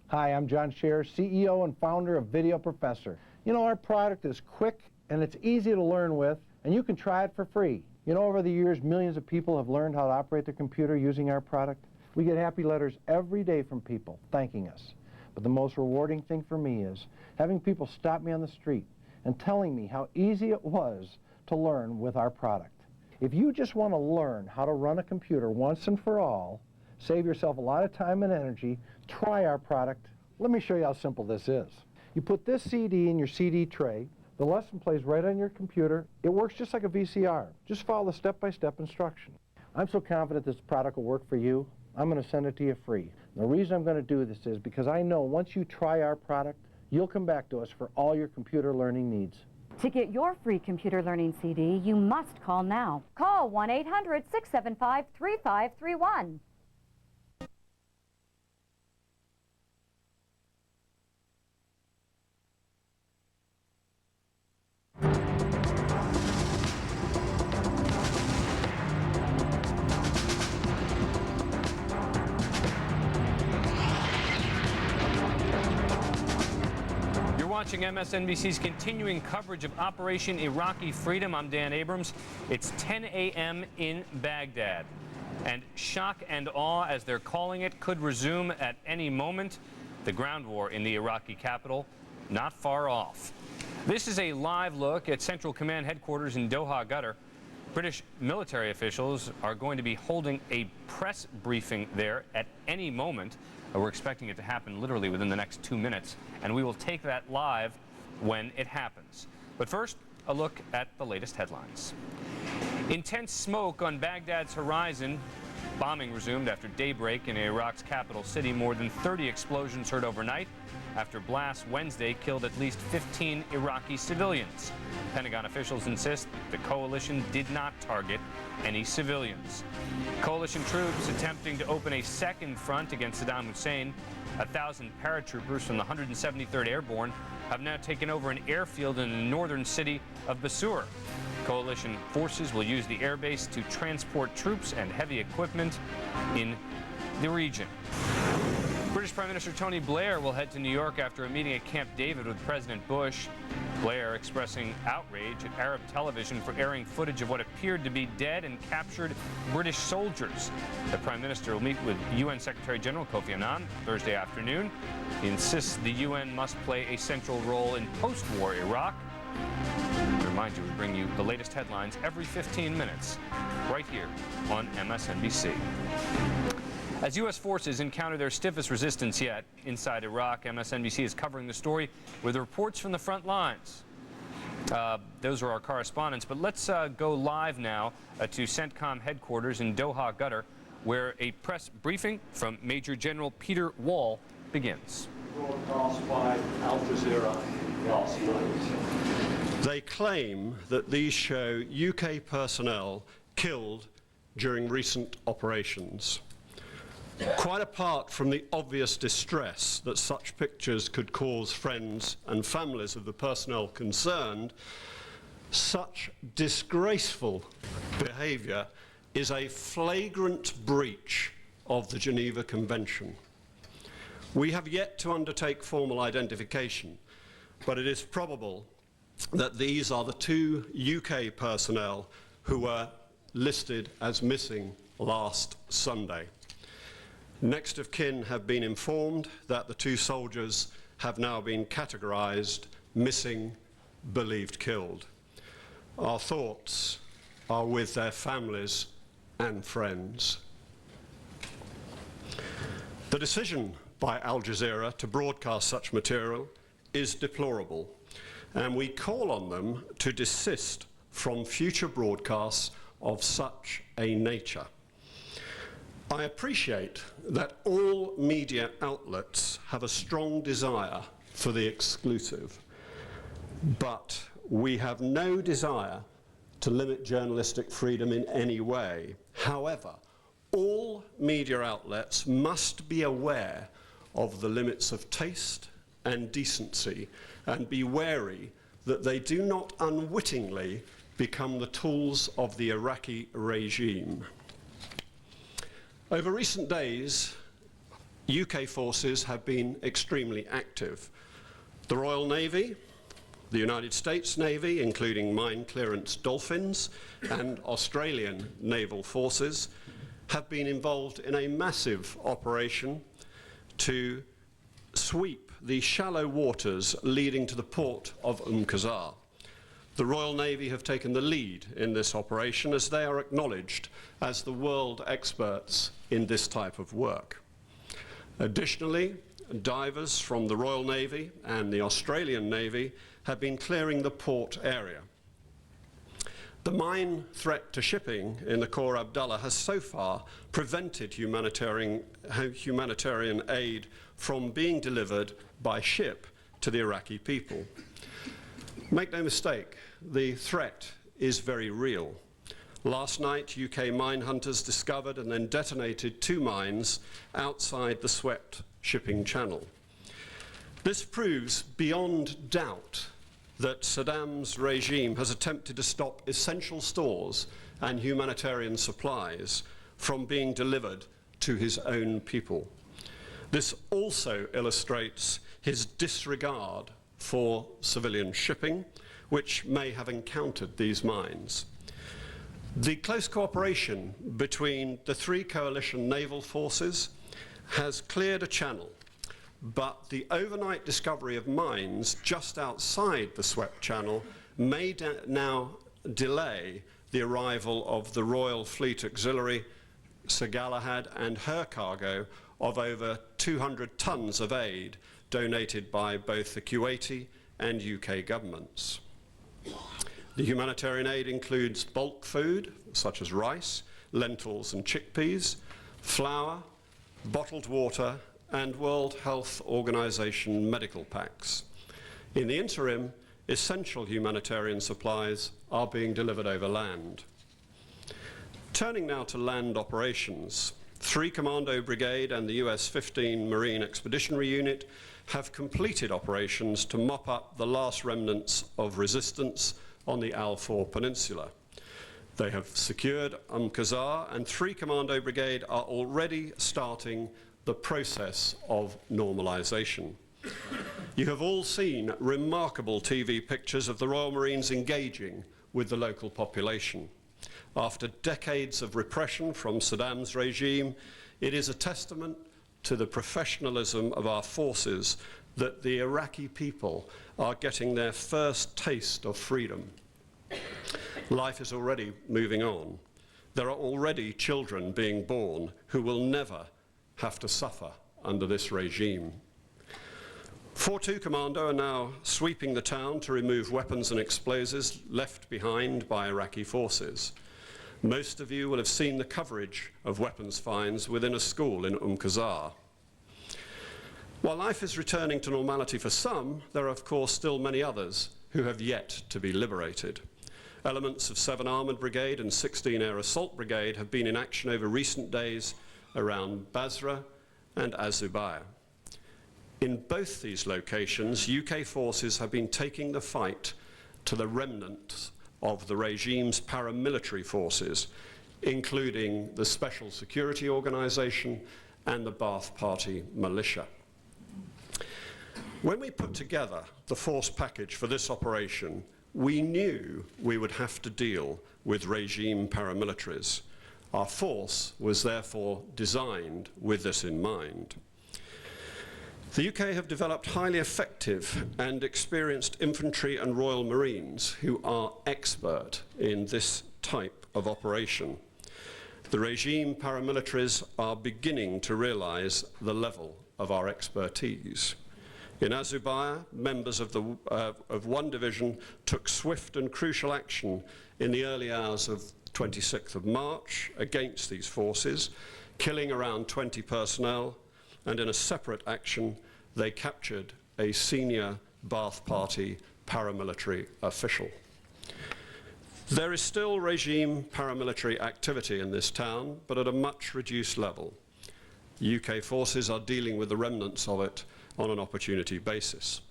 Hi, I'm John Scherer, CEO and founder of Video Professor. You know, our product is quick and it's easy to learn with, and you can try it for free. You know, over the years, millions of people have learned how to operate their computer using our product. We get happy letters every day from people thanking us. But the most rewarding thing for me is having people stop me on the street and telling me how easy it was to learn with our product. If you just want to learn how to run a computer once and for all, save yourself a lot of time and energy, try our product. Let me show you how simple this is. You put this CD in your CD tray, the lesson plays right on your computer. It works just like a VCR. Just follow the step-by-step instruction. I'm so confident this product will work for you, I'm going to send it to you free. The reason I'm going to do this is because I know once you try our product, you'll come back to us for all your computer learning needs. To get your free computer learning CD, you must call now. Call 1-800-675-3531. Watching MSNBC's continuing coverage of Operation Iraqi Freedom. I'm Dan Abrams. It's 10 a.m. in Baghdad. And shock and awe, as they're calling it, could resume at any moment. The ground war in the Iraqi capital, not far off. This is a live look at Central Command headquarters in Doha, Qatar. British military officials are going to be holding a press briefing there at any moment. We're expecting it to happen literally within the next 2 minutes, and we will take that live when it happens. But first, a look at the latest headlines. Intense smoke on Baghdad's horizon. Bombing resumed after daybreak in Iraq's capital city. More than 30 explosions heard overnight after blasts Wednesday killed at least 15 Iraqi civilians. Pentagon officials insist the coalition did not target any civilians. Coalition troops attempting to open a second front against Saddam Hussein. 1,000 paratroopers from the 173rd Airborne have now taken over an airfield in the northern city of Basur. Coalition forces will use the airbase to transport troops and heavy equipment in the region. British Prime Minister Tony Blair will head to New York after a meeting at Camp David with President Bush. Blair expressing outrage at Arab television for airing footage of what appeared to be dead and captured British soldiers. The Prime Minister will meet with UN Secretary General Kofi Annan Thursday afternoon. He insists the UN must play a central role in post-war Iraq. To remind you, we bring you the latest headlines every 15 minutes right here on MSNBC. As U.S. forces encounter their stiffest resistance yet inside Iraq, MSNBC is covering the story with reports from the front lines. Those are our correspondents, but let's go live now to CENTCOM headquarters in Doha, Qatar, where a press briefing from Major General Peter Wall begins. Broadcast by Al Jazeera last night. They claim that these show UK personnel killed during recent operations. Quite apart from the obvious distress that such pictures could cause friends and families of the personnel concerned, such disgraceful behaviour is a flagrant breach of the Geneva Convention. We have yet to undertake formal identification, but it is probable that these are the 2 UK personnel who were listed as missing last Sunday. Next of kin have been informed that the 2 soldiers have now been categorised missing, believed killed. Our thoughts are with their families and friends. The decision by Al Jazeera to broadcast such material is deplorable, and we call on them to desist from future broadcasts of such a nature. I appreciate that all media outlets have a strong desire for the exclusive, but we have no desire to limit journalistic freedom in any way. However, all media outlets must be aware of the limits of taste and decency and be wary that they do not unwittingly become the tools of the Iraqi regime. Over recent days, UK forces have been extremely active. The Royal Navy, the United States Navy, including mine clearance Dolphins, and Australian naval forces have been involved in a massive operation to sweep the shallow waters leading to the port of Qasr. The Royal Navy have taken the lead in this operation as they are acknowledged as the world experts in this type of work. Additionally, divers from the Royal Navy and the Australian Navy have been clearing the port area. The mine threat to shipping in the Khor Abdullah has so far prevented humanitarian aid from being delivered by ship to the Iraqi people. Make no mistake, the threat is very real. Last night, UK mine hunters discovered and then detonated 2 mines outside the swept shipping channel. This proves beyond doubt that Saddam's regime has attempted to stop essential stores and humanitarian supplies from being delivered to his own people. This also illustrates his disregard for civilian shipping, which may have encountered these mines. The close cooperation between the 3 coalition naval forces has cleared a channel, but the overnight discovery of mines just outside the swept channel may now delay the arrival of the Royal Fleet Auxiliary, Sir Galahad, and her cargo of over 200 tons of aid donated by both the Kuwaiti and UK governments. The humanitarian aid includes bulk food, such as rice, lentils and chickpeas, flour, bottled water, and World Health Organization medical packs. In the interim, essential humanitarian supplies are being delivered over land. Turning now to land operations, 3 Commando Brigade and the US 15 Marine Expeditionary Unit have completed operations to mop up the last remnants of resistance on the Al-Faw Peninsula. They have secured Qasar, and 3 Commando Brigade are already starting the process of normalization. You have all seen remarkable TV pictures of the Royal Marines engaging with the local population. After decades of repression from Saddam's regime, it is a testament to the professionalism of our forces that the Iraqi people are getting their first taste of freedom. Life is already moving on. There are already children being born who will never have to suffer under this regime. 4-2 Commando are now sweeping the town to remove weapons and explosives left behind by Iraqi forces. Most of you will have seen the coverage of weapons finds within a school in Qasar. While life is returning to normality for some, there are of course still many others who have yet to be liberated. Elements of 7 Armoured Brigade and 16 Air Assault Brigade have been in action over recent days around Basra and Az-Zubayr. In both these locations, UK forces have been taking the fight to the remnants of the regime's paramilitary forces, including the Special Security Organisation and the Ba'ath Party militia. When we put together the force package for this operation, we knew we would have to deal with regime paramilitaries. Our force was therefore designed with this in mind. The UK have developed highly effective and experienced infantry and Royal Marines who are expert in this type of operation. The regime paramilitaries are beginning to realise the level of our expertise. In Az-Zubayr, members of one division took swift and crucial action in the early hours of 26th of March against these forces, killing around 20 personnel, and in a separate action, they captured a senior Ba'ath Party paramilitary official. There is still regime paramilitary activity in this town, but at a much reduced level. UK forces are dealing with the remnants of it on an opportunity basis.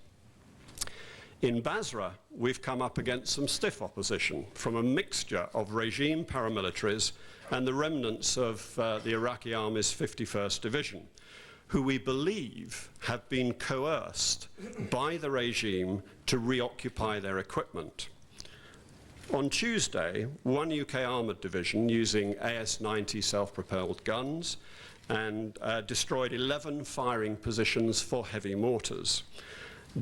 In Basra, we've come up against some stiff opposition from a mixture of regime paramilitaries and the remnants of the Iraqi Army's 51st Division, who we believe have been coerced by the regime to reoccupy their equipment. On Tuesday, one UK armoured division using AS-90 self-propelled guns and destroyed 11 firing positions for heavy mortars,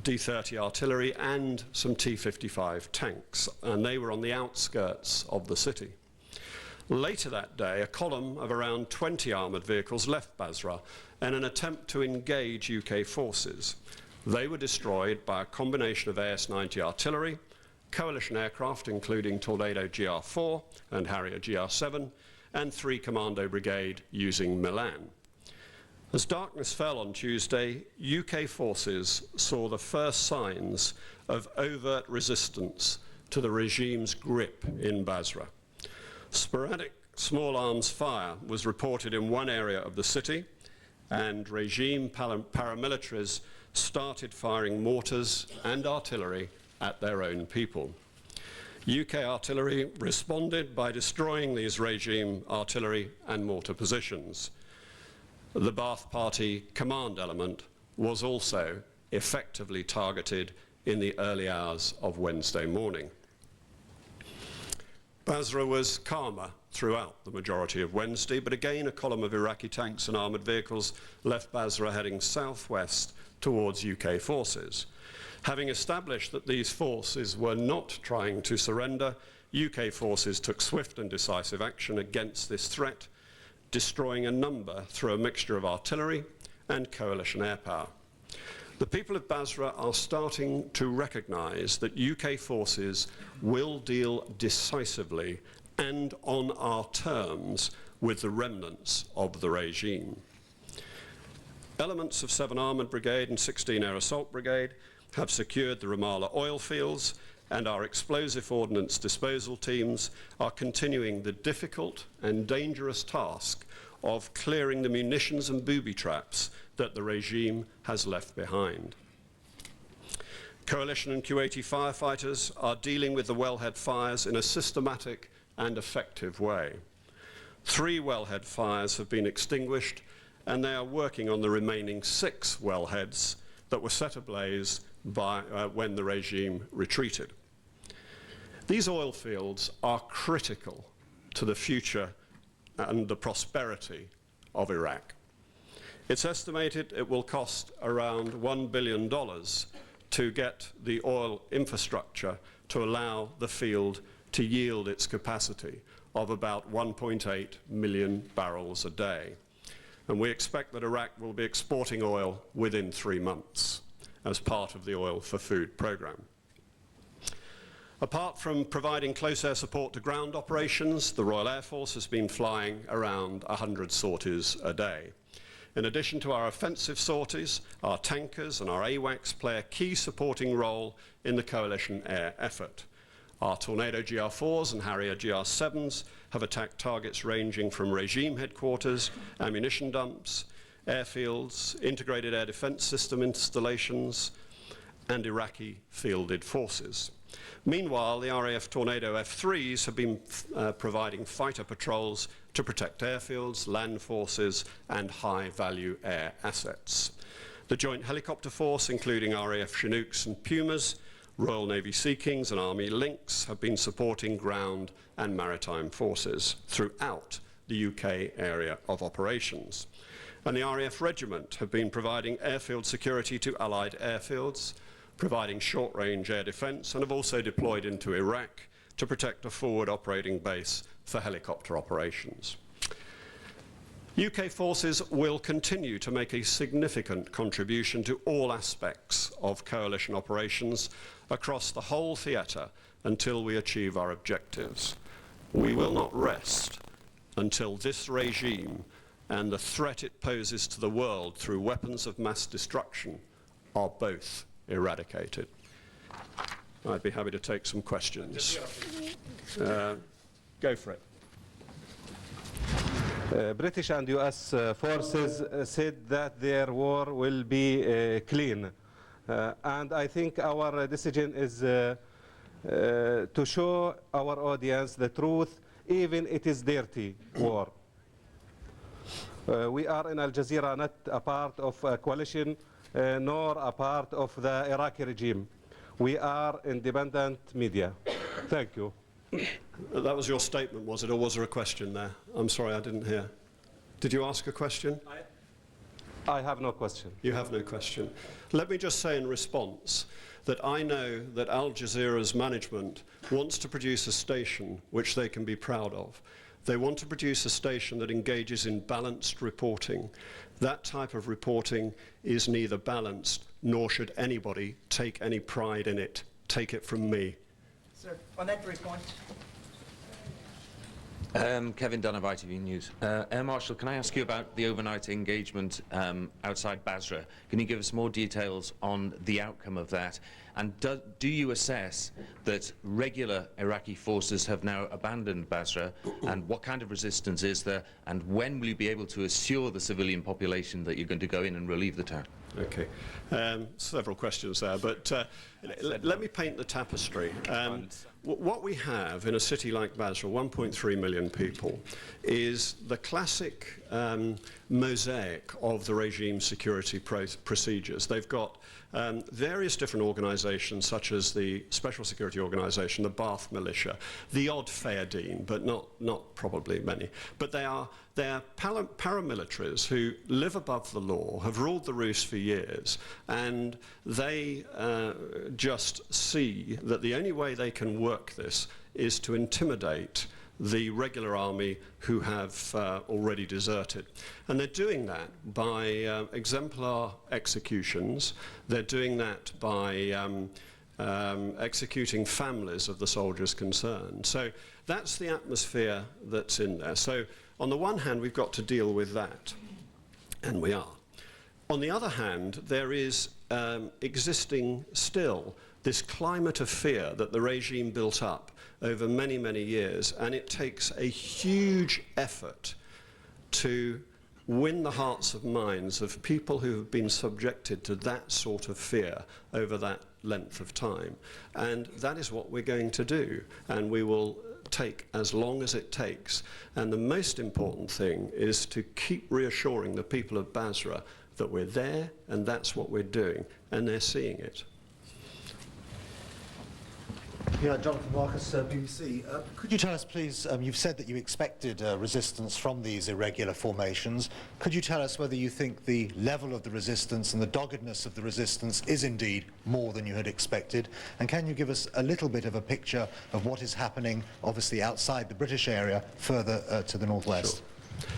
D-30 artillery and some T-55 tanks, and they were on the outskirts of the city. Later that day, a column of around 20 armoured vehicles left Basra in an attempt to engage UK forces. They were destroyed by a combination of AS-90 artillery coalition aircraft including Tornado GR4 and Harrier GR7, and 3 Commando Brigade using Milan. As darkness fell on Tuesday, UK forces saw the first signs of overt resistance to the regime's grip in Basra. Sporadic small arms fire was reported in one area of the city, and regime paramilitaries started firing mortars and artillery at their own people. UK artillery responded by destroying these regime artillery and mortar positions. The Ba'ath Party command element was also effectively targeted in the early hours of Wednesday morning. Basra was calmer throughout the majority of Wednesday, but again a column of Iraqi tanks and armoured vehicles left Basra heading southwest towards UK forces. Having established that these forces were not trying to surrender, UK forces took swift and decisive action against this threat, destroying a number through a mixture of artillery and coalition air power. The people of Basra are starting to recognise that UK forces will deal decisively and on our terms with the remnants of the regime. Elements of 7 Armoured Brigade and 16 Air Assault Brigade have secured the Ramallah oil fields, and our explosive ordnance disposal teams are continuing the difficult and dangerous task of clearing the munitions and booby traps that the regime has left behind. Coalition and Kuwaiti firefighters are dealing with the wellhead fires in a systematic and effective way. 3 wellhead fires have been extinguished, and they are working on the remaining 6 wellheads that were set ablaze when the regime retreated. These oil fields are critical to the future and the prosperity of Iraq. It's estimated it will cost around $1 billion to get the oil infrastructure to allow the field to yield its capacity of about 1.8 million barrels a day. And we expect that Iraq will be exporting oil within 3 months as part of the Oil for Food programme. Apart from providing close air support to ground operations, the Royal Air Force has been flying around 100 sorties a day. In addition to our offensive sorties, our tankers and our AWACS play a key supporting role in the coalition air effort. Our Tornado GR4s and Harrier GR7s have attacked targets ranging from regime headquarters, ammunition dumps, airfields, integrated air defense system installations, and Iraqi fielded forces. Meanwhile, the RAF Tornado F3s have been providing fighter patrols to protect airfields, land forces, and high-value air assets. The Joint Helicopter Force, including RAF Chinooks and Pumas, Royal Navy Sea Kings and Army Lynx, have been supporting ground and maritime forces throughout the UK area of operations. And the RAF Regiment have been providing airfield security to Allied airfields, providing short-range air defence, and have also deployed into Iraq to protect a forward operating base for helicopter operations. UK forces will continue to make a significant contribution to all aspects of coalition operations across the whole theatre until we achieve our objectives. We will not rest until this regime and the threat it poses to the world through weapons of mass destruction are both eradicated. I'd be happy to take some questions. Go for it. British and US forces said that their war will be clean. And I think our decision is to show our audience the truth, even it is dirty war. We are in Al Jazeera not a part of a coalition, nor a part of the Iraqi regime. We are independent media. Thank you. That was your statement, was it, or was there a question there? I'm sorry, I didn't hear. Did you ask a question? I have no question. You have no question. Let me just say in response that I know that Al Jazeera's management wants to produce a station which they can be proud of. They want to produce a station that engages in balanced reporting. That type of reporting is neither balanced, nor should anybody take any pride in it. Take it from me. Sir, on that very point. Kevin Dunn of ITV News. Air Marshal, can I ask you about the overnight engagement outside Basra? Can you give us more details on the outcome of that? And do you assess that regular Iraqi forces have now abandoned Basra? And what kind of resistance is there? And when will you be able to assure the civilian population that you're going to go in and relieve the town? Okay. Several questions there, but let me paint the tapestry. What we have in a city like Basra, 1.3 million people, is the classic mosaic of the regime security procedures. They've got various different organizations, such as the Special Security Organization, the Ba'ath Militia, the odd Fayadeen, but not probably many. But they are paramilitaries who live above the law, have ruled the roost for years, and they just see that the only way they can work this is to intimidate the regular army who have already deserted. And they're doing that by exemplar executions. They're doing that by executing families of the soldiers concerned. So that's the atmosphere that's in there. So on the one hand, we've got to deal with that, and we are. On the other hand, there is existing still this climate of fear that the regime built up over many, many years, and it takes a huge effort to win the hearts and minds of people who have been subjected to that sort of fear over that length of time. And that is what we're going to do, and we will take as long as it takes. And the most important thing is to keep reassuring the people of Basra that we're there, and that's what we're doing, and they're seeing it. Yeah, Jonathan Marcus, BBC. Could you tell us, please, you've said that you expected resistance from these irregular formations. Could you tell us whether you think the level of the resistance and the doggedness of the resistance is indeed more than you had expected? And can you give us a little bit of a picture of what is happening, obviously outside the British area, further to the northwest?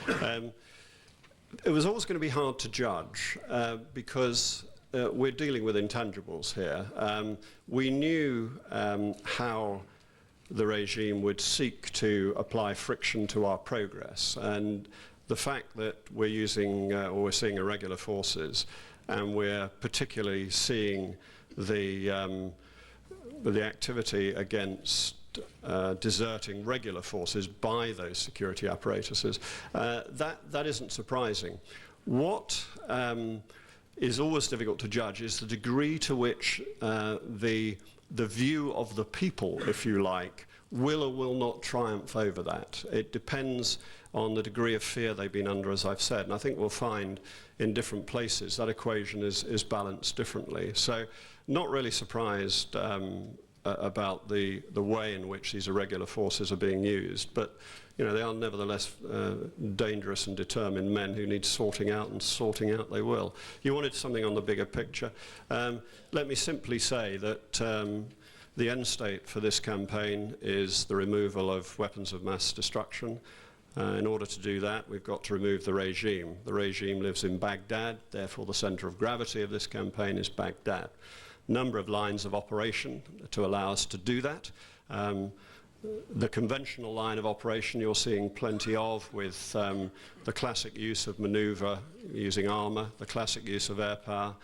Sure. It was always going to be hard to judge because we're dealing with intangibles here. We knew how the regime would seek to apply friction to our progress, and the fact that we're using or we're seeing irregular forces, and we're particularly seeing the activity against deserting regular forces by those security apparatuses, that isn't surprising. What is always difficult to judge is the degree to which the view of the people, if you like, will or will not triumph over that. It depends on the degree of fear they've been under, as I've said, and I think we'll find in different places that equation is balanced differently. So not really surprised about the way in which these irregular forces are being used, but you know, they are nevertheless dangerous and determined men who need sorting out, and sorting out they will. You wanted something on the bigger picture. Let me simply say that the end state for this campaign is the removal of weapons of mass destruction. In order to do that, we've got to remove the regime. The regime lives in Baghdad, therefore the center of gravity of this campaign is Baghdad. Number of lines of operation to allow us to do that. The conventional line of operation you're seeing plenty of, with the classic use of maneuver using armor, the classic use of air power,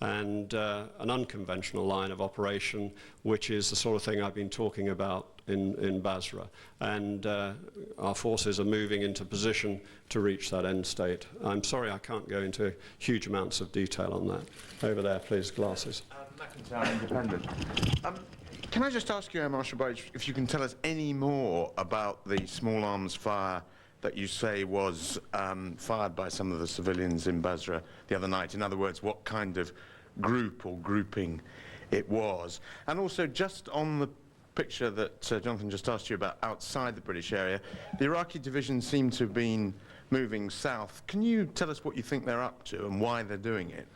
and an unconventional line of operation, which is the sort of thing I've been talking about in Basra. And our forces are moving into position to reach that end state. I'm sorry I can't go into huge amounts of detail on that. Over there, please, glasses. McIntyre, Independent. Can I just ask you, Air Marshal Bates, if you can tell us any more about the small arms fire that you say was fired by some of the civilians in Basra the other night? In other words, what kind of group or grouping it was? And also, just on the picture that Jonathan just asked you about outside the British area, the Iraqi division seem to have been moving south. Can you tell us what you think they're up to and why they're doing it?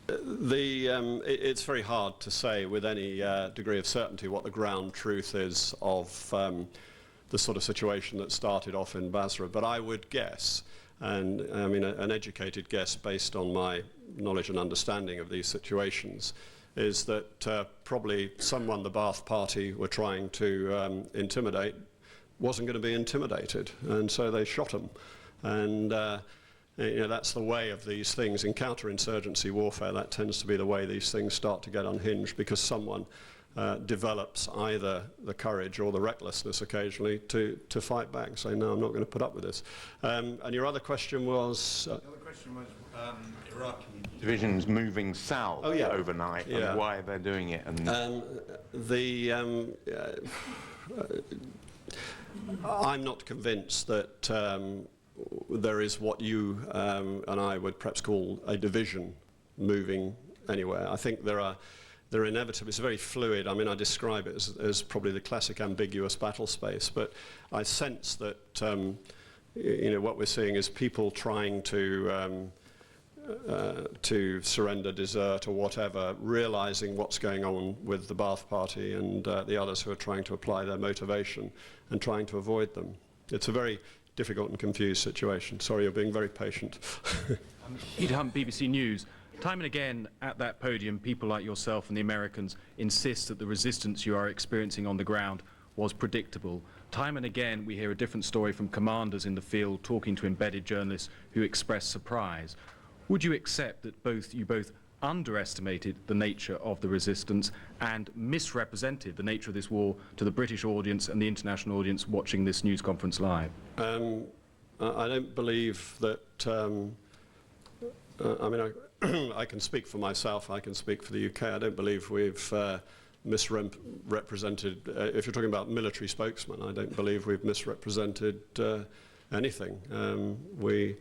It's very hard to say with any degree of certainty what the ground truth is of the sort of situation that started off in Basra, but I would guess, and I mean an educated guess based on my knowledge and understanding of these situations, is that probably someone the Ba'ath Party were trying to intimidate wasn't going to be intimidated, and so they shot him. And you know, that's the way of these things. In counterinsurgency warfare, that tends to be the way these things start to get unhinged, because someone develops either the courage or the recklessness occasionally to fight back and say, no, I'm not going to put up with this. And your other question was? The other question was Iraqi divisions moving south overnight, and why they're doing it. And I'm not convinced that there is what you and I would perhaps call a division moving anywhere. I think they're inevitable. It's very fluid. I mean, I describe it as probably the classic ambiguous battle space, but I sense that you know, what we're seeing is people trying to surrender, desert, or whatever, realizing what's going on with the Ba'ath Party and the others who are trying to apply their motivation and trying to avoid them. It's a very difficult and confused situation. Sorry, you're being very patient. Peter Hunt, BBC News. Time and again at that podium, people like yourself and the Americans insist that the resistance you are experiencing on the ground was predictable. Time and again we hear a different story from commanders in the field talking to embedded journalists who express surprise. Would you accept that you both underestimated the nature of the resistance and misrepresented the nature of this war to the British audience and the international audience watching this news conference live? I don't believe that, I mean, I can speak for myself, I can speak for the UK. I don't believe we've misrepresented, if you're talking about military spokesmen, I don't believe we've misrepresented anything. We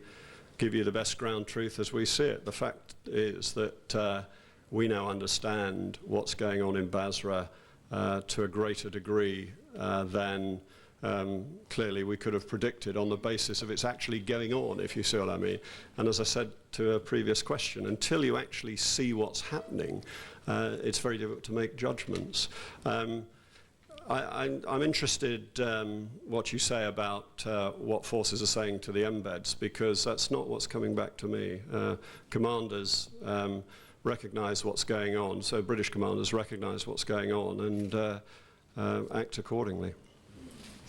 give you the best ground truth as we see it. The fact is that we now understand what's going on in Basra to a greater degree than clearly we could have predicted on the basis of it's actually going on, if you see what I mean. And as I said to a previous question, until you actually see what's happening, it's very difficult to make judgments. I'm interested what you say about what forces are saying to the embeds, because that's not what's coming back to me. Commanders recognise what's going on, so British commanders recognise what's going on and act accordingly.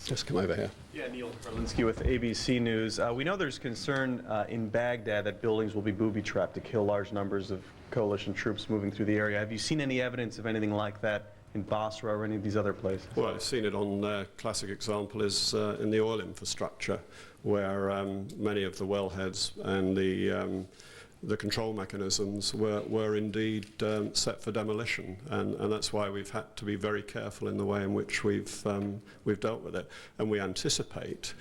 Just come over here. Yeah, Neil Karlinski with ABC News. We know there's concern in Baghdad that buildings will be booby-trapped to kill large numbers of coalition troops moving through the area. Have you seen any evidence of anything like that in Basra or any of these other places? Well, I've seen it on, classic example is in the oil infrastructure, where many of the wellheads and the control mechanisms were indeed set for demolition, and that's why we've had to be very careful in the way in which we've dealt with it, and we anticipate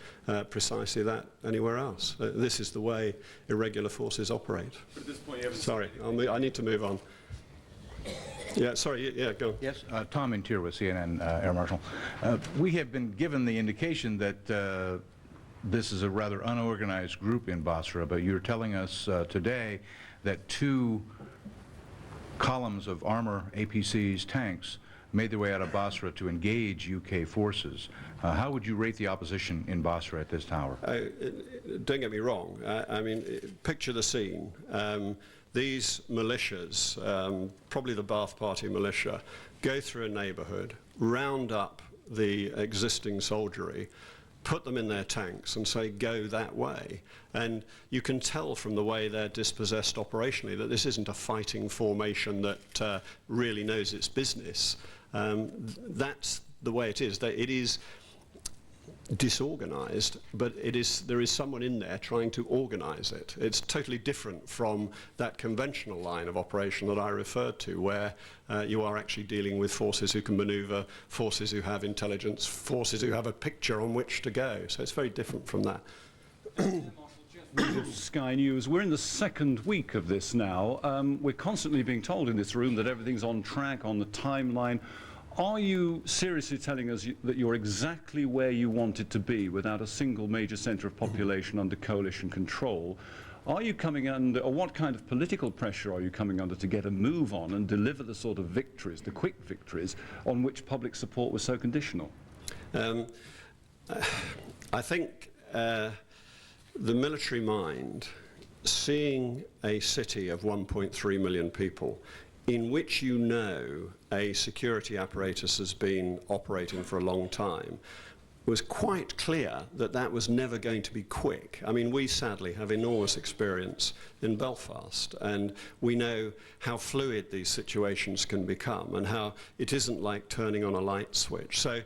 precisely that anywhere else. This is the way irregular forces operate. But at this point, you haven't. Sorry, I need to move on. Yeah, sorry, yeah, go. Yes, Tom Intier with CNN, Air Marshal. We have been given the indication that this is a rather unorganized group in Basra, but you're telling us today that 2 columns of armor, APCs, tanks, made their way out of Basra to engage UK forces. How would you rate the opposition in Basra at this hour? Don't get me wrong. I mean, picture the scene. These militias, probably the Ba'ath Party militia, go through a neighborhood, round up the existing soldiery, put them in their tanks and say, go that way. And you can tell from the way they're dispossessed operationally that this isn't a fighting formation that really knows its business. That's the way it is. It is disorganized, but there is someone in there trying to organize it. It's totally different from that conventional line of operation that I referred to, where you are actually dealing with forces who can maneuver, forces who have intelligence, forces who have a picture on which to go. So it's very different from that. Sky News. We're in the second week of this now. We're constantly being told in this room that everything's on track, on the timeline. Are you seriously telling us that you're exactly where you want it to be without a single major centre of population under coalition control? Are you coming under, or what kind of political pressure are you coming under to get a move on and deliver the sort of victories, the quick victories, on which public support was so conditional? I think the military mind, seeing a city of 1.3 million people in which you know a security apparatus has been operating for a long time, was quite clear that that was never going to be quick. I mean, we sadly have enormous experience in Belfast, and we know how fluid these situations can become and how it isn't like turning on a light switch. So,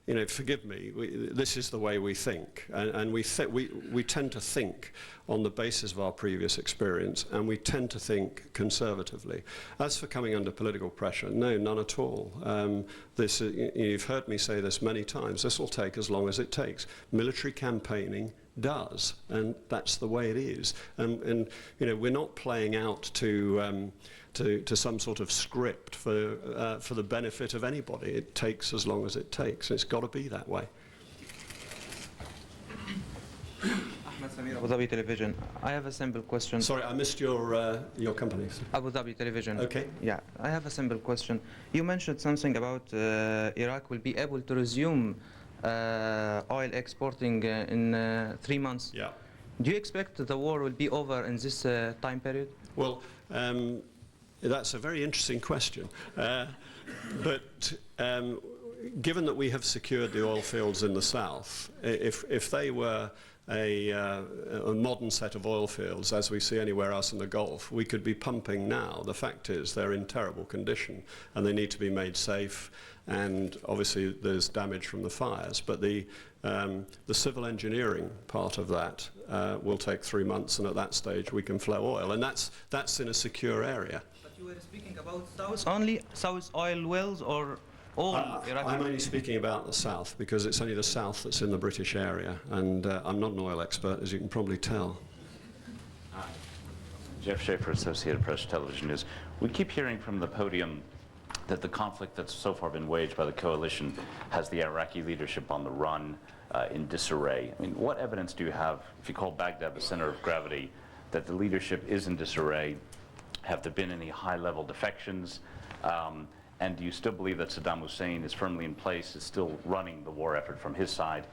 you know, forgive me, this is the way we think, and we tend to think on the basis of our previous experience, and we tend to think conservatively. As for coming under political pressure, no, none at all. You've heard me say this many times, this will take as long as it takes. Military campaigning does, and that's the way it is. And you know, we're not playing out to some sort of script for the benefit of anybody. It takes as long as it takes. It's got to be that way. Abu Dhabi Television. I have a simple question. Sorry, I missed your company. Abu Dhabi Television. Okay. Yeah, I have a simple question. You mentioned something about Iraq will be able to resume oil exporting in 3 months. Yeah. Do you expect the war will be over in this time period? Well, that's a very interesting question. But given that we have secured the oil fields in the south, if they were a modern set of oil fields, as we see anywhere else in the Gulf, we could be pumping now. The fact is they're in terrible condition and they need to be made safe, and obviously there's damage from the fires. But the civil engineering part of that will take 3 months, and at that stage we can flow oil, and that's in a secure area. But you were speaking about south only, south oil wells, or all Iraq? I'm only speaking about the south because it's only the south that's in the British area, and I'm not an oil expert, as you can probably tell. Jeff Schaefer, Associated Press Television News. We keep hearing from the podium that the conflict that's so far been waged by the coalition has the Iraqi leadership on the run, in disarray. I mean, what evidence do you have, if you call Baghdad the center of gravity, that the leadership is in disarray? Have there been any high-level defections? And do you still believe that Saddam Hussein is firmly in place, is still running the war effort from his side?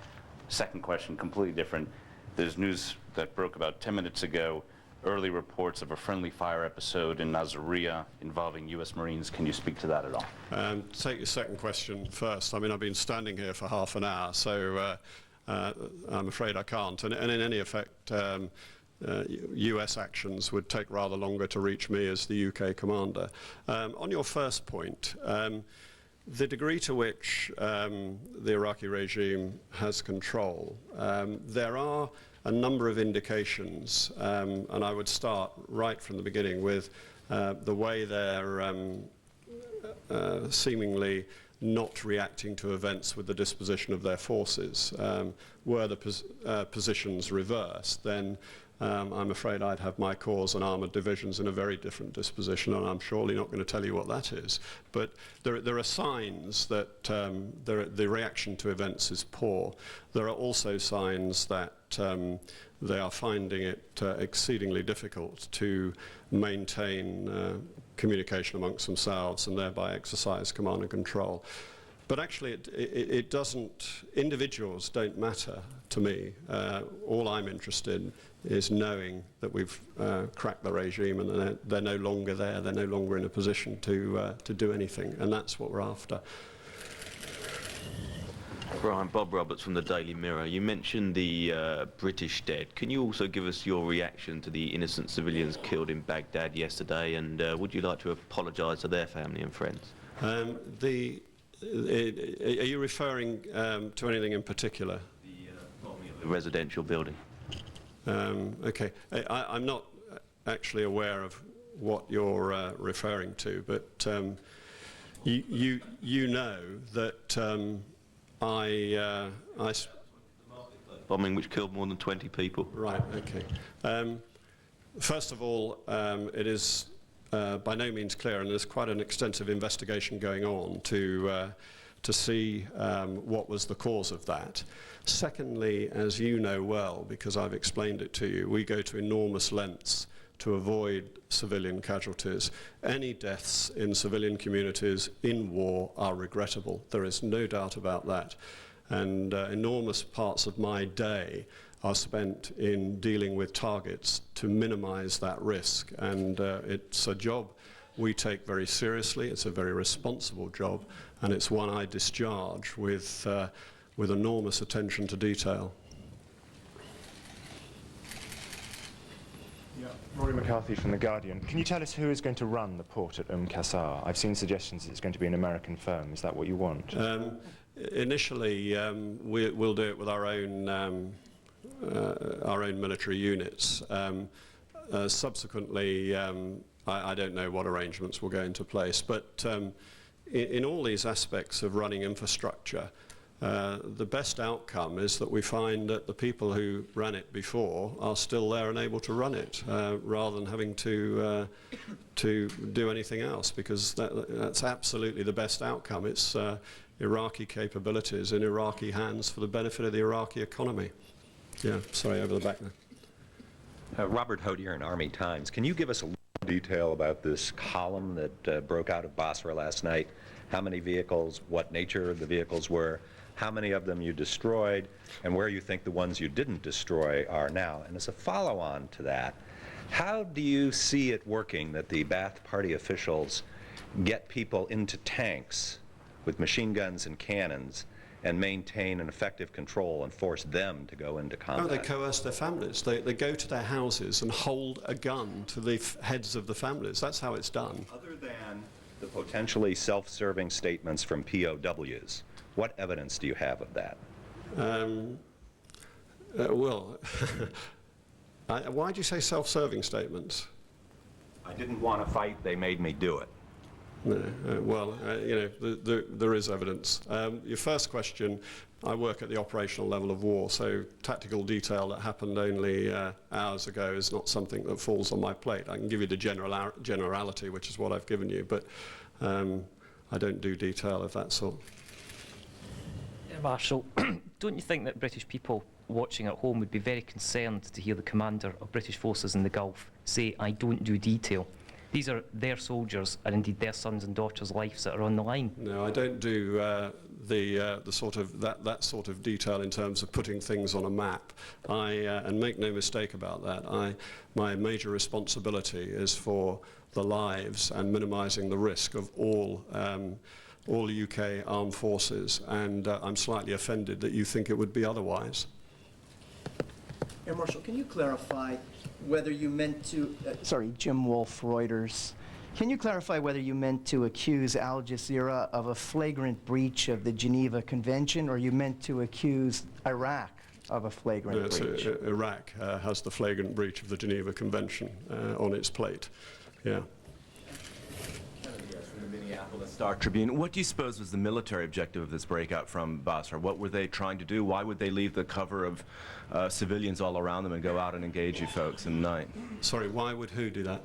Second question, completely different. There's news that broke about 10 minutes ago, early reports of a friendly fire episode in Nasiriyah involving U.S. Marines. Can you speak to that at all? Take your second question first. I mean, I've been standing here for half an hour, so I'm afraid I can't. And in any effect, US actions would take rather longer to reach me as the UK commander. On your first point, the degree to which the Iraqi regime has control, there are a number of indications, and I would start right from the beginning with the way they're seemingly not reacting to events with the disposition of their forces. Were the positions reversed, then I'm afraid I'd have my corps and armoured divisions in a very different disposition, and I'm surely not going to tell you what that is. But there are signs that the reaction to events is poor. There are also signs that they are finding it exceedingly difficult to maintain communication amongst themselves and thereby exercise command and control. But actually, it doesn't, individuals don't matter to me. All I'm interested in is knowing that we've cracked the regime and they're no longer there, they're no longer in a position to do anything, and that's what we're after. Brian, Bob Roberts from the Daily Mirror. You mentioned the British dead. Can you also give us your reaction to the innocent civilians killed in Baghdad yesterday, and would you like to apologise to their family and friends? Are you referring to anything in particular? The residential building. Okay, I'm not actually aware of what you're referring to, but you know that bombing which killed more than 20 people. Right. Okay. First of all, it is by no means clear, and there's quite an extensive investigation going on to see what was the cause of that. Secondly, as you know well, because I've explained it to you, we go to enormous lengths to avoid civilian casualties. Any deaths in civilian communities in war are regrettable. There is no doubt about that. And enormous parts of my day are spent in dealing with targets to minimize that risk. And it's a job we take very seriously. It's a very responsible job, and it's one I discharge with enormous attention to detail. Rory McCarthy from The Guardian. Can you tell us who is going to run the port at Qasr? I've seen suggestions it's going to be an American firm. Is that what you want? Initially, we'll do it with our own military units. Subsequently, I don't know what arrangements will go into place, but in all these aspects of running infrastructure, the best outcome is that we find that the people who ran it before are still there and able to run it, rather than having to do anything else, because that's absolutely the best outcome. It's Iraqi capabilities in Iraqi hands for the benefit of the Iraqi economy. Yeah, sorry, over the back there. Robert Hodier in Army Times. Can you give us a little detail about this column that broke out of Basra last night? How many vehicles, what nature the vehicles were, how many of them you destroyed, and where you think the ones you didn't destroy are now? And as a follow-on to that, how do you see it working that the Ba'ath Party officials get people into tanks with machine guns and cannons and maintain an effective control and force them to go into combat? No, they coerce their families. They go to their houses and hold a gun to the heads of the families. That's how it's done. Other than the potentially self-serving statements from POWs, what evidence do you have of that? Well, why do you say self-serving statements? I didn't want to fight, they made me do it. No, well, you know, there is evidence. Your first question, I work at the operational level of war, so tactical detail that happened only hours ago is not something that falls on my plate. I can give you the generality, which is what I've given you, but I don't do detail of that sort. Yeah, Marshal, don't you think that British people watching at home would be very concerned to hear the commander of British forces in the Gulf say, "I don't do detail"? These are their soldiers, and indeed their sons and daughters' lives that are on the line. No, I don't do the sort of that sort of detail in terms of putting things on a map. And make no mistake about that. My major responsibility is for the lives and minimising the risk of all UK armed forces. And I'm slightly offended that you think it would be otherwise. Air Marshal, can you clarify whether you meant to, sorry, Jim Wolf, Reuters. Can you clarify whether you meant to accuse Al Jazeera of a flagrant breach of the Geneva Convention, or you meant to accuse Iraq of a flagrant breach? Iraq has the flagrant breach of the Geneva Convention on its plate. Yeah. From the Minneapolis Star Tribune. What do you suppose was the military objective of this breakout from Basra? What were they trying to do? Why would they leave the cover of civilians all around them and go out and engage you folks in the night? Sorry, why would who do that?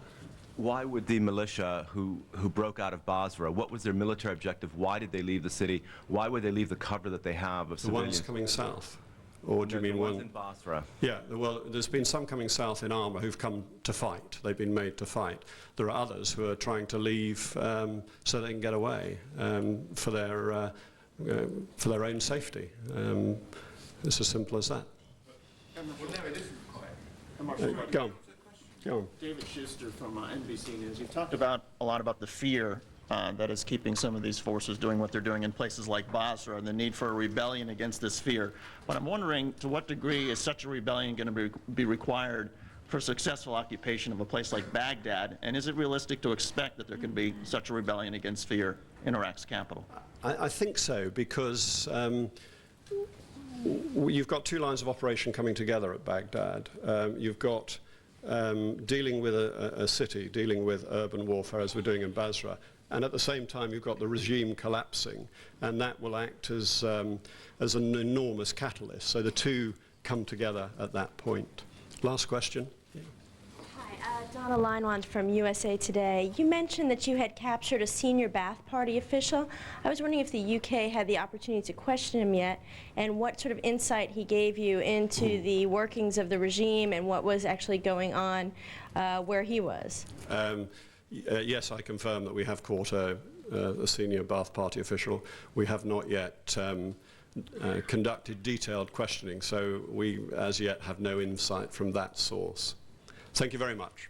Why would the militia who broke out of Basra, what was their military objective? Why did they leave the city? Why would they leave the cover that they have of civilians? The ones coming south? Or do you mean ones in Basra? Yeah, well, there's been some coming south in armour who've come to fight. They've been made to fight. There are others who are trying to leave so they can get away for their own safety. It's as simple as that. Go on. Go on. David Schuster from NBC News. You've talked a lot about the fear that is keeping some of these forces doing what they're doing in places like Basra and the need for a rebellion against this fear. But I'm wondering, to what degree is such a rebellion going to be required for successful occupation of a place like Baghdad? And is it realistic to expect that there can be such a rebellion against fear in Iraq's capital? I think so, because you've got two lines of operation coming together at Baghdad. You've got dealing with a city, dealing with urban warfare as we're doing in Basra, and at the same time you've got the regime collapsing, and that will act as an enormous catalyst. So the two come together at that point. Last question. Hi, Donna Linewand from USA Today. You mentioned that you had captured a senior Ba'ath Party official. I was wondering if the UK had the opportunity to question him yet, and what sort of insight he gave you into the workings of the regime and what was actually going on where he was. Yes, I confirm that we have caught a senior Ba'ath Party official. We have not yet conducted detailed questioning, so we as yet have no insight from that source. Thank you very much.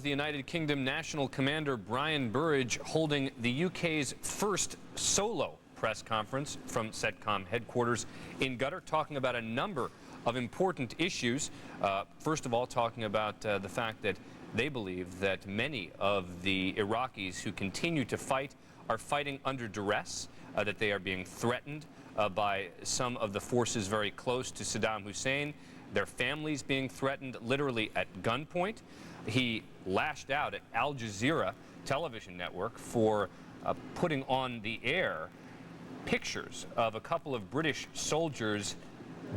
the United Kingdom National Commander Brian Burridge holding the UK's first solo press conference from CENTCOM headquarters in Qatar, talking about a number of important issues. First of all, talking about the fact that they believe that many of the Iraqis who continue to fight are fighting under duress, that they are being threatened by some of the forces very close to Saddam Hussein, their families being threatened literally at gunpoint. He lashed out at Al Jazeera television network for putting on the air pictures of a couple of British soldiers,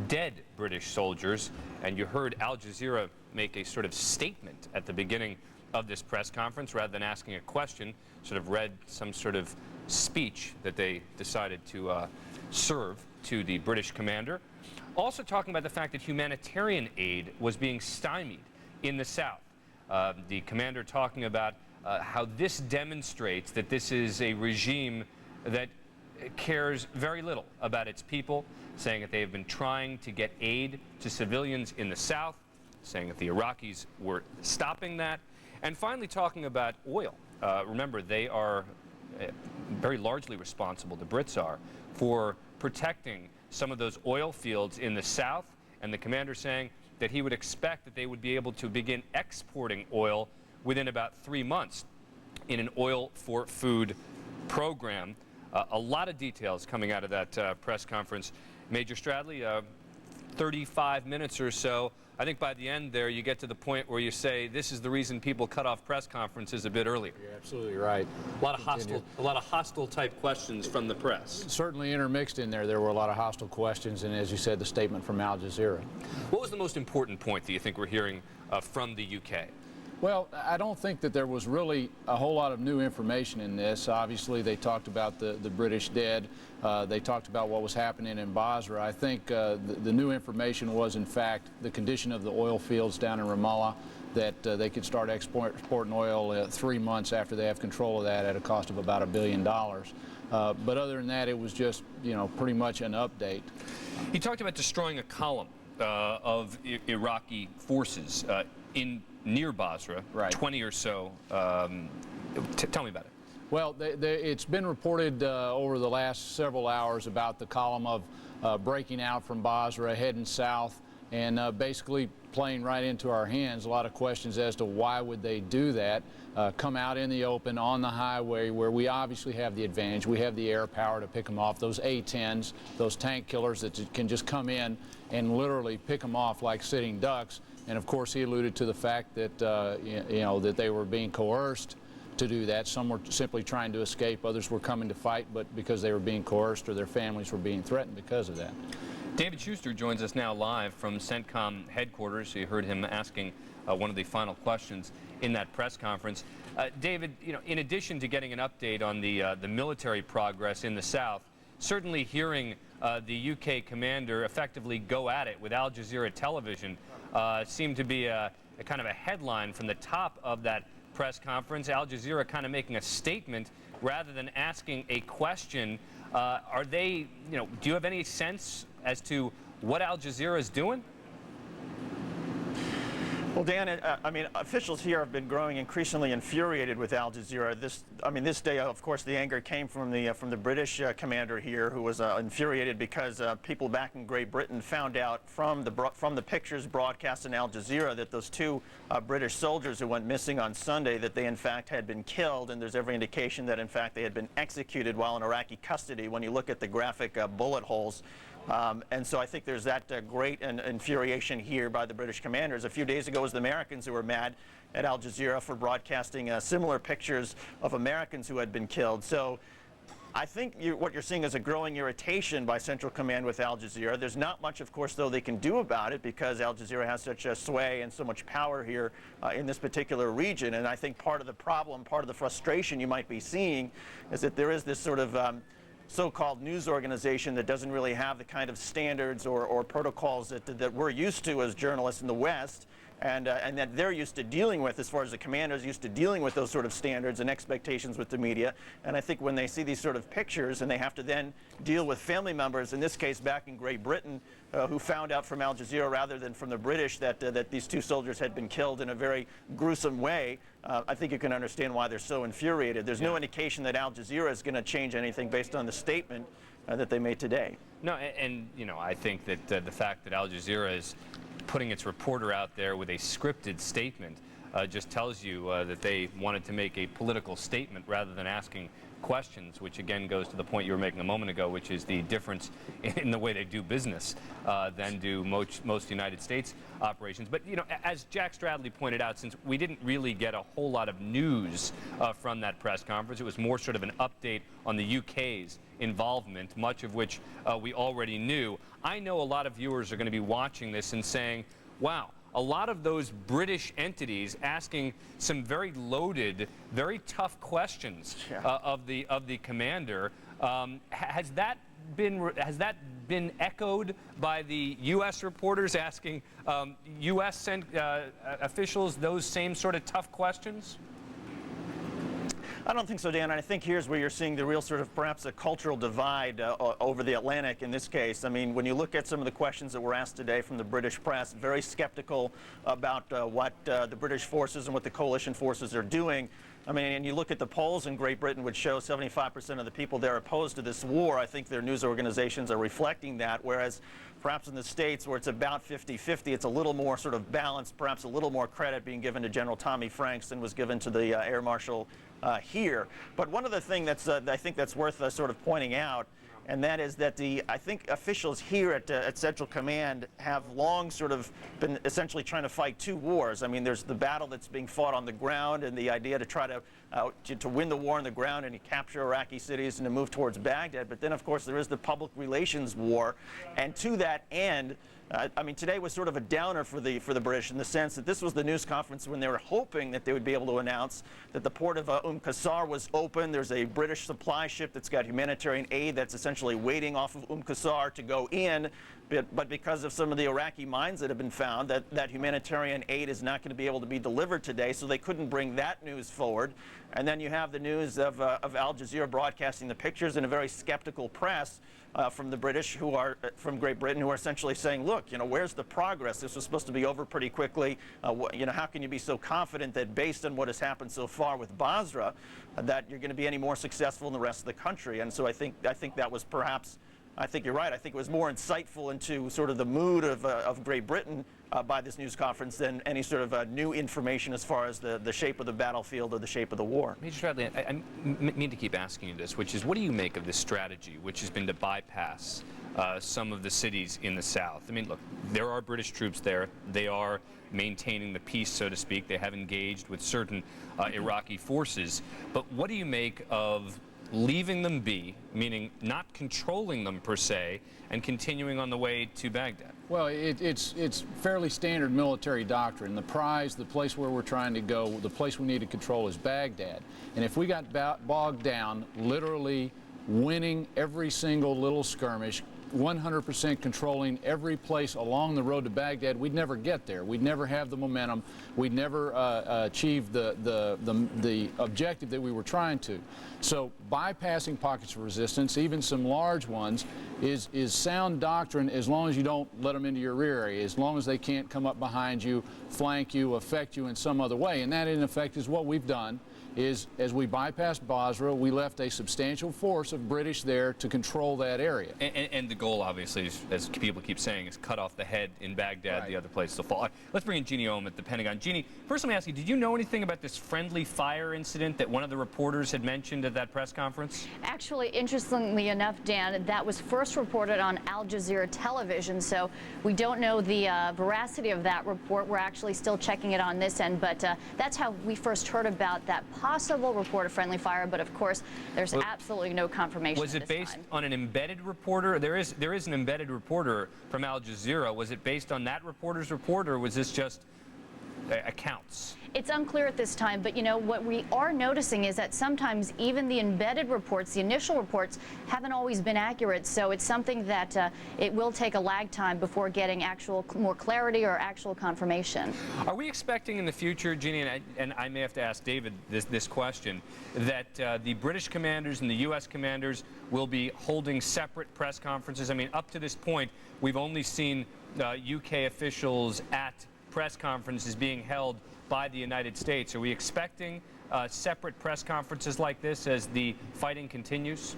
dead British soldiers, and you heard Al Jazeera make a sort of statement at the beginning of this press conference rather than asking a question, sort of read some sort of speech that they decided to serve to the British commander. Also talking about the fact that humanitarian aid was being stymied in the south. The commander talking about how this demonstrates that this is a regime that cares very little about its people, saying that they have been trying to get aid to civilians in the south, saying that the Iraqis were stopping that, and finally talking about oil. Remember, they are very largely responsible, the Brits are, for protecting some of those oil fields in the south, and the commander saying that he would expect that they would be able to begin exporting oil within about 3 months in an oil for food program. A lot of details coming out of that press conference. Major Stradley, 35 minutes or so. I think by the end there you get to the point where you say this is the reason people cut off press conferences a bit earlier. You're absolutely right. A lot of hostile type questions from the press. Certainly intermixed in there. There were a lot of hostile questions, and as you said, the statement from Al Jazeera. What was the most important point that you think we're hearing from the UK? Well, I don't think that there was really a whole lot of new information in this. Obviously, they talked about the British dead. They talked about what was happening in Basra. I think the new information was, in fact, the condition of the oil fields down in Ramallah, that they could start exporting oil 3 months after they have control of that at a cost of about $1 billion. But other than that, it was just, pretty much an update. He talked about destroying a column of Iraqi forces near Basra, right. 20 or so. Tell me about it. Well, it's been reported over the last several hours about the column of breaking out from Basra, heading south, and basically playing right into our hands. A lot of questions as to why would they do that, come out in the open on the highway where we obviously have the advantage. We have the air power to pick them off, those A-10s, those tank killers that can just come in and literally pick them off like sitting ducks. And of course, he alluded to the fact that, that they were being coerced to do that. Some were simply trying to escape. Others were coming to fight, but because they were being coerced or their families were being threatened because of that. David Schuster joins us now live from CENTCOM headquarters. You heard him asking one of the final questions in that press conference. David, in addition to getting an update on the military progress in the south, certainly hearing the UK commander effectively go at it with Al Jazeera television seemed to be a kind of a headline from the top of that press conference. Al Jazeera kind of making a statement rather than asking a question. Are they, do you have any sense as to what Al Jazeera is doing? Well, Dan, I mean, officials here have been growing increasingly infuriated with Al Jazeera. This day, of course, the anger came from the British commander here, who was infuriated because people back in Great Britain found out from the pictures broadcast in Al Jazeera that those 2 British soldiers who went missing on Sunday, that they in fact had been killed, and there's every indication that in fact they had been executed while in Iraqi custody when you look at the graphic bullet holes. And so I think there's that great infuriation here by the British commanders. A few days ago it was the Americans who were mad at Al Jazeera for broadcasting similar pictures of Americans who had been killed. So I think what you're seeing is a growing irritation by Central Command with Al Jazeera. There's not much, of course, though, they can do about it because Al Jazeera has such a sway and so much power here in this particular region. And I think part of the problem, part of the frustration you might be seeing is that there is this sort of so-called news organization that doesn't really have the kind of standards or protocols that we're used to as journalists in the West. and that they're used to dealing with, as far as the commanders used to dealing with those sort of standards and expectations with the media. And I think when they see these sort of pictures and they have to then deal with family members, in this case back in Great Britain, who found out from Al Jazeera rather than from the British that these 2 soldiers had been killed in a very gruesome way, I think you can understand why they're so infuriated. There's no indication that Al Jazeera is going to change anything based on the statement that they made today. No, and you know, I think that the fact that Al Jazeera is putting its reporter out there with a scripted statement just tells you that they wanted to make a political statement rather than asking questions, which again goes to the point you were making a moment ago, which is the difference in the way they do business than do most United States operations. But, you know, as Jack Stradley pointed out, since we didn't really get a whole lot of news from that press conference, it was more sort of an update on the UK's involvement, much of which we already knew. I know a lot of viewers are going to be watching this and saying, wow, a lot of those British entities asking some very loaded, very tough questions of the commander. Has that been echoed by the U.S. reporters asking U.S. officials those same sort of tough questions? I don't think so, Dan. I think here's where you're seeing the real sort of perhaps a cultural divide over the Atlantic in this case. I mean, when you look at some of the questions that were asked today from the British press, very skeptical about what the British forces and what the coalition forces are doing. I mean, and you look at the polls in Great Britain, which show 75% of the people there opposed to this war. I think their news organizations are reflecting that, whereas perhaps in the States, where it's about 50-50, it's a little more sort of balanced, perhaps a little more credit being given to General Tommy Franks than was given to the Air Marshal here. But one of the things that's I think that's worth sort of pointing out, and that is that I think officials here at Central Command have long sort of been essentially trying to fight 2 wars. I mean, there's the battle that's being fought on the ground and the idea to try to win the war on the ground and to capture Iraqi cities and to move towards Baghdad. But then, of course, there is the public relations war. And to that end, I mean, today was sort of a downer for the British in the sense that this was the news conference when they were hoping that they would be able to announce that the port of Qasr was open. There's a British supply ship that's got humanitarian aid that's essentially waiting off of Qasr to go in. But because of some of the Iraqi mines that have been found, that humanitarian aid is not going to be able to be delivered today, so they couldn't bring that news forward. And then you have the news of Al Jazeera broadcasting the pictures and a very skeptical press from the British who are from Great Britain who are essentially saying, look, you know, where's the progress? This was supposed to be over pretty quickly. You know, how can you be so confident that based on what has happened so far with Basra, that you're going to be any more successful in the rest of the country? And so I think that was perhaps, I think you're right. I think it was more insightful into sort of the mood of Great Britain by this news conference than any sort of new information as far as the shape of the battlefield or the shape of the war. Major Stradley, I mean to keep asking you this, which is, what do you make of this strategy, which has been to bypass some of the cities in the south? I mean, look, there are British troops there. They are maintaining the peace, so to speak. They have engaged with certain Iraqi forces. But what do you make of leaving them be, meaning not controlling them per se, and continuing on the way to Baghdad? Well, it's fairly standard military doctrine. The prize, the place where we're trying to go, the place we need to control is Baghdad. And if we got bogged down literally winning every single little skirmish, 100% controlling every place along the road to Baghdad, we'd never get there. We'd never have the momentum. We'd never achieve the objective that we were trying to. So bypassing pockets of resistance, even some large ones, is sound doctrine as long as you don't let them into your rear area, as long as they can't come up behind you, flank you, affect you in some other way. And that, in effect, is what we've done. Is as we bypassed Basra, we left a substantial force of British there to control that area. And the goal, obviously, is, as people keep saying, is cut off the head in Baghdad, the other place to fall. Let's bring in Jeannie Ohm at the Pentagon. Jeannie, first let me ask you, did you know anything about this friendly fire incident that one of the reporters had mentioned at that press conference? Actually, interestingly enough, Dan, that was first reported on Al Jazeera television, so we don't know the veracity of that report. We're actually still checking it on this end, but that's how we first heard about that possible report of friendly fire, but of course there's absolutely no confirmation. Was it based on an embedded reporter? There is an embedded reporter from Al Jazeera. Was it based on that reporter's report, or was this just accounts? It's unclear at this time, but you know what we are noticing is that sometimes even the embedded reports, the initial reports, haven't always been accurate. So it's something that it will take a lag time before getting actual more clarity or actual confirmation. Are we expecting in the future, Jeannie, and I may have to ask David this question, that the British commanders and the U.S. commanders will be holding separate press conferences? I mean, up to this point, we've only seen UK officials at press conferences being held by the United States. Are we expecting separate press conferences like this as the fighting continues?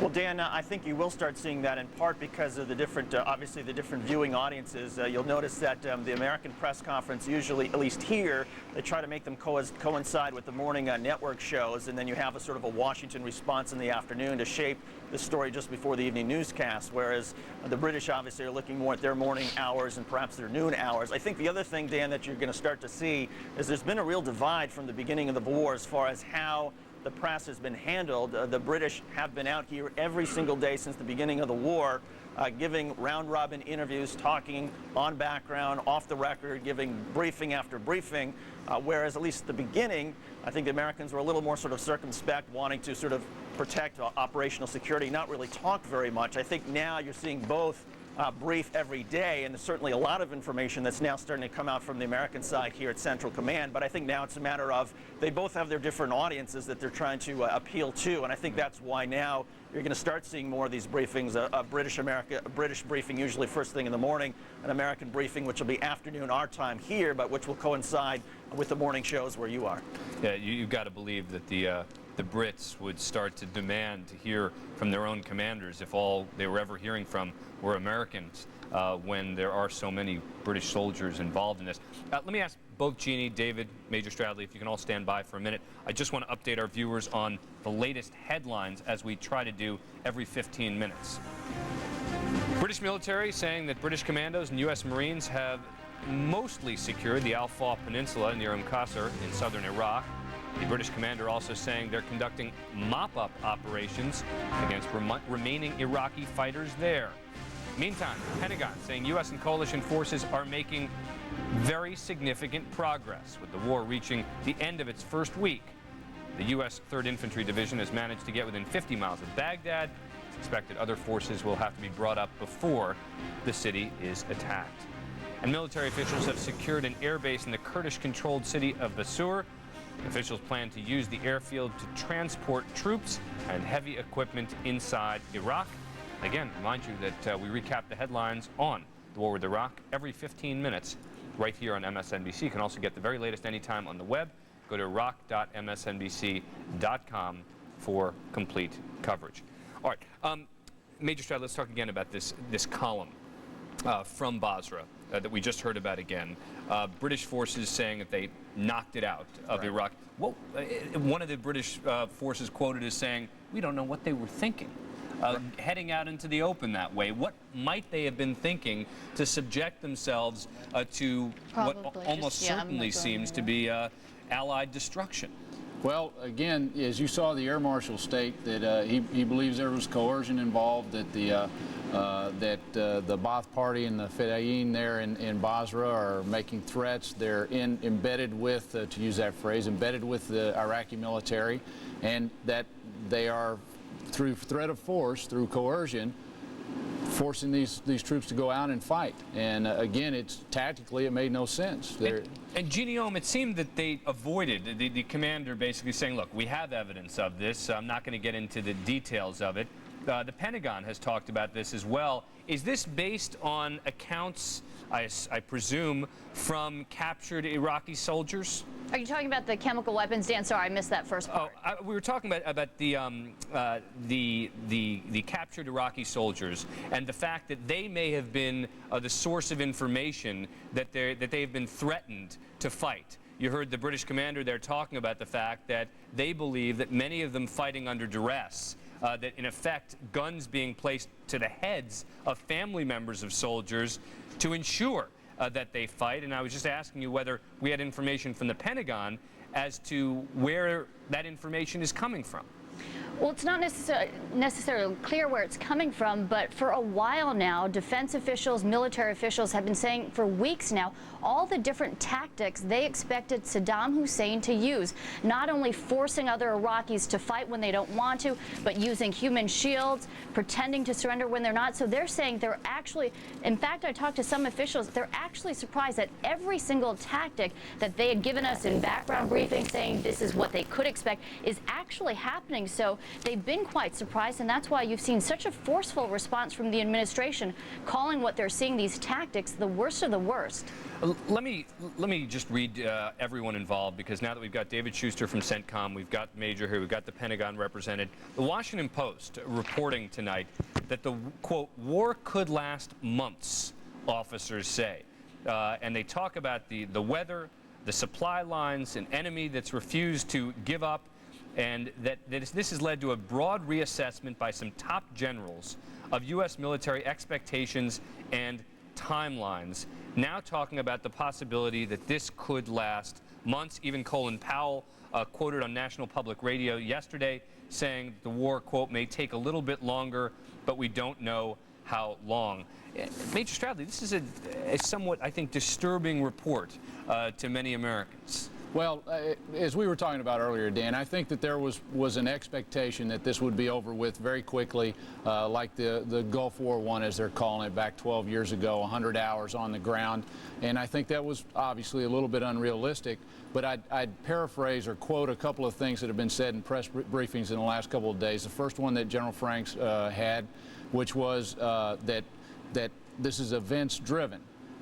Well, Dan, I think you will start seeing that in part because of the different, obviously the different viewing audiences. You'll notice that the American press conference usually, at least here, they try to make them coincide with the morning network shows, and then you have a sort of a Washington response in the afternoon to shape the story just before the evening newscast, whereas the British obviously are looking more at their morning hours and perhaps their noon hours. I think the other thing, Dan, that you're going to start to see is there's been a real divide from the beginning of the war as far as how the press has been handled. The British have been out here every single day since the beginning of the war, giving round-robin interviews, talking on background, off the record, giving briefing after briefing, whereas at least at the beginning, I think the Americans were a little more sort of circumspect, wanting to sort of protect operational security, not really talk very much. I think now you're seeing both brief every day, and there's certainly a lot of information that's now starting to come out from the American side here at Central Command, but I think now it's a matter of they both have their different audiences that they're trying to appeal to, and I think that's why now you're going to start seeing more of these briefings, a British briefing usually first thing in the morning, an American briefing which will be afternoon our time here, but which will coincide with the morning shows where you are. Yeah, you've got to believe that the Brits would start to demand to hear from their own commanders if all they were ever hearing from were Americans when there are so many British soldiers involved in this. Let me ask both Jeannie, David, Major Stradley, if you can all stand by for a minute. I just want to update our viewers on the latest headlines as we try to do every 15 minutes. British military saying that British commandos and U.S. Marines have mostly secured the Al-Faw Peninsula near Qasr in southern Iraq. The British commander also saying they're conducting mop-up operations against remaining Iraqi fighters there. Meantime, the Pentagon saying U.S. and coalition forces are making very significant progress, with the war reaching the end of its first week. The U.S. 3rd Infantry Division has managed to get within 50 miles of Baghdad. It's expected other forces will have to be brought up before the city is attacked. And military officials have secured an airbase in the Kurdish-controlled city of Basur. Officials plan to use the airfield to transport troops and heavy equipment inside Iraq. Again, remind you that we recap the headlines on the war with Iraq every 15 minutes right here on MSNBC. You can also get the very latest anytime on the web. Go to iraq.msnbc.com for complete coverage. All right, Major Stroud, let's talk again about this column from Basra that we just heard about again. British forces saying that they knocked it out of Iraq. Well, one of the British forces quoted as saying, "We don't know what they were thinking." Heading out into the open that way. What might they have been thinking to subject themselves to what almost certainly seems to be Allied destruction? Well, again, as you saw, the Air Marshal state that he believes there was coercion involved, that the Ba'ath Party and the Fedayeen there in Basra are making threats. They're embedded with, to use that phrase, embedded with the Iraqi military, and that they are, through threat of force, through coercion, forcing these troops to go out and fight. And again, it's tactically, it made no sense. And Jeannie Ohm, it seemed that they avoided, the commander basically saying, look, we have evidence of this. I'm not going to get into the details of it. The Pentagon has talked about this as well. Is this based on accounts, I presume, from captured Iraqi soldiers? Are you talking about the chemical weapons, Dan? Sorry, I missed that first part. We were talking about the captured Iraqi soldiers and the fact that they may have been the source of information that they have been threatened to fight. You heard the British commander there talking about the fact that they believe that many of them fighting under duress, that in effect guns being placed to the heads of family members of soldiers to ensure that they fight. And I was just asking you whether we had information from the Pentagon as to where that information is coming from. Well, it's not necessarily clear where it's coming from, but for a while now, defense officials, military officials have been saying for weeks now all the different tactics they expected Saddam Hussein to use, not only forcing other Iraqis to fight when they don't want to, but using human shields, pretending to surrender when they're not. So they're saying they're actually, in fact, I talked to some officials, they're actually surprised that every single tactic that they had given us in background briefings saying this is what they could expect is actually happening. So they've been quite surprised, and that's why you've seen such a forceful response from the administration, calling what they're seeing, these tactics, the worst of the worst. Let me just read everyone involved, because now that we've got David Schuster from CENTCOM, we've got Major here, we've got the Pentagon represented. The Washington Post reporting tonight that the, quote, war could last months, officers say. And they talk about the weather, the supply lines, an enemy that's refused to give up, and that this has led to a broad reassessment by some top generals of U.S. military expectations and timelines, now talking about the possibility that this could last months. Even Colin Powell quoted on National Public Radio yesterday saying the war, quote, may take a little bit longer, but we don't know how long. Major Stradley, this is a somewhat, I think, disturbing report to many Americans. Well, as we were talking about earlier, Dan, I think that there was an expectation that this would be over with very quickly, like the Gulf War I, as they're calling it, back 12 years ago, 100 hours on the ground. And I think that was obviously a little bit unrealistic, but I'd paraphrase or quote a couple of things that have been said in press briefings in the last couple of days. The first one that General Franks had, which was that this is events-driven.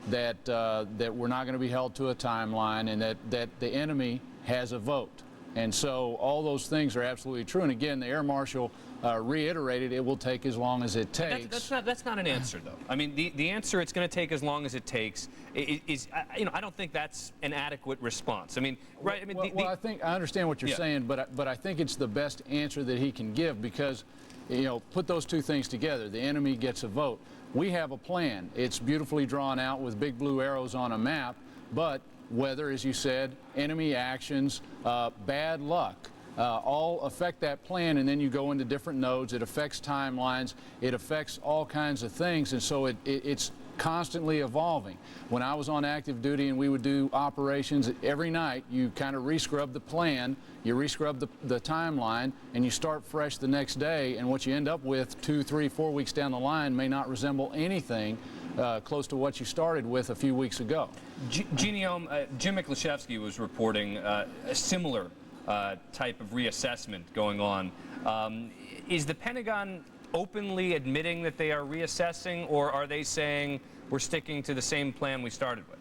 That we're not going to be held to a timeline, and that the enemy has a vote. And so all those things are absolutely true. And again, the Air Marshal reiterated it will take as long as it takes. That's not an answer, though. I mean, the answer, it's going to take as long as it takes, is I don't think that's an adequate response. I mean, right? I mean, well, I think I understand what you're saying, but I think it's the best answer that he can give, because, you know, put those two things together. The enemy gets a vote. We have a plan. It's beautifully drawn out with big blue arrows on a map, but weather, as you said, enemy actions, bad luck, all affect that plan, and then you go into different nodes. It affects timelines. It affects all kinds of things, and so it's constantly evolving. When I was on active duty and we would do operations every night, you kind of rescrub the plan, you rescrub the timeline, and you start fresh the next day, and what you end up with 2, 3, 4 weeks down the line may not resemble anything close to what you started with a few weeks ago. Jim Miklashevsky was reporting a similar type of reassessment going on. Is the Pentagon openly admitting that they are reassessing, or are they saying we're sticking to the same plan we started with?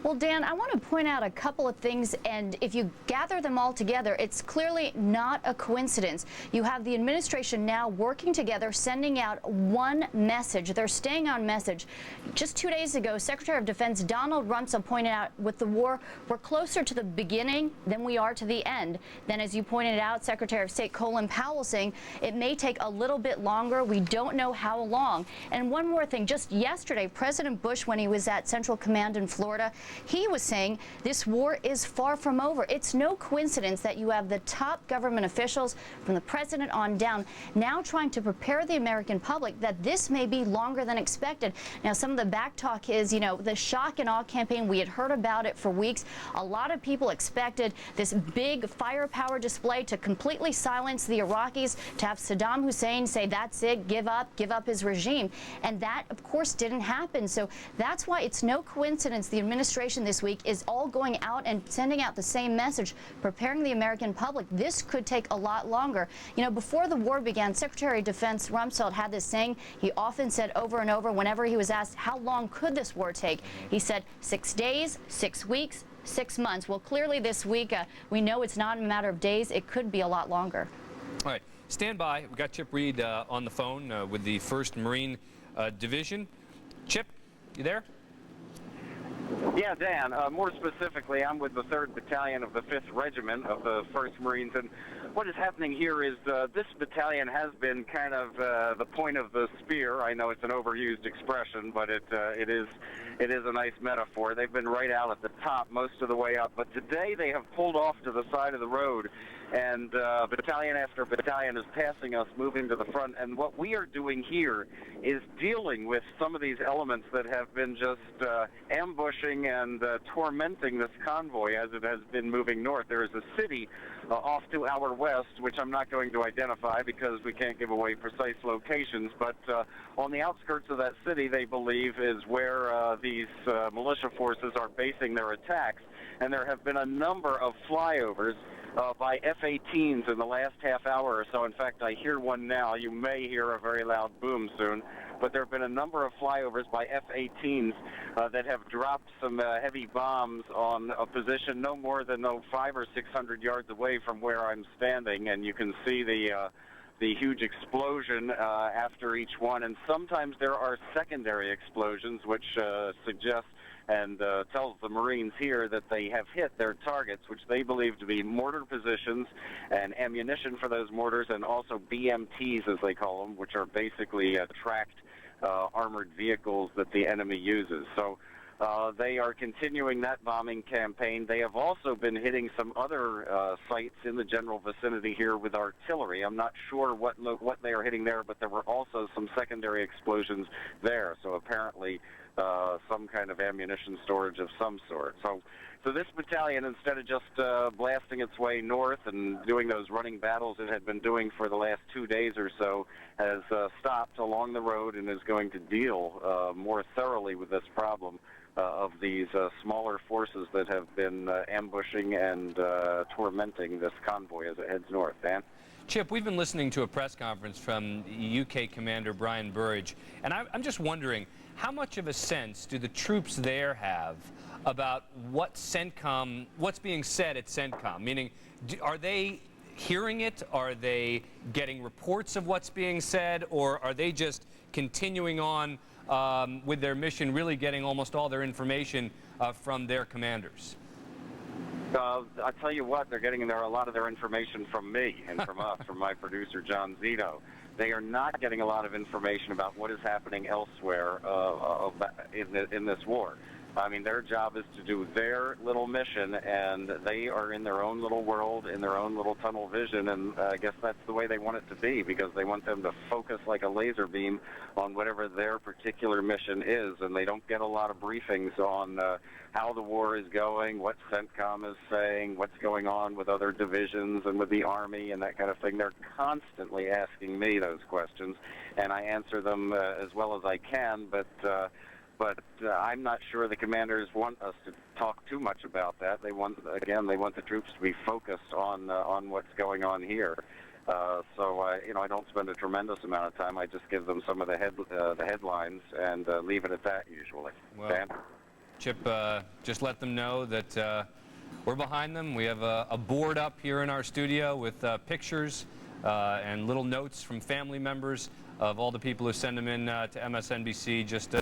Well, Dan, I want to point out a couple of things, and if you gather them all together, it's clearly not a coincidence. You have the administration now working together, sending out one message. They're staying on message. Just 2 days ago, Secretary of Defense Donald Rumsfeld pointed out, with the war, we're closer to the beginning than we are to the end. Then, as you pointed out, Secretary of State Colin Powell saying it may take a little bit longer. We don't know how long. And one more thing, just yesterday, President Bush, when he was at Central Command in Florida, he was saying this war is far from over. It's no coincidence that you have the top government officials, from the president on down, now trying to prepare the American public that this may be longer than expected. Now, some of the back talk is, you know, the shock and awe campaign, we had heard about it for weeks. A lot of people expected this big firepower display to completely silence the Iraqis, to have Saddam Hussein say, that's it, give up his regime. And that, of course, didn't happen. So that's why it's no coincidence the administration this week is all going out and sending out the same message, preparing the American public. This could take a lot longer. You know, before the war began, Secretary of Defense Rumsfeld had this saying he often said over and over whenever he was asked how long could this war take. He said 6 days, 6 weeks, 6 months. Well, clearly this week we know it's not a matter of days. It could be a lot longer. All right, stand by. We've got Chip Reed on the phone with the 1st Marine Division. Chip, you there? Yeah, Dan. More specifically, I'm with the 3rd Battalion of the 5th Regiment of the 1st Marines, and what is happening here is this battalion has been kind of the point of the spear. I know it's an overused expression, but it is a nice metaphor. They've been right out at the top most of the way up, but today they have pulled off to the side of the road and battalion after battalion is passing us, moving to the front. And what we are doing here is dealing with some of these elements that have been just ambushing and tormenting this convoy as it has been moving north. There is a city off to our west, which I'm not going to identify because we can't give away precise locations, but on the outskirts of that city, they believe, is where these militia forces are basing their attacks. And there have been a number of flyovers by F-18s in the last half hour or so. In fact, I hear one now. You may hear a very loud boom soon. But there have been a number of flyovers by F-18s that have dropped some heavy bombs on a position no more than 500 or 600 yards away from where I'm standing. And you can see the huge explosion after each one. And sometimes there are secondary explosions, which suggest and tells the Marines here that they have hit their targets, which they believe to be mortar positions and ammunition for those mortars, and also BMTs, as they call them, which are basically tracked armored vehicles that the enemy uses. So they are continuing that bombing campaign. They have also been hitting some other sites in the general vicinity here with artillery. I'm not sure what they are hitting there, but there were also some secondary explosions there. So apparently some kind of ammunition storage of some sort. So this battalion, instead of just blasting its way north and doing those running battles it had been doing for the last 2 days or so, has stopped along the road and is going to deal more thoroughly with this problem of these smaller forces that have been ambushing and tormenting this convoy as it heads north. Dan? Chip, we've been listening to a press conference from UK Commander Brian Burridge, and I'm just wondering, how much of a sense do the troops there have about what's being said at CENTCOM? Meaning, are they hearing it? Are they getting reports of what's being said? Or are they just continuing on with their mission, really getting almost all their information from their commanders? I'll tell you what, they're getting a lot of their information from me and from us, from my producer, John Zito. They are not getting a lot of information about what is happening elsewhere in this war. I mean, their job is to do their little mission, and they are in their own little world, in their own little tunnel vision, and I guess that's the way they want it to be, because they want them to focus like a laser beam on whatever their particular mission is, and they don't get a lot of briefings on how the war is going, what CENTCOM is saying, what's going on with other divisions and with the Army and that kind of thing. They're constantly asking me those questions, and I answer them as well as I can, but I'm not sure the commanders want us to talk too much about that. They want the troops to be focused on what's going on here. I don't spend a tremendous amount of time. I just give them some of the headlines and leave it at that usually. Well, Dan? Chip, just let them know that we're behind them. We have a board up here in our studio with pictures and little notes from family members of all the people who send them in to MSNBC. Just